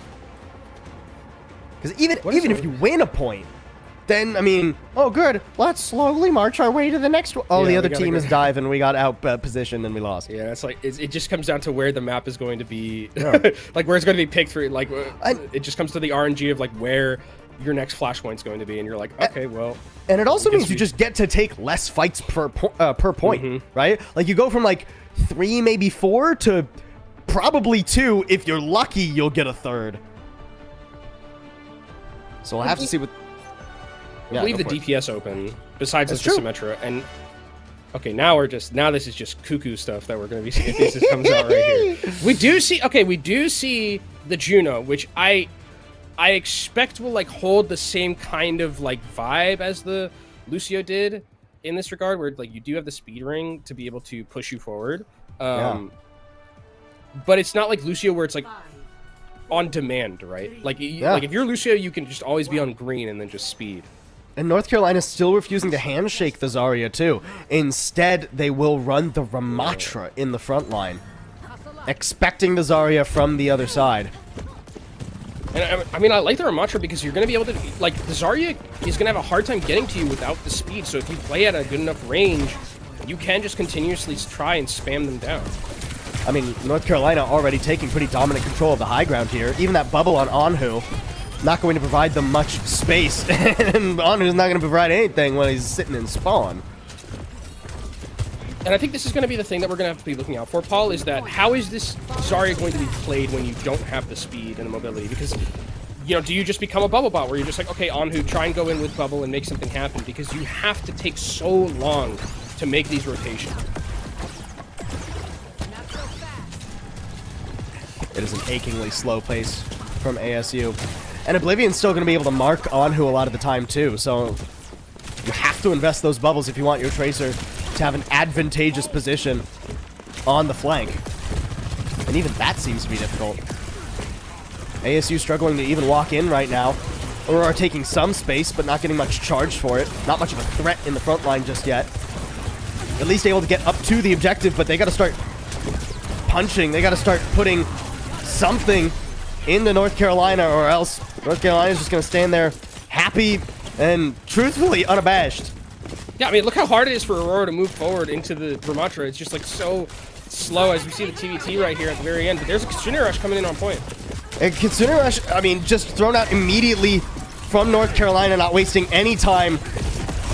Because even if you win a point, then, I mean, oh, good, let's slowly march our way to the next one. Oh, yeah, the other team is diving. We got out positioned and we lost. Yeah, it's like, it just comes down to where the map is going to be, like where it's going to be picked for, like, it just comes to the RNG of, like, where your next flashpoint's going to be, and you're like, okay, well. And it also means you just get to take less fights per point, right? Like, you go from, like, 3, maybe 4 to probably 2. If you're lucky, you'll get a 3rd. So we'll have to see what... Yeah, leave the DPS open, besides the Symmetra, and... Okay, now this is just cuckoo stuff that we're going to be seeing if this comes out right here. We do see the Juno, which I expect will, like, hold the same kind of, like, vibe as the Lucio did in this regard, where, like, you do have the speed ring to be able to push you forward. But it's not like Lucio where it's, like, on demand, right? Like, like if you're Lucio, you can just always be on green and then just speed. And North Carolina's still refusing to handshake the Zarya, too. Instead, they will run the Ramatra in the front line, expecting the Zarya from the other side. And I mean, I like the Ramatra because you're going to be able to, like, the Zarya is going to have a hard time getting to you without the speed, so if you play at a good enough range, you can just continuously try and spam them down. I mean, North Carolina already taking pretty dominant control of the high ground here. Even that bubble on Anhu, not going to provide them much space. And Anhu's not going to provide anything when he's sitting in spawn. And I think this is going to be the thing that we're going to have to be looking out for, Paul, is that how is this Zarya going to be played when you don't have the speed and the mobility? Because, you know, do you just become a bubble bot where you're just like, okay, Anhu, try and go in with bubble and make something happen? Because you have to take so long to make these rotations. It is an achingly slow pace from ASU. And Oblivion's still going to be able to mark Anhu a lot of the time, too. So you have to invest those bubbles if you want your Tracer to have an advantageous position on the flank. And even that seems to be difficult. ASU struggling to even walk in right now. Or are taking some space, but not getting much charge for it. Not much of a threat in the front line just yet. At least able to get up to the objective, but they got to start punching. They got to start putting something into North Carolina, or else North Carolina's just going to stand there happy and truthfully unabashed. Yeah, I mean, look how hard it is for Aurora to move forward into the Vermontra. It's just like so slow as we see the TVT right here at the very end. But there's a Kitsune Rush coming in on point. And Kitsune Rush, I mean, just thrown out immediately from North Carolina, not wasting any time,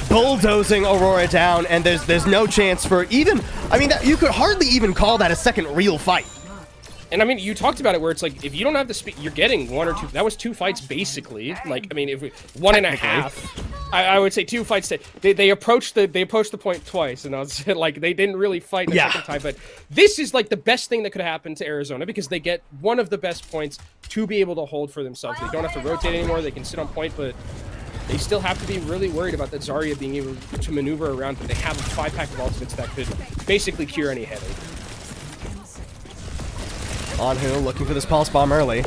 bulldozing Aurora down, and there's no chance for even, I mean, you could hardly even call that a second real fight. And I mean, you talked about it where it's like, if you don't have the speed, you're getting 1 or 2. That was 2 fights basically. Like, I mean, if we 1.5, I would say 2 fights. They approached the point twice, and I was like, they didn't really fight the second time. But this is like the best thing that could happen to Arizona because they get one of the best points to be able to hold for themselves. They don't have to rotate anymore. They can sit on point, but they still have to be really worried about that Zarya being able to maneuver around. But they have a 5-pack of ultimates that could basically cure any headache. Anhu looking for this pulse bomb early,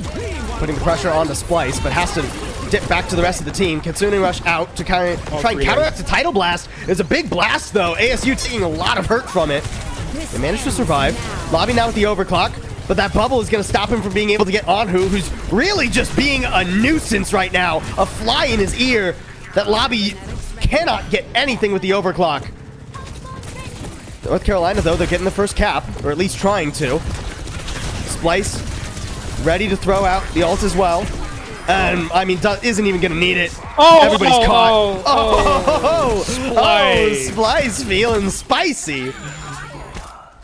putting the pressure on the Splice, but has to dip back to the rest of the team. Kitsune Rush out to kind of try and counteract the Tidal Blast. It's a big blast though. ASU taking a lot of hurt from it. They managed to survive. Lobby now with the overclock, but that bubble is going to stop him from being able to get Anhu, who's really just being a nuisance right now. A fly in his ear. That Lobby cannot get anything with the overclock. North Carolina though, they're getting the first cap, or at least trying to. Splice, ready to throw out the ult as well. And, I mean, isn't even going to need it. Everybody's caught. Splice. Splice feeling spicy.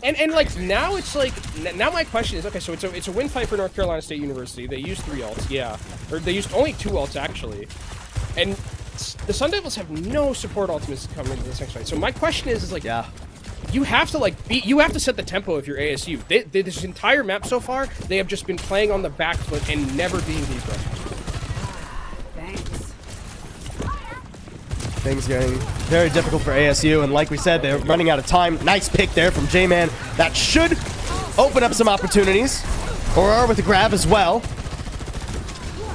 And like, now it's like, now my question is, okay, so it's a win fight for North Carolina State University. They used 3 ults, yeah. Or they used only 2 ults, actually. And the Sun Devils have no support ultimates coming into this next fight. So my question is like, you have to like you have to set the tempo if you're ASU. This entire map so far, they have just been playing on the back foot and never being the aggressor. Things getting very difficult for ASU, and like we said, they're running out of time. Nice pick there from J-Man. That should open up some opportunities. Aurora with the grab as well.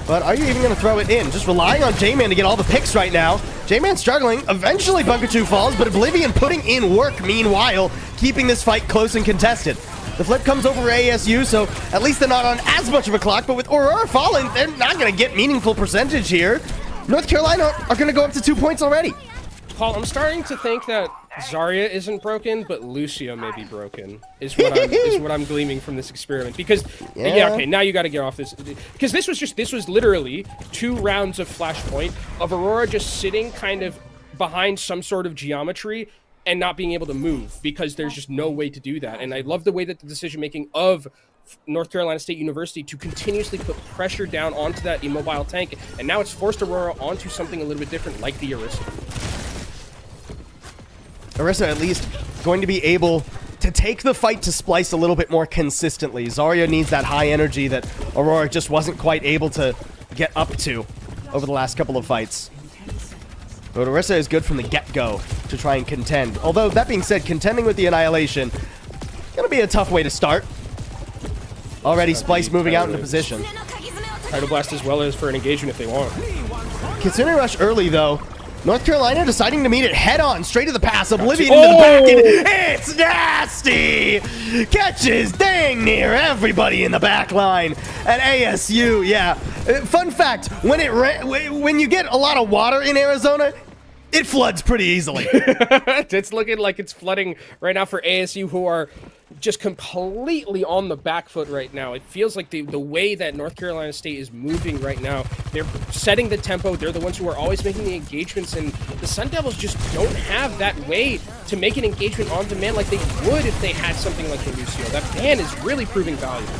But are you even going to throw it in? Just relying on J-Man to get all the picks right now. J-Man struggling. Eventually Bunkachu falls, but Oblivion putting in work meanwhile, keeping this fight close and contested. The flip comes over ASU, so at least they're not on as much of a clock, but with Aurora falling, they're not going to get meaningful percentage here. North Carolina are going to go up to 2 points already. Paul, I'm starting to think that Zarya isn't broken, but Lucio may be broken, is what I'm gleaming from this experiment. Because, okay, now you got to get off this. Because this was literally 2 rounds of Flashpoint, of Aurora just sitting kind of behind some sort of geometry and not being able to move, because there's just no way to do that. And I love the way that the decision-making of North Carolina State University to continuously put pressure down onto that immobile tank, and now it's forced Aurora onto something a little bit different, like the Orisa. Orisa at least going to be able to take the fight to Splice a little bit more consistently. Zarya needs that high energy that Aurora just wasn't quite able to get up to over the last couple of fights. But Orisa is good from the get-go to try and contend. Although, that being said, contending with the Annihilation, gonna be a tough way to start. Already Splice moving out into position. Tidal Blast as well as for an engagement if they want. Kitsune Rush early, though. North Carolina deciding to meet it head-on, straight to the pass. Oblivion into the back, and it's nasty! Catches dang near everybody in the back line. And ASU, yeah. Fun fact, when you get a lot of water in Arizona, it floods pretty easily. It's looking like it's flooding right now for ASU, who are just completely on the back foot right now. It feels like the way that North Carolina State is moving right now, they're setting the tempo. They're the ones who are always making the engagements, and the Sun Devils just don't have that way to make an engagement on demand like they would if they had something like the Lucio. That ban is really proving valuable.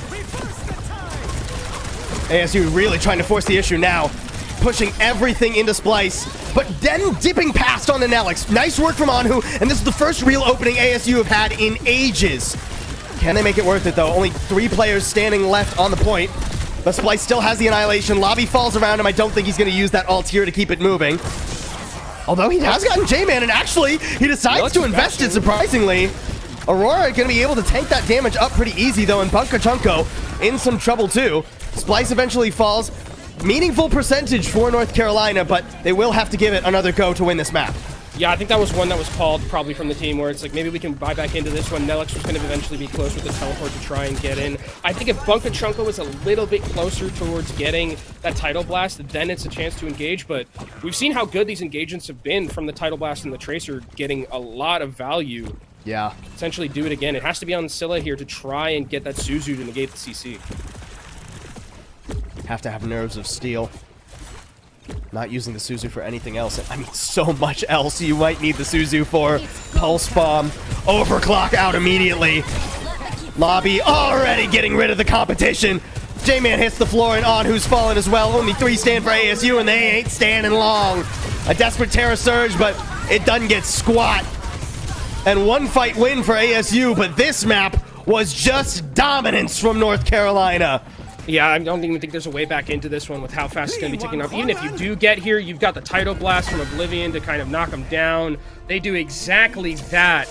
ASU really trying to force the issue now, pushing everything into Splice, but then dipping past on an Alex. Nice work from Anhu, and this is the first real opening ASU have had in ages. Can they make it worth it, though? Only 3 players standing left on the point, but Splice still has the Annihilation. Lobby falls around him. I don't think he's going to use that ult here to keep it moving. Although he has gotten J-Man, and actually, he decides to invest it, surprisingly. Aurora going to be able to tank that damage up pretty easy, though, and Bunkachunko in some trouble, too. Splice eventually falls. Meaningful percentage for North Carolina, but they will have to give it another go to win this map. Yeah, I think that was one that was called probably from the team where it's like maybe we can buy back into this one. Nelix was going to eventually be close with the teleport to try and get in. I think if Bunkachunko was a little bit closer towards getting that Tidal Blast, then it's a chance to engage. But we've seen how good these engagements have been from the Tidal Blast and the Tracer, getting a lot of value. Yeah. Essentially do it again. It has to be on Scylla here to try and get that Suzu to negate the CC. Have to have nerves of steel. Not using the Suzu for anything else. I mean, so much else you might need the Suzu for. Pulse Bomb. Overclock out immediately. Lobby already getting rid of the competition. J-Man hits the floor and On, who's fallen as well. Only 3 stand for ASU, and they ain't standing long. A desperate Terra Surge, but it doesn't get squat. And 1 fight win for ASU, but this map was just dominance from North Carolina. Yeah, I don't even think there's a way back into this one with how fast it's going to be ticking up. Even if you do get here, you've got the Tidal Blast from Oblivion to kind of knock them down. They do exactly that.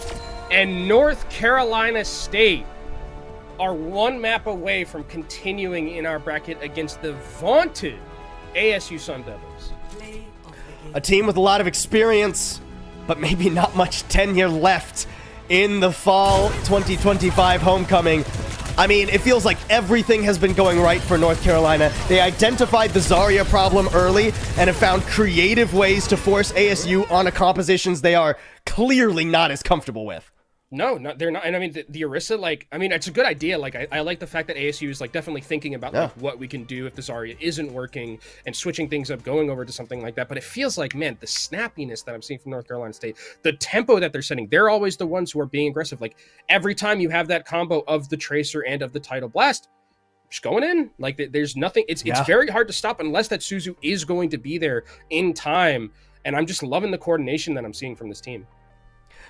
And North Carolina State are 1 map away from continuing in our bracket against the vaunted ASU Sun Devils. A team with a lot of experience, but maybe not much tenure left in the fall 2025 homecoming. I mean, it feels like everything has been going right for North Carolina. They identified the Zarya problem early and have found creative ways to force ASU onto compositions they are clearly not as comfortable with. No, they're not. And I mean, the Orisa, like, I mean, it's a good idea. Like, I like the fact that ASU is like definitely thinking about like what we can do if the Zarya isn't working and switching things up, going over to something like that. But it feels like, man, the snappiness that I'm seeing from North Carolina State, the tempo that they're setting, they're always the ones who are being aggressive. Like, every time you have that combo of the Tracer and of the Tidal Blast, just going in. Like, there's nothing. It's very hard to stop unless that Suzu is going to be there in time. And I'm just loving the coordination that I'm seeing from this team.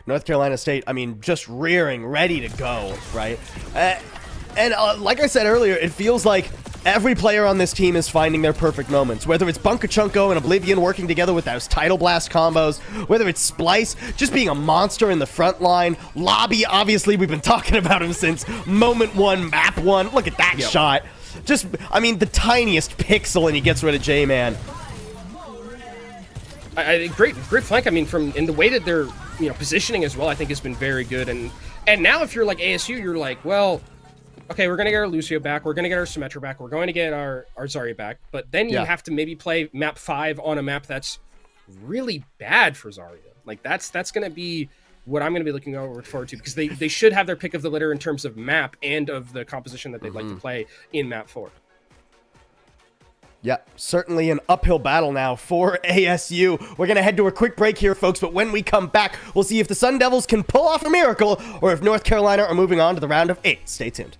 North Carolina State, I mean, just rearing, ready to go, right? And like I said earlier, it feels like every player on this team is finding their perfect moments. Whether it's Bunkachunko and Oblivion working together with those Tidal Blast combos, whether it's Splice just being a monster in the front line. Lobby, obviously, we've been talking about him since moment 1, map 1. Look at that shot. Just, I mean, the tiniest pixel and he gets rid of J-Man. Great flank. I mean, in the way that they're positioning as well, I think has been very good. And now if you're like ASU, you're like, well, okay, we're gonna get our Lucio back, we're gonna get our Symmetra back, we're going to get our Zarya back, but then you have to maybe play map 5 on a map that's really bad for Zarya. Like that's gonna be what I'm gonna be looking forward to, because they should have their pick of the litter in terms of map and of the composition that they'd like to play in map 4. Yeah, certainly an uphill battle now for ASU. We're going to head to a quick break here, folks, but when we come back, we'll see if the Sun Devils can pull off a miracle or if North Carolina are moving on to the round of 8. Stay tuned.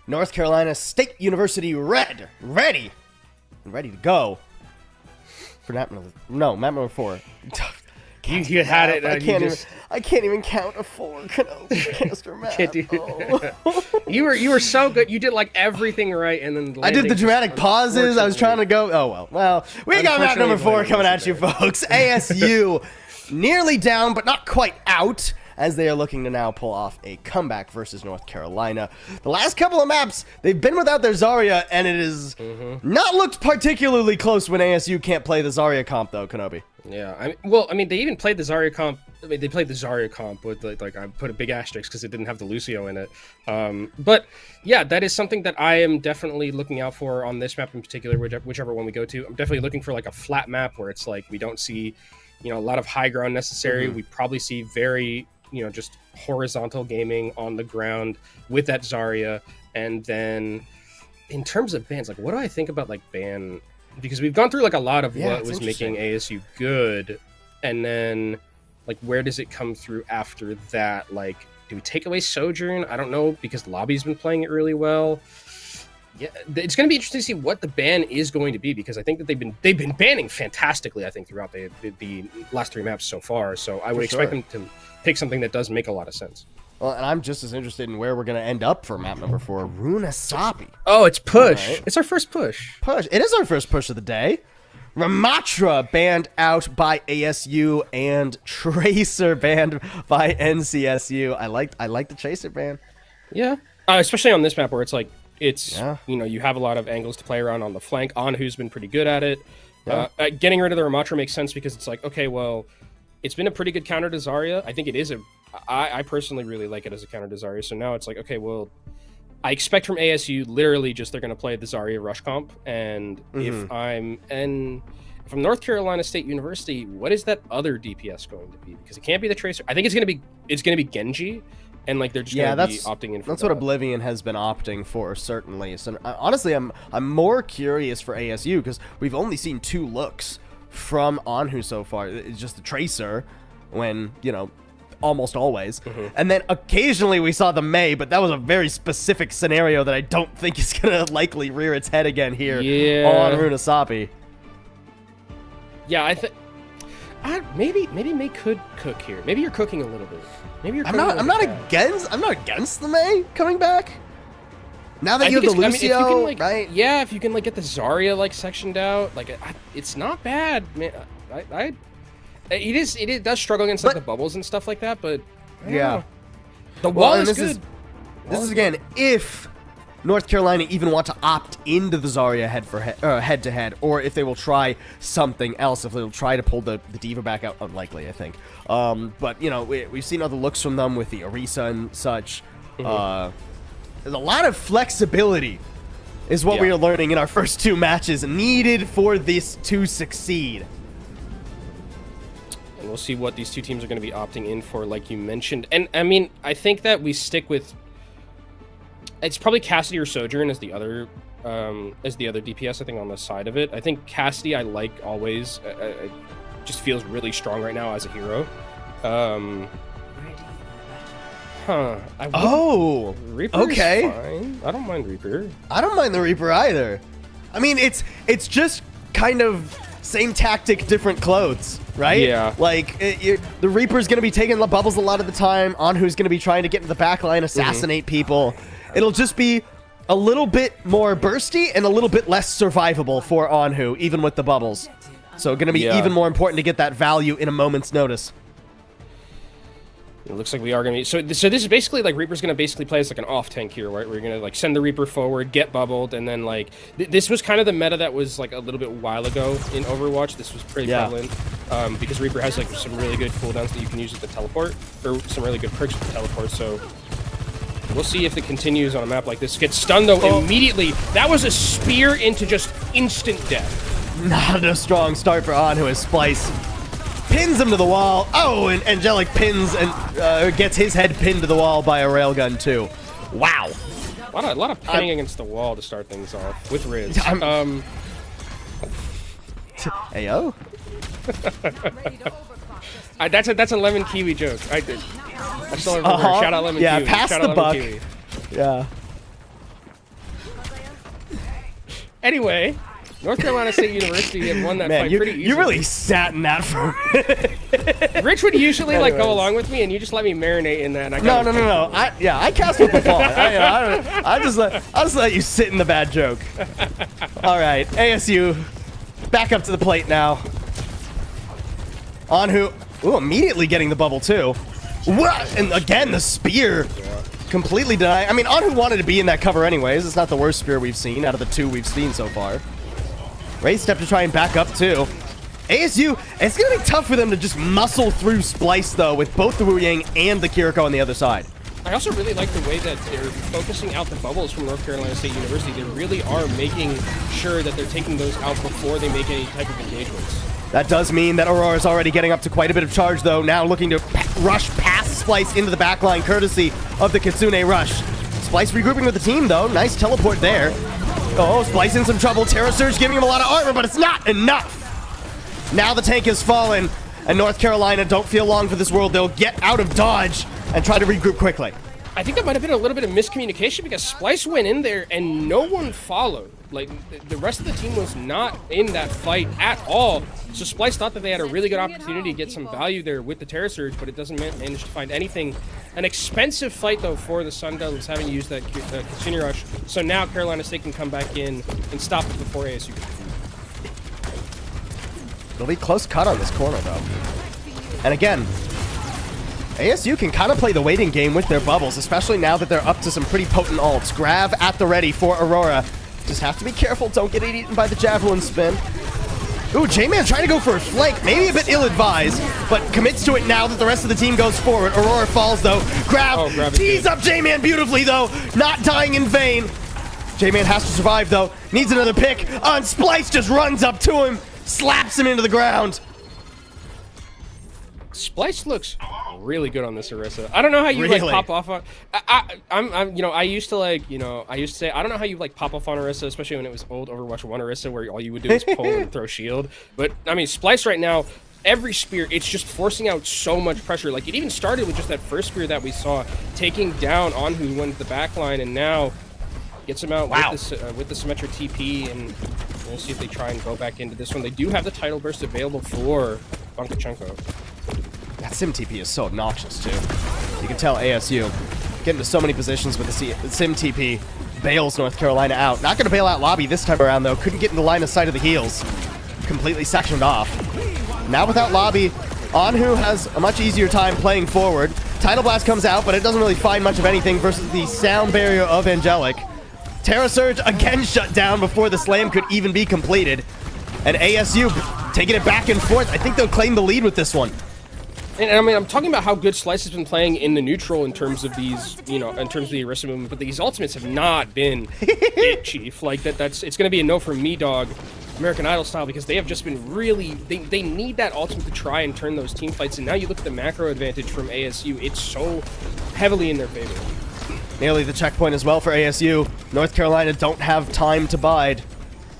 North Carolina State University ready to go for map number 4. You had it. I can't even count a 4. Caster map. Can't do you were so good. You did like everything right, and then I did the dramatic pauses. I was trying to go. Oh well. We got map number 4 coming at you, folks. ASU nearly down, but not quite out, as they are looking to now pull off a comeback versus North Carolina. The last couple of maps, they've been without their Zarya, and it is not looked particularly close when ASU can't play the Zarya comp, though, Kenobi. Yeah, I mean, they even played the Zarya comp. I mean, they played the Zarya comp with like I put a big asterisk because it didn't have the Lucio in it. But yeah, that is something that I am definitely looking out for on this map in particular, whichever one we go to. I'm definitely looking for like a flat map where it's like we don't see, a lot of high ground necessary. We probably see very, just horizontal gaming on the ground with that Zarya. And then in terms of bans, like what do I think about like ban? Because we've gone through like a lot of what was making ASU good, and then like where does it come through after that? Like, do we take away Sojourn? I don't know, because Lobby's been playing it really well. Yeah, it's going to be interesting to see what the ban is going to be, because I think that they've been banning fantastically, I think, throughout the last 3 maps so far. So I would expect them to pick something that does make a lot of sense. Well, and I'm just as interested in where we're going to end up for map number 4, Runasapi. Oh, it's push. Right. It's our first push. It is our first push of the day. Ramatra banned out by ASU and Tracer banned by NCSU. I like the Tracer ban. Yeah, especially on this map where it's like you have a lot of angles to play around on the flank. Anhu's been pretty good at it. Yeah. Getting rid of the Ramatra makes sense because it's like, okay, well, it's been a pretty good counter to Zarya. I think it is I personally really like it as a counter to Zarya. So now it's like, okay, well, I expect from ASU literally just they're going to play the Zarya rush comp, and if I'm North Carolina State University, what is that other DPS going to be? Because it can't be the Tracer. I think it's going to be Genji, and like they're just going to be opting in for that's what Oblivion has been opting for, certainly. So honestly, I'm more curious for ASU because we've only seen 2 looks from Anhu so far. It's just the Tracer when, almost always. And then occasionally we saw the Mei, but that was a very specific scenario that I don't think is going to likely rear its head again here on Runasapi. Yeah, I think maybe Mei could cook here. Maybe you're cooking a little bit. Maybe you're cooking I'm not against the Mei coming back. Now that you have the Lucio, right? Yeah, if you can like get the Zarya like sectioned out, like it's not bad, man. It does struggle against like the bubbles and stuff like that, but yeah, the wall is good. This is again if North Carolina even want to opt into the Zarya head to head, or if they will try something else. If they will try to pull the Diva back out, unlikely, I think. But we've seen other looks from them with the Orisa and such. There's a lot of flexibility, is what we are learning in our first 2 matches, needed for this to succeed. And we'll see what these 2 teams are going to be opting in for, like you mentioned. And I mean, I think that we stick with. It's probably Cassidy or Sojourn as the other DPS. I think on the side of it. I think Cassidy I like always. Just feels really strong right now as a hero. Reaper okay. Is fine. I don't mind Reaper. I don't mind the Reaper either. I mean, it's just kind of same tactic, different clothes, right? Yeah. Like, the Reaper's going to be taking the bubbles a lot of the time. Anhu's going to be trying to get into the back line, assassinate people. It'll just be a little bit more bursty and a little bit less survivable for Anhu, even with the bubbles. So going to be even more important to get that value in a moment's notice. It looks like we are going to be... So this is basically, like, Reaper's going to basically play as, like, an off-tank here, right? We're going to, like, send the Reaper forward, get bubbled, and then, like... this was kind of the meta that was, like, a little bit while ago in Overwatch. This was pretty prevalent. Because Reaper has, like, some really good cooldowns that you can use with the teleport, or some really good perks with the teleport, so... We'll see if it continues on a map like this. Gets stunned, though, immediately. That was a spear into just instant death. Not a strong start for Anhu as Splice pins him to the wall. Oh, and Angelic pins and gets his head pinned to the wall by a railgun, too. Wow. A lot of pinning against the wall to start things off with Riz. Ayo? That's a Lemon Kiwi joke. I still remember. Shout out Lemon Kiwi. Yeah, pass the buck. Yeah. Anyway, North Carolina State University had won that fight pretty easily. You really sat in that for Rich would usually like go along with me, and you just let me marinate in that. And No. I cast with the fall. I just let you sit in the bad joke. All right, ASU back up to the plate now. Anhu, immediately getting the bubble too. What? And again, the spear completely denied. I mean, Anhu wanted to be in that cover anyways. It's not the worst spear we've seen out of the 2 we've seen so far. Ray step to try and back up too. ASU, it's going to be tough for them to just muscle through Splice though, with both the Wu Yang and the Kiriko on the other side. I also really like the way that they're focusing out the bubbles from North Carolina State University. They really are making sure that they're taking those out before they make any type of engagements. That does mean that Aurora's already getting up to quite a bit of charge though, now looking to rush past Splice into the backline courtesy of the Kitsune Rush. Splice regrouping with the team though, nice teleport there. Oh, Splice in some trouble. Terra Surge giving him a lot of armor, but it's not enough. Now the tank has fallen, and North Carolina don't feel long for this world. They'll get out of dodge and try to regroup quickly. I think that might have been a little bit of miscommunication because Splice went in there and no one followed. Like, the rest of the team was not in that fight at all. So Splice thought that they had a really good opportunity to get some value there with the Terra Surge, but it doesn't manage to find anything. An expensive fight, though, for the Sun Devils, having used that Kitsune Rush. So now Carolina State can come back in and stop it before ASU can. It'll be close cut on this corner, though. And again, ASU can kind of play the waiting game with their bubbles, especially now that they're up to some pretty potent ults. Grav at the ready for Aurora. Just have to be careful, don't get eaten by the javelin spin. Ooh, J-Man trying to go for a flank, maybe a bit ill-advised, but commits to it now that the rest of the team goes forward. Aurora falls, though. Grav tees up J-Man beautifully, though, not dying in vain. J-Man has to survive, though. Needs another pick. On Splice just runs up to him, slaps him into the ground. Splice looks really good on this Orisa. I don't know how you like pop off on. I used to say I don't know how you like pop off on Orisa, especially when it was old Overwatch 1 Orisa, where all you would do is pull and throw shield. But I mean, Splice right now, every spear, it's just forcing out so much pressure. Like, it even started with just that first spear that we saw taking down on who went to the back line, and now gets him out with the Symmetric TP, and we'll see if they try and go back into this one. They do have the Tidal Burst available for Bunkachenko. That Sim TP is so obnoxious, too. You can tell ASU get into so many positions with the Sim TP. Bails North Carolina out. Not going to bail out Lobby this time around, though. Couldn't get in the line of sight of the heals. Completely sectioned off. Now without Lobby, Anhu has a much easier time playing forward. Tidal Blast comes out, but it doesn't really find much of anything versus the sound barrier of Angelic. Terra Surge again shut down before the slam could even be completed. And ASU taking it back and forth. I think they'll claim the lead with this one. And I mean, I'm talking about how good Slice has been playing in the neutral in terms of these, in terms of the Orisa movement, but these ultimates have not been it, Chief. Like, it's going to be a no from me, dog, American Idol style, because they have just been really, they need that ultimate to try and turn those team fights, and now you look at the macro advantage from ASU, it's so heavily in their favor. Nearly the checkpoint as well for ASU. North Carolina don't have time to bide.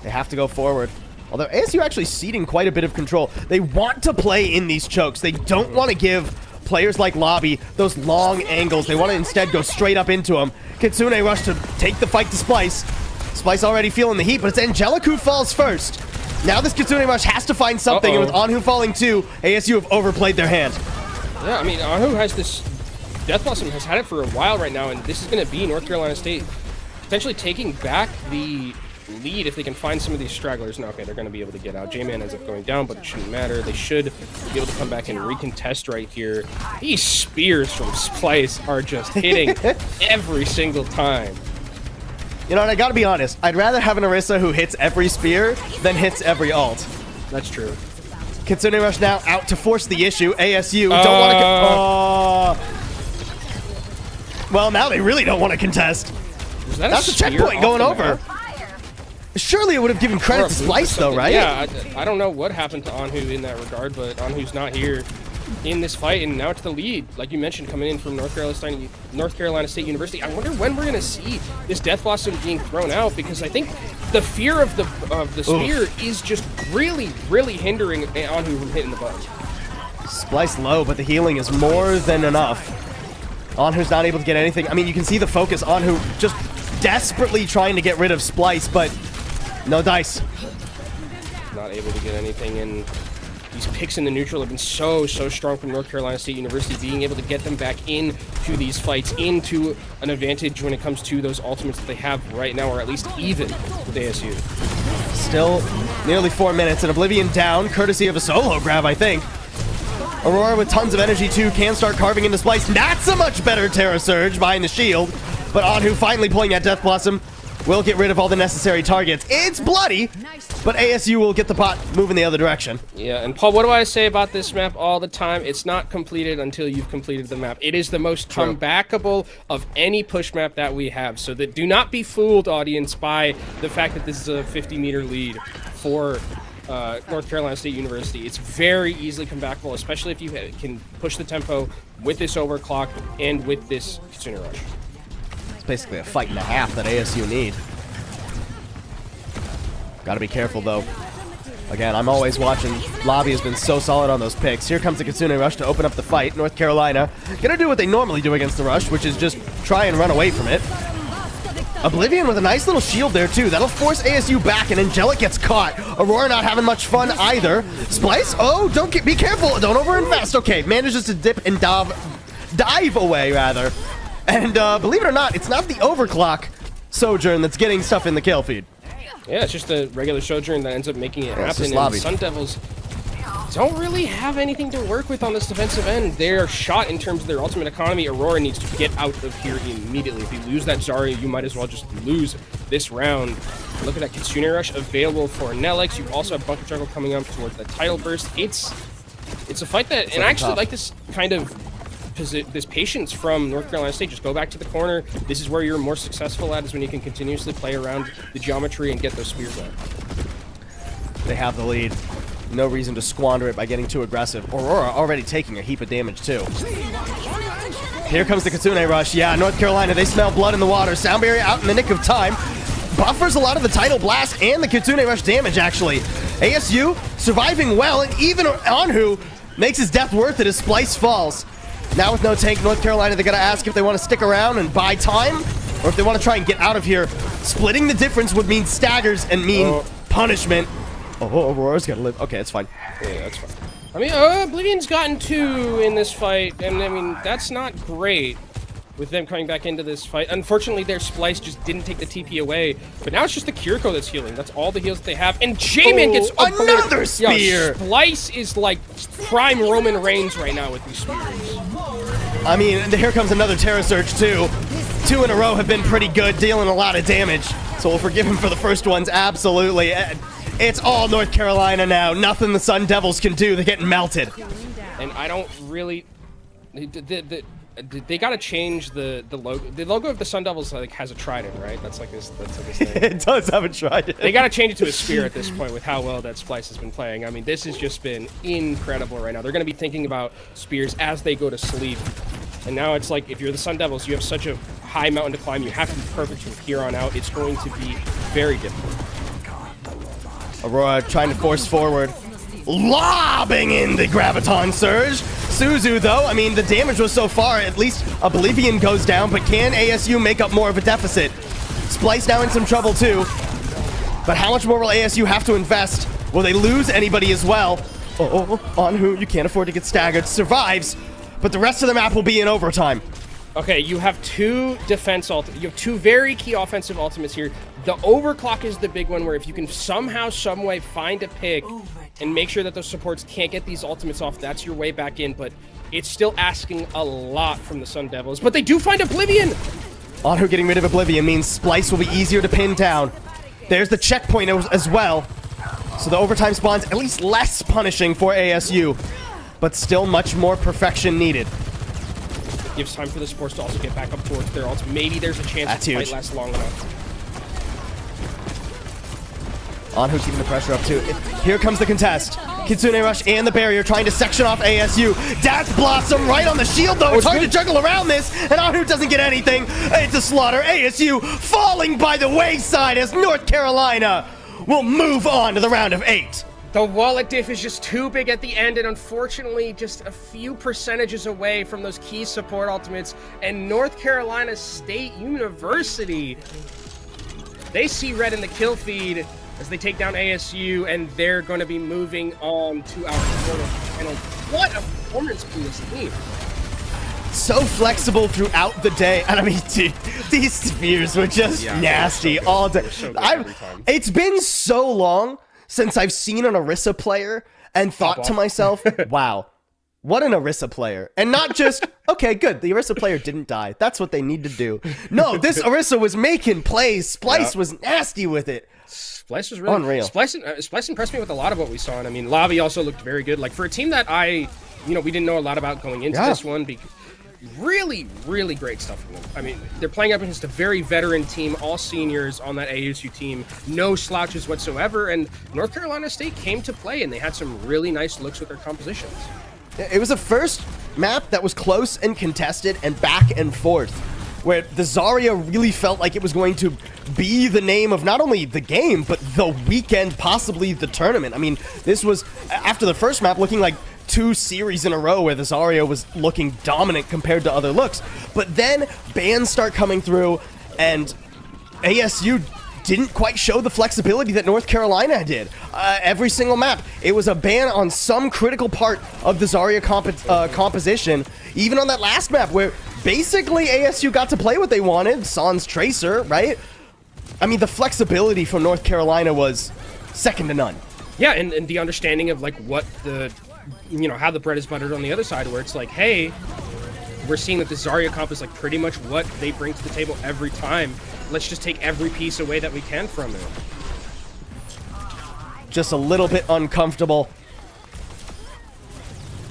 They have to go forward. Although ASU actually ceding quite a bit of control. They want to play in these chokes. They don't want to give players like Lobby those long angles. They want to instead go straight up into them. Kitsune Rush to take the fight to Splice. Splice already feeling the heat, but it's Angelic who falls first. Now this Kitsune Rush has to find something, and with Anhu falling too, ASU have overplayed their hand. Yeah, I mean, Anhu has this... Death Blossom has had it for a while right now, and this is going to be North Carolina State potentially taking back the lead if they can find some of these stragglers. Now, okay, they're going to be able to get out. J-Man ends up going down, but it shouldn't matter. They should be able to come back and recontest right here. These spears from Splice are just hitting every single time. You know, and I gotta be honest, I'd rather have an Orisa who hits every spear than hits every ult. That's true. Kitsune Rush now out to force the issue. ASU don't want to... Well, now they really don't want to contest. That's the checkpoint going over. Surely it would have given credit to Splice, though, right? Yeah, I don't know what happened to Anhu in that regard, but Anhu's not here in this fight, and now it's the lead. Like you mentioned, coming in from North Carolina State University. I wonder when we're going to see this Death Blossom being thrown out, because I think the fear of the spear is just really, really hindering Anhu from hitting the button. Splice low, but the healing is more than enough. Anhu's not able to get anything. I mean, you can see the focus. Anhu just desperately trying to get rid of Splice, but No dice. Not able to get anything in. These picks in the neutral have been so strong from North Carolina State University, being able to get them back into these fights, into an advantage when it comes to those ultimates that they have right now, or at least even with ASU. Still nearly 4 minutes, and Oblivion down, courtesy of a solo grab, I think. Aurora with tons of energy too, can start carving into Splice. That's a much better Terra Surge behind the shield, but Anhu finally pulling that Death Blossom will get rid of all the necessary targets. It's bloody, but ASU will get the pot moving the other direction. Yeah, and Paul, what do I say about this map all the time? It's not completed until you've completed the map. It is the most comebackable of any push map that we have, so that do not be fooled, audience, by the fact that this is a 50-meter lead for North Carolina State University. It's very easily comebackable, especially if you can push the tempo with this overclock and with this Kitsune Rush. It's basically a fight and a half that ASU need. Gotta be careful though. Again, I'm always watching. Lobby has been so solid on those picks. Here comes the Kitsune Rush to open up the fight. North Carolina gonna do what they normally do against the Rush, which is just try and run away from it. Oblivion with a nice little shield there too. That'll force ASU back, and Angelic gets caught. Aurora not having much fun either. Splice, oh, be careful. Don't overinvest. Okay, manages to dip and dive away rather. And believe it or not, it's not the overclock Sojourn that's getting stuff in the kill feed. Yeah, it's just a regular Sojourn that ends up making it happen. And Lobby. Sun Devils don't really have anything to work with on this defensive end. They're shot in terms of their ultimate economy. Aurora needs to get out of here immediately. If you lose that Zarya, you might as well just lose this round. Look at that Kitsune Rush available for Nelix. You also have Bunker Juggle coming up towards that title burst. It's a fight that, and I actually like this kind of this patience from North Carolina State. Just go back to the corner. This is where you're more successful at, is when you can continuously play around the geometry and get those spears out. They have the lead. No reason to squander it by getting too aggressive. Aurora already taking a heap of damage too. Here comes the Kitsune Rush. Yeah, North Carolina, they smell blood in the water. Sound Barrier out in the nick of time. Buffers a lot of the Tidal Blast and the Kitsune Rush damage, actually. ASU surviving well, and even Anhu makes his death worth it as Splice falls. Now with no tank, North Carolina, they gotta ask if they want to stick around and buy time, or if they want to try and get out of here. Splitting the difference would mean staggers and mean punishment. Oh, Aurora's gotta live. Okay, it's fine. Yeah, that's fine. I mean, Oblivion's gotten 2 in this fight, and I mean, that's not great with them coming back into this fight. Unfortunately, their Splice just didn't take the TP away, but now it's just the Kiriko that's healing. That's all the heals that they have, and J-Man gets another spear! Yo, Splice is like prime Roman Reigns right now with these spears. I mean, here comes another Terra Surge too. 2 in a row have been pretty good, dealing a lot of damage, so we'll forgive him for the first ones, absolutely. It's all North Carolina now. Nothing the Sun Devils can do. They're getting melted. And I don't really... They gotta change the logo. The logo of the Sun Devils like has a trident, right? That's like this thing. It does have a trident. They gotta change it to a spear at this point with how well that Splice has been playing. I mean, this has just been incredible right now. They're gonna be thinking about spears as they go to sleep. And now it's like, if you're the Sun Devils, you have such a high mountain to climb. You have to be perfect from here on out. It's going to be very difficult. Aurora trying to force forward. Lobbing in the Graviton Surge. Suzu, though, I mean, the damage was so far, at least Oblivion goes down, but can ASU make up more of a deficit? Splice now in some trouble, too. But how much more will ASU have to invest? Will they lose anybody as well? Anhu, you can't afford to get staggered. Survives, but the rest of the map will be in overtime. Okay, you have 2 defense you have 2 very key offensive ultimates here. The overclock is the big one, where if you can somehow, some way find a pick and make sure that those supports can't get these ultimates off, that's your way back in, but it's still asking a lot from the Sun Devils. But they do find Oblivion! Anhu getting rid of Oblivion means Splice will be easier to pin down. There's the checkpoint as well. So the overtime spawn's at least less punishing for ASU, but still much more perfection needed. Gives time for the supports to also get back up towards their ults. Maybe there's a chance the fight lasts long enough. Anhu keeping the pressure up too. Here comes the contest. Kitsune Rush and the barrier trying to section off ASU. Death Blossom right on the shield though. It's hard to juggle around this, and Anhu doesn't get anything. It's a slaughter. ASU falling by the wayside as North Carolina will move on to the round of 8. The wallet diff is just too big at the end, and unfortunately just a few percentages away from those key support ultimates. And North Carolina State University, they see red in the kill feed, as they take down ASU, and they're going to be moving on to our final. What a performance from this team. So flexible throughout the day. And I mean, dude, these spheres were just nasty all day. It's been so long since I've seen an Orisa player and thought to myself, wow, what an Orisa player. And not just, okay, good, the Orisa player didn't die. That's what they need to do. No, this Orisa was making plays. Splice was nasty with it. Splice was really unreal. Splice impressed me with a lot of what we saw. And I mean, Lavi also looked very good. Like, for a team that we didn't know a lot about going into this one, really, really great stuff from them. I mean, they're playing up against a very veteran team, all seniors on that ASU team, no slouches whatsoever, and North Carolina State came to play, and they had some really nice looks with their compositions. It was a first map that was close and contested and back and forth, where the Zarya really felt like it was going to be the name of not only the game, but the weekend, possibly the tournament. I mean, this was, after the first map, looking like 2 series in a row where the Zarya was looking dominant compared to other looks. But then bans start coming through, and ASU didn't quite show the flexibility that North Carolina did. Every single map, it was a ban on some critical part of the Zarya composition. Even on that last map where basically ASU got to play what they wanted, Sans Tracer, right? I mean, the flexibility from North Carolina was second to none. Yeah, and the understanding of like what the, how the bread is buttered on the other side, where it's like, hey, we're seeing that the Zarya comp is like pretty much what they bring to the table every time. Let's just take every piece away that we can from it. Just a little bit uncomfortable.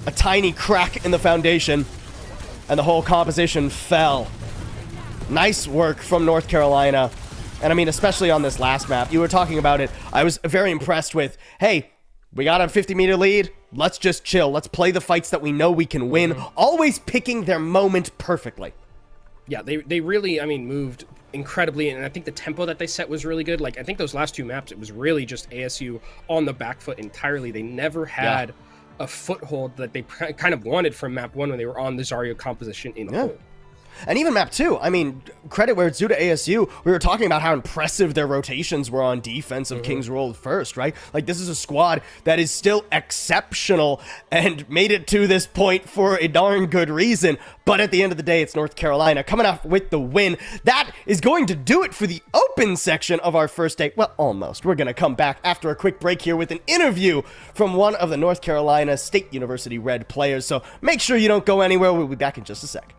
A tiny crack in the foundation, and the whole composition fell. Nice work from North Carolina. And I mean, especially on this last map, you were talking about it. I was very impressed with, hey, we got a 50-meter lead. Let's just chill. Let's play the fights that we know we can win. Always picking their moment perfectly. Yeah, they really, moved incredibly, and I think the tempo that they set was really good. Like, I think those last 2 maps, it was really just ASU on the back foot entirely. They never had a foothold that they kind of wanted from map 1 when they were on the Zarya composition in whole. And even map 2, I mean, credit where it's due to ASU. We were talking about how impressive their rotations were on defense of King's Roll first, right? Like, this is a squad that is still exceptional and made it to this point for a darn good reason. But at the end of the day, it's North Carolina coming out with the win. That is going to do it for the open section of our first day. Well, almost. We're going to come back after a quick break here with an interview from one of the North Carolina State University Red players. So make sure you don't go anywhere. We'll be back in just a sec.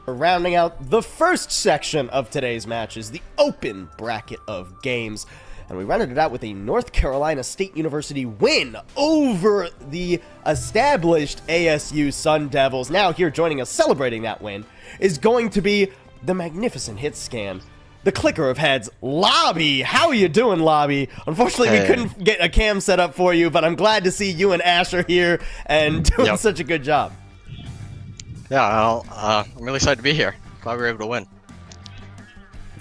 Rounding out the first section of today's matches, the open bracket of games. And we rounded it out with a North Carolina State University win over the established ASU Sun Devils. Now here joining us celebrating that win is going to be the magnificent hit scan, the clicker of heads, Lobby. How are you doing, Lobby? Unfortunately, we couldn't get a cam set up for you, but I'm glad to see you and Ash are here and doing such a good job. Yeah, I'm really excited to be here. Glad we were able to win.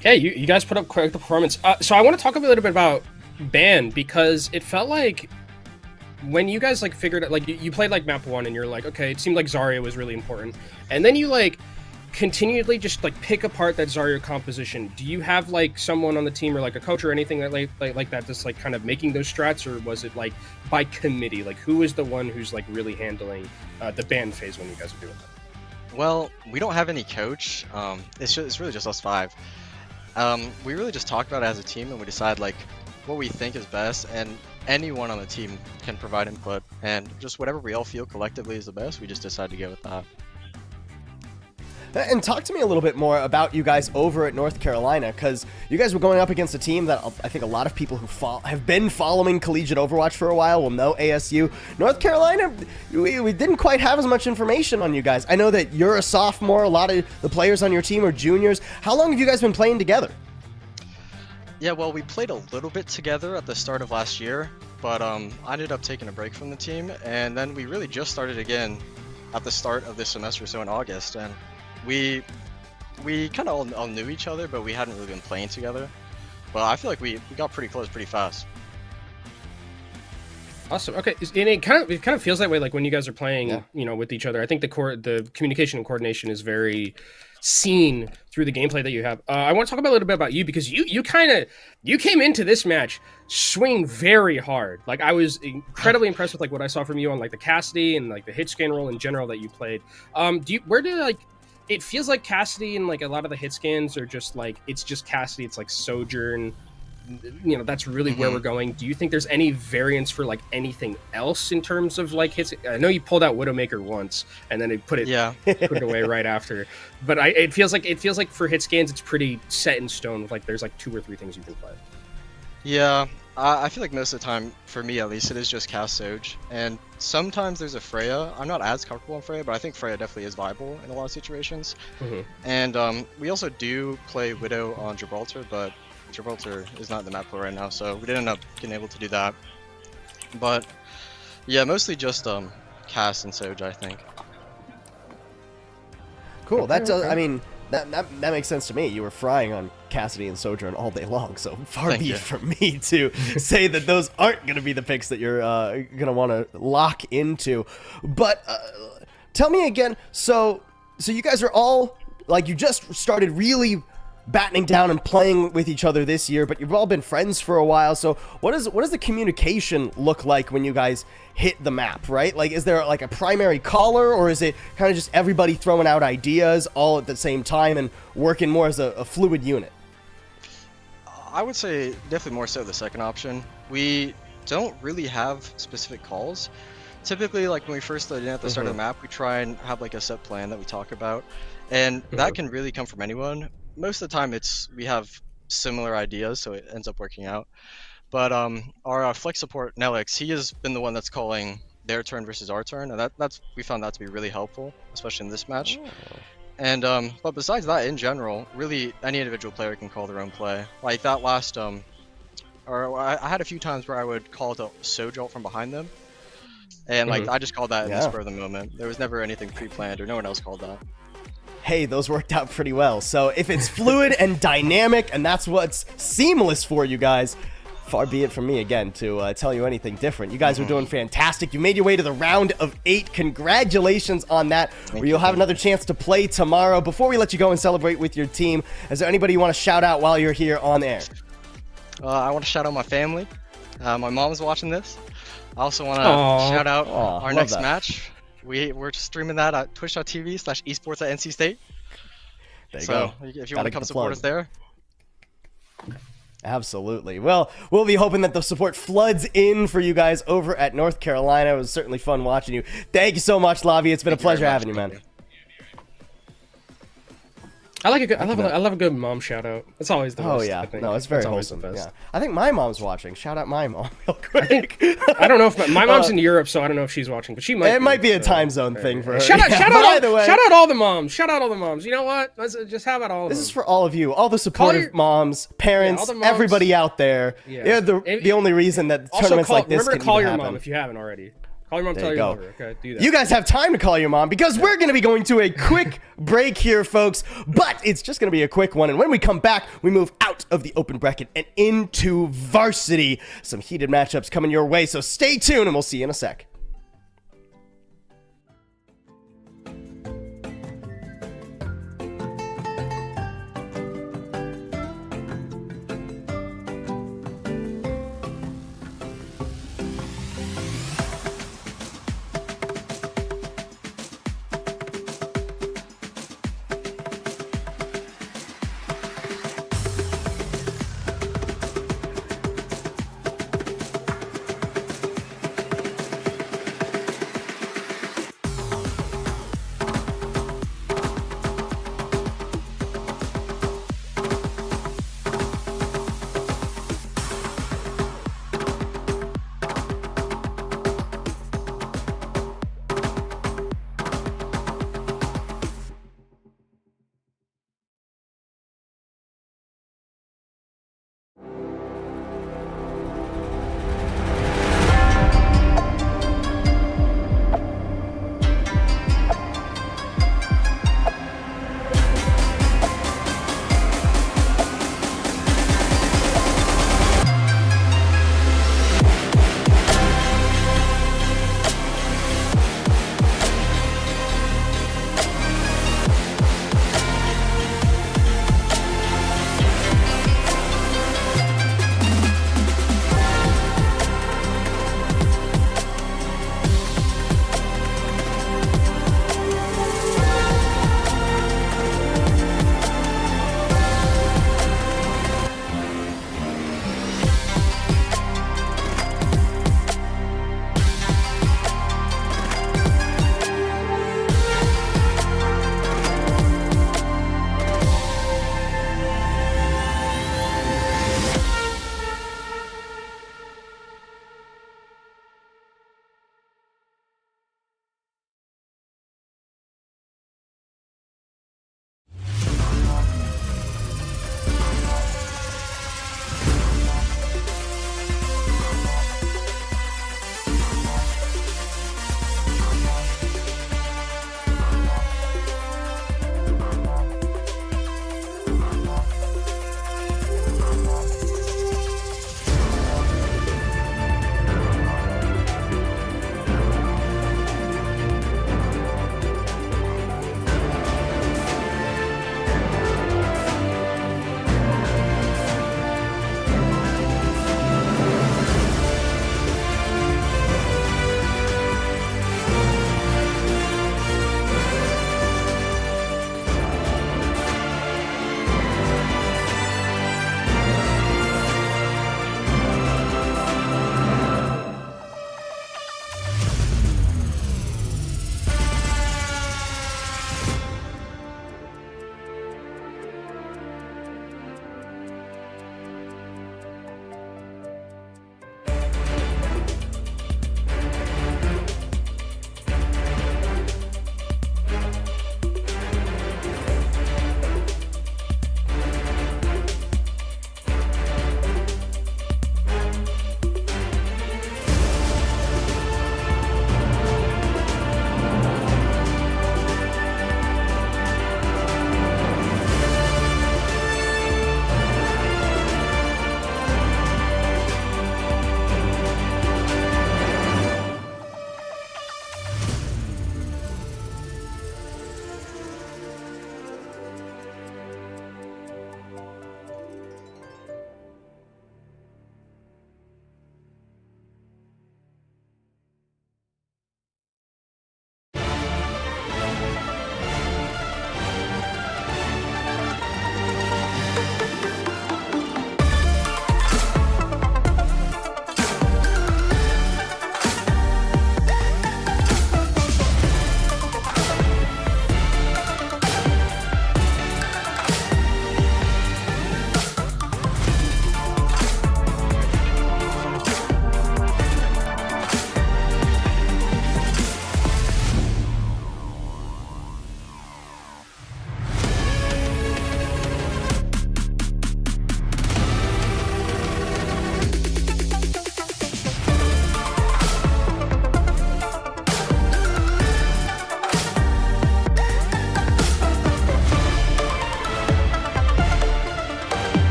Hey, you guys put up quite the performance. So I want to talk a little bit about ban, because it felt like when you guys like figured out, like you played like map 1 and you're like, okay, it seemed like Zarya was really important, and then you like continually just like pick apart that Zarya composition. Do you have like someone on the team or like a coach or anything that like that just like kind of making those strats, or was it like by committee? Like who is the one who's like really handling the ban phase when you guys are doing that? Well, we don't have any coach. It's really just us 5. We really just talked about it as a team, and we decide like what we think is best, and anyone on the team can provide input, and just whatever we all feel collectively is the best, we just decide to go with that. And talk to me a little bit more about you guys over at North Carolina, because you guys were going up against a team that I think a lot of people who have been following collegiate Overwatch for a while will know ASU. North Carolina, we didn't quite have as much information on you guys. I know that you're a sophomore, a lot of the players on your team are juniors. How long have you guys been playing together? Yeah, well, we played a little bit together at the start of last year, but I ended up taking a break from the team, and then we really just started again at the start of this semester, so in August, and we kind of all knew each other, but we hadn't really been playing together. But I feel like we got pretty close pretty fast. Awesome. Okay, and it kind of feels that way like when you guys are playing, you know, with each other. I think the communication and coordination is very seen through the gameplay that you have. I want to talk a little bit about you, because you came into this match swinging very hard. Like I was incredibly impressed with like what I saw from you on like the Cassidy and like the hit scan role in general that you played. It feels like Cassidy and like a lot of the hit scans are just like, it's just Cassidy, it's like Sojourn, you know, that's really where we're going. Do you think there's any variance for like anything else in terms of like hits? I know you pulled out Widowmaker once and then it put it away right after, but it feels like for hit scans it's pretty set in stone with like there's like 2 or 3 things you can play. Yeah, I feel like most of the time, for me at least, it is just Cass Soj, and sometimes there's a Freya. I'm not as comfortable on Freya, but I think Freya definitely is viable in a lot of situations. And we also do play Widow on Gibraltar, but Gibraltar is not in the map pool right now, so we didn't end up getting able to do that. But yeah, mostly just Cass and Soj, I think. Cool. That does. I mean, that makes sense to me. You were frying on Cassidy and Sojourn all day long, so far be it from me to say that those aren't going to be the picks that you're going to want to lock into. But tell me again. So you guys are all like, you just started really battening down and playing with each other this year, but you've all been friends for a while. So what does the communication look like when you guys hit the map, right? Like, is there like a primary caller, or is it kind of just everybody throwing out ideas all at the same time and working more as a fluid unit? I would say definitely more so the second option. We don't really have specific calls. Typically, like when we first started in at the start of the map, we try and have like a set plan that we talk about, and that can really come from anyone. Most of the time we have similar ideas, so it ends up working out. But our flex support Nelix, he has been the one that's calling their turn versus our turn, and we found that to be really helpful, especially in this match. And but besides that, in general, really any individual player can call their own play. Like that last I had a few times where I would call the Soj ult from behind them, and like I just called that in the spur of the moment. There was never anything pre-planned, or no one else called that. Hey, those worked out pretty well. So if it's fluid and dynamic, and that's what's seamless for you guys, far be it from me again to tell you anything different. You guys are doing fantastic. You made your way to the round of 8. Congratulations on that. Where you'll have another chance to play tomorrow. Before we let you go and celebrate with your team, is there anybody you want to shout out while you're here on air? I want to shout out my family. My mom's watching this. I also want to shout out our next match. We're streaming that at twitch.tv/esports at NC State. There you go. go. If you want to come support us there. Absolutely. Well, we'll be hoping that the support floods in for you guys over at North Carolina. It was certainly fun watching you. Thank you so much, Lavi. It's been a pleasure having you, man. I like a good. I love a good mom shout out. It's always the Oh best. yeah, I think. no, it's very That's always the wholesome. best. Yeah, I think my mom's watching. Shout out my mom, real quick. I don't know if my mom's in Europe, so I don't know if she's watching, but she might. It might be a time zone thing for her. Shout out! Yeah, Shout but out! either way, Shout out all the moms! Shout out all the moms! You know what? Let's just have it all. this is for all of you, all the supportive your- moms, parents, all the moms. everybody out there. Yeah. You're the only reason that Also, tournaments like this remember can to call even your happen. mom if you haven't already. Call your mom, There tell you your go. mother. Okay, do that. You guys have time to call your mom because we're going to be going to a quick break here, folks. But it's just going to be a quick one. And when we come back, we move out of the open bracket and into Varsity. Some heated matchups coming your way. So stay tuned and we'll see you in a sec.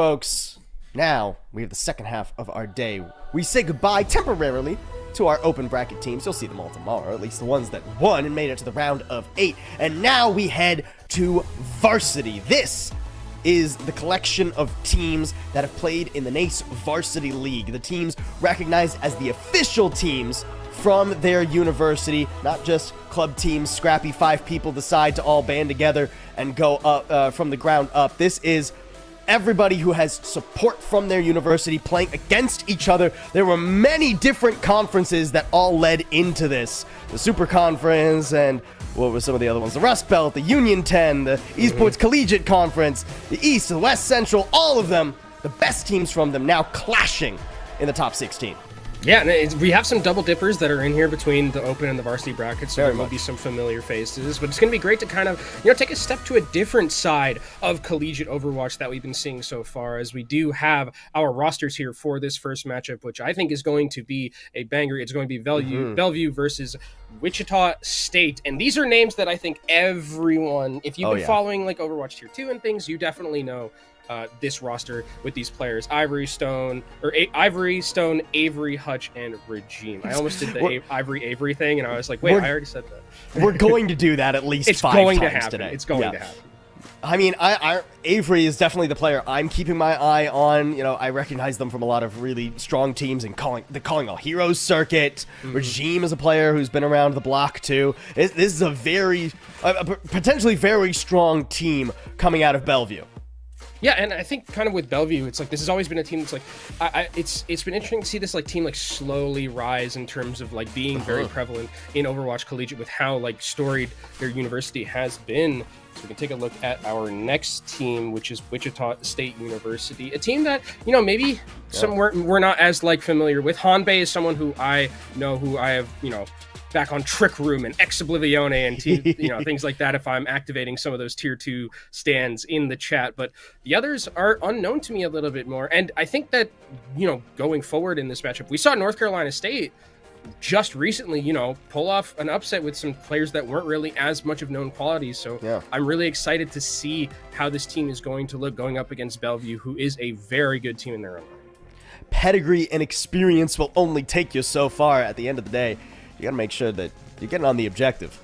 Folks, now we have the second half of our day. We say goodbye temporarily to our open bracket teams. You'll see them all tomorrow, at least the ones that won and made it to the round of 8. And now we head to Varsity. This is the collection of teams that have played in the NACE Varsity League. The teams recognized as the official teams from their university, not just club teams, scrappy 5 people decide to all band together and go up from the ground up. This is everybody who has support from their university playing against each other. There were many different conferences that all led into this. The Super Conference and what were some of the other ones? The Rust Belt, the Union 10, the Esports Collegiate Conference, the East, the West Central, all of them, the best teams from them now clashing in the top 16. Yeah, and we have some double dippers that are in here between the open and the varsity brackets, so there will be some familiar faces, but it's going to be great to kind of, take a step to a different side of collegiate Overwatch that we've been seeing so far, as we do have our rosters here for this first matchup, which I think is going to be a banger. It's going to be Bellevue versus Wichita State, and these are names that I think everyone, if you've been following like Overwatch Tier 2 and things, you definitely know this roster with these players: Ivory Stone, Avery, Hutch, and Regime. I almost did the Avery thing, and I was like, wait, I already said that. We're going to do that at least 5 times today. It's going to happen. I mean, Avery is definitely the player I'm keeping my eye on. I recognize them from a lot of really strong teams and calling all heroes circuit. Regime is a player who's been around the block too. This is a potentially very strong team coming out of Bellevue. Yeah, and I think kind of with Bellevue, it's like this has always been a team that's like, it's been interesting to see this like team like slowly rise in terms of like being very prevalent in Overwatch Collegiate with how like storied their university has been. So we can take a look at our next team, which is Wichita State University, a team that maybe we're not as like familiar with. Hanbei is someone who I know, who I have back on Trick Room and Ex Oblivione and things like that if I'm activating some of those tier 2 stands in the chat, but the others are unknown to me a little bit more. And I think that going forward in this matchup, we saw North Carolina State just recently pull off an upset with some players that weren't really as much of known qualities. So I'm really excited to see how this team is going to look going up against Bellevue, who is a very good team in their own right. Pedigree and experience will only take you so far. At the end of the day, you gotta make sure that you're getting on the objective.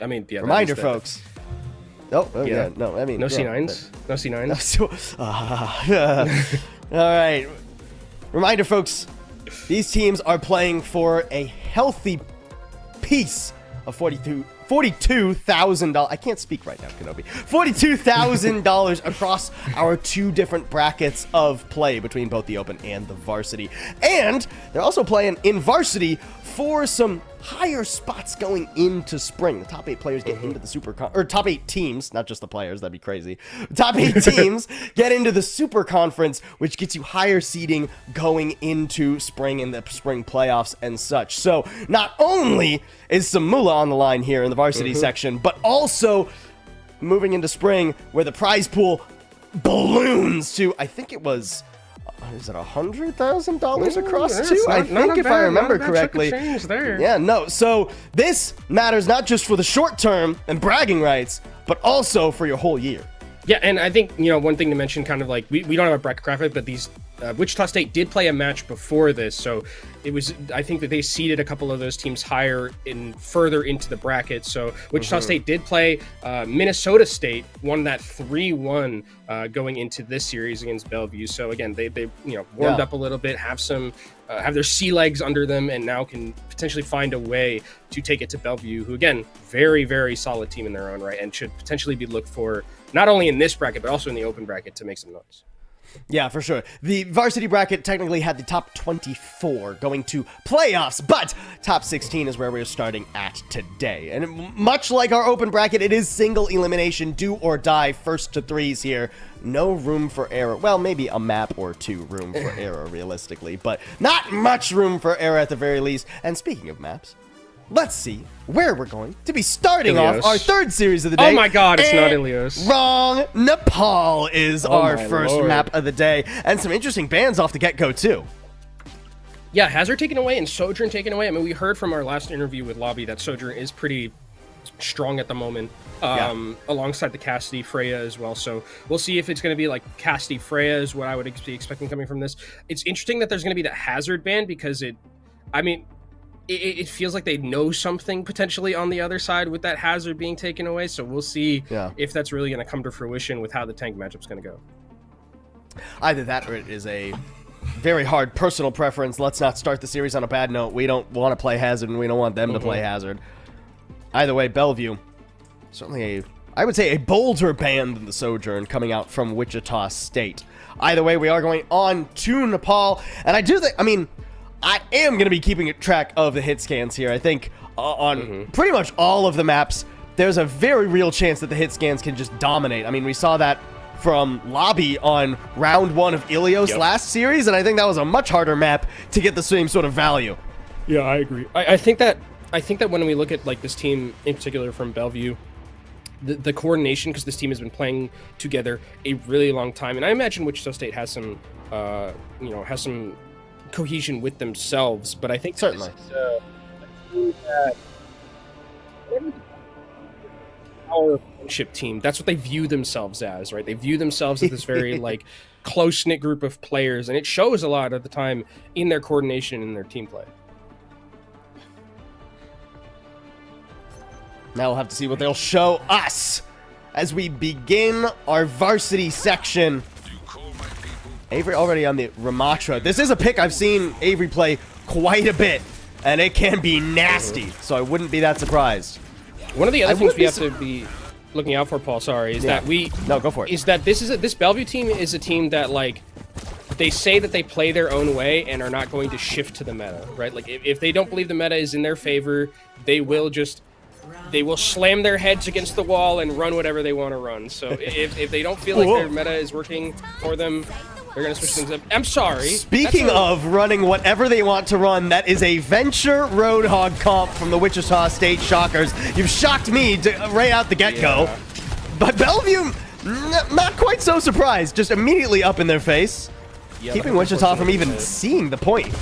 I mean, reminder, folks. No, no C9s. No C9s. All right. Reminder, folks. These teams are playing for a healthy piece of $42,000. I can't speak right now, Kenobi. $42,000 across our 2 different brackets of play between both the open and the varsity. And they're also playing in varsity for some higher spots going into spring. The top 8 players get into the top 8 teams, not just the players, that'd be crazy. Top 8 teams get into the Super Conference, which gets you higher seeding going into spring in the spring playoffs and such. So not only is some moolah on the line here in the varsity section, but also moving into spring where the prize pool balloons to, I think it was, is it $100,000 across 2? I think if I remember correctly. Yeah, no. So this matters not just for the short term and bragging rights, but also for your whole year. Yeah, and I think, one thing to mention, kind of like, we don't have a bracket graphic, but these Wichita State did play a match before this, so it was, I think that they seeded a couple of those teams higher further into the bracket. So Wichita State did play Minnesota State, won that 3-1 going into this series against Bellevue. So again, they warmed up a little bit, have their sea legs under them, and now can potentially find a way to take it to Bellevue, who again, very, very solid team in their own right, and should potentially be looked for not only in this bracket, but also in the open bracket to make some noise. Yeah, for sure. The varsity bracket technically had the top 24 going to playoffs, but top 16 is where we're starting at today. And much like our open bracket, it is single elimination, do or die, first to 3s here. No room for error. Well, maybe a map or 2 room for error, realistically, but not much room for error at the very least. And speaking of maps, let's see where we're going to be starting off our 3rd series of the day. Oh my god, it's not Ilios. Wrong. Nepal is our first map of the day. And some interesting bans off the get-go, too. Yeah, Hazard taken away and Sojourn taken away. I mean, we heard from our last interview with Lobby that Sojourn is pretty strong at the moment. Alongside the Cassidy Freya as well. So we'll see if it's going to be like Cassidy Freya is what I would be expecting coming from this. It's interesting that there's going to be that hazard ban because it feels like they know something potentially on the other side with that hazard being taken away. So we'll see if that's really going to come to fruition with how the tank matchup's going to go. Either that or it is a very hard personal preference. Let's not start the series on a bad note. We don't want to play hazard and we don't want them to play hazard. Either way, Bellevue, certainly I would say a bolder band than the Sojourn coming out from Wichita State. Either way, we are going on to Nepal, and I do think, I am going to be keeping track of the hit scans here. I think on pretty much all of the maps, there's a very real chance that the hit scans can just dominate. We saw that from Lobby on round 1 of Ilios last series, and I think that was a much harder map to get the same sort of value. Yeah, I agree. I think that when we look at like this team in particular from Bellevue, the coordination, because this team has been playing together a really long time, and I imagine Wichita State has some, has some cohesion with themselves. But I think certainly our friendship team. That's what they view themselves as, right? They view themselves as this very like close knit group of players, and it shows a lot of the time in their coordination and their team play. Now we'll have to see what they'll show us as we begin our varsity section. Avery already on the Ramatra. This is a pick I've seen Avery play quite a bit, and it can be nasty, so I wouldn't be that surprised. One of the other things we have to be looking out for, Paul, is that go for it. Is that this Bellevue team is a team that, like, they say that they play their own way and are not going to shift to the meta, right? Like, if they don't believe the meta is in their favor, they will slam their heads against the wall and run whatever they want to run. So if they don't feel like their meta is working for them, they're going to switch things up. I'm sorry. Speaking of running whatever they want to run, that is a Venture Roadhog comp from the Wichita State Shockers. You've shocked me right out the get-go. Yeah. But Bellevue, not quite so surprised. Just immediately up in their face. Yeah, keeping Wichita from even seeing the point.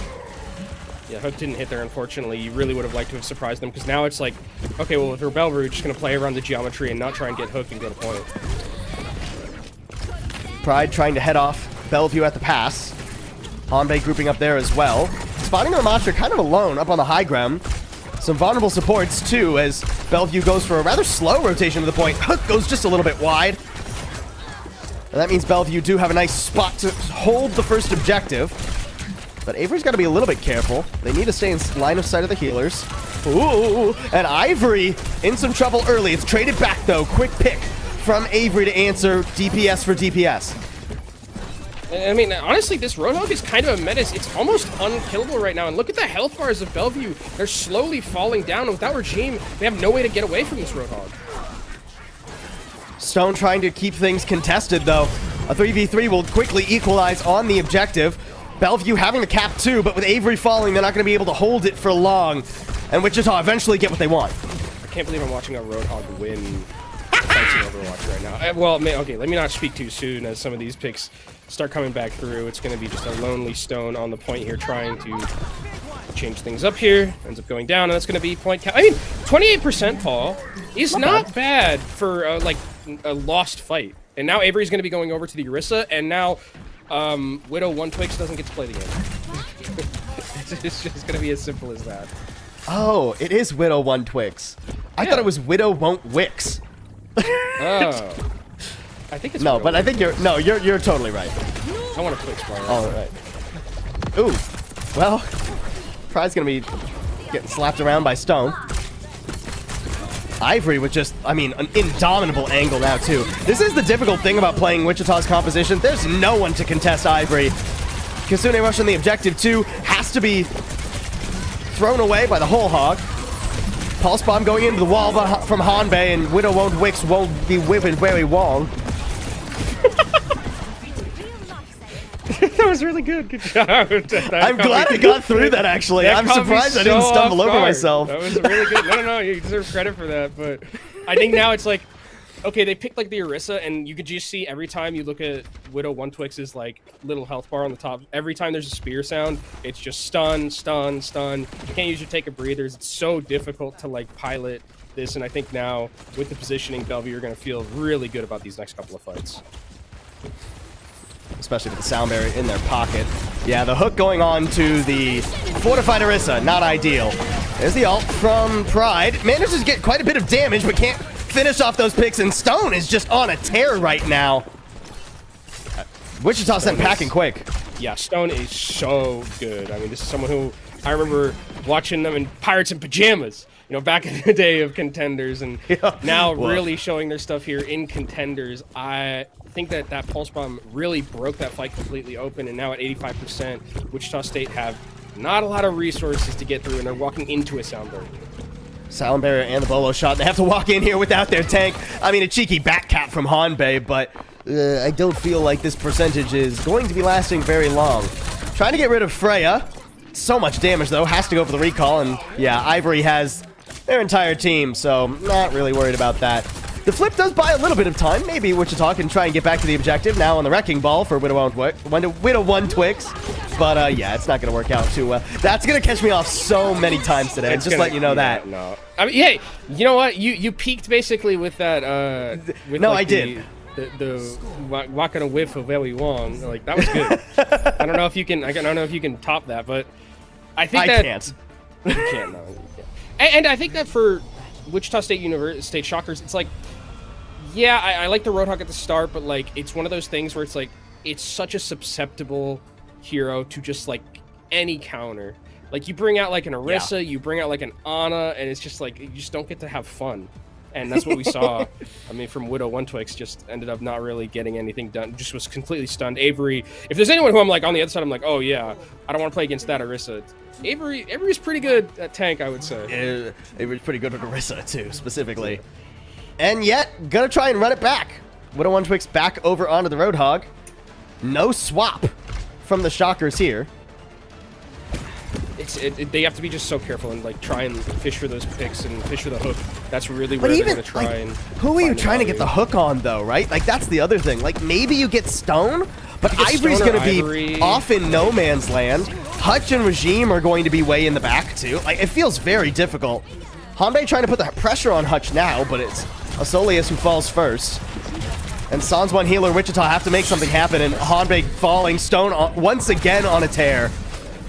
Yeah, hook didn't hit there, unfortunately. You really would have liked to have surprised them, because now it's like, okay, well, if we're Bellevue, we're just going to play around the geometry and not try and get hooked and go to point. Pride trying to head off Bellevue at the pass. Hanbei grouping up there as well. Spotting Ramatra kind of alone up on the high ground. Some vulnerable supports, too, as Bellevue goes for a rather slow rotation to the point. Hook goes just a little bit wide. And that means Bellevue do have a nice spot to hold the first objective. But Avery's got to be a little bit careful. They need to stay in line of sight of the healers. Ooh, and Ivory in some trouble early. It's traded back, though. Quick pick from Avery to answer DPS for DPS. Honestly, this Roadhog is kind of a menace. It's almost unkillable right now. And look at the health bars of Bellevue. They're slowly falling down. And without Regime, they have no way to get away from this Roadhog. Stone trying to keep things contested, though. A 3v3 will quickly equalize on the objective. Bellevue having the cap too, but with Avery falling, they're not going to be able to hold it for long. And Wichita eventually get what they want. I can't believe I'm watching a Roadhog win fights in Overwatch right now. Okay, let me not speak too soon as some of these picks start coming back through. It's going to be just a lonely Stone on the point here trying to change things up here. Ends up going down, and that's going to be point count. 28%, Paul, is not bad for, like, a lost fight. And now Avery's going to be going over to the Orisa, and now Widow 1 Twix doesn't get to play the game. It's just going to be as simple as that. Oh, it is Widow 1 Twix. I thought it was Widow Won't Wix. Oh. I think it's no, but I think you're totally right. I want to Twix bar. All right. Ooh. Well, Pride's going to be getting slapped around by Stone. Ivory with just, an indomitable angle now, too. This is the difficult thing about playing Wichita's composition. There's no one to contest Ivory. Kasune rushing the objective, too, has to be thrown away by the whole hog. Pulse bomb going into the wall from Hanbei, and Widow Won't Wix won't be whipping very long. That was really good. Good job. I'm glad I got through that, actually. I'm surprised I didn't stumble over myself. That was really good. No, you deserve credit for that. But I think now it's like, okay, they picked like the Orisa, and you could just see every time you look at Widow 1 Twix's like little health bar on the top, every time there's a spear sound, it's just stun, stun, stun. You can't usually take a breathers. It's so difficult to like pilot this, and I think now with the positioning, Bellevue are going to feel really good about these next couple of fights. Especially with the sound barrier in their pocket. Yeah, the hook going on to the fortified Orisa, not ideal. There's the ult from Pride. Manages to get quite a bit of damage, but can't finish off those picks, and Stone is just on a tear right now. Wichita sent packing quick. Yeah, Stone is so good. I mean, this is someone who I remember watching them in Pirates in Pajamas, you know, back in the day of Contenders, and now really showing their stuff here in Contenders. I think that Pulse Bomb really broke that fight completely open, and now at 85%, Wichita State have not a lot of resources to get through, and they're walking into a sound barrier. Sound barrier and the bolo shot. They have to walk in here without their tank. I mean, a cheeky back cap from Hanbei, but I don't feel like this percentage is going to be lasting very long. Trying to get rid of Freya. So much damage, though. Has to go for the recall, and yeah, Ivory has their entire team, so not really worried about that. The flip does buy a little bit of time. Maybe Wichita can try and get back to the objective now on the Wrecking Ball for Widow 1 Twix. But yeah, it's not going to work out too well. That's going to catch me off so many times today. Just let you know that. No. I mean, hey, you know what? You peaked basically with that. With no, like I did. The walking a whiff of Ellie Wong. Like, that was good. I don't know if you can. I don't know if you can top that, but I think that can't. You can't. No, you can't. And I think that for Wichita State Shockers, it's like, yeah, I like the Roadhog at the start, but like it's one of those things where it's like it's such a susceptible hero to just like any counter. Like you bring out like an Orisa, you bring out like an Ana, and it's just like you just don't get to have fun. And that's what we saw. I mean, from Widow 1 Twix, just ended up not really getting anything done. Just was completely stunned. Avery, if there's anyone who I'm like on the other side, I'm like, oh yeah, I don't want to play against that Orisa. Avery's pretty good at tank, I would say. Avery's pretty good at Orisa too, specifically. And yet, gonna try and run it back. Widow 1 Twix back over onto the Roadhog. No swap from the Shockers here. They have to be just so careful and like try and fish for those picks and fish for the hook. That's really where they're gonna try and. Who are you trying to get the hook on though, right? Like that's the other thing. Like maybe you get Stone, but Ivory's gonna be off in no man's land. Hutch and Regime are going to be way in the back too. Like it feels very difficult. Hanbei trying to put the pressure on Hutch now, but it's Asolius who falls first. And Sans One Healer Wichita have to make something happen, and Hanbei falling, Stone once again on a tear.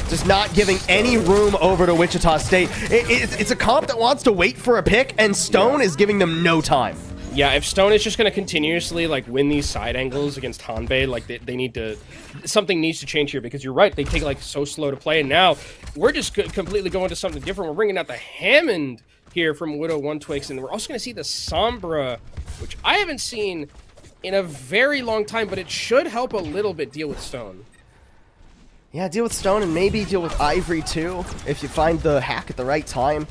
Just not giving any room over to Wichita State. It's a comp that wants to wait for a pick, and Stone is giving them no time. Yeah, if Stone is just going to continuously like win these side angles against Hanbei, like they need to, something needs to change here, because you're right, they take like so slow to play, and now we're just completely going to something different. We're bringing out the Hammond here from Widow 1 Twix, and we're also going to see the Sombra, which I haven't seen in a very long time, but it should help a little bit deal with Stone. Yeah, deal with Stone and maybe deal with Ivory too, if you find the hack at the right time.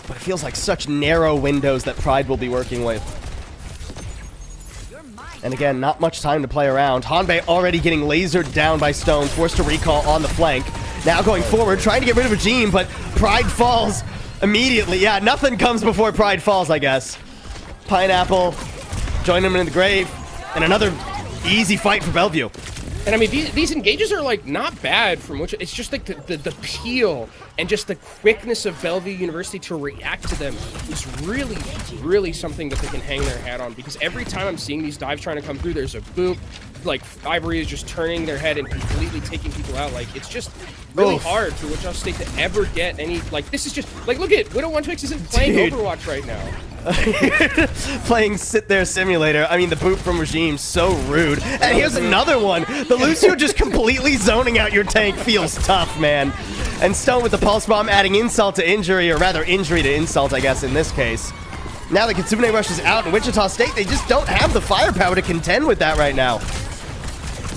But it feels like such narrow windows that Pride will be working with. And again, not much time to play around. Hanbei already getting lasered down by Stone, forced to recall on the flank. Now going forward, trying to get rid of Regime, but Pride falls immediately. Yeah, nothing comes before Pride falls, I guess. Pineapple, join him in the grave, and another easy fight for Bellevue. And I mean, these engages are like not bad from which it's just like the peel and just the quickness of Bellevue University to react to them is really, really something that they can hang their hat on, because every time I'm seeing these dives trying to come through, there's a boop, like Ivory is just turning their head and completely taking people out. Like it's just really hard for Wichita State to ever get any, like this is just, like look at Widow 1 Twix isn't playing Overwatch right now. Playing Sit There Simulator. I mean, the boot from Regime, so rude. And here's another one. The Lucio just completely zoning out your tank feels tough, man. And Stone with the Pulse Bomb adding insult to injury, or rather injury to insult, I guess, in this case. Now the Kitsune rushes out in Wichita State. They just don't have the firepower to contend with that right now.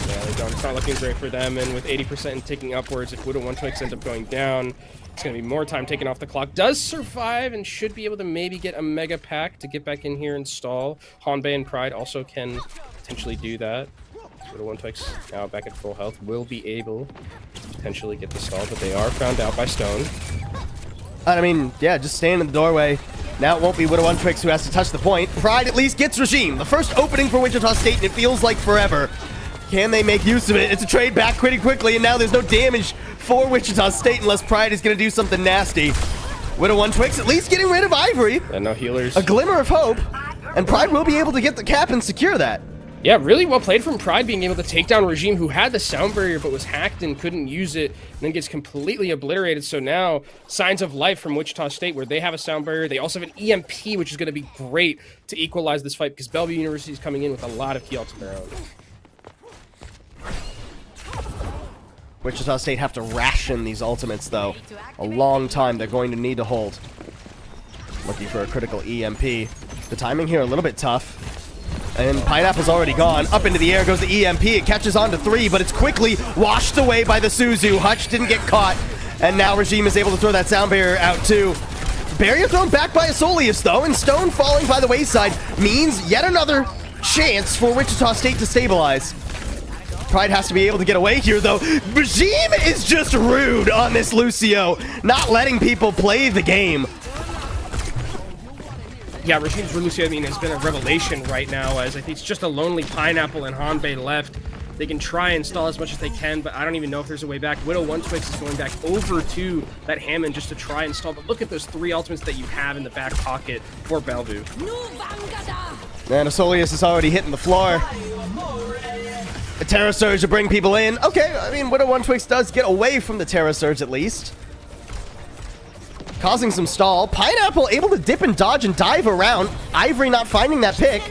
Yeah, they don't. It's not looking great for them, and with 80% and ticking upwards, if Widow 1 Twix ends up going down, it's going to be more time taken off the clock. Does survive and should be able to maybe get a mega pack to get back in here and stall. Hanbei and Pride also can potentially do that. Widow 1 Twix now back at full health will be able to potentially get the stall, but they are found out by Stone. I mean, yeah, just stand in the doorway. Now it won't be Widow 1 Twix who has to touch the point. Pride at least gets Regime. The first opening for Wichita State, and it feels like forever. Can they make use of it? It's a trade back pretty quickly, and now there's no damage for Wichita State unless Pride is going to do something nasty. Widow One Twix at least getting rid of Ivory. And no healers. A glimmer of hope. And Pride will be able to get the cap and secure that. Yeah, really well played from Pride, being able to take down Regime, who had the sound barrier but was hacked and couldn't use it, and then gets completely obliterated. So now, signs of life from Wichita State, where they have a sound barrier. They also have an EMP, which is going to be great to equalize this fight, because Bellevue University is coming in with a lot of key ults of their own. Wichita State have to ration these ultimates, though. A long time they're going to need to hold. Looking for a critical EMP. The timing here a little bit tough. And Pineapple's already gone. Up into the air goes the EMP. It catches on to 3, but it's quickly washed away by the Suzu. Hutch didn't get caught. And now Regime is able to throw that sound barrier out too. Barrier thrown back by Asolius though, and Stone falling by the wayside means yet another chance for Wichita State to stabilize. Pride has to be able to get away here though. Regime is just rude on this Lucio, not letting people play the game. Yeah, Regime's Lucio, I mean, has been a revelation right now, as I think it's just a lonely Pineapple and Hanbei left. They can try and stall as much as they can, but I don't even know if there's a way back. Widow One Twix is going back over to that Hammond just to try and stall, but look at those 3 ultimates that you have in the back pocket for Bellevue. And Asolius is already hitting the floor. The Terra Surge to bring people in. Okay, I mean, Widow One Twix does get away from the Terra Surge at least. Causing some stall. Pineapple able to dip and dodge and dive around. Ivory not finding that pick.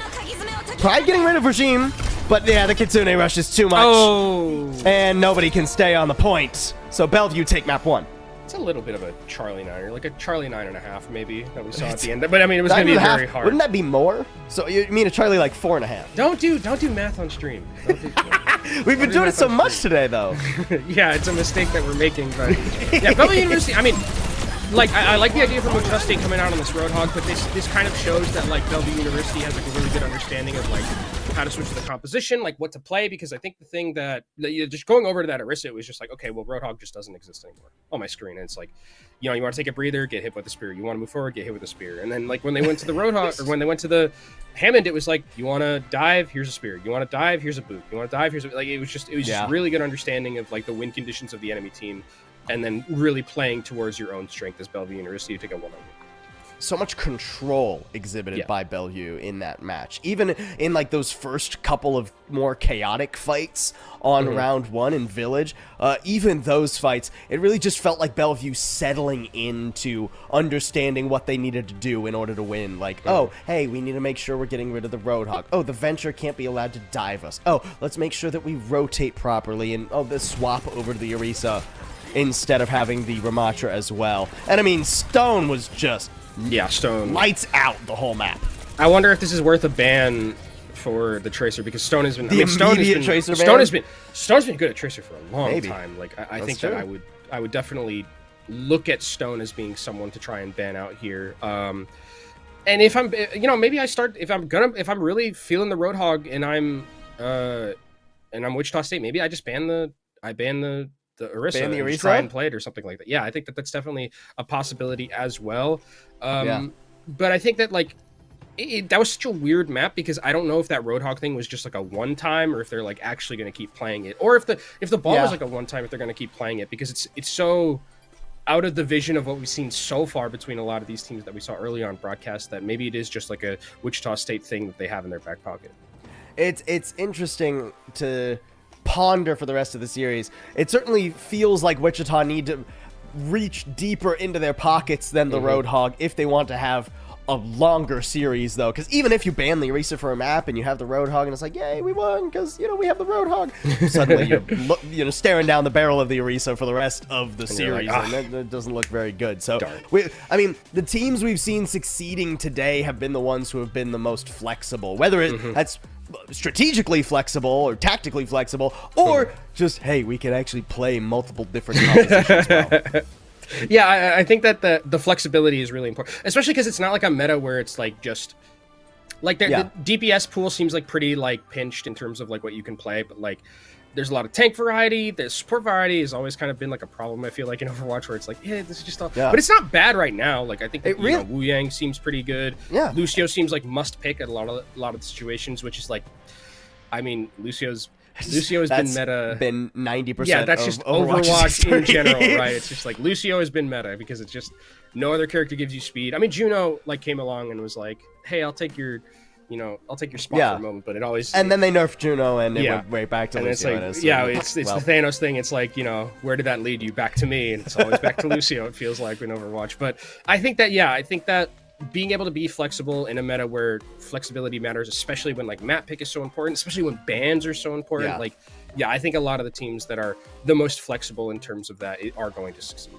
Pride getting rid of Regime. But yeah, the Kitsune rush is too much. Oh! And nobody can stay on the point. So Bellevue take map 1. It's a little bit of a Charlie 9, like a Charlie 9.5 maybe, that we saw at the end. But I mean, it was going to be very hard. Wouldn't that be more? So you mean a Charlie like 4.5? Don't do math on stream. We've been doing it so much today, though. Yeah, it's a mistake that we're making, but yeah, Bellevue University, I mean, like, I like the idea from Wichita State coming out on this Roadhog, but this kind of shows that, like, Bellevue University has, like, a really good understanding of, like, how to switch to the composition, like, what to play, because I think the thing that just going over to that Orisa, it was just like, okay, well, Roadhog just doesn't exist anymore on my screen, and it's like, you know, you want to take a breather, get hit with the spear. You want to move forward, get hit with the spear. And then, like, when they went to the Roadhog, or when they went to the Hammond, it was like, you want to dive, here's a spear. You want to dive, here's a boot. You want to dive, here's a... Like, it was just really good understanding of, like, the win conditions of the enemy team, and then really playing towards your own strength as Bellevue University to take a 1-on-1. So much control exhibited by Bellevue in that match. Even in like those first couple of more chaotic fights on round 1 in Village, even those fights, it really just felt like Bellevue settling into understanding what they needed to do in order to win. Like, oh, hey, we need to make sure we're getting rid of the Roadhog. Oh, the Venture can't be allowed to dive us. Oh, let's make sure that we rotate properly, and oh, this swap over to the Orisa instead of having the Ramatra as well. And I mean, Stone was just... Yeah, Stone. Lights out the whole map. I wonder if this is worth a ban for the Tracer, because Stone has been... Stone's been good at Tracer for a long time. Like, I think that I would definitely look at Stone as being someone to try and ban out here. And if I'm, you know, maybe I start, if I'm really feeling the Roadhog and I'm Wichita State, maybe I just ban the Orisa and try and play it or something like that. Yeah, I think that that's definitely a possibility as well. But I think that, like, that was such a weird map, because I don't know if that Roadhog thing was just like a one-time, or if they're like actually going to keep playing it, or if the ball was like a one-time, if they're going to keep playing it, because it's so out of the vision of what we've seen so far between a lot of these teams that we saw early on broadcast, that maybe it is just like a Wichita State thing that they have in their back pocket. It's interesting to ponder for the rest of the series. It certainly feels like Wichita need to reach deeper into their pockets than the Roadhog if they want to have a longer series, though, because even if you ban the Orisa for a map and you have the Roadhog and it's like, yay, we won because, you know, we have the Roadhog, suddenly you're staring down the barrel of the Orisa for the rest of the series, and that doesn't look very good. So I mean, the teams we've seen succeeding today have been the ones who have been the most flexible, whether that's strategically flexible or tactically flexible, or just, hey, we can actually play multiple different compositions well. Yeah, I think that the flexibility is really important, especially because it's not like a meta where it's like just like the DPS pool seems like pretty like pinched in terms of like what you can play, but like there's a lot of tank variety. The support variety has always kind of been like a problem, I feel like, in Overwatch, where it's like, yeah, this is just all... But it's not bad right now. Like, I think that, you know, Wu Yang seems pretty good. Yeah. Lucio seems like must pick at a lot of the situations, which is like, I mean, Lucio's Lucio has That's been meta. Been 90%. Yeah, that's of just Overwatch's Overwatch in history. general, right? It's just like Lucio has been meta because it's just no other character gives you speed. I mean, Juno like came along and was like, "Hey, I'll take your, I'll take your spot Yeah. for a moment," but it always And then they nerfed Juno, and it Yeah. went right back to and it's Lucio. like, and it's yeah, like, it's well, the Thanos thing. It's like, where did that lead you? Back to me, and it's always back to Lucio. It feels like in Overwatch, but I think that being able to be flexible in a meta where flexibility matters, especially when like map pick is so important, especially when bans are so important. Yeah. I think a lot of the teams that are the most flexible in terms of that are going to succeed.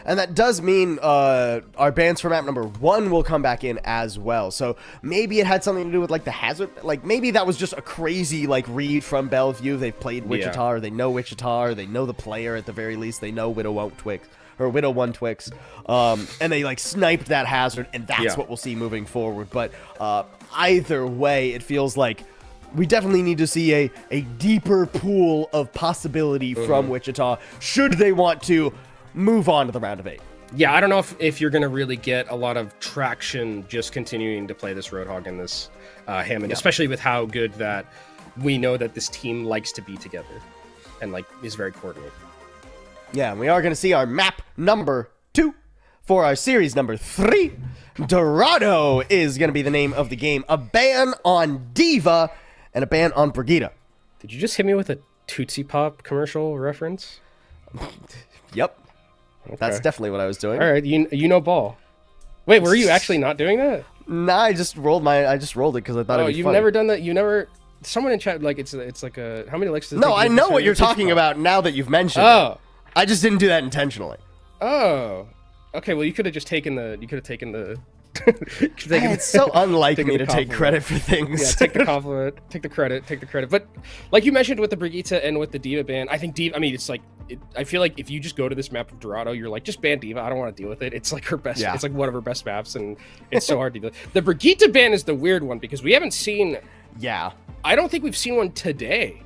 And that does mean our bans for map number 1 will come back in as well. So maybe it had something to do with like the hazard. Like maybe that was just a crazy like read from Bellevue. They've played Wichita, or they know Wichita, or they know the player at the very least. They know Widow won't Twix. Or Widow 1 Twix, and they like sniped that hazard, and that's what we'll see moving forward. But either way, it feels like we definitely need to see a deeper pool of possibility from Wichita, should they want to move on to the round of 8. Yeah, I don't know if you're going to really get a lot of traction just continuing to play this Roadhog and this Hammond, especially with how good that we know that this team likes to be together and like is very coordinated. Yeah, and we are going to see our map number 2 for our series number 3. Dorado is going to be the name of the game. A ban on Diva and a ban on Brigitte. Did you just hit me with a Tootsie Pop commercial reference? Yep. Okay. That's definitely what I was doing. All right, you know ball. Wait, were you actually not doing that? Nah, I just rolled it because I thought it'd be you've funny. never done that. You never. Someone in chat like it's like a how many likes does it No, take I you to know show what your you're Tootsie talking Pop? about now that you've mentioned it. Oh. I just didn't do that intentionally. Oh. Okay, well you could have just taken the It's so unlike taking me the to take compliment. credit for things. Yeah, take the compliment, take the credit. But like you mentioned with the Brigitte and with the Diva ban, I think Diva. I mean, it's like I feel like if you just go to this map of Dorado, you're like, just ban Diva. I don't want to deal with it. It's like her best. Yeah. It's like one of her best maps, and it's so hard to deal with. The Brigitte ban is the weird one because we haven't seen. Yeah. I don't think we've seen one today.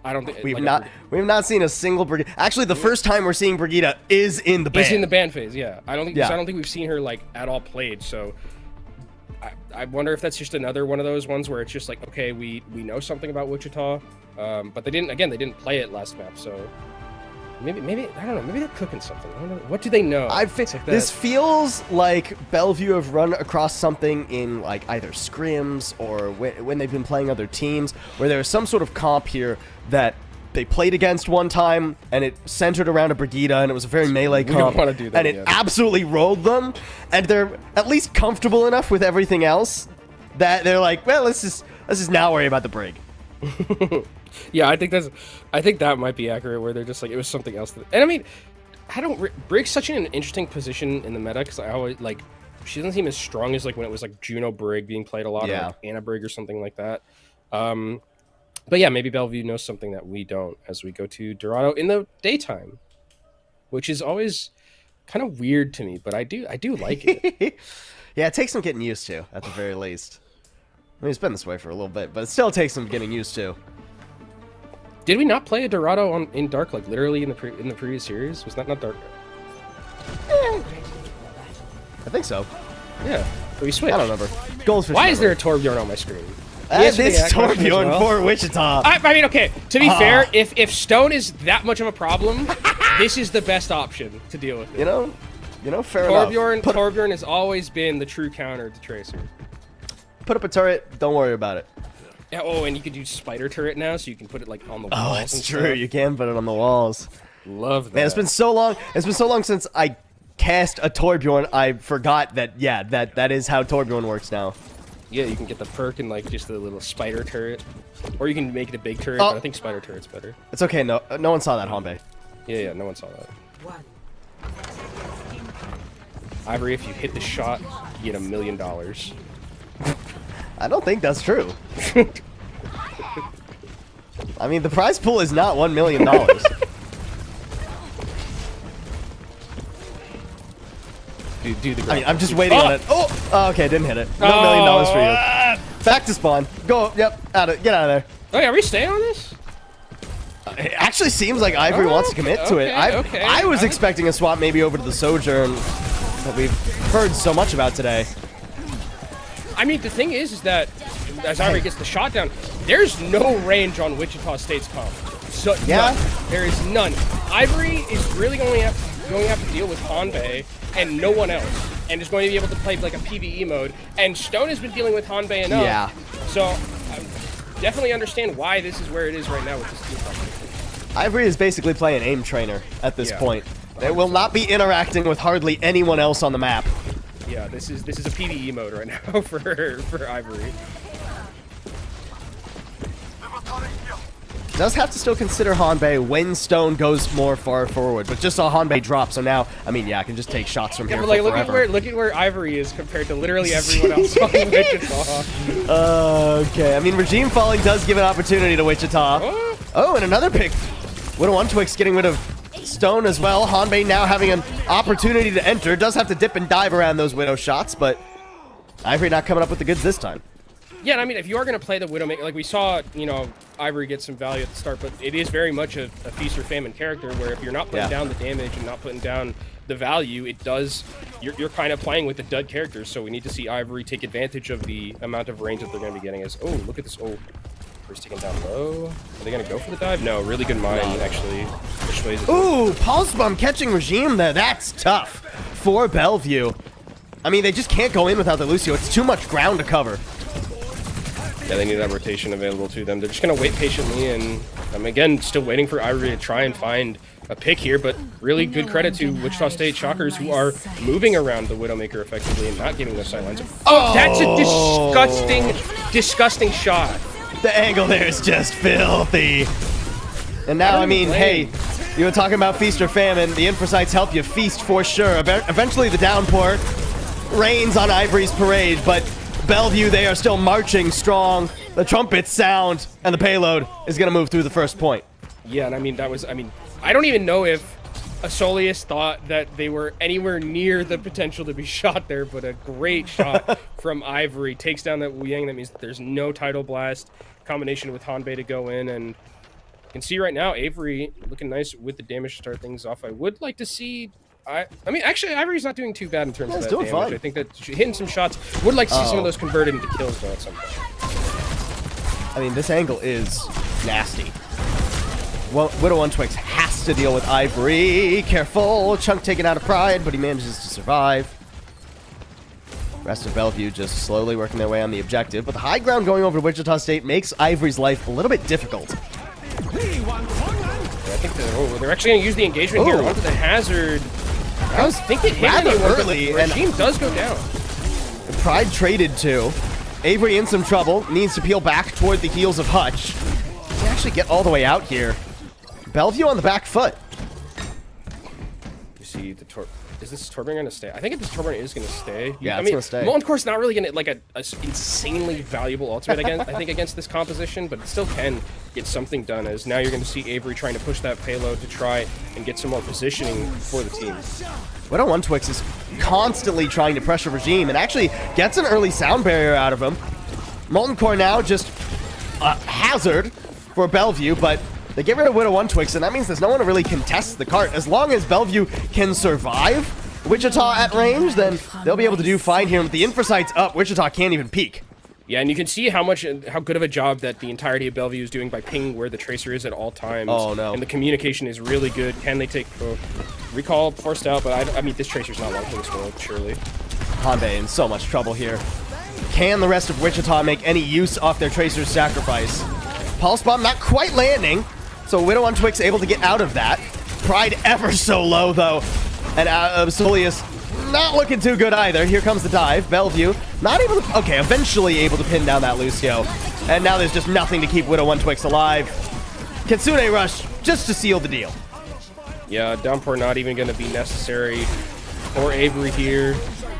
I don't think We've not seen a single Brigitte. Actually, the first time we're seeing Brigitte is in the ban. Is in the ban phase. Yeah, I don't think. Yeah. I don't think we've seen her like at all played. So. I wonder if that's just another one of those ones where it's just like, okay, we know something about Wichita, but they didn't play it last map, so maybe I don't know, maybe they're cooking something. I don't know. What do they know? This feels like Bellevue have run across something in like either scrims or when they've been playing other teams where there's some sort of comp here that they played against one time and it centered around a Brigitte and it was a very melee comp. We don't want to do that and again. it absolutely rolled them, and they're at least comfortable enough with everything else that they're like, well, let's just now worry about the Brig. Yeah, I think that might be accurate. Where they're just like, it was something else. And I mean, Brig's such an interesting position in the meta because I always like, she doesn't seem as strong as like when it was like Juno Brig being played a lot, or like Anna Brig or something like that. But yeah, maybe Bellevue knows something that we don't as we go to Dorado in the daytime, which is always kind of weird to me, but I do like it. Yeah, it takes some getting used to, at the very least. I mean, it's been this way for a little bit, but it still takes some getting used to. Did we not play a Dorado in Dark, like literally in the previous series? Was that not Dark? I think so. Yeah, but we switched. I don't remember. Goldfish. Why is there a Torbjorn on my screen? This Yes, Torbjorn for Wichita. I mean, okay. To be fair, if Stone is that much of a problem, this is the best option to deal with it. You know, fair enough. Torbjorn has always been the true counter to Tracer. Put up a turret. Don't worry about it. Yeah, oh, and you could do spider turret now, so you can put it like on the walls. Oh, and it's true. stuff. You can put it on the walls. Love that. Man, it's been so long. It's been so long since I cast a Torbjorn. I forgot that. Yeah, that is how Torbjorn works now. Yeah, you can get the perk and like just the little spider turret, or you can make it a big turret. But I think spider turret's better. It's okay. No one saw that, Hanbei. Yeah, no one saw that. Ivory, if you hit the shot, you get $1 million. I don't think that's true. I mean, the prize pool is not $1 million. Do the I mean, I'm just waiting on it. Oh, okay, didn't hit it. No $1 million for you. Back to spawn. Go. Yep. Get out of there. Oh, yeah, are we staying on this? It actually seems like Ivory wants to commit to it. I was expecting a swap maybe over to the Sojourn that we've heard so much about today. I mean, the thing is that as Ivory gets the shot down, there's no range on Wichita State's comp. So, Yeah. none. There is none. Ivory is really going to have to deal with Hanbei and no one else, and is going to be able to play like a PvE mode. And Stone has been dealing with Hanbei enough. Yeah. So I definitely understand why this is where it is right now with this team competition. Ivory is basically playing aim trainer at this Yeah. point. They will not be interacting with hardly anyone else on the map. Yeah, this is a PvE mode right now for Ivory. Does have to still consider Hanbei when Stone goes more far forward, but just saw Hanbei drop, so now, I mean, yeah, I can just take shots from Yeah, here but like, for forever. look at where Ivory is compared to literally everyone else on Wichita. Okay, I mean, Regime Falling does give an opportunity to Wichita. Oh. Oh, and another pick. Widow One Twix getting rid of Stone as well. Hanbei now having an opportunity to enter. Does have to dip and dive around those Widow shots, but Ivory not coming up with the goods this time. Yeah, and I mean, if you are going to play the Widowmaker, like we saw, you know, Ivory get some value at the start, but it is very much a feast or famine character where if you're not putting down the damage and not putting down the value, it does, you're kind of playing with the dud characters, so we need to see Ivory take advantage of the amount of range that they're going to be getting. As, oh, look at this, oh, first taking down low. Are they going to go for the dive? No, really good mine, actually. Which way is it? Ooh, Pulse Bomb catching Regime there. That's tough for Bellevue. I mean, they just can't go in without the Lucio. It's too much ground to cover. Yeah, they need that rotation available to them. They're just going to wait patiently, and I'm, again, still waiting for Ivory to try and find a pick here, but really good credit to Wichita State Shockers who are moving around the Widowmaker effectively and not giving the sightlines. Oh, that's a disgusting shot. The angle there is just filthy. And now, I mean, hey, you were talking about feast or famine. The Infrasights help you feast for sure. Eventually, the downpour rains on Ivory's parade, but Bellevue, they are still marching strong. The trumpets sound, and the payload is going to move through the first point. Yeah, and I mean, I don't even know if Asolius thought that they were anywhere near the potential to be shot there, but a great shot from Ivory. Takes down that Wu Yang. That means that there's no Tidal Blast. Combination with Hanbei to go in, and you can see right now, Avery looking nice with the damage to start things off. I would like to see... I mean, actually, Ivory's not doing too bad in terms of that damage. Fine. I think that hitting some shots, would like to see some of those converted into kills, though, at some point. I mean, this angle is nasty. Well, Widow One Twix has to deal with Ivory. Careful. Chunk taken out of Pride, but he manages to survive. Rest of Bellevue just slowly working their way on the objective, but the high ground going over to Wichita State makes Ivory's life a little bit difficult. I think they're actually going to use the engagement here onto the hazard. I was thinking it hit rather anyone, early, but the and Regime does go down. Pride traded too. Avery in some trouble, needs to peel back toward the heels of Hutch. They actually get all the way out here. Bellevue on the back foot. You see the is this Torburn going to stay? I think this Torburn is going to stay. Yeah, I it's mean, going to stay. Molten Core's not really going to like a insanely valuable ultimate against, I think, against this composition, but it still can get something done. As now you're going to see Avery trying to push that payload to try and get some more positioning for the team. Widow One Twix is constantly trying to pressure Regime and actually gets an early sound barrier out of him. Molten Core now just a hazard for Bellevue, but they get rid of Widow One Twix, and that means there's no one to really contest the cart. As long as Bellevue can survive Wichita at range, then they'll be able to do fine here. With the Infrasights up, Wichita can't even peek. Yeah, and you can see how good of a job that the entirety of Bellevue is doing by pinging where the Tracer is at all times. Oh, no. And the communication is really good. Can they take recall forced out? But I mean, this Tracer's not long for this world, surely. Hanbei in so much trouble here. Can the rest of Wichita make any use off their Tracer's sacrifice? Pulse Bomb not quite landing, so Widow One Twix able to get out of that. Pride ever so low, though. And Solius not looking too good either. Here comes the dive. Bellevue not able to... Okay, eventually able to pin down that Lucio. And now there's just nothing to keep Widow One Twix alive. Kitsune Rush just to seal the deal. Yeah, downpour not even going to be necessary for Avery here.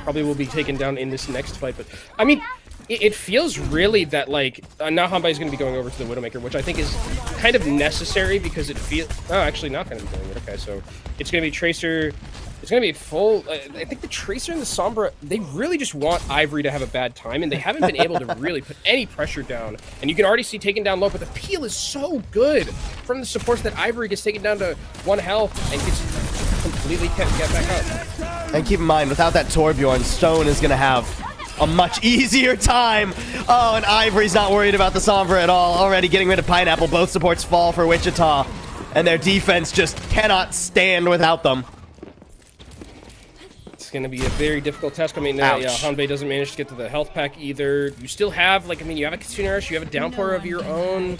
Probably will be taken down in this next fight. But, I mean... It feels really that, like, now Hanbei is going to be going over to the Widowmaker, which I think is kind of necessary because it feels... Oh, actually not going to be doing it. Okay, so it's going to be Tracer... It's going to be full... I think the Tracer and the Sombra, they really just want Ivory to have a bad time, and they haven't been able to really put any pressure down. And you can already see taken down low, but the peel is so good from the supports that Ivory gets taken down to 1 health and gets completely get back up. And keep in mind, without that Torbjorn, Stone is going to have a much easier time. Oh, and Ivory's not worried about the Sombra at all. Already getting rid of Pineapple. Both supports fall for Wichita. And their defense just cannot stand without them. It's going to be a very difficult task. I mean, yeah, Hanbei doesn't manage to get to the health pack either. You still have, like, I mean, you have a Kitsune Rush, you have a downpour of your own.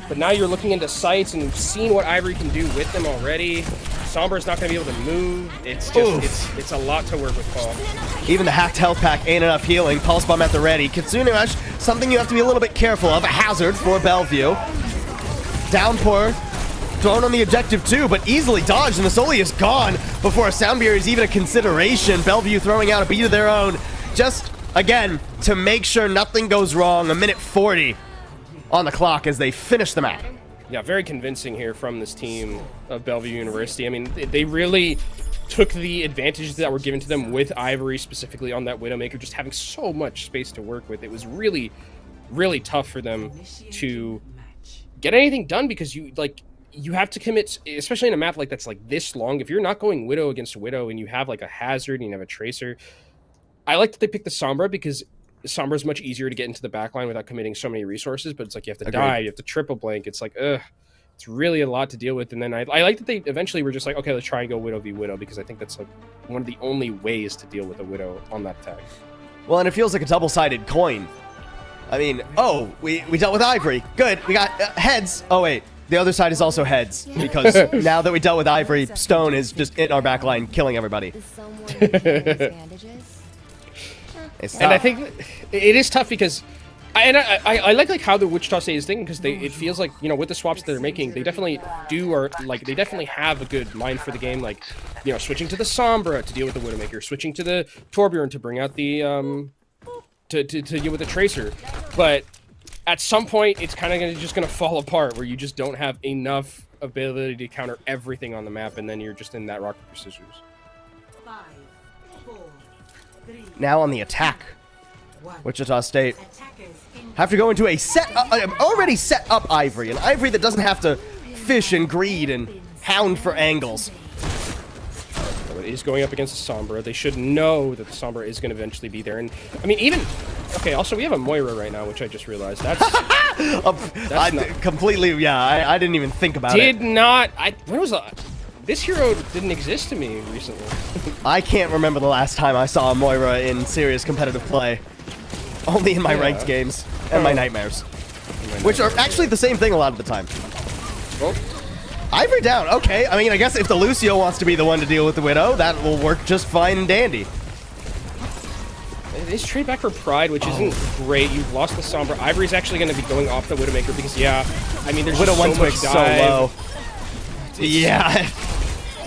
But now you're looking into sights and you've seen what Ivory can do with them already. Sombra's not going to be able to move. It's just, it's a lot to work with, Paul. Even the hacked health pack ain't enough healing. Pulse Bomb at the ready. Kitsune Rush, something you have to be a little bit careful of. A hazard for Bellevue. Downpour thrown on the objective too, but easily dodged, and Asoli is gone before a sound barrier is even a consideration. Bellevue throwing out a beat of their own, just, again, to make sure nothing goes wrong. A minute 40 on the clock as they finish the map. Yeah, very convincing here from this team of Bellevue University. I mean, they really took the advantages that were given to them with Ivory, specifically on that Widowmaker, just having so much space to work with. It was really, really tough for them to get anything done because you have to commit, especially in a map like that's like this long. If you're not going Widow against Widow and you have like a hazard and you have a Tracer, I like that they picked the Sombra because Sombra is much easier to get into the backline without committing so many resources, but it's like you have to die, you have to triple blank. It's like, it's really a lot to deal with. And then I like that they eventually were just like, okay, let's try and go Widow v Widow, because I think that's like one of the only ways to deal with a Widow on that tag. Well, and it feels like a double-sided coin. I mean, oh, we dealt with Ivory. Good, we got heads. Oh, wait. The other side is also heads, because now that we dealt with Ivory, Stone is just in our backline, killing everybody. And I think it is tough because, I like how the Wichita State is thinking, because it feels like, you know, with the swaps that they're making, they definitely they definitely have a good mind for the game, like, you know, switching to the Sombra to deal with the Widowmaker, switching to the Torbjorn to bring out the to deal with the Tracer, but at some point, it's kind of just going to fall apart where you just don't have enough ability to counter everything on the map, and then you're just in that rock, paper, scissors. 5, 4, 3, Now on the attack, Wichita State have to go into a already set up Ivory, an Ivory that doesn't have to fish and greed and hound for angles. It is going up against the Sombra. They should know that the Sombra is going to eventually be there. And I mean, even okay. Also, we have a Moira right now, which I just realized. That's completely. Yeah, I didn't even think about it. When was that? This hero didn't exist to me recently. I can't remember the last time I saw a Moira in serious competitive play. Only in my ranked games and my nightmares, which are actually the same thing a lot of the time. Well, Ivory down. Okay, I mean, I guess if the Lucio wants to be the one to deal with the Widow, that will work just fine and dandy. They trade back for Pride, which isn't great. You've lost the Sombra. Ivory's actually going to be going off the Widowmaker because, yeah, I mean, there's Widow just so much dive. So low. Yeah,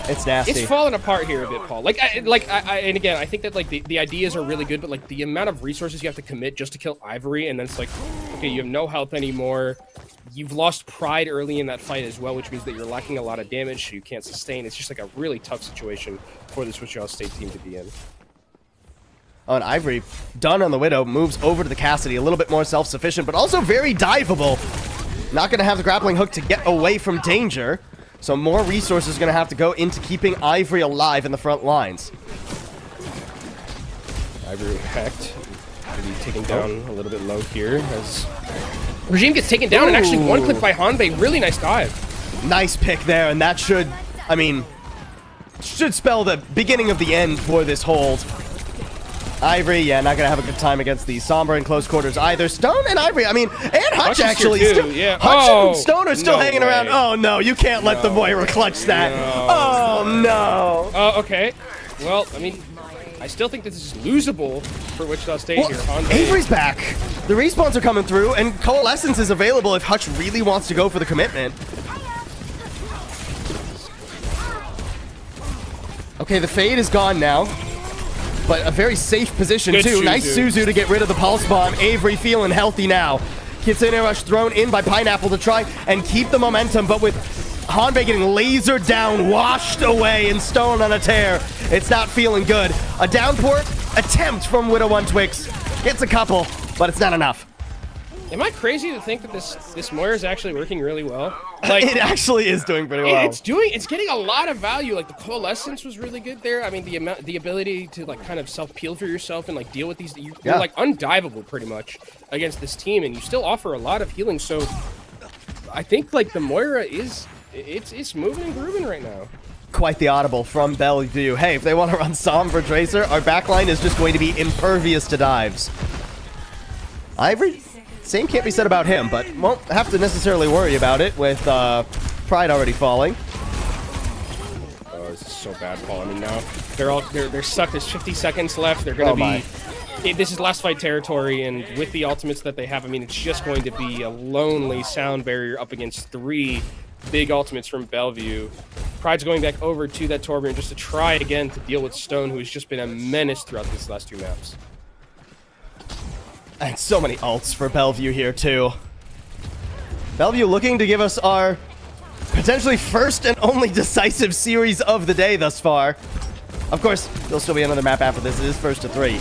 it's nasty. It's falling apart here a bit, Paul. And again, I think that like the ideas are really good, but like the amount of resources you have to commit just to kill Ivory, and then it's like, okay, you have no health anymore. You've lost Pride early in that fight as well, which means that you're lacking a lot of damage, so you can't sustain. It's just like a really tough situation for this Wichita State team to be in. Oh, and Ivory, done on the Widow, moves over to the Cassidy, a little bit more self-sufficient, but also very diveable. Not going to have the grappling hook to get away from danger, so more resources are going to have to go into keeping Ivory alive in the front lines. Ivory hacked. Maybe taken down a little bit low here as Regime gets taken down and actually one-clicked by Hanbei. Really nice dive. Nice pick there, and that should, I mean, should spell the beginning of the end for this hold. Ivory, yeah, not gonna have a good time against the Sombra in close quarters either. Stone and Ivory, I mean, and Hutch actually. Yeah. Hutch and Stone are still hanging way. around. Oh no, you can't let the Moira clutch that. No. Oh no. Oh, okay. Well, I mean, I still think that this is losable for Wichita State here. Avery's back. The respawns are coming through, and Coalescence is available if Hutch really wants to go for the commitment. Okay, the Fade is gone now, but a very safe position Good too. Suzu. Nice Suzu to get rid of the Pulse Bomb. Avery feeling healthy now. Kitsune Rush thrown in by Pineapple to try and keep the momentum, but with Hanbei getting lasered down, washed away, and Stone on a tear, it's not feeling good. A downport attempt from Widow 1 Twix. Gets a couple, but it's not enough. Am I crazy to think that this Moira is actually working really well? Like, It actually is doing pretty well. it's getting a lot of value. Like the coalescence was really good there. I mean, the ability to like kind of self-peel for yourself and like deal with these, you're like undiveable pretty much against this team, and you still offer a lot of healing. So I think like the Moira it's moving and grooving right now. Quite the audible from Bellevue. Hey, if they want to run Sombra Tracer, our backline is just going to be impervious to dives. Ivory, same can't be said about him, but won't have to necessarily worry about it with Pride already falling. Oh, this is so bad, Paul. I mean, now they're stuck. There's 50 seconds left. They're gonna this is last fight territory, and with the ultimates that they have, I mean, it's just going to be a lonely sound barrier up against 3 big ultimates from Bellevue. Pride's going back over to that Torbjorn just to try again to deal with Stone, who has just been a menace throughout these last 2 maps. And so many ults for Bellevue here, too. Bellevue looking to give us our potentially first and only decisive series of the day thus far. Of course, there'll still be another map after this. It is first to 3.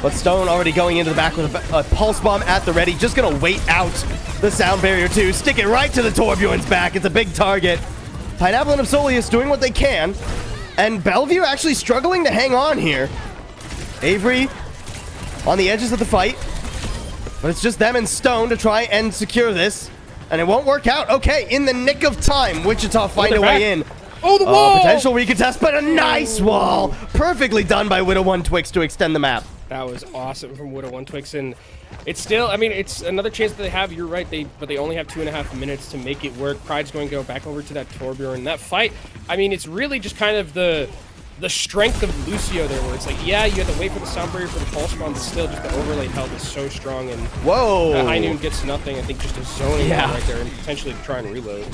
But Stone already going into the back with a pulse bomb at the ready. Just going to wait out the sound barrier, too. Stick it right to the Torbjorn's back. It's a big target. Pineapple and Absolius doing what they can. And Bellevue actually struggling to hang on here. Avery on the edges of the fight. But it's just them and Stone to try and secure this. And it won't work out. Okay, in the nick of time, Wichita find a way in. Oh, the wall! Potential recontest, but a nice wall. Perfectly done by Widow 1 Twix to extend the map. That was awesome from Widow 1 Twix, and it's still, I mean, it's another chance that they have. You're right, but they only have 2.5 minutes to make it work. Pride's going to go back over to that Torbjorn. That fight, I mean, it's really just kind of the strength of Lucio there, where it's like, yeah, you have to wait for the sound barrier for the pulse bomb, but still, just the overlay health is so strong, and High Noon gets nothing. I think just a zoning right there, and potentially try and reload.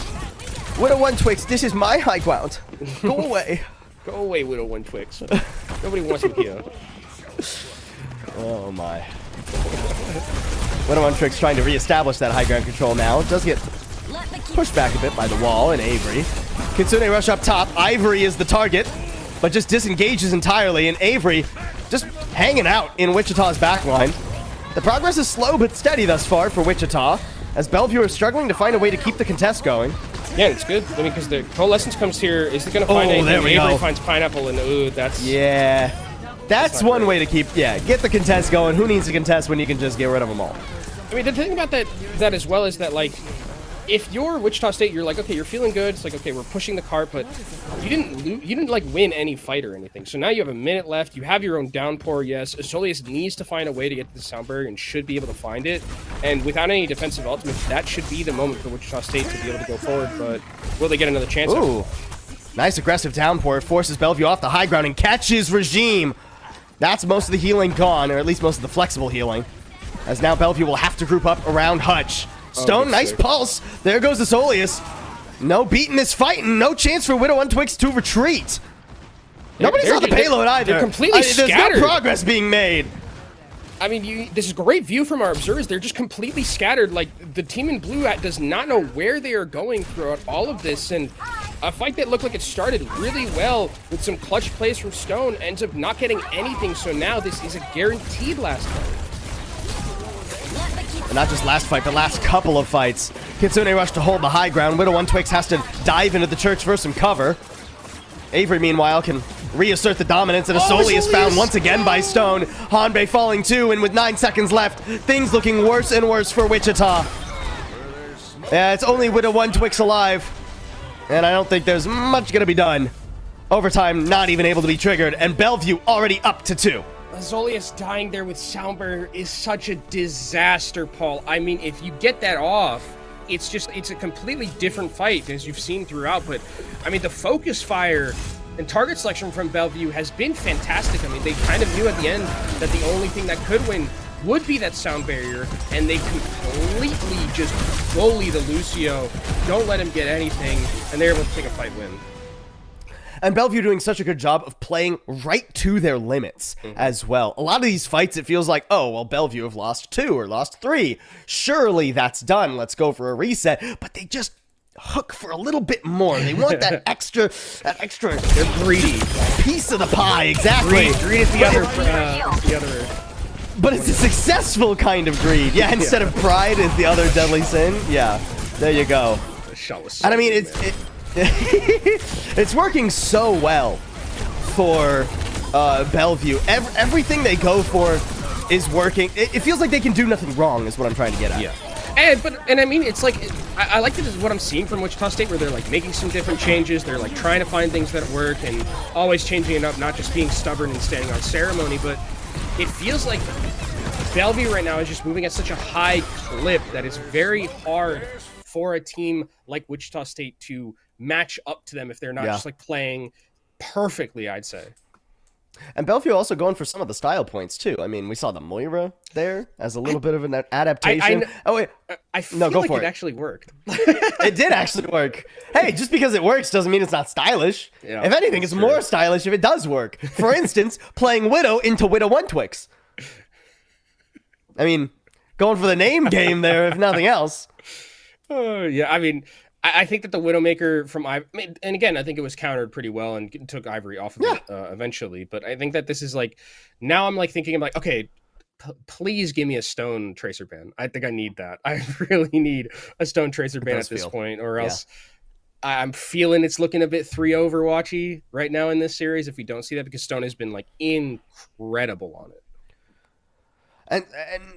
Widow 1 Twix, this is my high ground. Go away. Go away, Widow 1 Twix. Nobody wants you here. Oh my. Widow 1 Twix trying to reestablish that high ground control now. Does get pushed back a bit by the wall and Avery. Kitsune rush up top. Ivory is the target, but just disengages entirely, and Avery just hanging out in Wichita's backline. The progress is slow but steady thus far for Wichita, as Bellevue are struggling to find a way to keep the contest going. Yeah, it's good. I mean, because the Coalescence comes here. Is it going to find anything? There we Avery go. finds Pineapple, and ooh, that's... Yeah. That's one way to get the contest going. Who needs to contest when you can just get rid of them all? I mean, the thing about that as well is that, like, if you're Wichita State, you're like, okay, you're feeling good. It's like, okay, we're pushing the cart, but you didn't like win any fight or anything. So now you have a minute left. You have your own downpour. Yes, Asolius needs to find a way to get to the sound barrier and should be able to find it. And without any defensive ultimates, that should be the moment for Wichita State to be able to go forward. But will they get another chance? Ooh, nice aggressive downpour. Forces Bellevue off the high ground and catches Regime. That's most of the healing gone, or at least most of the flexible healing. As now Bellevue will have to group up around Hutch. Stone, nice pulse. There goes Asolius. No beating this fight, and no chance for Widow 1 Twix to retreat. Nobody's on the payload either. They're completely scattered. There's no progress being made. I mean, this is a great view from our observers. They're just completely scattered. Like, the team in blue does not know where they are going throughout all of this, and a fight that looked like it started really well with some clutch plays from Stone ends up not getting anything, so now this is a guaranteed last fight. And not just last fight, but last couple of fights. Kitsune rush to hold the high ground. Widow 1 Twix has to dive into the church for some cover. Avery, meanwhile, can reassert the dominance, and Asoli is found once again by Stone. Hanbei falling too, and with 9 seconds left, things looking worse and worse for Wichita. Yeah, it's only Widow 1 Twix alive, and I don't think there's much gonna be done. Overtime not even able to be triggered, and Bellevue already up to 2. Azolius dying there with Soundbarrier is such a disaster, Paul. I mean, if you get that off, it's a completely different fight, as you've seen throughout. But, I mean, the focus fire and target selection from Bellevue has been fantastic. I mean, they kind of knew at the end that the only thing that could win would be that sound barrier, and they completely just bully the Lucio, don't let him get anything, and they're able to take a fight win. And Bellevue doing such a good job of playing right to their limits as well. A lot of these fights, it feels like, oh, well, Bellevue have lost 2 or lost 3. Surely that's done. Let's go for a reset. But they just hook for a little bit more. They want that extra, They're greedy. piece of the pie. Exactly. Greed is the other. But it's a successful kind of greed. Yeah, instead of pride is the other deadly sin. Yeah, there you go. The shot was so And I mean, good, it's working so well for Bellevue. Everything they go for is working. It feels like they can do nothing wrong, is what I'm trying to get at. Yeah. And I mean, it's like, I like what I'm seeing from Wichita State, where they're like making some different changes. They're like trying to find things that work and always changing it up, not just being stubborn and standing on ceremony. But it feels like Bellevue right now is just moving at such a high clip that it's very hard for a team like Wichita State to match up to them if they're not just like playing perfectly, I'd say. And Bellevue also going for some of the style points too. I mean, we saw the Moira there as a little bit of an adaptation. Oh wait, I feel like it actually worked. It did actually work. Hey, just because it works doesn't mean it's not stylish. Yeah, if anything, it's more stylish if it does work. For instance, playing Widow into Widow 1 Twix. I mean, going for the name game there, if nothing else. Yeah, I mean, I think that the Widowmaker from Ivory, and again, I think it was countered pretty well and took Ivory off of it eventually. But I think that this is like, now I'm like thinking, I'm like, okay, please give me a Stone Tracer ban. I think I need that. I really need a Stone Tracer ban at this point, or else I'm feeling it's looking a bit 3 Overwatchy right now in this series if we don't see that, because Stone has been like incredible on it. And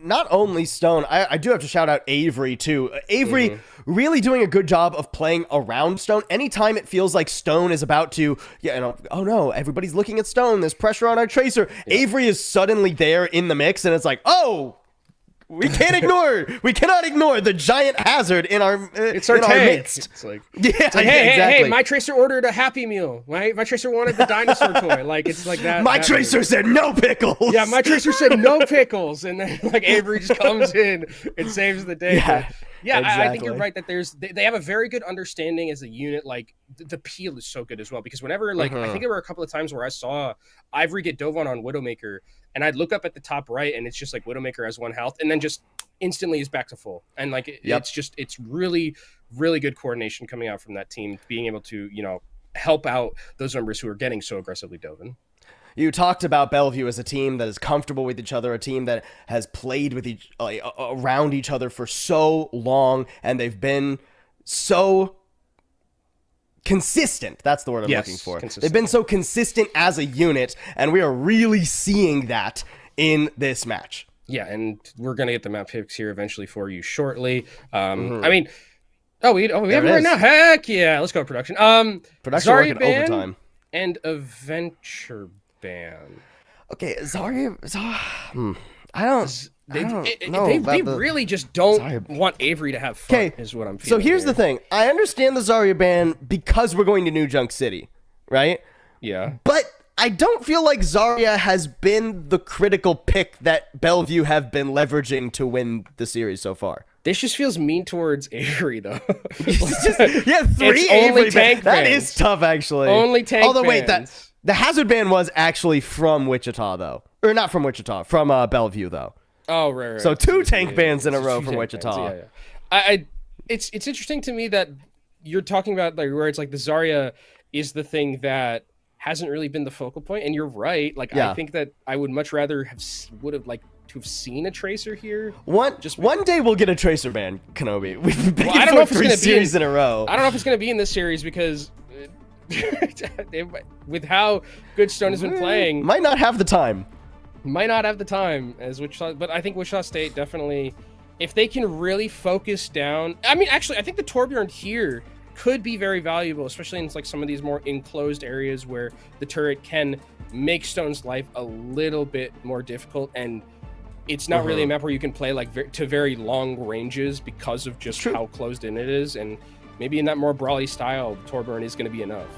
not only Stone, I do have to shout out Avery too. Avery really doing a good job of playing around Stone. Anytime it feels like Stone is about to, oh no, everybody's looking at Stone. There's pressure on our Tracer. Yeah. Avery is suddenly there in the mix, and it's like, oh, we cannot ignore the giant hazard in our midst. It's like, hey, my Tracer ordered a Happy Meal. My Tracer wanted the dinosaur toy. Like, it's like that. My Tracer said no pickles. Yeah, my Tracer said no pickles, and then like Avery just comes in and saves the day. Yeah, exactly. I think you're right that they have a very good understanding as a unit. Like the peel is so good as well, because whenever I think there were a couple of times where I saw Ivory get dove on Widowmaker, and I'd look up at the top right, and it's just like Widowmaker has 1 health, and then just instantly is back to full. And like it's really, really good coordination coming out from that team, being able to help out those members who are getting so aggressively dove in. You talked about Bellevue as a team that is comfortable with each other, a team that has played with around each other for so long, and they've been so consistent. That's the word I'm looking for. They've been so consistent as a unit, and we are really seeing that in this match. Yeah, and we're going to get the map picks here eventually for you shortly. I mean, we have it right now. Heck yeah. Let's go production. Production working overtime. And Adventure ban. Okay, Zarya. I don't know. They really just don't want Avery to have fun, is what I'm feeling. So here's the thing. I understand the Zarya ban because we're going to New Junk City, right? Yeah. But I don't feel like Zarya has been the critical pick that Bellevue have been leveraging to win the series so far. This just feels mean towards Avery, though. 3 Avery bans. That is tough, actually. Only tank Although, bans. wait, the hazard ban was actually from Wichita, though. Or not from Wichita, from Bellevue, though. Oh, right. So 2 tank bans in a row from Wichita. It's interesting to me that you're talking about like where it's like the Zarya is the thing that hasn't really been the focal point, and you're right. Like I think that I would much rather would have liked to have seen a Tracer here. One day we'll get a Tracer ban, Kenobi. We've been I don't know if it's going to be series in a row. I don't know if it's going to be in this series because with how good Stone has been playing, might not have the time as Wichita, but I think Wichita State definitely, if they can really focus down. I mean, actually, I think the Torbjorn here could be very valuable, especially in like some of these more enclosed areas where the turret can make Stone's life a little bit more difficult, and it's not really a map where you can play like to very long ranges because of just how closed in it is, and maybe in that more brawly style, Torbjorn is going to be enough.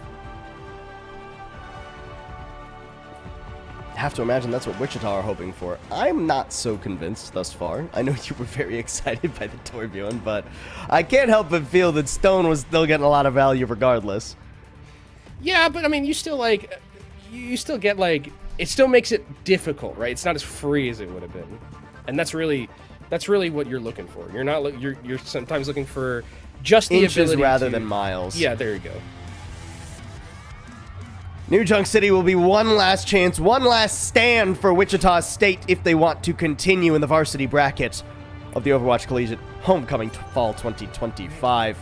Have to imagine that's what Wichita are hoping for. I'm not so convinced thus far. I know you were very excited by the Torbjorn, but I can't help but feel that Stone was still getting a lot of value regardless. Yeah, but I mean, you still get like, it still makes it difficult, right? It's not as free as it would have been, and that's really what you're looking for. You're not you're sometimes looking for just the inches ability rather than miles. Yeah, there you go. New Junk City will be one last chance, one last stand for Wichita State if they want to continue in the varsity bracket of the Overwatch Collegiate Homecoming Fall 2025.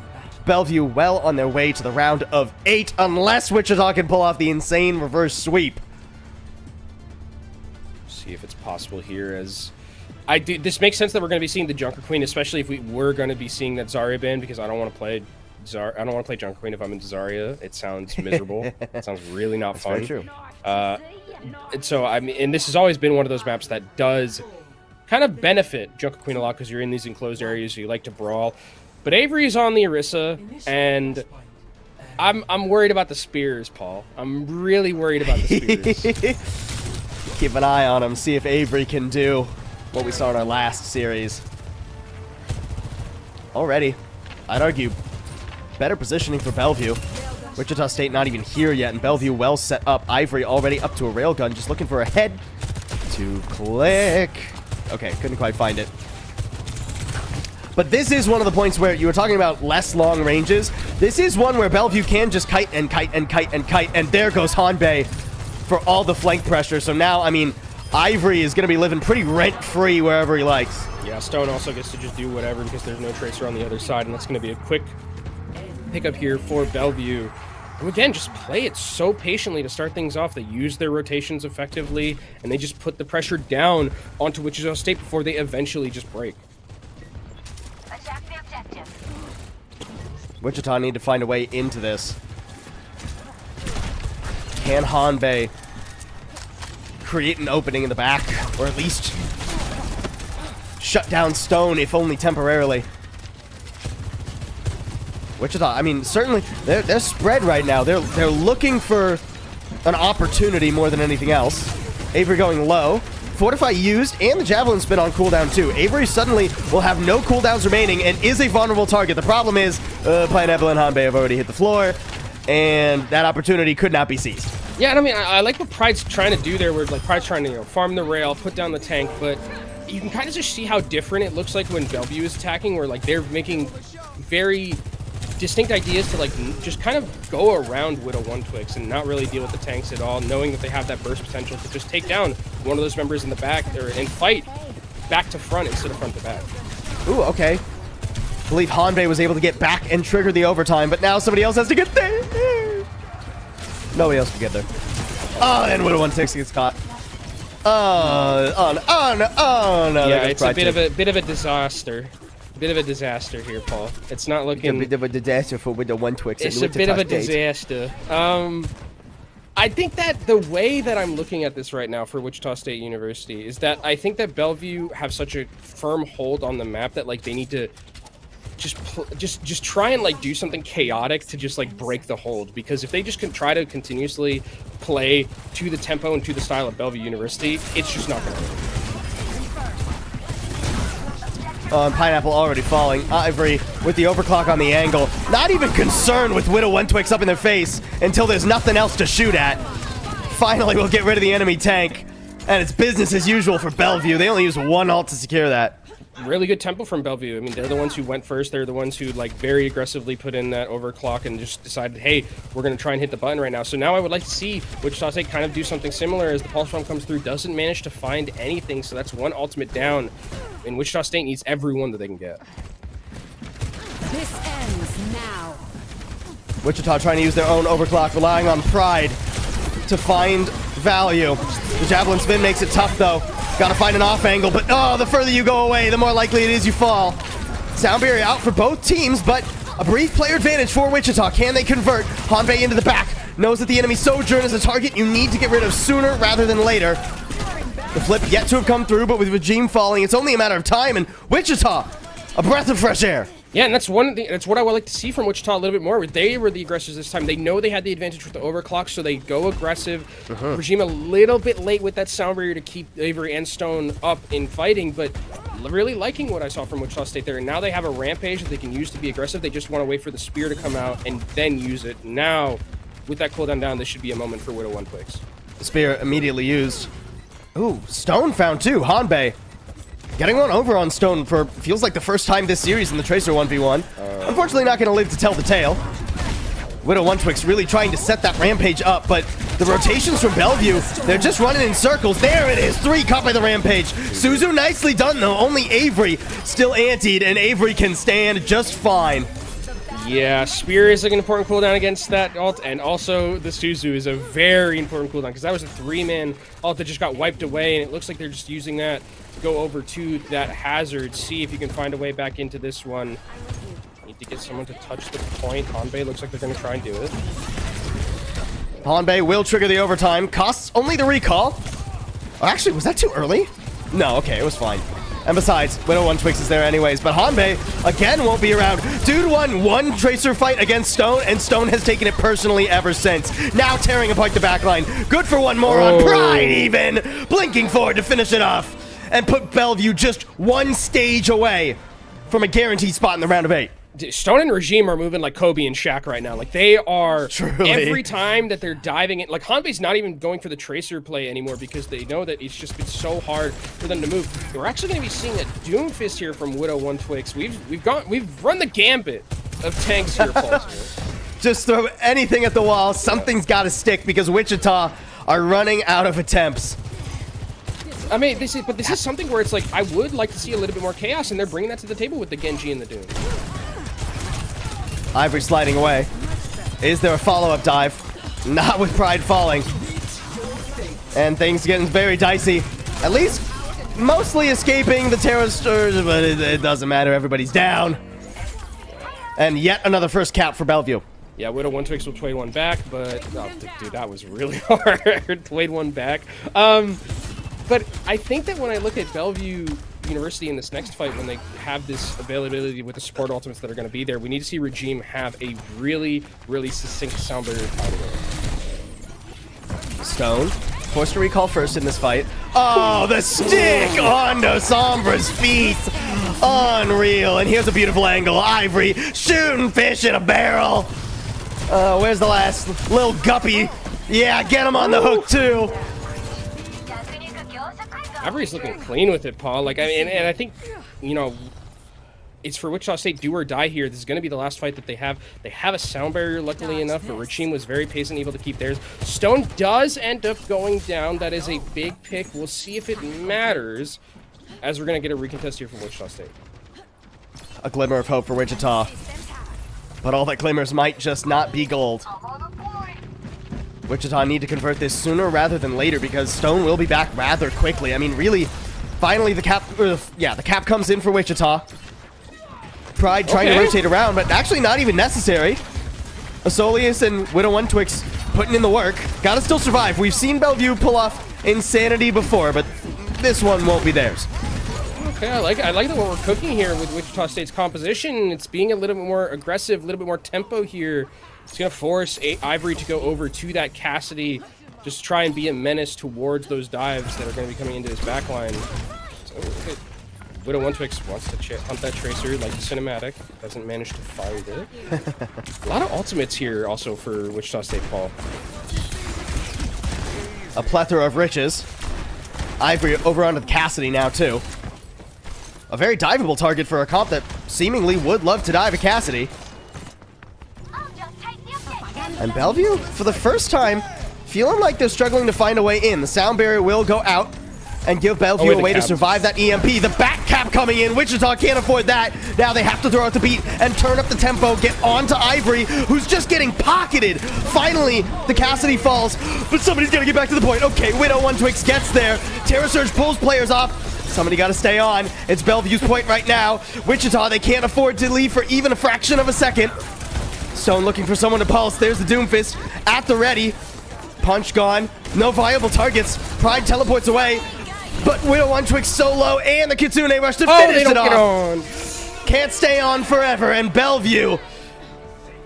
Bellevue well on their way to the round of 8 unless Wichita can pull off the insane reverse sweep. See if it's possible here as I do. This makes sense that we're going to be seeing the Junker Queen, especially if we were going to be seeing that Zarya ban, because I don't want to play I don't want to play Junker Queen if I'm in Zarya. It sounds miserable. It sounds really not fun. Very true. And so I mean, and this has always been one of those maps that does kind of benefit Junker Queen a lot because you're in these enclosed areas, so you like to brawl. But Avery is on the Orisa, and I'm worried about the spears, Paul. I'm really worried about the spears. Keep an eye on him, see if Avery can do what we saw in our last series. Already, I'd argue, better positioning for Bellevue. Wichita State not even here yet, and Bellevue well set up. Ivory already up to a railgun, just looking for a head to click. Okay, couldn't quite find it. But this is one of the points where you were talking about less long ranges. This is one where Bellevue can just kite and kite and kite and kite, and there goes Hanbei for all the flank pressure. So now, I mean, Ivory is going to be living pretty rent-free wherever he likes. Yeah, Stone also gets to just do whatever because there's no Tracer on the other side, and that's going to be a quick pickup here for Bellevue. And again, just play it so patiently to start things off. They use their rotations effectively, and they just put the pressure down onto Wichita State before they eventually just break. Attack the objective. Wichita need to find a way into this. Can Hanbei create an opening in the back, or at least shut down Stone, if only temporarily? Wichita, I mean, certainly they're spread right now. They're looking for an opportunity more than anything else. Avery going low. Fortify used, and the Javelin spin on cooldown too. Avery suddenly will have no cooldowns remaining and is a vulnerable target. The problem is Pineapple and Hanbei have already hit the floor, and that opportunity could not be seized. Yeah, and I mean, I like what Pride's trying to do there, where like Pride's trying to, farm the rail, put down the tank, but you can kind of just see how different it looks like when Bellevue is attacking, where like they're making very distinct ideas to like just kind of go around Widow 1-Twix and not really deal with the tanks at all, knowing that they have that burst potential to just take down one of those members in the back and fight back to front instead of front to back. Ooh, okay. I believe Hanbei was able to get back and trigger the overtime, but now somebody else has to get there. Nobody else can get there. Oh, and Widow 1-Twix gets caught. Oh no. Yeah, it's a bit of a disaster. Bit of a disaster here, Paul. It's not looking. A bit of a disaster for Widow 1-Twix. It's a bit of a disaster. I think that the way that I'm looking at this right now for Wichita State University is that I think that Bellevue have such a firm hold on the map that like they need to just try and like do something chaotic to just like break the hold, because if they just can try to continuously play to the tempo and to the style of Bellevue University, it's just not going to work. Pineapple already falling. Ivory with the overclock on the angle. Not even concerned with Widow 1-Twix up in their face until there's nothing else to shoot at. Finally, we'll get rid of the enemy tank. And it's business as usual for Bellevue. They only use one ult to secure that. Really good tempo from Bellevue. I mean, they're the ones who went first. They're the ones who like very aggressively put in that overclock and just decided, hey, we're going to try and hit the button right now. So now I would like to see Wichita State kind of do something similar as the pulse bomb comes through. Doesn't manage to find anything, so that's one ultimate down. And Wichita State needs every one that they can get. This ends now. Wichita trying to use their own overclock, relying on Pride to find value. The Javelin spin makes it tough, though. Gotta find an off angle, but oh, the further you go away, the more likely it is you fall. Sound barrier out for both teams, but a brief player advantage for Wichita. Can they convert? Hanbei into the back. Knows that the enemy Sojourn is a target you need to get rid of sooner rather than later. The flip yet to have come through, but with Regime falling, it's only a matter of time, and Wichita, a breath of fresh air. Yeah, and that's what I would like to see from Wichita a little bit more. They were the aggressors this time. They know they had the advantage with the overclock, so they go aggressive. Regime a little bit late with that sound barrier to keep Avery and Stone up in fighting, but really liking what I saw from Wichita State there. And now they have a rampage that they can use to be aggressive. They just want to wait for the spear to come out and then use it. Now, with that cooldown down, this should be a moment for Widow 1-Twix. The spear immediately used. Ooh, Stone found two. Hanbei getting one over on Stone for feels like the first time this series in the Tracer 1v1. Unfortunately, not going to live to tell the tale. Widow One Twix really trying to set that Rampage up, but the rotations from Bellevue, they're just running in circles. There it is, 3 caught by the Rampage. Suzu nicely done though, only Avery still antied, and Avery can stand just fine. Yeah, Spear is like an important cooldown against that ult, and also the Suzu is a very important cooldown, because that was a 3-man ult that just got wiped away, and it looks like they're just using that to go over to that Hazard. See if you can find a way back into this one. Need to get someone to touch the point. Hanbei looks like they're going to try and do it. Hanbei will trigger the overtime. Costs only the recall. Oh, actually, was that too early? No, okay, it was fine. And besides, Widow One Twix is there anyways. But Hanbei, again, won't be around. Dude won 1 Tracer fight against Stone, and Stone has taken it personally ever since. Now tearing apart the backline. Good for one more on Pride, even. Blinking forward to finish it off. And put Bellevue just 1 stage away from a guaranteed spot in the round of 8. Stone and Regime are moving like Kobe and Shaq right now. Like, they are, Truly. every time that they're diving in, like, Hanbei's not even going for the Tracer play anymore because they know that it's just been so hard for them to move. We're actually going to be seeing a Doomfist here from Widow One Twix. We've run the gambit of tanks here, Paul. Just throw anything at the wall. Something's got to stick because Wichita are running out of attempts. I mean, this is something where it's like, I would like to see a little bit more chaos, and they're bringing that to the table with the Genji and the Doom. Ivory sliding away. Is there a follow-up dive? Not with Pride falling. And things getting very dicey. At least mostly escaping the Terror Stirs, but it doesn't matter. Everybody's down. And yet another first cap for Bellevue. Yeah, Widow One Twix will trade one back, but oh, dude, that was really hard. Played one back. But I think that when I look at Bellevue University in this next fight, when they have this availability with the support ultimates that are going to be there, we need to see Regime have a really, really succinct sound barrier fight. Stone forced to recall first in this fight. Oh, the stick onto Sombra's feet. Unreal. And here's a beautiful angle. Ivory shooting fish in a barrel. Where's the last little guppy? Yeah, get him on the hook too. Ivory's looking clean with it, Paul. Like, I mean, and I think, you know, it's for Wichita State do or die here. This is going to be the last fight that they have. They have a sound barrier, luckily enough, but Regime was very patient, able to keep theirs. Stone does end up going down. That is a big pick. We'll see if it matters, as we're going to get a recontest here from Wichita State. A glimmer of hope for Wichita. But all that glimmers might just not be gold. Wichita need to convert this sooner rather than later because Stone will be back rather quickly. I mean, really, finally the cap, the cap comes in for Wichita. Pride trying to rotate around, but actually not even necessary. Asolius and Widow One Twix putting in the work. Gotta still survive. We've seen Bellevue pull off Insanity before, but this one won't be theirs. Okay, I like that what we're cooking here with Wichita State's composition. It's being a little bit more aggressive, a little bit more tempo here. It's going to force Ivory to go over to that Cassidy, just try and be a menace towards those dives that are going to be coming into his backline. So, Widow One Twix wants to hunt that Tracer like the cinematic, doesn't manage to find it. A lot of ultimates here also for Wichita State, Paul. A plethora of riches. Ivory over onto the Cassidy now, too. A very diveable target for a comp that seemingly would love to dive a Cassidy. And Bellevue, for the first time, feeling like they're struggling to find a way in. The sound barrier will go out and give Bellevue a way to survive that EMP. The back cap coming in. Wichita can't afford that. Now they have to throw out the beat and turn up the tempo, get onto Ivory, who's just getting pocketed. Finally, the Cassidy falls, but somebody's got to get back to the point. Okay, Widow One Twix gets there. Terror Surge pulls players off. Somebody got to stay on. It's Bellevue's point right now. Wichita, they can't afford to leave for even a fraction of a second. Stone looking for someone to pulse. There's the Doomfist at the ready. Punch gone. No viable targets. Pride teleports away. But Widow One Twix so low, and the Kitsune rush to finish it off. Can't stay on forever, and Bellevue,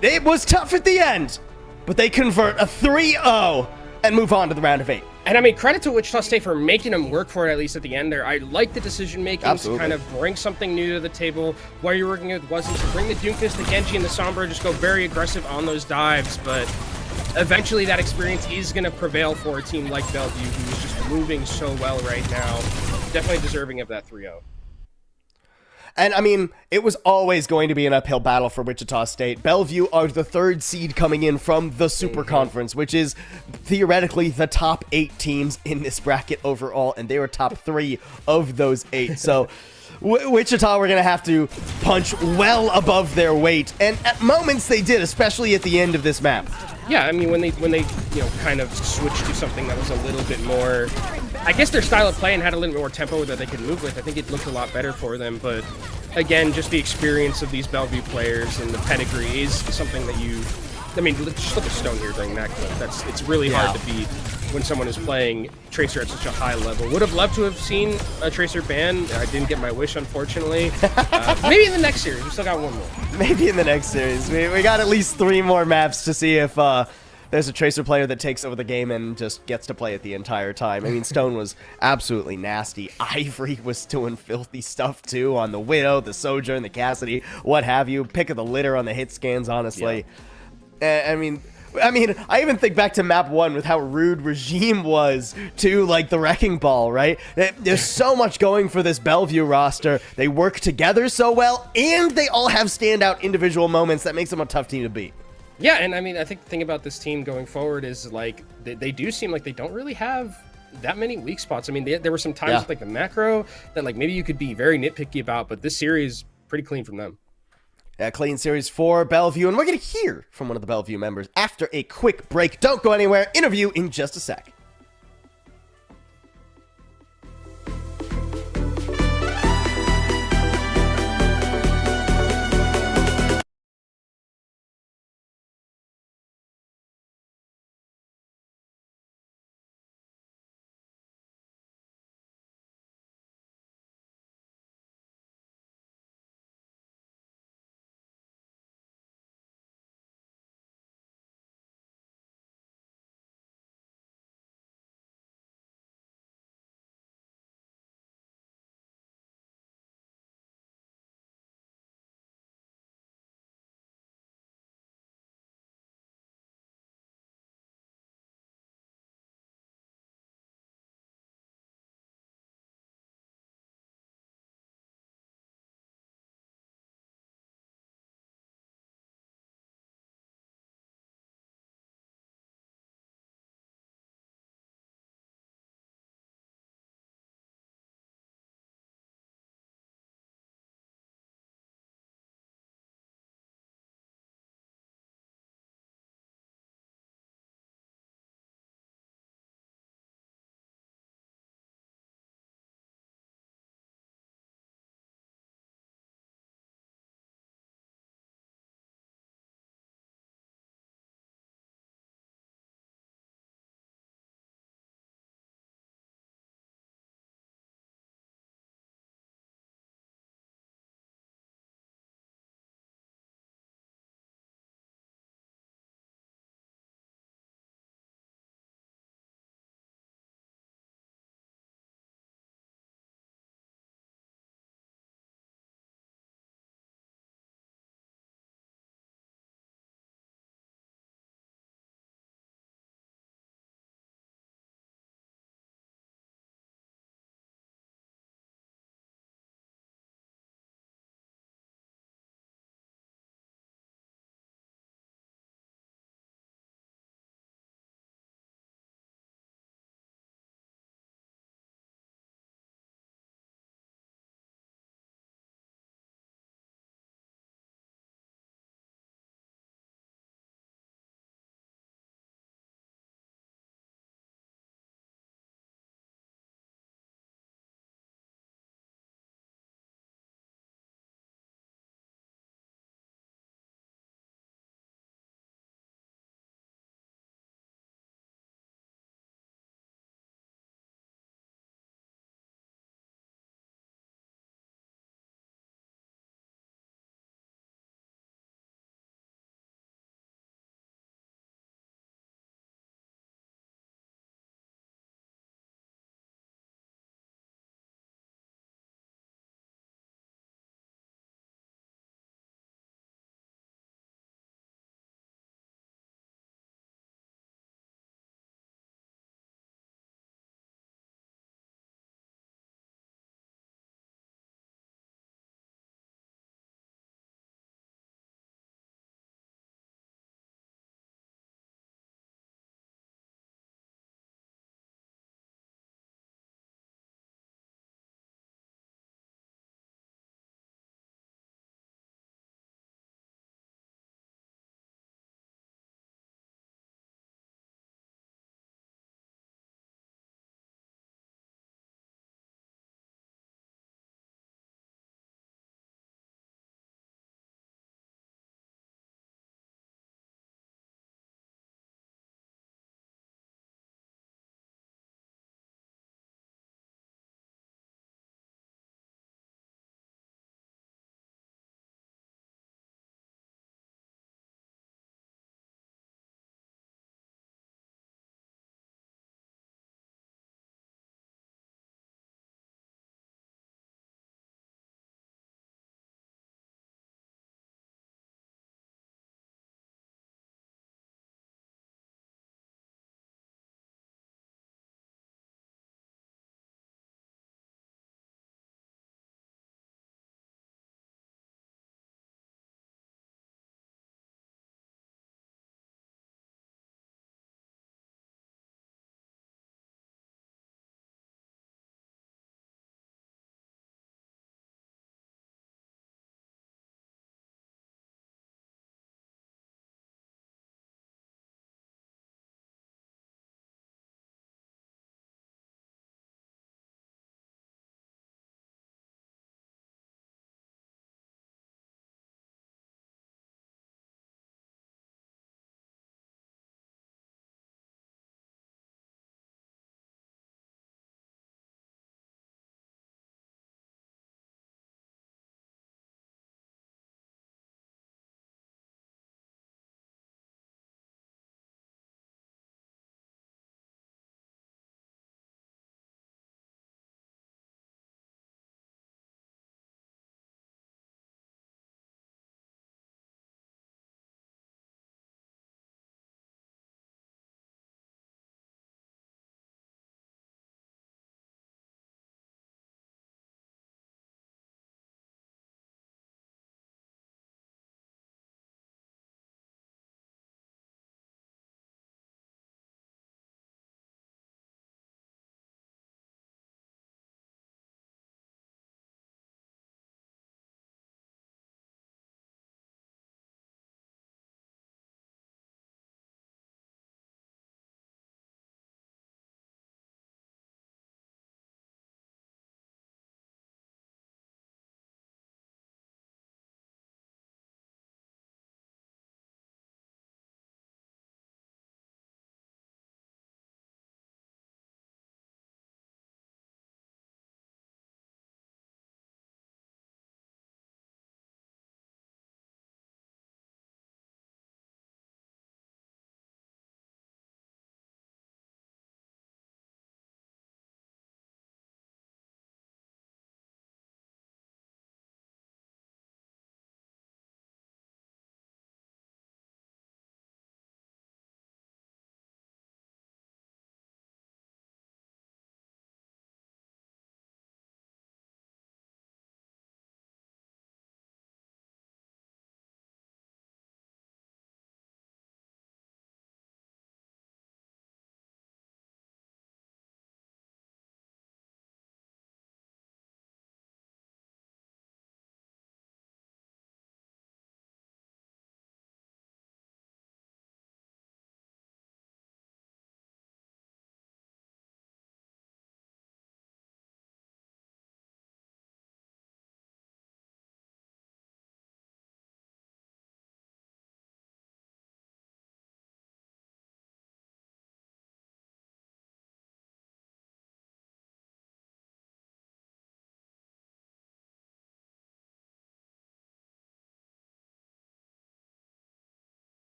it was tough at the end, but they convert a 3-0 and move on to the round of 8. And I mean, credit to Wichita State for making them work for it, at least at the end there. I like the decision-making to kind of bring something new to the table. What you're working with wasn't to bring the Doomfist, the Genji, and the Sombra, just go very aggressive on those dives, but eventually that experience is going to prevail for a team like Bellevue, who is just moving so well right now. Definitely deserving of that 3-0. And I mean, it was always going to be an uphill battle for Wichita State. Bellevue are the 3rd seed coming in from the Super Conference, which is theoretically the top 8 teams in this bracket overall, and they were top 3 of those 8. So Wichita were going to have to punch well above their weight, and at moments they did, especially at the end of this map. Yeah, I mean, when they kind of switched to something that was a little bit more, I guess their style of play and had a little bit more tempo that they could move with, I think it looked a lot better for them. But again, just the experience of these Bellevue players and the pedigree is something that I mean, just look at Stone here during that clip. It's really hard to beat when someone is playing Tracer at such a high level. Would have loved to have seen a Tracer ban. I didn't get my wish, unfortunately. Maybe in the next series. We still got one more. Maybe in the next series. We got at least 3 more maps to see if there's a Tracer player that takes over the game and just gets to play it the entire time. I mean, Stone was absolutely nasty. Ivory was doing filthy stuff, too, on the Widow, the Sojourn, the Cassidy, what have you. Pick of the litter on the hit scans, honestly. Yeah. I mean, I even think back to map 1 with how rude Regime was to, like, the Wrecking Ball, right? There's so much going for this Bellevue roster. They work together so well, and they all have standout individual moments that makes them a tough team to beat. Yeah, and I mean, I think the thing about this team going forward is, like, they do seem like they don't really have that many weak spots. I mean, there were some times with, like, the macro that, like, maybe you could be very nitpicky about, but this series, pretty clean from them. Clean series for Bellevue, and we're going to hear from one of the Bellevue members after a quick break. Don't go anywhere. Interview in just a sec.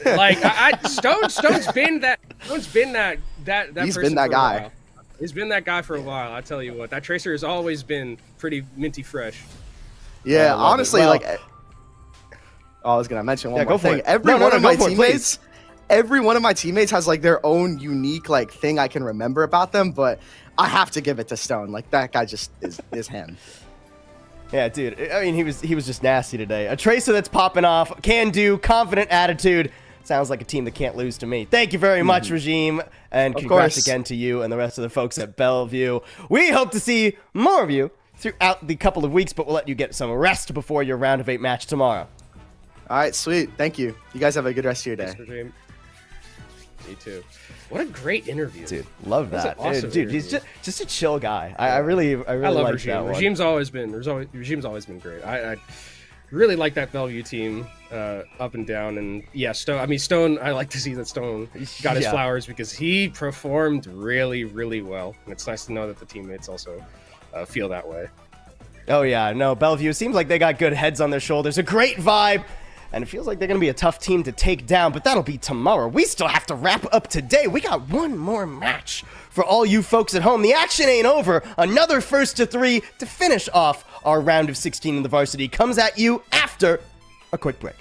Like Stone's been that. Stone's been that. He's person been that for a guy. while. He's been that guy for a while. I tell you what, that Tracer has always been pretty minty fresh. Yeah, I love it. honestly, Well- like, I was gonna mention one Yeah, more go for thing. it. Every No, one no, of go my for it, please. every one of my teammates has like their own unique like thing I can remember about them, but I have to give it to Stone. Like that guy just is him. Yeah, dude. I mean, he was just nasty today. A Tracer that's popping off, can do, confident attitude. Sounds like a team that can't lose to me. Thank you very much, Regime, and Of congrats course. again to you and the rest of the folks at Bellevue. We hope to see more of you throughout the couple of weeks, but we'll let you get some rest before your round of 8 match tomorrow. All right, sweet. Thank you. You guys have a good rest of your day. Thanks, Regime. Me too. What a great interview, Dude, love That's that. an awesome Dude, he's interview. just a chill guy. I really I love like Regime. that one. Regime's always been great. I really like that Bellevue team up and down, and yeah, Stone. I like to see that Stone got his Yeah. flowers because he performed really, really well. And it's nice to know that the teammates also feel that way. Oh yeah, no, Bellevue seems like they got good heads on their shoulders, a great vibe, and it feels like they're gonna be a tough team to take down, but that'll be tomorrow. We still have to wrap up today. We got one more match for all you folks at home. The action ain't over. Another first to 3 to finish off our round of 16 in the varsity comes at you after a quick break.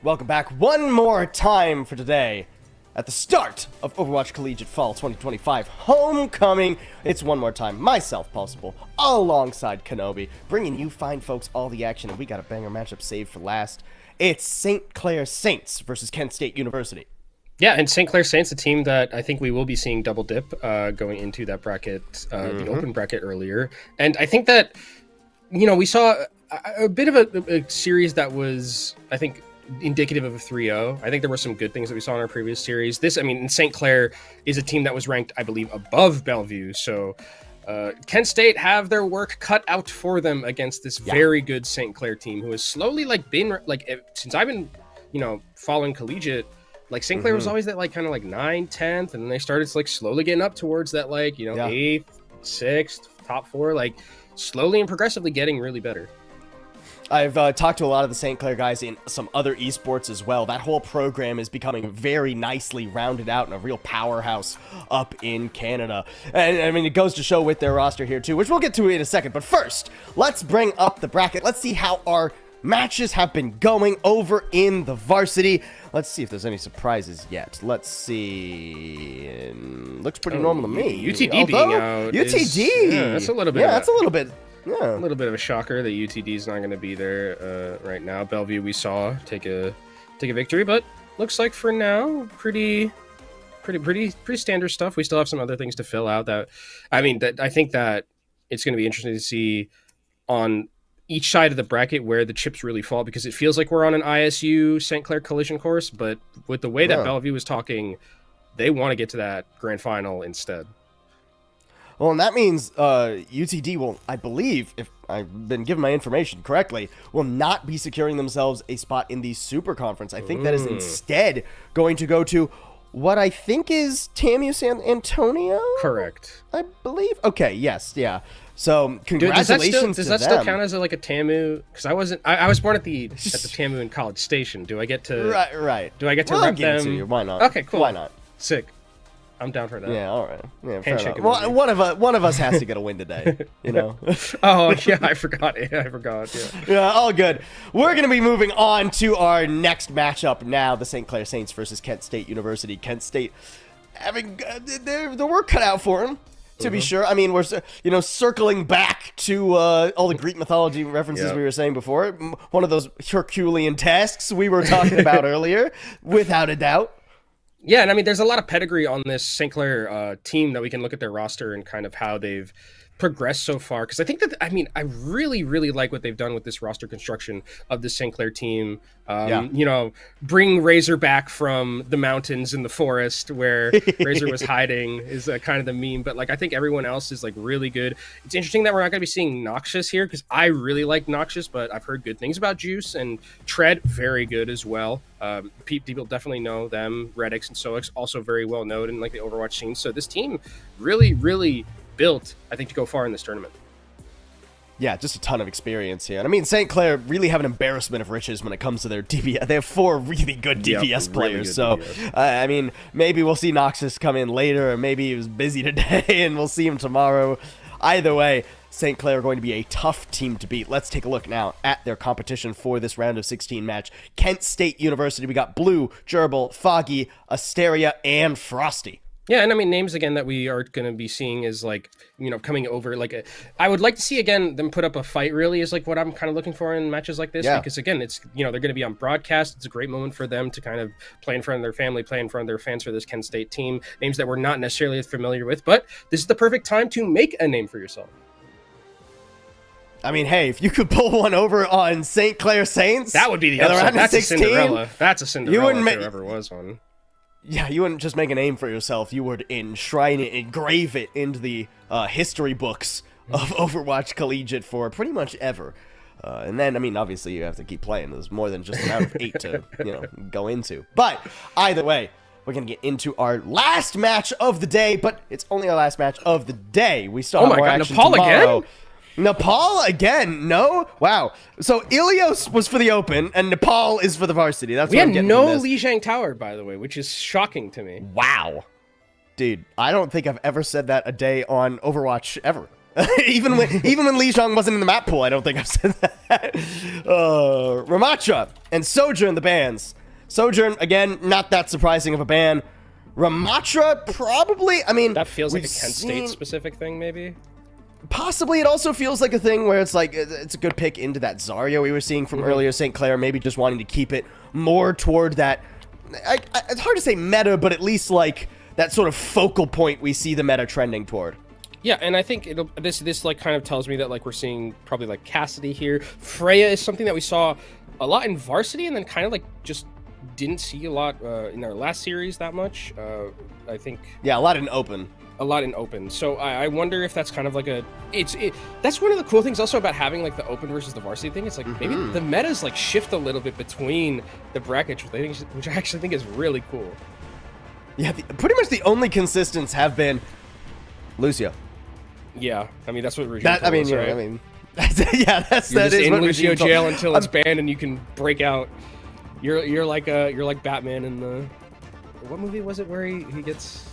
Welcome back one more time for today at the start of Overwatch Collegiate Fall 2025 Homecoming. It's one more time, myself, Possible, alongside Kenobi, bringing you fine folks all the action, and we got a banger matchup saved for last. It's St. Clair Saints versus Kent State University. Yeah, and St. Clair Saints, a team that I think we will be seeing double dip going into that bracket, the open bracket earlier. And I think that, we saw a bit of a series that was, I think, indicative of a 3-0. I think there were some good things that we saw in our previous series. St. Clair is a team that was ranked, I believe, above Bellevue. So Kent State have their work cut out for them against this very good St. Clair team who has slowly been since I've been, following Collegiate. St. Clair was always that 9th, 10th, and then they started slowly getting up towards that 8th, 6th, top 4, slowly and progressively getting really better. I've talked to a lot of the St. Clair guys in some other esports as well. That whole program is becoming very nicely rounded out and a real powerhouse up in Canada. And it goes to show with their roster here too, which we'll get to in a second. But first, let's bring up the bracket. Let's see how our matches have been going over in the varsity. Let's see if there's any surprises yet. Let's see. Looks pretty normal to me. UTD being out. UTD. That's a little bit. Yeah, that's a little bit. A Yeah. little bit of a shocker that UTD is not going to be there right now. Bellevue, we saw take a victory, but looks like for now, pretty standard stuff. We still have some other things to fill out. I think that it's going to be interesting to see on each side of the bracket where the chips really fall, because it feels like we're on an ISU St. Clair collision course, but with the way that Bellevue was talking, they want to get to that grand final instead. Well, and that means UTD will, I believe, if I've been given my information correctly, will not be securing themselves a spot in the Super Conference. I think that is instead going to go to what I think is TAMU San Antonio? Correct. I believe. Okay, yes, yeah. So, congratulations does that still count as a TAMU? Because I was born at the TAMU in College Station. Do I get to... Right. Do I get to I'll rep give it them? to you. Why not? Okay, cool. Why not? Sick. I'm down for that. Yeah, all right. Yeah, fair Handshake enough. emoji. Well, one of us has to get a win today, Oh, yeah, I forgot. Yeah. Yeah, all good. We're going to be moving on to our next matchup now, the St. Clair Saints versus Kent State University. Kent State having their work cut out for them, to be sure. I mean, we're circling back to all the Greek mythology references we were saying before. One of those Herculean tasks we were talking about earlier, without a doubt. Yeah, and there's a lot of pedigree on this St. Clair team that we can look at their roster and kind of how they've progressed so far. Because I think that, I really, really like what they've done with this roster construction of the St. Clair team. Bring Razor back from the mountains in the forest where Razor was hiding is kind of the meme. But I think everyone else is really good. It's interesting that we're not going to be seeing Noxious here, because I really like Noxious, but I've heard good things about Juice, and Tread very good as well. People definitely know them. Redix and Soix also very well known in the Overwatch scene. So this team really, really built, I think, to go far in this tournament. Yeah, just a ton of experience here. And St. Clair really have an embarrassment of riches when it comes to their DPS. They have 4 really good DPS players. Really good DPS. Maybe we'll see Noxus come in later, or maybe he was busy today and we'll see him tomorrow. Either way, St. Clair are going to be a tough team to beat. Let's take a look now at their competition for this round of 16 match. Kent State University, we got Blue, Gerbil, Foggy, Asteria, and Frosty. Yeah, and names again that we are going to be seeing is coming over. I would like to see again them put up a fight. Really is what I'm kind of looking for in matches like this, because again, it's they're going to be on broadcast. It's a great moment for them to kind of play in front of their family, play in front of their fans for this Kent State team. Names that we're not necessarily as familiar with, but this is the perfect time to make a name for yourself. Hey, if you could pull one over on St. Clair Saints, that would be the upset. That's 16, a Cinderella. That's a Cinderella if there ever was one. Yeah, you wouldn't just make a name for yourself. You would enshrine it, engrave it into the history books of Overwatch Collegiate for pretty much ever. And then, obviously, you have to keep playing. There's more than just an out of 8 to, go into. But either way, we're going to get into our last match of the day. But it's only our last match of the day. We still have more action Nepal tomorrow. Again? Nepal again? No? Wow. So Ilios was for the Open, and Nepal is for the Varsity. That's what I'm getting from this. Lijiang Tower, by the way, which is shocking to me. Wow. Dude, I don't think I've ever said that a day on Overwatch ever. even when Li Zhang wasn't in the map pool, I don't think I've said that. Ramatra and Sojourn the bans. Sojourn, again, not that surprising of a ban. Ramatra, probably, I mean... That feels like a we've Kent seen- State-specific thing, maybe? Possibly. It also feels like a thing where it's like, it's a good pick into that Zarya we were seeing from earlier, St. Clair, maybe just wanting to keep it more toward that... it's hard to say meta, but at least, like, that sort of focal point we see the meta trending toward. Yeah, and I think this like kind of tells me that like we're seeing probably like Cassidy here. Freya is something that we saw a lot in Varsity, and then kind of like just didn't see a lot in our last series that much. I think Yeah, a lot in open. a lot in open. So I wonder if that's kind of like that's one of the cool things also about having like the open versus the Varsity thing. It's like maybe the metas like shift a little bit between the brackets, which I actually think is really cool. Yeah, pretty much the only consistents have been Lucio. Yeah, I mean that's what Regime That, I told mean, us, you know, right? I mean, yeah, You're that just is in what Lucio Regime told- jail until it's banned, and you can break out. You're like Batman in the what movie was it where he gets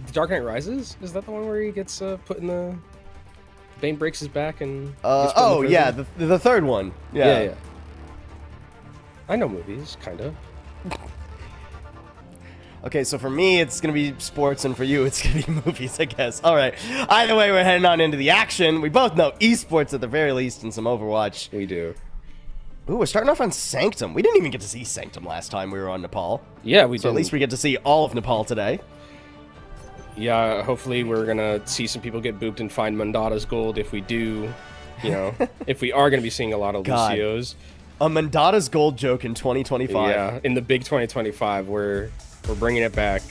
The Dark Knight Rises? Is that the one where he gets put in the Bane breaks his back and gets put in oh the yeah, prison? the third one. Yeah. I know movies, kind of. Okay, so for me, it's going to be sports, and for you, it's going to be movies, I guess. All right. Either way, we're heading on into the action. We both know esports at the very least and some Overwatch. We do. Ooh, we're starting off on Sanctum. We didn't even get to see Sanctum last time we were on Nepal. Yeah, we So did. at least we get to see all of Nepal today. Yeah, hopefully we're gonna see some people get booped and find Mandata's gold. If we do, you know, if we are gonna be seeing a lot of God. Lucios. A Mandata's gold joke in 2025. Yeah, in the big 2025, we're bringing it back.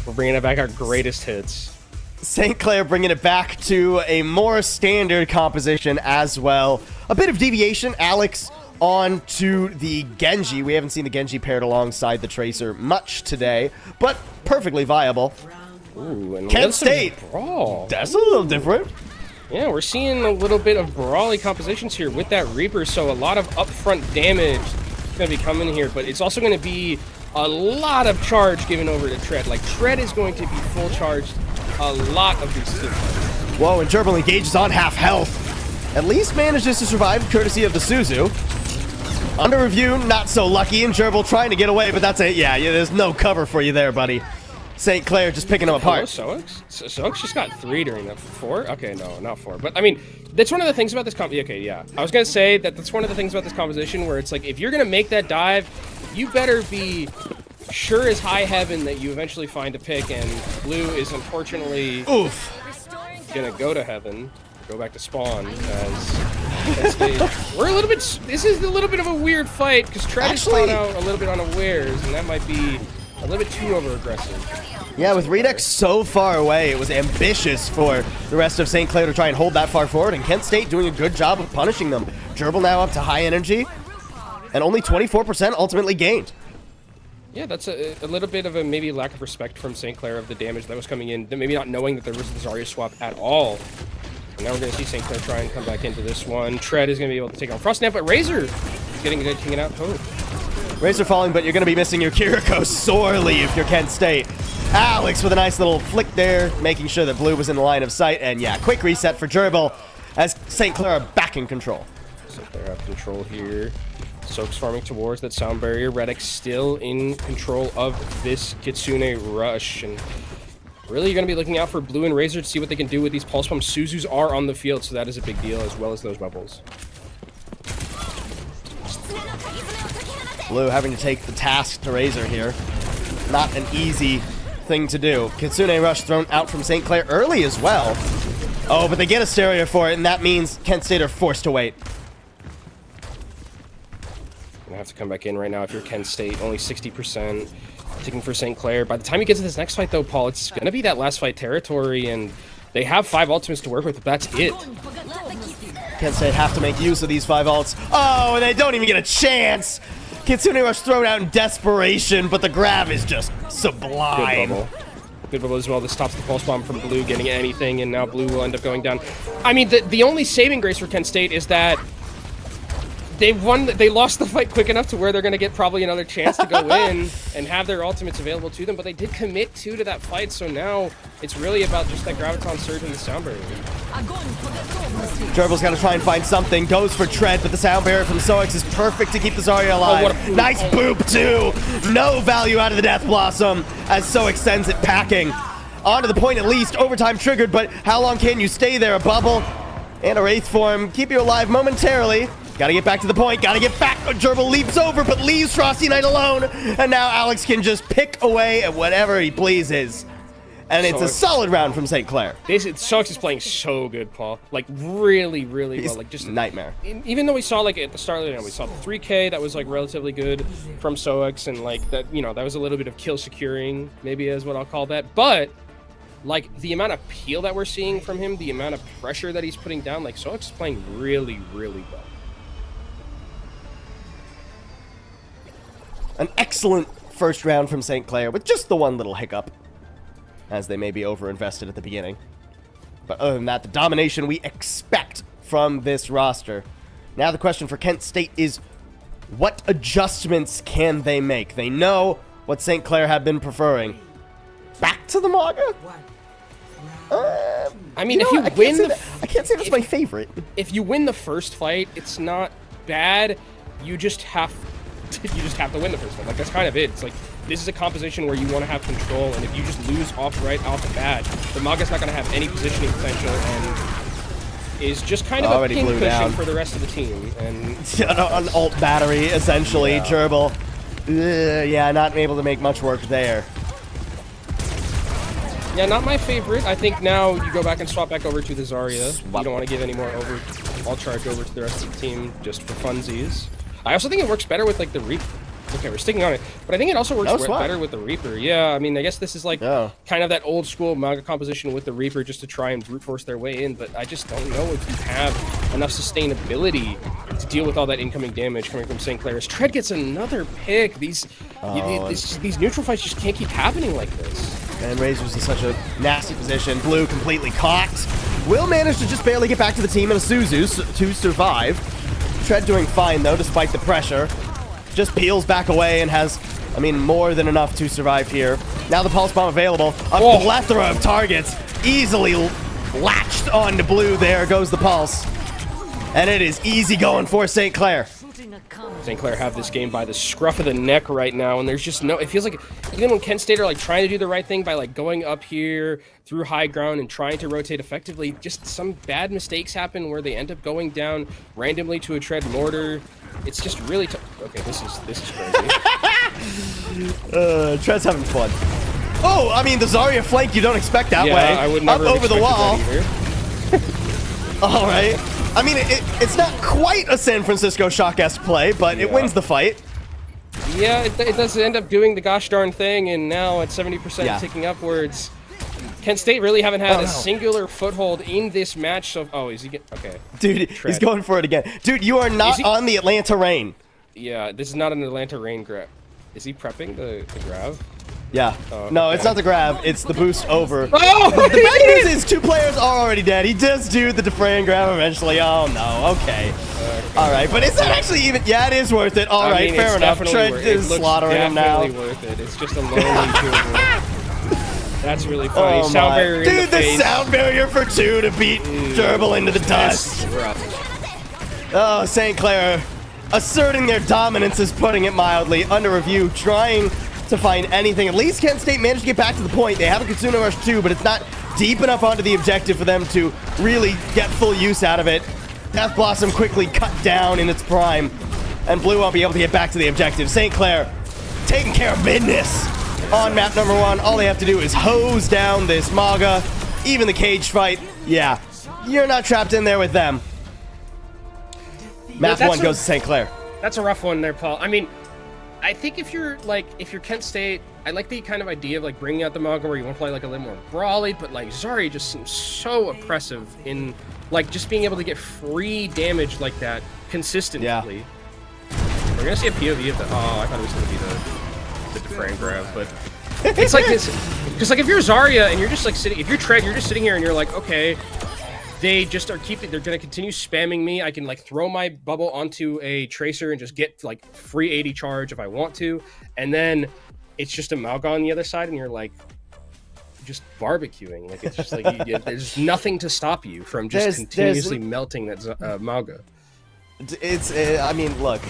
We're bringing it back, our greatest hits. St. Clair bringing it back to a more standard composition as well. A bit of deviation. Alex on to the Genji. We haven't seen the Genji paired alongside the Tracer much today, but perfectly viable. Ooh, and Kent let's some State. brawl. That's a little different. Yeah, we're seeing a little bit of brawly compositions here with that Reaper, so a lot of upfront damage is going to be coming here, but it's also going to be a lot of charge given over to Tread. Like, Tread is going to be full charged a lot of these two. Whoa, and Gerbil engages on half health. At least manages to survive courtesy of the Suzu. Under review, not so lucky, and Gerbil trying to get away, but that's it. Yeah, there's no cover for you there, buddy. St. Clair just picking him apart. Sox? Sox just got 3 during the 4? Okay, no, not 4. But, I mean, that's one of the things about this okay, yeah. I was going to say that that's one of the things about this composition where it's like, if you're going to make that dive, you better be sure as high heaven that you eventually find a pick, and Blue is unfortunately Oof. going to go to heaven, go back to spawn, as we're a little bit, this is a little bit of a weird fight, because Tread is caught out a little bit unawares, and that might be a little bit too over-aggressive. Yeah, with Redux so far away, it was ambitious for the rest of St. Clair to try and hold that far forward, and Kent State doing a good job of punishing them. Gerbil now up to high energy, and only 24% ultimately gained. Yeah, that's a little bit of a maybe lack of respect from St. Clair of the damage that was coming in, maybe not knowing that there was the Zarya swap at all. And now we're going to see St. Clair try and come back into this one. Tread is going to be able to take on Frostnap, but Razor is getting a good king it out. Razor falling, but you're going to be missing your Kiriko sorely if you're Kent State. Alex with a nice little flick there, making sure that Blue was in the line of sight. And yeah, quick reset for Gerbil as St. Clair are back in control. St. Clair have control here. Soaks farming towards that sound barrier. Reddick still in control of this Kitsune rush. And really, you're going to be looking out for Blue and Razor to see what they can do with these pulse pumps. Suzus are on the field, so that is a big deal, as well as those bubbles. Blue having to take the task to Razor here. Not an easy thing to do. Kitsune rush thrown out from St. Clair early as well. Oh, but they get a stereo for it, and that means Kent State are forced to wait. Gonna have to come back in right now if you're Kent State. Only 60%. Taking for St. Clair. By the time you get to this next fight, though, Paul, it's going to be that last fight territory, and they have 5 ultimates to work with, but that's it. Kent State have to make use of these 5 ults. Oh, and they don't even get a chance. Kitsune rush thrown out in desperation, but the grab is just sublime. Good bubble. Good bubble as well. This stops the pulse bomb from Blue getting anything, and now Blue will end up going down. I mean, the only saving grace for Kent State is that they lost the fight quick enough to where they're going to get probably another chance to go in and have their ultimates available to them, but they did commit to that fight, so now it's really about just that graviton surge and the sound barrier. Gerbil's got to try and find something. Goes for Tread, but the sound barrier from Sox is perfect to keep the Zarya alive. what a boop. Nice boop, too. No value out of the Death Blossom as Sox sends it packing. Onto the point at least. Overtime triggered, but how long can you stay there? A bubble and a Wraith form. Keep you alive momentarily. Gotta get back to the point. Gotta get back. Gerbil leaps over, but leaves Frosty Knight alone. And now Alex can just pick away at whatever he pleases. And it's a solid round from St. Clair. Sox is playing so good, Paul. Like, really, really well. He's Like, just nightmare. Even though we saw, like, at the start of the round, we saw the 3K that was, like, relatively good from Sox, and, like, that, you know, that was a little bit of kill securing, maybe is what I'll call that. But, like, the amount of peel that we're seeing from him, the amount of pressure that he's putting down, like, Sox is playing really, really well. An excellent first round from St. Clair with just the one little hiccup, as they may be overinvested at the beginning. But other than that, the domination we expect from this roster. Now the question for Kent State is, what adjustments can they make? They know what St. Clair have been preferring. Back to the Maga? I mean, if know you what? win I can't say that's my favorite. if you win the first fight, it's not bad. You just have to win the first fight. Like, that's kind of it. It's like, this is a composition where you want to have control, and if you just lose off the bat, the Maga's not going to have any positioning potential and is just kind of Already a pin blew cushion down. for the rest of the team. And An alt battery, essentially. Yeah. Gerbil. Yeah, not able to make much work there. yeah, not my favorite. I think now you go back and swap back over to the Zarya. Swap. You don't want to give any more all charge over to the rest of the team just for funsies. I also think it works better with, like, the Reaper. Okay, we're sticking on it, but I think it also works better with the Reaper. Yeah, I mean, I guess this is like kind of that old school Maga composition with the Reaper just to try and brute force their way in, but I just don't know if you have enough sustainability to deal with all that incoming damage coming from St. Clair's. Tread gets another pick. These neutral fights just can't keep happening like this. And Razor's in such a nasty position. Blue completely cocked. Will manage to just barely get back to the team in a Suzu to survive. Tread doing fine, though, despite the pressure. Just peels back away and has, I mean, more than enough to survive here. Now the Pulse Bomb available. A plethora of targets easily latched onto Blue. There goes the Pulse. And it is easy going for St. Clair. St. Clair have this game by the scruff of the neck right now, and there's just no... It feels like even when Kent State are, like, trying to do the right thing by, like, going up here through high ground and trying to rotate effectively, just some bad mistakes happen where they end up going down randomly to a Tread mortar. It's just really tough. Okay, this is crazy. Tread's having fun. Oh, I mean, the Zarya flank you don't expect that way. I would never up have over the wall. that either. All right. I mean, it's not quite a San Francisco Shock-esque play, but it wins the fight. Yeah, it does end up doing the gosh darn thing, and now at 70% ticking upwards. Kent State really haven't had a singular foothold in this match. So, is he okay? Dude, he's going for it again. Dude, you are not on the Atlanta Rain. Yeah, this is not an Atlanta Rain grab. Is he prepping the grab? Yeah. No, it's not the grab. It's the boost over. Oh! The bad news is 2 players are already dead. He does do the defray and grab eventually. Oh, no. Okay. All right. But is that actually even... Yeah, it is worth it. All right. Fair enough. Tread is slaughtering him now. It's definitely worth it. It's just a lonely doable. That's really funny. Oh, sound barrier in dude, the face. sound barrier for 2 to beat Gerbil into the dust. Oh, St. Clair asserting their dominance is putting it mildly. Under review, trying to find anything. At least Kent State managed to get back to the point. They have a Kitsune Rush too, but it's not deep enough onto the objective for them to really get full use out of it. Death Blossom quickly cut down in its prime, and Blue won't be able to get back to the objective. St. Clair taking care of business on map number 1. All they have to do is hose down this Maga. Even the cage fight, yeah, you're not trapped in there with them. Map 1 goes to St. Clair. That's a rough one there, Paul. I mean, I think if you're Kent State, I like the kind of idea of, like, bringing out the Maga where you want to play, like, a little more brawly, but, like, Zarya just seems so oppressive in, like, just being able to get free damage like that consistently. Yeah. We're gonna see a POV of the... Oh, I thought it was gonna be the deframe grab, but it's like this, because, like, if you're Zarya and you're just, like, sitting, if you're Tread, you're just sitting here and you're like, okay, they just are they're gonna continue spamming me. I can, like, throw my bubble onto a tracer and just get, like, free 80 charge if I want to, and then it's just a Maga on the other side, and you're like, just barbecuing. Like it's just like there's nothing to stop you from just continuously melting that Mauga. It's I mean, look,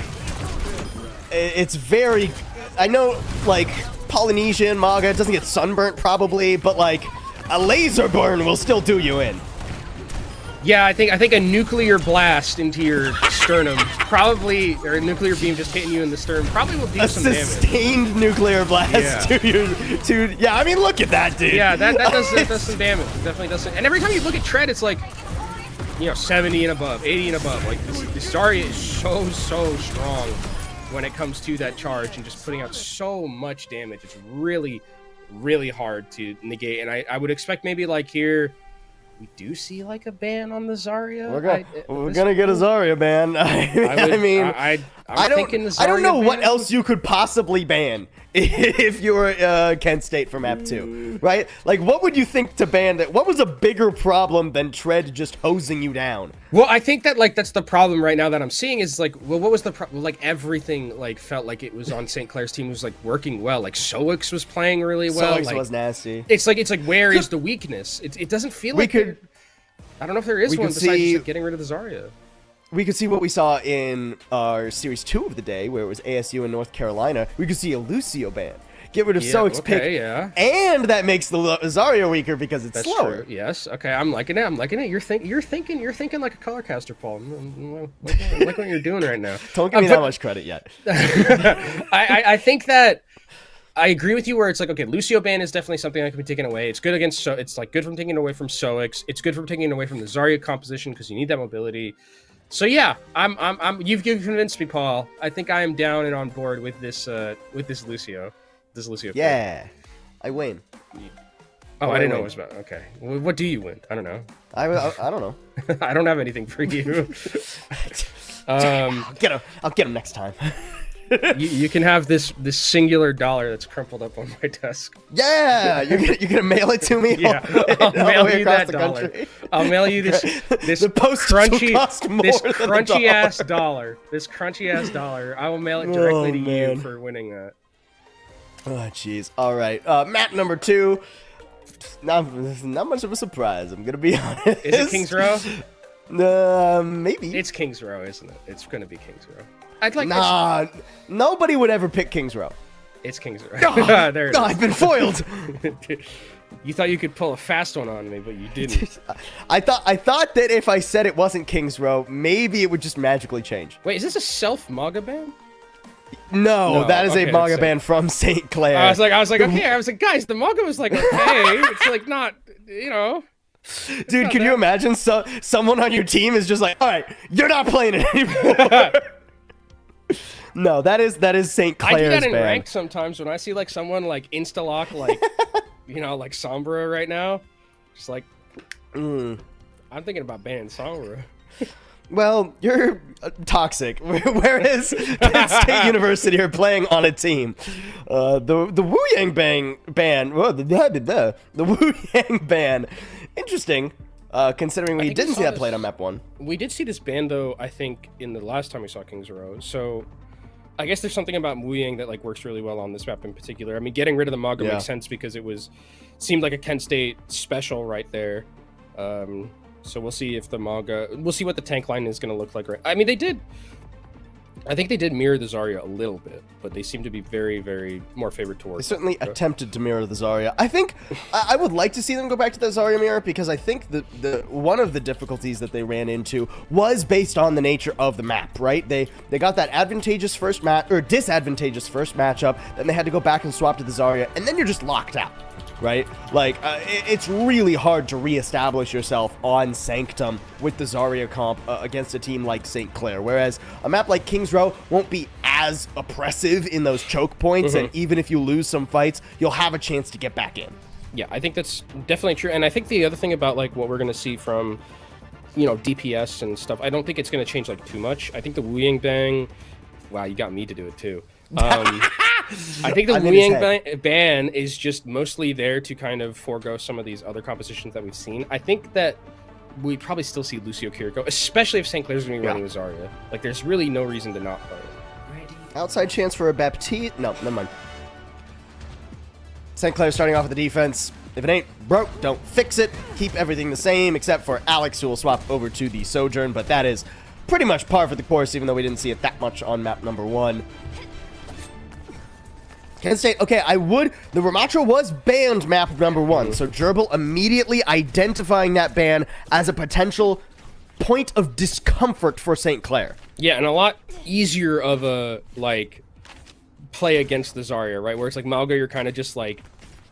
it's very. I know, like Polynesian Mauga doesn't get sunburnt probably, but like a laser burn will still do you in. Yeah, I think a nuclear blast into your sternum probably, or a nuclear beam just hitting you in the sternum probably will do some damage. A sustained nuclear blast yeah, I mean, look at that, dude. Yeah, that does some damage. It definitely does some, and every time you look at Tread, it's like, 70 and above, 80 and above. Like, this Zarya is so strong when it comes to that charge and just putting out so much damage. It's really, really hard to negate, and I would expect maybe like here, we do see like a ban on the Zarya. We're gonna get a Zarya ban. I don't know what else you could possibly ban if you're Kent State from Map 2, right? Like, what would you think to ban that? What was a bigger problem than Tread just hosing you down? Well, I think that like that's the problem right now that I'm seeing is like, well, what was the problem? Like everything like felt like it was on St. Clair's team was like working well. Like Soix was playing really well. Soix like, was nasty. It's like where is the weakness? It doesn't feel like I don't know if there is one besides just like getting rid of the Zarya. We could see what we saw in our Series 2 of the day, where it was ASU and North Carolina. We could see a Lucio ban. Get rid of Soix pick, and that makes the Zarya weaker because it's slower. True. Yes. Okay. I'm liking it. You're thinking like a color caster, Paul. I like what you're doing right now. Don't give me that much credit yet. I think that I agree with you where it's like, okay, Lucio ban is definitely something that can be taken away. It's good against it's like good from taking away from Soix. It's good from taking away from the Zarya composition because you need that mobility. So yeah, you've convinced me, Paul. I think I am down and on board with this Lucio. This Lucio. Yeah, I win. Oh, I didn't know it was about. Okay, what do you win? I don't know. I don't know. I don't have anything for you. I'll get him next time. you can have this singular dollar that's crumpled up on my desk. Yeah, you're gonna mail it to me. Yeah, I'll mail you that dollar. Country. I'll mail you this the crunchy ass dollar. This crunchy ass dollar. I will mail it directly to you for winning that. Oh jeez. All right, map number 2. Not much of a surprise. I'm gonna be honest. Is it Kings Row? Maybe. It's Kings Row, isn't it? It's gonna be Kings Row. Nobody would ever pick Kings Row. It's Kings Row. There it is. I've been foiled. You thought you could pull a fast one on me, but you didn't. I thought that if I said it wasn't Kings Row, maybe it would just magically change. Wait, is this a self-Mauga ban? No, that is a Mauga ban from St. Clair. I was like, okay. I was like, guys, the Mauga was like, okay. It's like not, Dude, can you imagine someone on your team is just like, all right, you're not playing it anymore. No, that is St. Clair's I do that in ban. ranked sometimes when I see like someone like insta-lock like like Sombra right now. Just like I'm thinking about banning Sombra. Well, you're toxic. Whereas Kent State University are playing on a team. The Wu Yang ban. Well, the Wu Yang ban. Interesting. Considering we didn't see that played on map 1. We did see this ban though, I think, in the last time we saw Kings Row. So I guess there's something about Wu Yang that like works really well on this map in particular. I mean, getting rid of the Mauga makes sense because it seemed like a Kent State special right there. So we'll see if we'll see what the tank line is going to look like. I mean, I think they did mirror the Zarya a little bit, but they seem to be very, very more favored towards. They certainly attempted to mirror the Zarya. I think I would like to see them go back to the Zarya mirror because I think the one of the difficulties that they ran into was based on the nature of the map, right? They got that advantageous first disadvantageous first matchup, then they had to go back and swap to the Zarya, and then you're just locked out. Right? Like, it's really hard to reestablish yourself on Sanctum with the Zarya comp against a team like St. Clair, whereas a map like Kings Row won't be as oppressive in those choke points, and even if you lose some fights, you'll have a chance to get back in. Yeah, I think that's definitely true, and I think the other thing about, like, what we're going to see from, DPS and stuff, I don't think it's going to change, like, too much. I think the Wu Yang bang... Wow, you got me to do it, too. I think the Wu Yang ban is just mostly there to kind of forego some of these other compositions that we've seen. I think that we probably still see Lucio Kiriko, especially if St. Clair's going to be running with Zarya. Like, there's really no reason to not play it. Outside chance for a Baptiste. No, never mind. St. Clair starting off with the defense. If it ain't broke, don't fix it. Keep everything the same, except for Alex, who will swap over to the Sojourn, but that is pretty much par for the course, even though we didn't see it that much on map number 1. Kent State, okay, the Ramatra was banned map number 1, so Gerbil immediately identifying that ban as a potential point of discomfort for St. Clair. Yeah, and a lot easier of a, like, play against the Zarya, right? Where it's like Malga, you're kind of just like,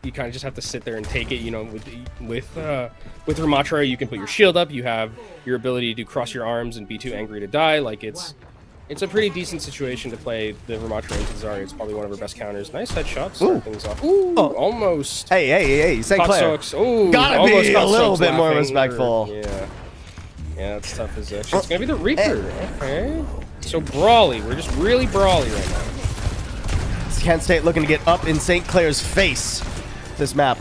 you kind of just have to sit there and take it, you know, with Ramatra, you can put your shield up, you have your ability to cross your arms and be too angry to die, like, it's a pretty decent situation to play the Ramatra into Zarya. It's probably one of her best counters. Nice headshot, start things off. Ooh, almost. Hey, St. Clair. Ooh, gotta be a little bit more respectful. Yeah, that's tough as it's gonna be the Reaper. Okay. So brawly, we're just really brawly right now. Kent State looking to get up in St. Clair's face this map.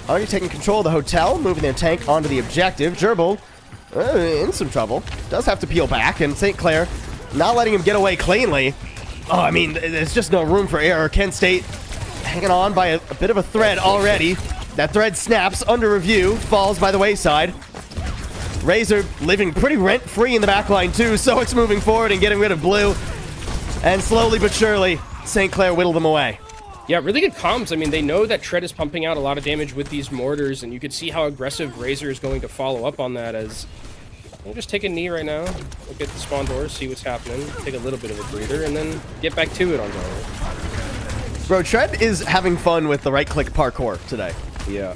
Already taking control of the hotel, moving their tank onto the objective. Gerbil in some trouble. Does have to peel back, and St. Clair not letting him get away cleanly. Oh, I mean, there's just no room for error. Kent State hanging on by a bit of a thread already. That thread snaps under review, falls by the wayside. Razor living pretty rent-free in the backline too, so it's moving forward and getting rid of Blue. And slowly but surely, St. Clair whittle them away. Yeah, really good comms. I mean, they know that Tread is pumping out a lot of damage with these mortars, and you can see how aggressive Razor is going to follow up on that as... We'll just take a knee right now, look at the spawn doors, see what's happening, take a little bit of a breather, and then get back to it on Zarya. Bro, Tread is having fun with the right-click parkour today. Yeah.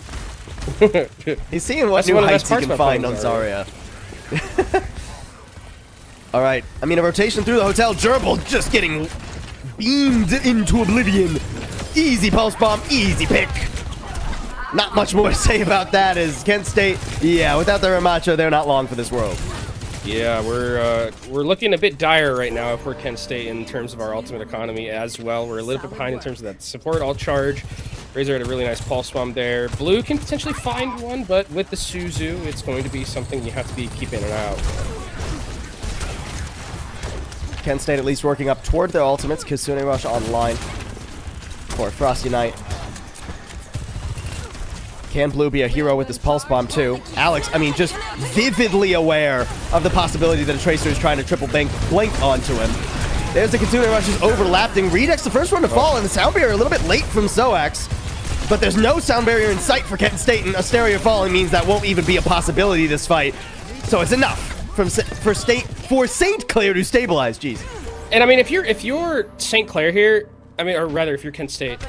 He's seeing what new heights he can find on Zarya. All right, I mean, a rotation through the hotel. Gerbil just getting beamed into oblivion. Easy pulse bomb, easy pick. Not much more to say about that as Kent State, yeah, without their Ramatra, they're not long for this world. Yeah, we're looking a bit dire right now if we're Kent State in terms of our ultimate economy as well. We're a little bit behind in terms of that support alt charge. Razor had a really nice pulse bomb there. Blue can potentially find one, but with the Suzu, it's going to be something you have to be keeping an eye out. Kent State at least working up toward their ultimates. Kitsune Rush online for Frosty Knight. Can Blue be a hero with this pulse bomb too? Alex, I mean, just vividly aware of the possibility that a Tracer is trying to triple blink onto him. There's the Kitsune Rush is overlapping. Redek's the first one to fall, and the sound barrier a little bit late from Zoax. But there's no sound barrier in sight for Kent State, and Asteria falling means that won't even be a possibility this fight. So it's enough for St. Clair to stabilize. Jeez. And I mean, if you're St. Clair here, I mean, or rather, if you're Kent State,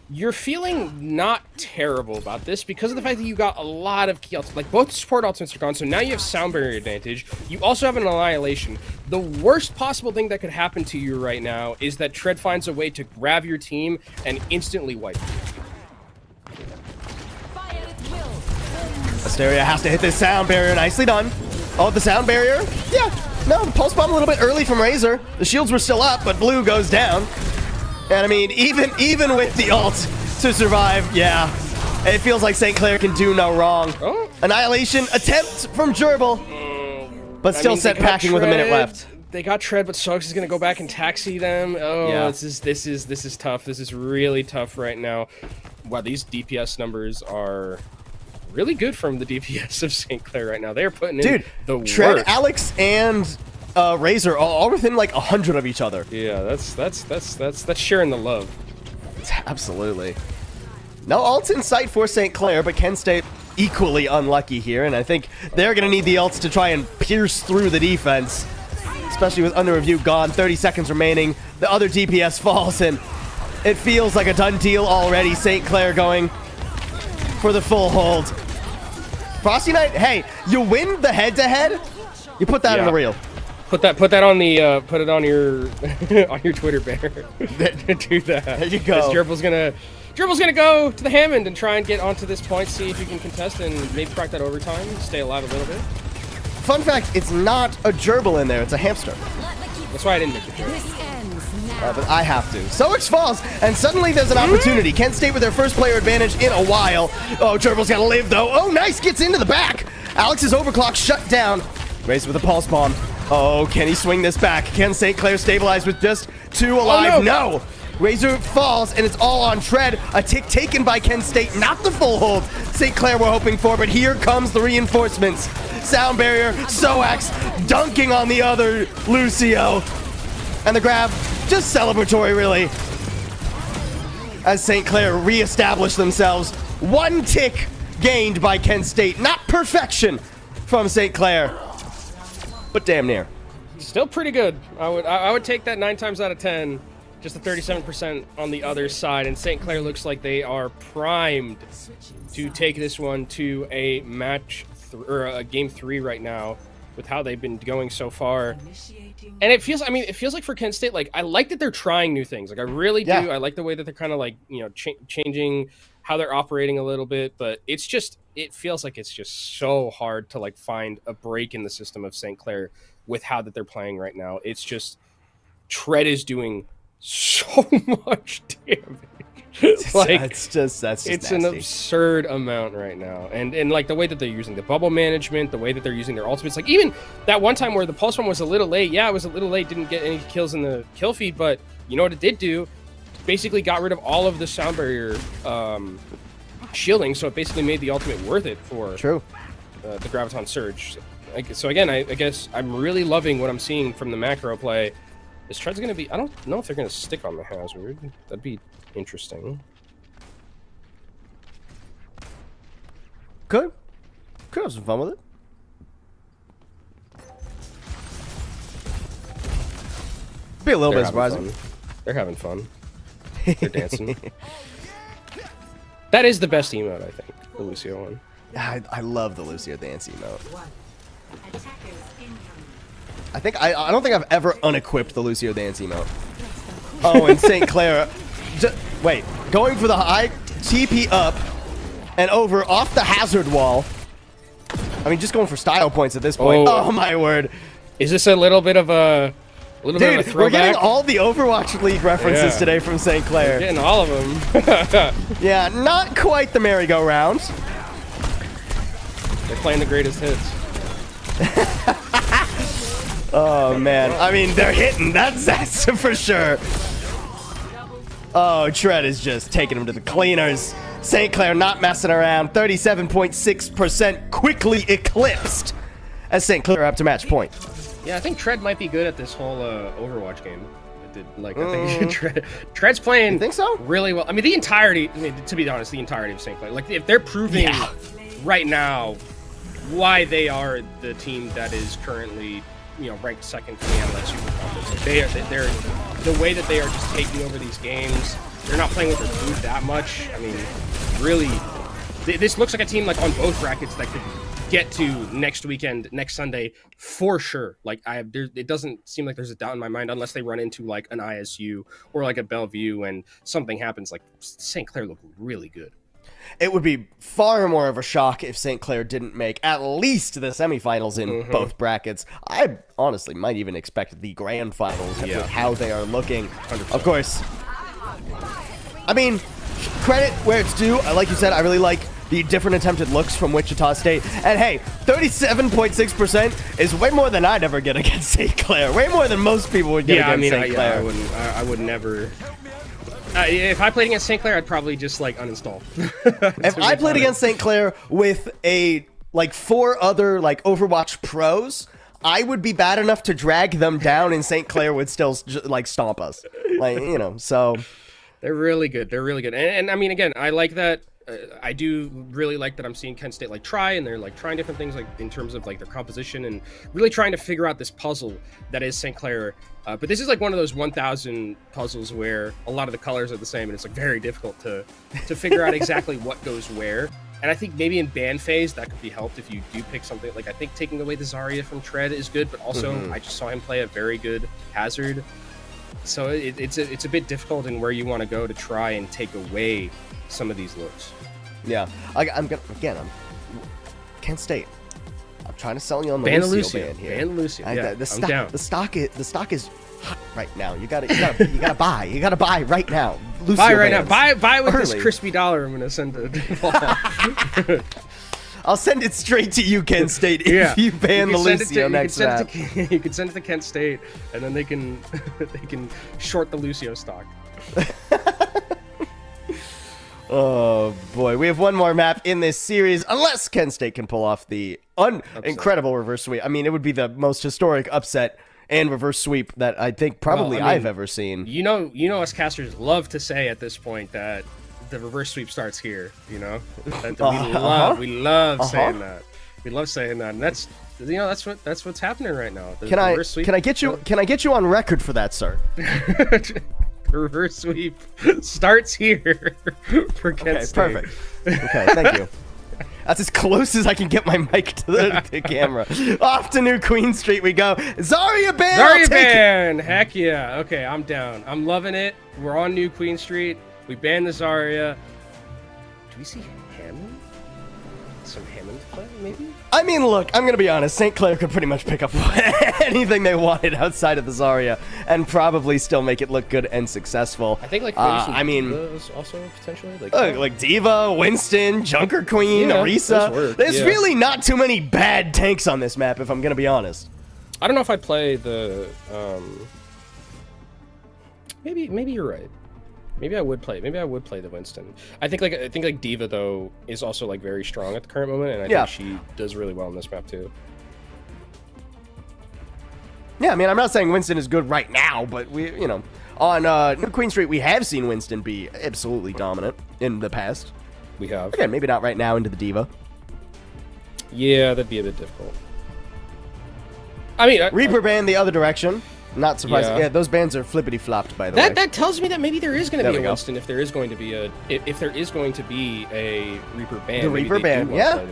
you're feeling not terrible about this because of the fact that you got a lot of key ultimates. Like, both support ultimates are gone, so now you have sound barrier advantage. You also have an annihilation. The worst possible thing that could happen to you right now is that Tread finds a way to grab your team and instantly wipe you. Asteria has to hit this sound barrier. Nicely done. Oh, the sound barrier? Yeah. No, the pulse bomb a little bit early from Razor. The shields were still up, but Blue goes down. And I mean, even with the ult to survive, yeah, it feels like St. Clair can do no wrong. Oh. Annihilation attempt from Gerbil, but still set packing with a minute left. They got Tread, but Sox is gonna go back and taxi them. Oh, yeah. This is tough. This is really tough right now. Wow, these DPS numbers are really good from the DPS of St. Clair right now. They are putting in the Tread, work. Alex, and Razor all within like 100 of each other. Yeah, that's sharing the love. Absolutely. No ults in sight for St. Clair, but Kent State equally unlucky here, and I think they're gonna need the ults to try and pierce through the defense, especially with under review gone, 30 seconds remaining. The other DPS falls, and it feels like a done deal already. St. Clair going for the full hold. Frosty Knight, hey, you win the head-to-head, you put that in the reel. Put that on the put it on your on your Twitter banner. Do that. There you go. Gerbil's gonna go to the Hammond and try and get onto this point, see if he can contest and maybe crack that overtime, stay alive a little bit. Fun fact, it's not a gerbil in there, it's a hamster. That's why I didn't make the joke. But I have to. Soix falls, and suddenly there's an opportunity. Kent State with their first player advantage in a while. Oh, Gerbil's gotta live though. Oh, nice, gets into the back. Alex's overclock shut down. Raised with a pulse bomb. Oh, can he swing this back? Can St. Clair stabilize with just 2 alive? Oh, no! Razor falls, and it's all on Tread. A tick taken by Kent State. Not the full hold St. Clair were hoping for, but here comes the reinforcements. Sound barrier, Soax dunking on the other Lucio. And the grab, just celebratory, really. As St. Clair reestablish themselves. One tick gained by Kent State. Not perfection from St. Clair, but damn near. Still pretty good. I would take that 9 times out of 10. Just a 37% on the other side, and St. Clair looks like they are primed to take this one to a or a game 3 right now, with how they've been going so far. And it feels like for Kent State, like I like that they're trying new things. Like I really do. I like the way that they're kind of like changing how they're operating a little bit. But it feels like it's just so hard to like find a break in the system of St. Clair with how that they're playing right now. It's just Tread is doing so much damage. Like that's just it's nasty. an absurd amount right now, and like the way that they're using the bubble management, the way that they're using their ultimates, like even that one time where the pulse one was a little late. Yeah, it was a little late, didn't get any kills in the kill feed, but you know what it did do? Basically got rid of all of the sound barrier shielding, so it basically made the ultimate worth it for the Graviton Surge. So again, I guess I'm really loving what I'm seeing from the macro play. This Tread's going to be... I don't know if they're going to stick on the hazard. That'd be interesting. Could have some fun with it. Be a little bit surprising. They're having fun. They're dancing. That is the best emote, I think. The Lucio one. I love the Lucio dance emote. I don't think I've ever unequipped the Lucio dance emote. Oh, and St. Clair. Wait, going for the high TP up and over off the hazard wall. I mean, just going for style points at this point. Oh my word! Is this a little bit of a bit of a throwback? We're getting all the Overwatch League references today from St. Clair. We're getting all of them. Yeah, not quite the merry-go-round. They're playing the greatest hits. Oh man, I mean they're hitting. That's for sure. Oh, Tread is just taking him to the cleaners. St. Clair not messing around. 37.6% quickly eclipsed as St. Clair up to match point. Yeah, I think Tread might be good at this whole Overwatch game. I think Tread's playing. You think so? Really well. I mean, to be honest, the entirety of St. Clair. Like, if they're proving right now why they are the team that is currently, ranked second in the MLS Super Conference. Like they're the way that they are just taking over these games. They're not playing with their food that much. I mean, really, this looks like a team like on both brackets that could get to next weekend, next Sunday for sure. Like it doesn't seem like there's a doubt in my mind unless they run into like an ISU or like a Bellevue and something happens. Like St. Clair look really good. It would be far more of a shock if St. Clair didn't make at least the semifinals in both brackets. I honestly might even expect the grand finals with how they are looking. 100%. Of course. I mean, credit where it's due. Like you said, I really like the different attempted looks from Wichita State. And hey, 37.6% is way more than I'd ever get against St. Clair. Way more than most people would get against St. Clair. I would never... if I played against St. Clair, I'd probably just like uninstall. If I played against St. Clair with like 4 other like Overwatch pros, I would be bad enough to drag them down, and St. Clair would still like stomp us. Like so they're really good. They're really good. And I mean, again, I like that. I do really like that I'm seeing Kent State like try, and they're like trying different things like in terms of like their composition and really trying to figure out this puzzle that is St. Clair. But this is like one of those 1,000 puzzles where a lot of the colors are the same, and it's like very difficult to figure out exactly what goes where. And I think maybe in ban phase that could be helped if you do pick something like, I think taking away the Zarya from Tread is good, but also I just saw him play a very good hazard. So it's a bit difficult in where you want to go to try and take away some of these looks. Yeah, I'm Kent State. I'm trying to sell you on the Lucio ban here. Ban Lucio. Yeah, I'm down. The stock is hot right now. You gotta buy. You gotta buy right now. Lucio buy right bans. now. Buy with Early. this crispy dollar. I'm gonna send it. I'll send it straight to you, Kent State, if you ban the Lucio next map. You can send it to Kent State, and then they can short the Lucio stock. Oh boy, we have one more map in this series, unless Kent State can pull off the incredible reverse sweep. I mean, it would be the most historic upset and reverse sweep that I think probably I've ever seen. You know, us casters love to say at this point that the reverse sweep starts here. You know, that we love saying that. We love saying that, and that's what's happening right now. The reverse sweep, can I get you on record for that, sir? The reverse sweep starts here for Kent State. Perfect. Okay, thank you. That's as close as I can get my mic to the camera. Off to New Queen Street we go. Zarya ban! Zarya ban! Heck yeah. Okay, I'm down. I'm loving it. We're on New Queen Street. We banned the Zarya. Do we see Hammond? Some Hammond play, maybe? I mean, look, I'm going to be honest. St. Clair could pretty much pick up anything they wanted outside of the Zarya and probably still make it look good and successful. I think, like, Diva is also potentially. Like Diva, Winston, Junker Queen, Orisa. There's really not too many bad tanks on this map, if I'm going to be honest. I don't know if I'd play the... Maybe you're right. Maybe I would play the Winston. I think Diva though is also like very strong at the current moment, and I think she does really well on this map too. Yeah, I mean, I'm not saying Winston is good right now, but on New Queen Street we have seen Winston be absolutely dominant in the past. We have. Again, maybe not right now into the Diva. Yeah, that'd be a bit difficult. I mean, Reaper ban the other direction. Not surprising. Yeah, those bans are flippity flopped, by the way. That tells me that maybe there is going to be a Winston if there is going to be a Reaper ban. The Reaper ban, yeah.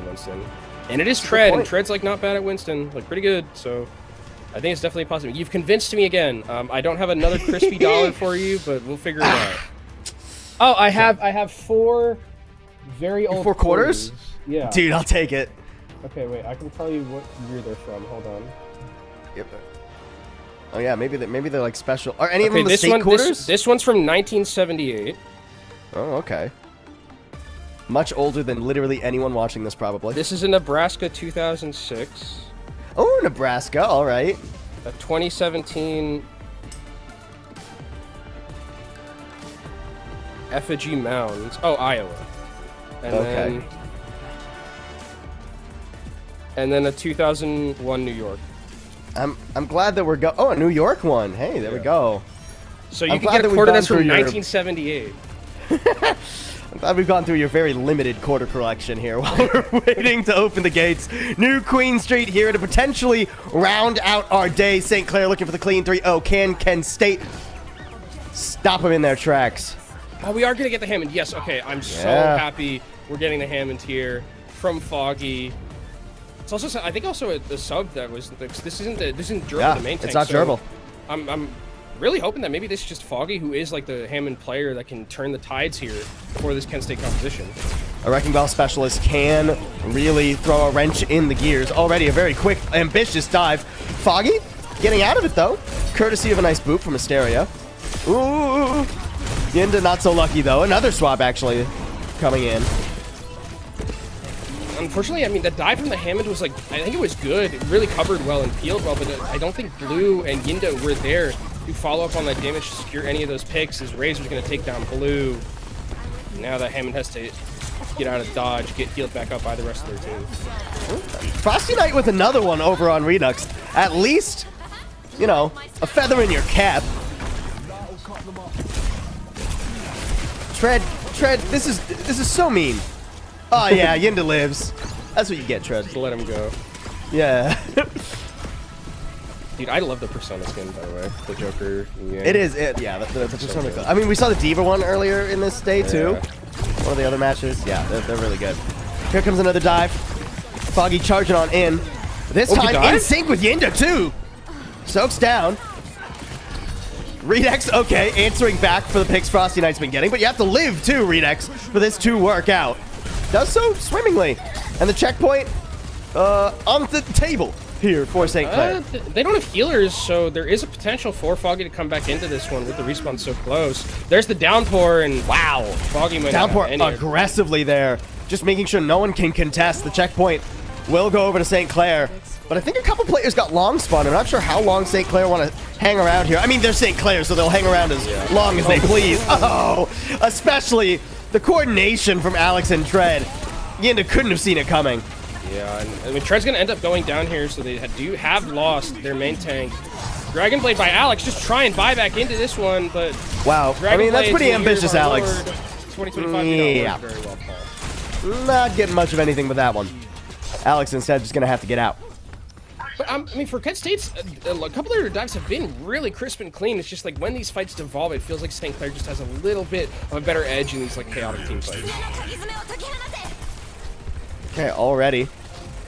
And it is Tread, and Tread's like not bad at Winston, like pretty good. So I think it's definitely a possibility. You've convinced me again. I don't have another crispy dollar for you, but we'll figure it out. Oh, I have 4 very old 4 quarters. Yeah, dude, I'll take it. Okay, wait. I can tell you what year they're from. Hold on. Yep. Oh yeah, maybe they're like special. Are any of them the state quarters? This one's from 1978. Oh, okay. Much older than literally anyone watching this, probably. This is a Nebraska 2006. Oh, Nebraska. All right. A 2017 Effigy Mounds. Oh, Iowa. And then a 2001 New York. I'm glad that we're a New York one. Hey, there we go. So you can get a quarter that's from 1978. I'm glad we've gone through your very limited quarter collection here while we're waiting to open the gates. New Queen Street here to potentially round out our day. St. Clair looking for the clean 3-0. Can Kent State stop them in their tracks? Oh, we are going to get the Hammond. Yes, okay. I'm so happy we're getting the Hammond here from Foggy. It's also, I think, also a sub that was. This isn't Gerbil, the main tank. It's not Gerbil. I'm really hoping that maybe this is just Foggy, who is like the Hammond player that can turn the tides here for this Kent State composition. A Wrecking Ball specialist can really throw a wrench in the gears. Already a very quick, ambitious dive. Foggy getting out of it though, courtesy of a nice boot from Asteria. Ooh, Yinda not so lucky though. Another swap actually coming in. Unfortunately, I mean, the dive from the Hammond was like, I think it was good. It really covered well and peeled well, but I don't think Blue and Yinda were there to follow up on that damage to secure any of those picks, as Razor's going to take down Blue. Now that Hammond has to get out of dodge, get healed back up by the rest of their team. Frosty Knight with another one over on Redux. At least, you know, a feather in your cap. Tread, this is so mean. Oh yeah, Yinda lives. That's what you get, Tread. Just let him go. Yeah. Dude, I love the Persona skin, by the way. The Joker. Yeah. It is. Yeah, the Persona. So I mean, we saw the Diva one earlier in this day too. One of the other matches. Yeah, they're really good. Here comes another dive. Foggy charging on in. This time in sync with Yinda too. Soaks down. Redex, okay, answering back for the picks Frosty Knight's been getting, but you have to live too, Redex, for this to work out. Does so swimmingly. And the checkpoint on the table here for St. Clair. They don't have healers, so there is a potential for Foggy to come back into this one with the respawn so close. There's the downpour, and wow, Foggy might downpour aggressively there, just making sure no one can contest. The checkpoint will go over to St. Clair. But I think a couple players got long spawn. I'm not sure how long St. Clair want to hang around here. I mean, they're St. Clair, so they'll hang around as long as they please. Oh, especially the coordination from Alex and Tread. Yinda couldn't have seen it coming. Yeah, and I mean, Tread's going to end up going down here, so they do have lost their main tank. Dragon Blade by Alex, just try and buy back into this one, but... Wow, I mean, that's pretty ambitious, Alex. 2025, yeah. Very well, Paul. Not getting much of anything with that one. Alex instead just going to have to get out. But I mean, for Kent State's, a couple of their dives have been really crisp and clean. It's just like when these fights devolve, it feels like St. Clair just has a little bit of a better edge in these like chaotic team fights. Okay, already.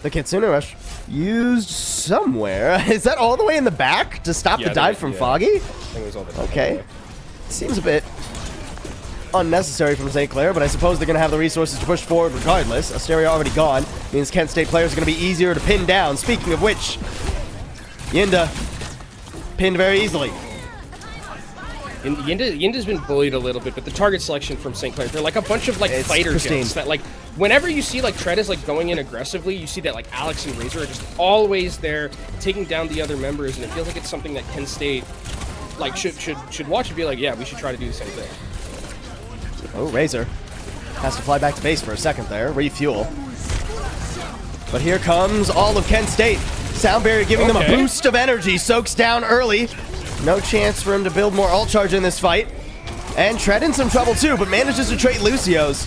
The Kitsune Rush used somewhere. Is that all the way in the back to stop the dive from Foggy? I think it was all the Okay. Seems a bit unnecessary from St. Clair, but I suppose they're going to have the resources to push forward regardless. Asteria already gone. Means Kent State players are going to be easier to pin down. Speaking of which, Yinda pinned very easily. Yinda's been bullied a little bit, but the target selection from St. Clair, they're like a bunch of like It's fighter pristine. jets that like whenever you see like Tread is like going in aggressively, you see that like Alex and Razor are just always there taking down the other members, and it feels like it's something that Kent State like should watch and be like, yeah, we should try to do the same thing. Oh, Razor has to fly back to base for a second there, refuel. But here comes all of Kent State. Sound Barrier giving them a boost of energy. Soaks down early. No chance for him to build more ult charge in this fight. And Tread in some trouble too, but manages to trade Lucio's.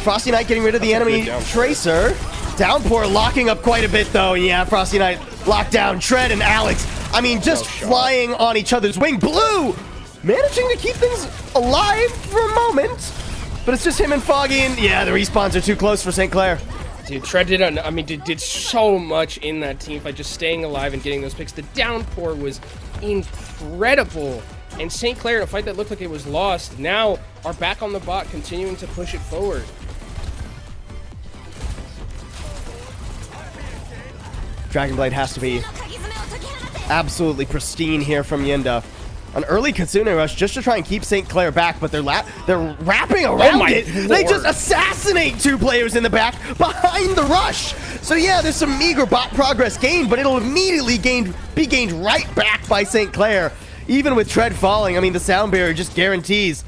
Frosty Knight getting rid of the enemy Tracer. Downpour locking up quite a bit though. Yeah, Frosty Knight locked down Tread and Alex. I mean, just flying on each other's wing. Blue managing to keep things alive for a moment. But it's just him and Foggy, and yeah, the respawns are too close for St. Clair. Dude, Tread did so much in that team fight, just staying alive and getting those picks. The downpour was incredible. And St. Clair, in a fight that looked like it was lost, now are back on the bot, continuing to push it forward. Dragon Blade has to be absolutely pristine here from Yinda. An early Kitsune Rush just to try and keep St. Clair back, but they're wrapping around it. Lord. They just assassinate two players in the back behind the rush. So yeah, there's some meager bot progress gained, but it'll immediately be gained right back by St. Clair. Even with Tread falling, I mean, the Sound Barrier just guarantees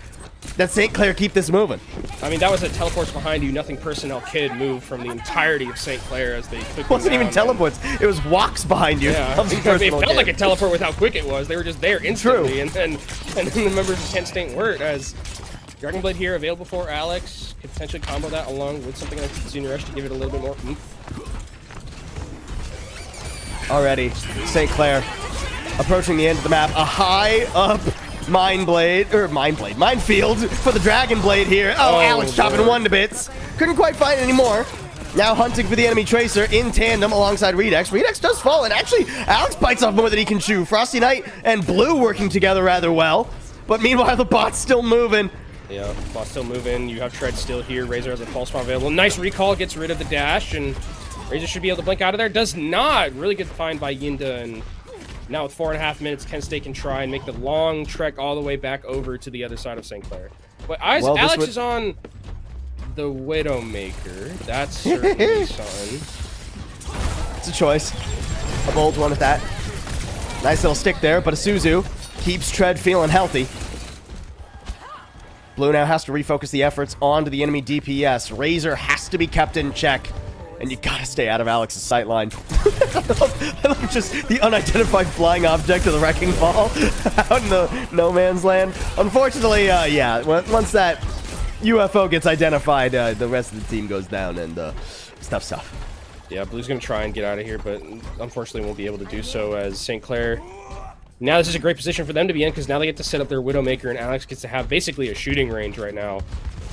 that St. Clair keep this moving. I mean, that was a teleports behind you, nothing personnel kid move from the entirety of St. Clair as they took It wasn't even teleports, it was walks behind you. Yeah, it felt like a teleport with how quick it was. They were just there instantly, and then the members of Kent State weren't. As Dragon Blade here available for Alex, could potentially combo that along with something like Kitsune Rush to give it a little bit more oomph. Already, St. Clair approaching the end of the map. A high up minefield for the Dragon Blade here. Oh, Alex chopping one to bits. Couldn't quite find any more. Now hunting for the enemy Tracer in tandem alongside Redex. Redex does fall, and actually, Alex bites off more than he can chew. Frosty Knight and Blue working together rather well. But meanwhile, the bot's still moving. Yeah, bot's still moving. You have Tread still here. Razor has a pulse bomb available. Nice recall, gets rid of the dash, and Razor should be able to blink out of there. Does not. Really good find by Yinda, and now with 4.5 minutes, Kent State can try and make the long trek all the way back over to the other side of St. Clair. But Alex is on the Widowmaker. That's certainly something. It's a choice. A bold one at that. Nice little stick there, but a Suzu keeps Tread feeling healthy. Blue now has to refocus the efforts onto the enemy DPS. Razor has to be kept in check. And you gotta stay out of Alex's sightline. I love just the unidentified flying object of the Wrecking Ball out in the no man's land. Unfortunately, yeah, once that UFO gets identified, the rest of the team goes down, and stuff's tough. Yeah, Blue's gonna try and get out of here, but unfortunately won't be able to do so as St. Clair. Now this is a great position for them to be in, because now they get to set up their Widowmaker, and Alex gets to have basically a shooting range right now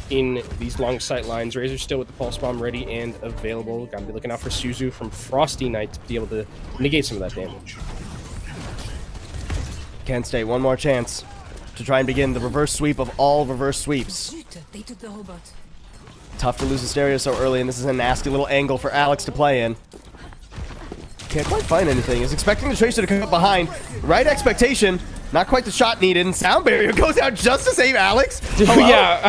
in these long sight lines. Razor's still with the pulse bomb ready and available. Gotta be looking out for Suzu from Frosty Knight to be able to negate some of that damage. Kent State, one more chance to try and begin the reverse sweep of all reverse sweeps. They took the whole bot. Tough to lose Asteria so early, and this is a nasty little angle for Alex to play in. Can't quite find anything. Is expecting the Tracer to come up behind. Right expectation. Not quite the shot needed, and Sound Barrier goes out just to save Alex. Hello? Yeah.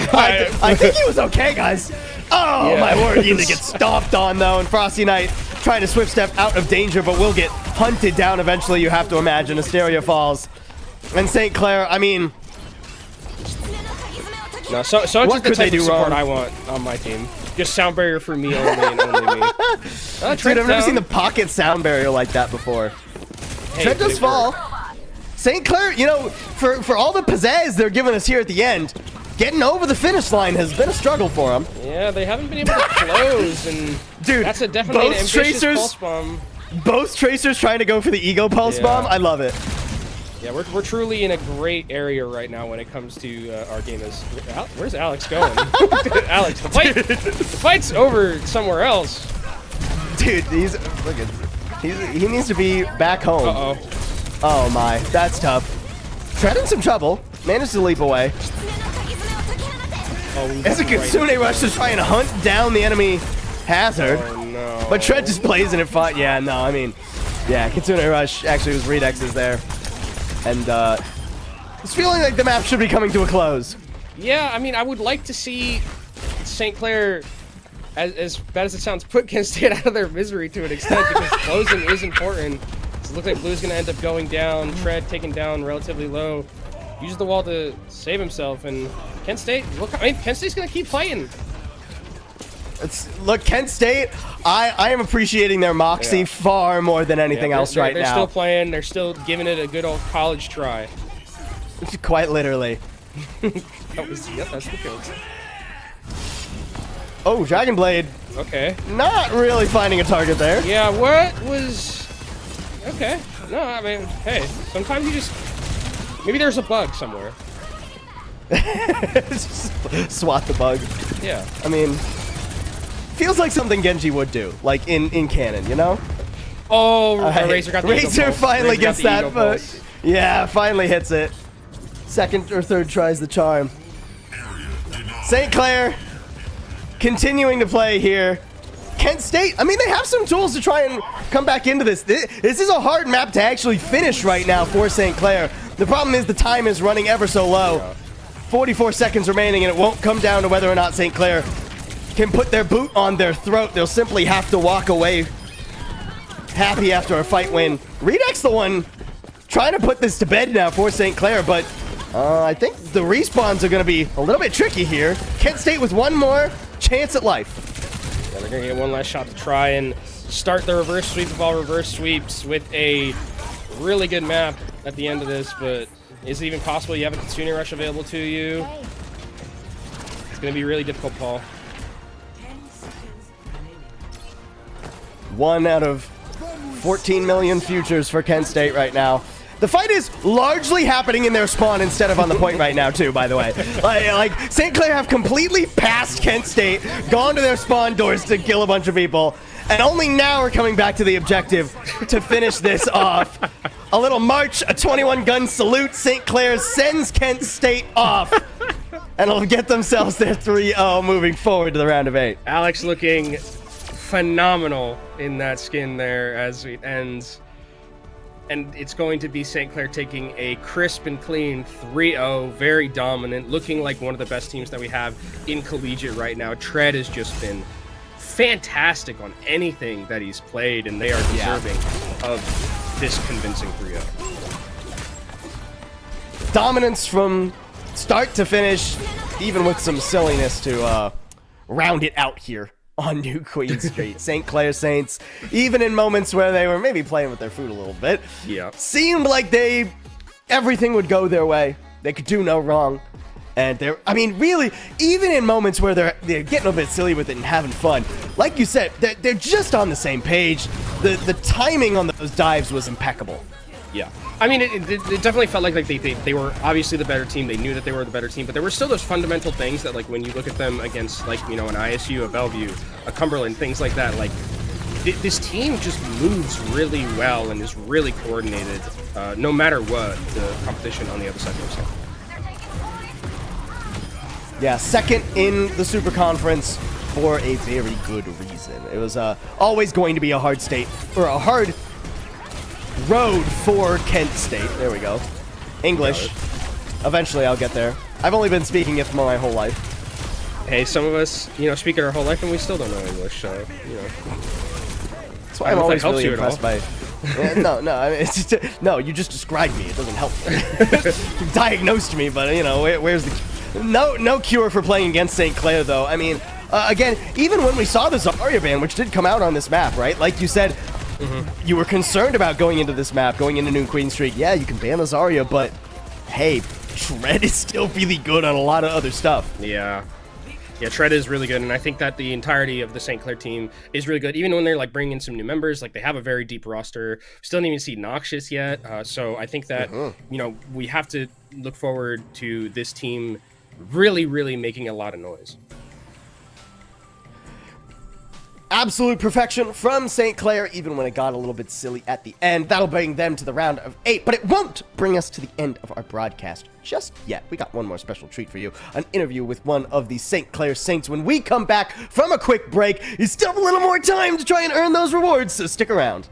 I think he was okay, guys. Oh, yeah. my word. He gets stomped on, though, and Frosty Knight trying to swift step out of danger, but will get hunted down eventually, you have to imagine. Asteria falls. And St. Clair, I mean... No, so What just the could they type do of support wrong? I want on my team. Just sound barrier for me only and only me. Dude, I've never seen the pocket sound barrier like that before. Trent does fall. St. Clair, you know, for all the pizzazz they're giving us here at the end, getting over the finish line has been a struggle for them. Yeah, they haven't been able to close, and Dude, that's definitely an both ambitious Tracers, pulse bomb. both Tracers trying to go for the ego pulse Yeah. bomb. I love it. Yeah, we're truly in a great area right now when it comes to our game. Where's Alex going? Alex, the fight's over somewhere else. Dude, he needs to be back home. Uh-oh. Oh my, that's tough. Trent in some trouble. Managed to leap away. Oh, It's a Kitsune rush to try and hunt down the enemy hazard. Oh, no. But Trent just plays in it fine. Yeah, no, I mean, yeah, Kitsune rush actually was Redex's there. And it's feeling like the map should be coming to a close. Yeah, I mean, I would like to see St. Clair, as bad as it sounds, put Kent State out of their misery to an extent, because closing is important. So it looks like Blue's going to end up going down, Tread taken down relatively low, uses the wall to save himself, and Kent State, Kent State's going to keep fighting. Look, Kent State, I am appreciating their moxie far more than anything else right they're now. still playing, they're still giving it a good old college try. Quite literally. Yep, that's the kill. Oh, Dragon Blade, Okay. not really finding a target there. Yeah, what was... Okay. No, I mean, hey, sometimes you just... Maybe there's a bug somewhere. Just swat the bug. Yeah. I mean, feels like something Genji would do, like in canon, you know? Oh, Razor got the ego Razor pulse. finally Razor got gets the that, ego but pulse. yeah, finally hits it. Second or third tries the charm. St. Clair continuing to play here. Kent State, I mean, they have some tools to try and come back into this. This is a hard map to actually finish right now for St. Clair. The problem is the time is running ever so low. 44 seconds remaining, and it won't come down to whether or not St. Clair can put their boot on their throat. They'll simply have to walk away happy after a fight win. Redex the one trying to put this to bed now for St. Clair, but I think the respawns are going to be a little bit tricky here. Kent State with one more chance at life. Yeah, they're going to get one last shot to try and start the reverse sweep of all reverse sweeps with a really good map at the end of this, but is it even possible you have a Kitsune Rush available to you? It's going to be really difficult, Paul. 1 out of 14 million futures for Kent State right now. The fight is largely happening in their spawn instead of on the point right now, too, by the way. Like St. Clair have completely passed Kent State, gone to their spawn doors to kill a bunch of people, and only now are coming back to the objective to finish this off. A little march, a 21-gun salute. St. Clair sends Kent State off, and will get themselves their 3-0 moving forward to the round of 8. Alex looking phenomenal in that skin there as it ends. And it's going to be St. Clair taking a crisp and clean 3-0, very dominant, looking like one of the best teams that we have in Collegiate right now. Tread has just been fantastic on anything that he's played, and they are deserving of this convincing 3-0. Dominance from start to finish, even with some silliness to round it out here on New Queen Street. St. Clair Saints, even in moments where they were maybe playing with their food a little bit, seemed like everything would go their way. They could do no wrong. And I mean, really, even in moments where they're getting a bit silly with it and having fun, like you said, they're just on the same page. The timing on those dives was impeccable. Yeah. I mean, it definitely felt like they were obviously the better team. They knew that they were the better team, but there were still those fundamental things that, like, when you look at them against, like, you know, an ISU, a Bellevue, a Cumberland, things like that, like, this team just moves really well and is really coordinated, no matter what the competition on the other side looks like. Yeah, second in the Super Conference for a very good reason. It was always going to be a hard hard road for Kent State. There we go. English. Eventually I'll get there. I've only been speaking it for my whole life. Hey, some of us, you know, speak it our whole life and we still don't know English, so, you know. That's why I I'm don't know if always that really helps you at impressed by. No, I mean, it's just, no. You just described me. It doesn't help. You diagnosed me, but you know, where's the no cure for playing against St. Clair though. I mean, again, even when we saw the Zarya ban, which did come out on this map, right? Like you said, you were concerned about going into this map, going into New Queen Streak. Yeah, you can ban the Zarya, but hey, Shred is still really good on a lot of other stuff. Yeah. Yeah, Shred is really good, and I think that the entirety of the St. Clair team is really good. Even when they're like bringing in some new members, like they have a very deep roster. Still didn't even see Noxious yet, so I think that you know we have to look forward to this team really, really making a lot of noise. Absolute perfection from St. Clair, even when it got a little bit silly at the end. That'll bring them to the round of 8, but it won't bring us to the end of our broadcast just yet. We got one more special treat for you, an interview with one of the St. Clair Saints. When we come back from a quick break, you still have a little more time to try and earn those rewards, so stick around.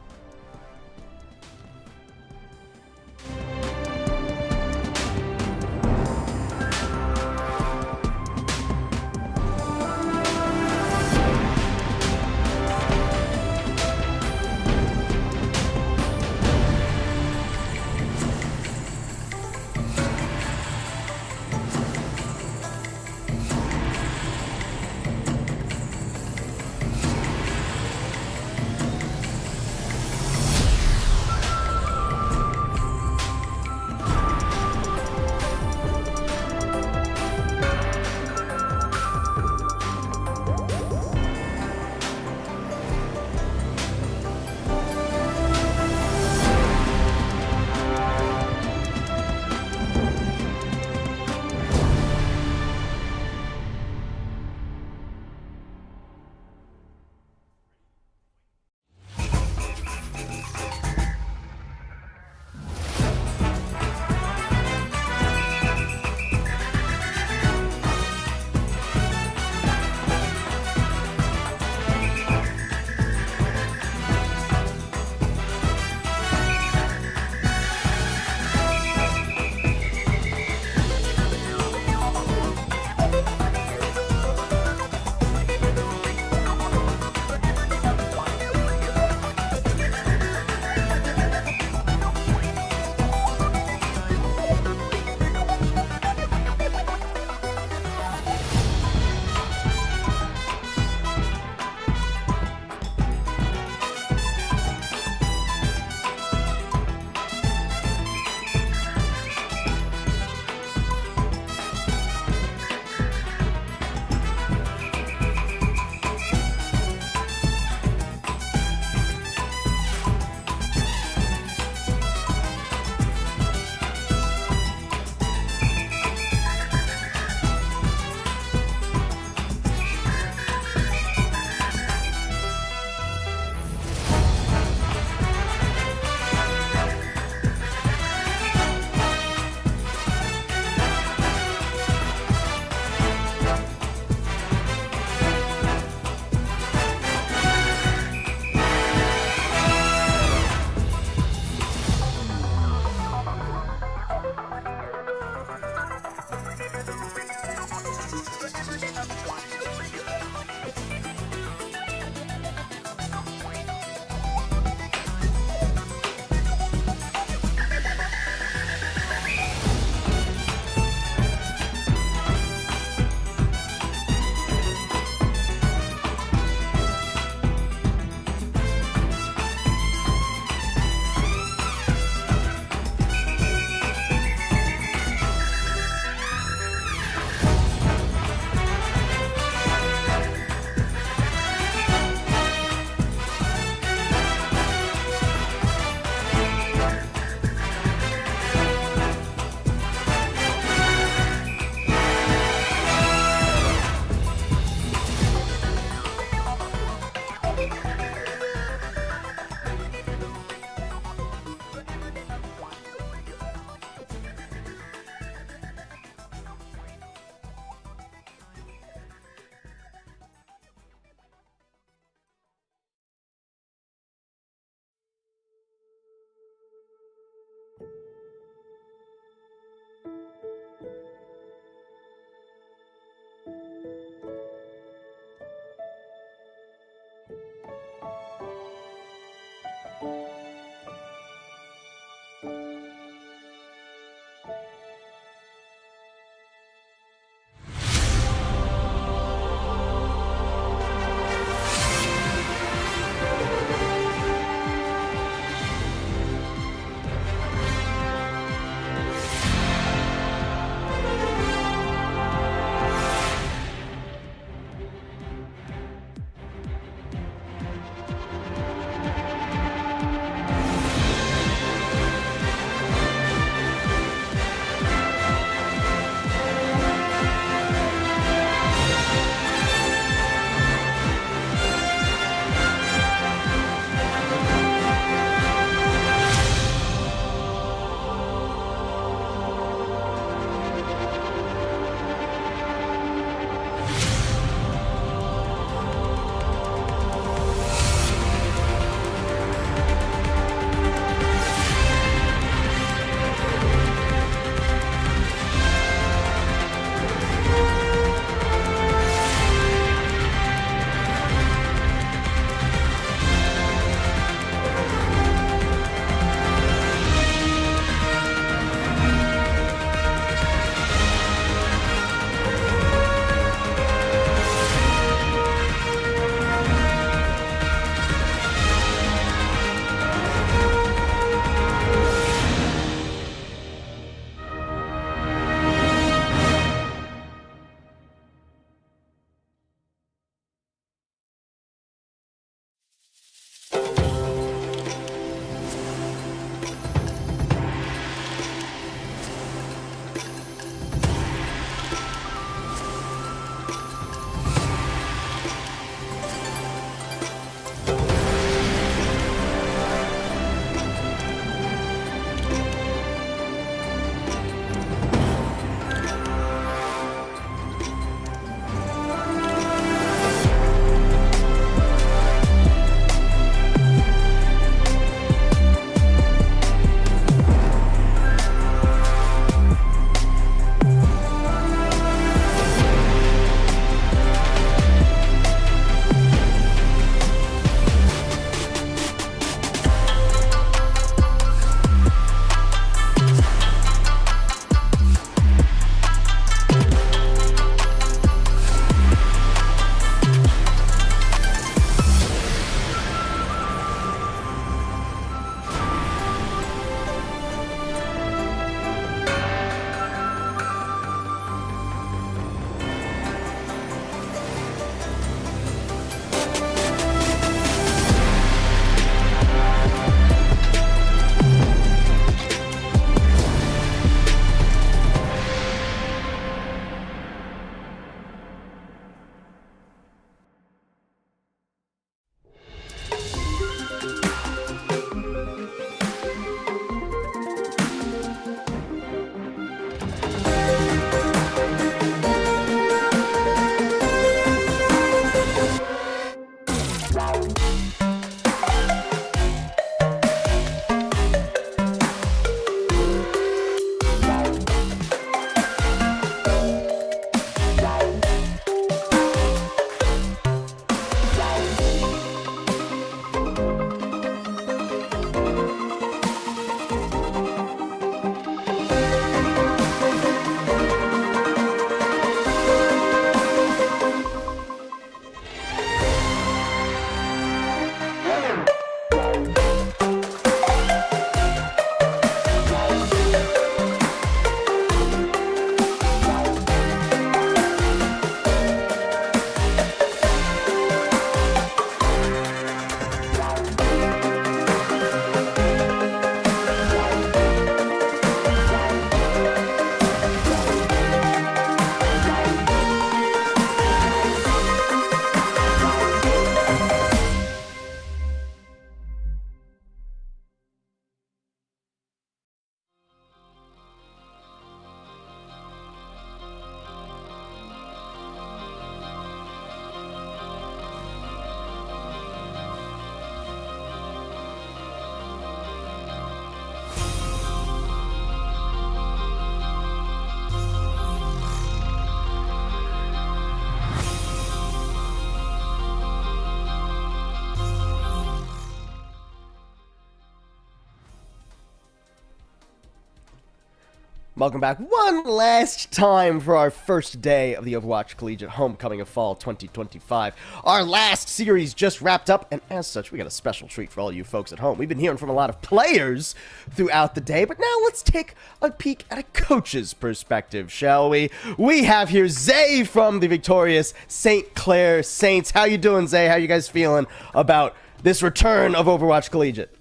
Welcome back one last time for our first day of the Overwatch Collegiate Homecoming of Fall 2025. Our last series just wrapped up, and as such, we got a special treat for all you folks at home. We've been hearing from a lot of players throughout the day, but now let's take a peek at a coach's perspective, shall we? We have here Zay from the victorious St. Clair Saints. How you doing, Zay? How you guys feeling about this return of Overwatch Collegiate?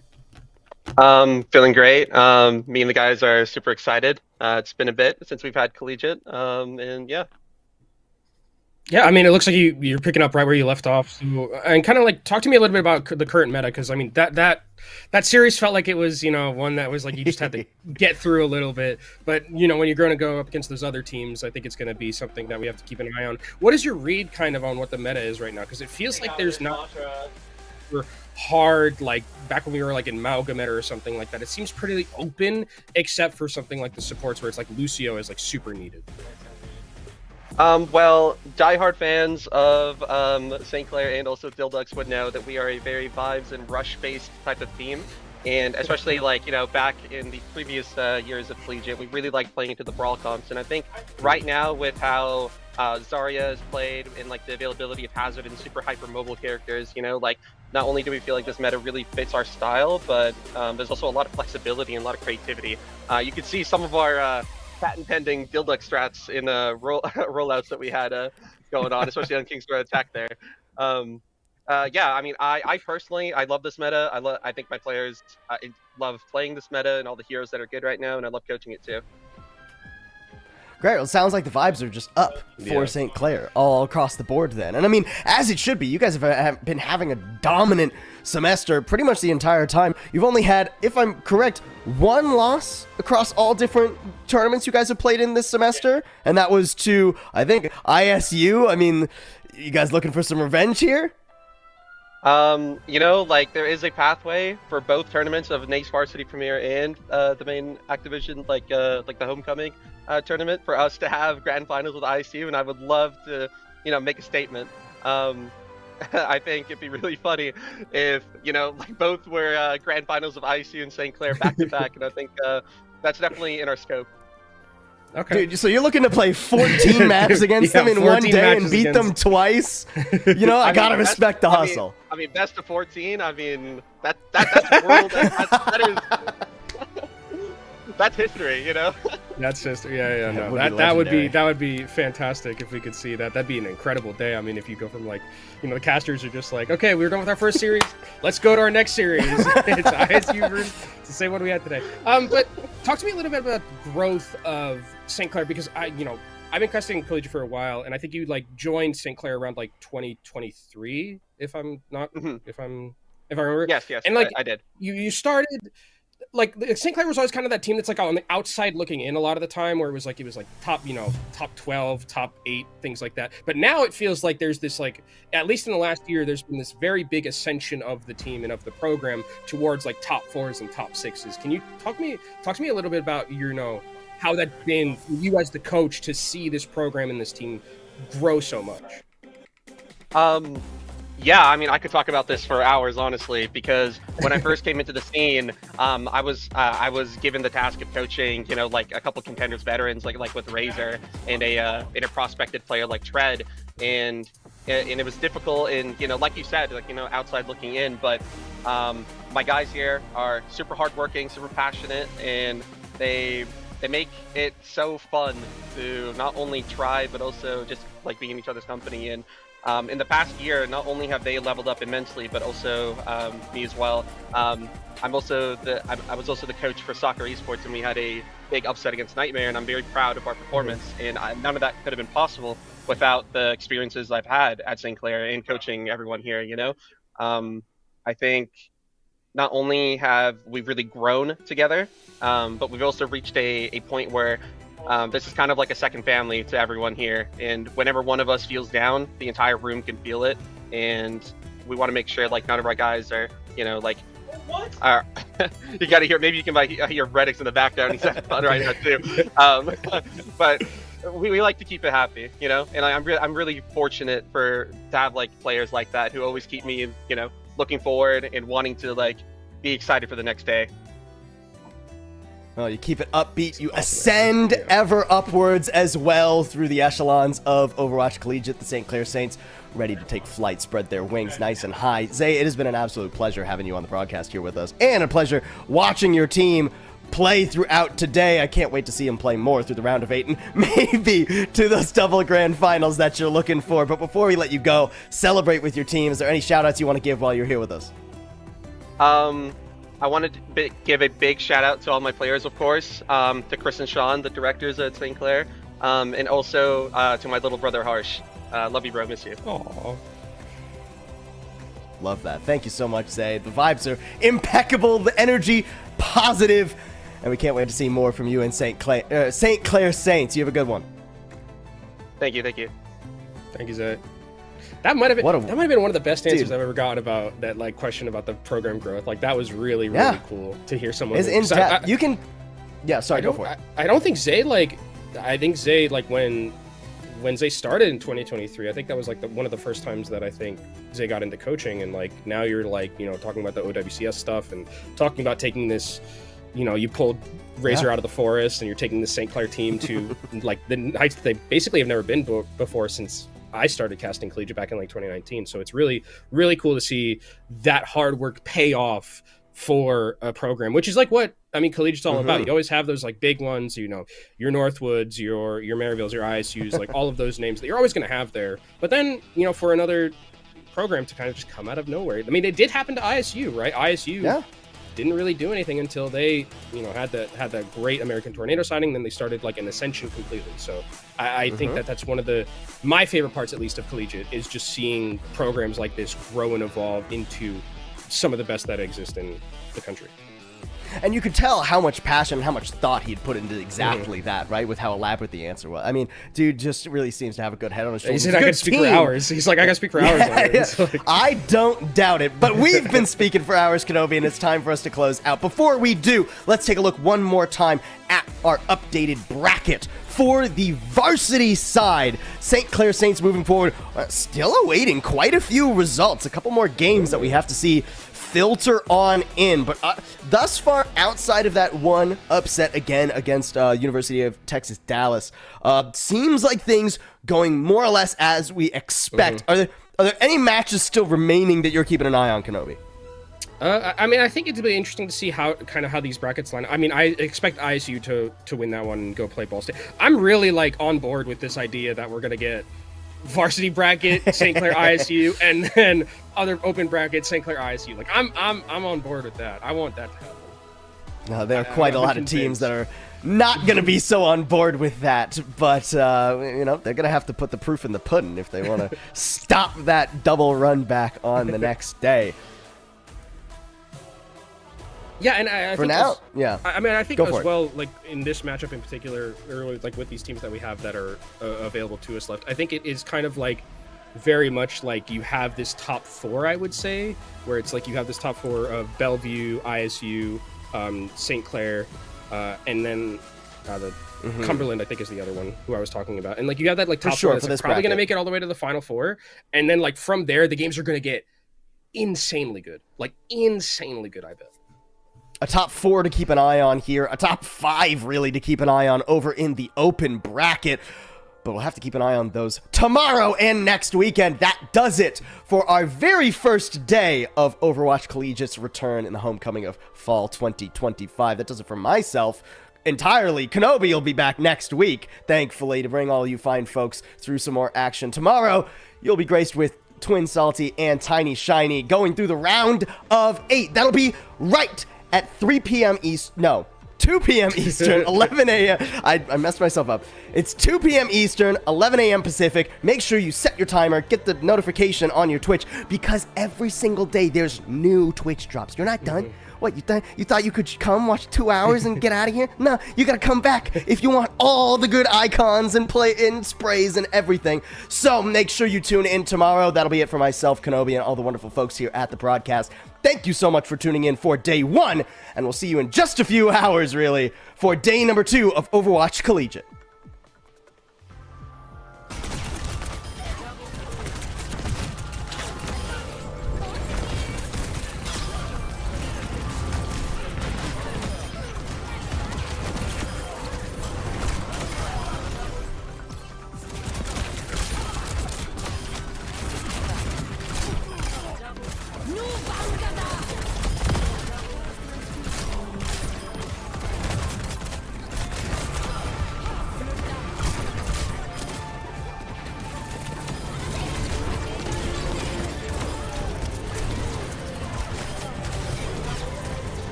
Feeling great. Me and the guys are super excited. It's been a bit since we've had Collegiate, and yeah. Yeah, I mean, it looks like you're picking up right where you left off. So, and kind of like talk to me a little bit about the current meta, because I mean that series felt like it was, you know, one that was like you just had to get through a little bit. But you know, when you're going to go up against those other teams, I think it's going to be something that we have to keep an eye on. What is your read kind of on what the meta is right now? Because it feels like there's not hard, like back when we were like in Malgamet or something like that. It seems pretty open, except for something like the supports where it's like Lucio is like super needed. Well, diehard fans of St. Clair and also Dildux would know that we are a very vibes and rush-based type of team. And especially, like, you know, back in the previous years of Collegiate, we really liked playing into the brawl comps. And I think right now with how Zarya is played and like the availability of Hazard and super hyper mobile characters, you know, like not only do we feel like this meta really fits our style, but there's also a lot of flexibility and a lot of creativity. You could see some of our patent pending Dildux strats in rollouts that we had going on, especially on King's Road Attack there. Yeah, I mean, I personally, I love this meta. I think my players love playing this meta and all the heroes that are good right now, and I love coaching it too. Great. Well, it sounds like the vibes are just up for St. Clair all across the board then. And I mean, as it should be, you guys have been having a dominant semester pretty much the entire time. You've only had, if I'm correct, one loss across all different tournaments you guys have played in this semester. And that was to, I think, ISU. I mean, you guys looking for some revenge here? You know, like there is a pathway for both tournaments of NACE Varsity Premier and the main Activision, like the Homecoming tournament, for us to have grand finals with ISU, and I would love to, you know, make a statement. I think it'd be really funny if, you know, like both were grand finals of ISU and St. Clair back to back, and I think that's definitely in our scope. Okay. Dude, so you're looking to play 14 maps against them in one day and beat them twice? You know, I gotta respect the hustle. I mean, best of 14. I mean, that's world. that is that's history. You know. That's history. Yeah. No, that would be fantastic if we could see that. That'd be an incredible day. I mean, if you go from like, you know, the casters are just like, okay, we're done with our first series. Let's go to our next series. It's ISU versus the same one we had today. But talk to me a little bit about growth of St. Clair, because I've been casting Collegiate for a while, and I think you like joined St. Clair around like 2023, if I'm not, if I remember. Yes, and like I did. You started. Like St. Clair was always kind of that team that's like on the outside looking in a lot of the time, where it was like top, you know, top 12, top 8, things like that. But now it feels like there's this, like, at least in the last year, there's been this very big ascension of the team and of the program towards like top 4s and top 6s. Can you talk to me a little bit about, you know, how that's been for you as the coach to see this program and this team grow so much? Yeah, I mean, I could talk about this for hours, honestly, because when I first came into the scene, I was given the task of coaching, you know, like a couple contenders veterans, like with Razor and a prospected player like Tread, and it was difficult, and, you know, like you said, like, you know, outside looking in, but my guys here are super hardworking, super passionate, and they make it so fun to not only try, but also just like being in each other's company. And in the past year, not only have they leveled up immensely, but also me as well. I was also the coach for Soccer Esports, and we had a big upset against Nightmare, and I'm very proud of our performance. And none of that could have been possible without the experiences I've had at St. Clair and coaching everyone here, you know? I think not only have we really grown together, but we've also reached a point where this is kind of like a second family to everyone here, and whenever one of us feels down, the entire room can feel it, and we want to make sure like none of our guys are, you know, like, you gotta hear, maybe you can hear Reddix in the background, he's having fun right now too. But we like to keep it happy, you know, and I'm really fortunate to have like players like that who always keep me, you know, looking forward and wanting to like be excited for the next day. Well, you keep it upbeat. You ascend ever upwards as well through the echelons of Overwatch Collegiate. The St. Clair Saints ready to take flight, spread their wings nice and high. Zay, it has been an absolute pleasure having you on the broadcast here with us, and a pleasure watching your team play throughout today. I can't wait to see them play more through the round of 8 and maybe to those double grand finals that you're looking for. But before we let you go, celebrate with your team. Is there any shout outs you want to give while you're here with us? I wanted to give a big shout out to all my players, of course, to Chris and Sean, the directors at St. Clair, and also to my little brother Harsh. Love you, bro. Miss you. Aww. Love that. Thank you so much, Zay. The vibes are impeccable, the energy positive, and we can't wait to see more from you in St. Clair Saints. You have a good one. Thank you. Thank you. Thank you, Zay. That might have been one of the best answers Dude. I've ever gotten about that question about the program growth. Like that was really cool to hear someone. It's in depth. You can. Yeah, sorry, go for it. I don't think Zay when Zay started in 2023, I think that was like one of the first times that I think Zay got into coaching, and like now you're like talking about the OWCS stuff and talking about taking this. You pulled Razor out of the forest and you're taking the St. Clair team to like the heights that they basically have never been before since I started casting Collegiate back in like 2019. So it's really, really cool to see that hard work pay off for a program, which is like what Collegiate's all about. You always have those like big ones, your Northwoods, your Maryvilles, your ISUs, like all of those names that you're always going to have there. But then, for another program to kind of just come out of nowhere. I mean, it did happen to ISU, right? ISU didn't really do anything until they, had that great American Tornado signing. Then they started like an ascension completely. So I think that's one of my favorite parts, at least, of Collegiate, is just seeing programs like this grow and evolve into some of the best that exist in the country. And you could tell how much passion, how much thought he'd put into exactly that, right? With how elaborate the answer was. I mean, dude just really seems to have a good head on his shoulders. He said, I could speak for hours. He's like, I could speak for hours. Like... I don't doubt it. But we've been speaking for hours, Kenobi, and it's time for us to close out. Before we do, let's take a look one more time at our updated bracket. For the varsity side, St. Clair Saints moving forward, still awaiting quite a few results. A couple more games that we have to see filter on in, but thus far, outside of that one upset again against University of Texas Dallas, seems like things going more or less as we expect. Are there any matches still remaining that you're keeping an eye on, Kenobi? I think it'd be interesting to see how these brackets line. I expect ISU to win that one and go play Ball State. I'm really like on board with this idea that we're gonna get varsity bracket, St. Clair ISU, and then other open bracket, St. Clair ISU. Like I'm on board with that. I want that to happen. No, there are quite a lot of teams that are not going to be so on board with that, but they're going to have to put the proof in the pudding if they want to stop that double run back on the next day. Yeah, and I for think now, I think Go as for it. well, like in this matchup in particular, or like with these teams that we have that are available to us left, I think it is kind of like very much like you have this top four, I would say, where it's like you have this top four of Bellevue, ISU, St. Clair, and then the Cumberland, I think, is the other one who I was talking about. And like you have that like top four that's like, probably going to make it all the way to the Final Four, and then like from there, the games are going to get insanely good, I bet. A top 4 to keep an eye on here. A top 5, really, to keep an eye on over in the open bracket. But we'll have to keep an eye on those tomorrow and next weekend. That does it for our very first day of Overwatch Collegiate's return in the homecoming of fall 2025. That does it for myself entirely. Kenobi will be back next week, thankfully, to bring all you fine folks through some more action. Tomorrow, you'll be graced with Twin Salty and Tiny Shiny going through the round of 8. That'll be right at 3 p.m. East. No, 2 p.m. Eastern, 11 a.m. I messed myself up. It's 2 p.m. Eastern, 11 a.m. Pacific. Make sure you set your timer, get the notification on your Twitch, because every single day there's new Twitch drops. You're not done. What, you thought you could come watch 2 hours and get out of here? No, you gotta come back if you want all the good icons and play in sprays and everything. So make sure you tune in tomorrow. That'll be it for myself, Kenobi, and all the wonderful folks here at the broadcast. Thank you so much for tuning in for day 1, and we'll see you in just a few hours, really, for day number 2 of Overwatch Collegiate.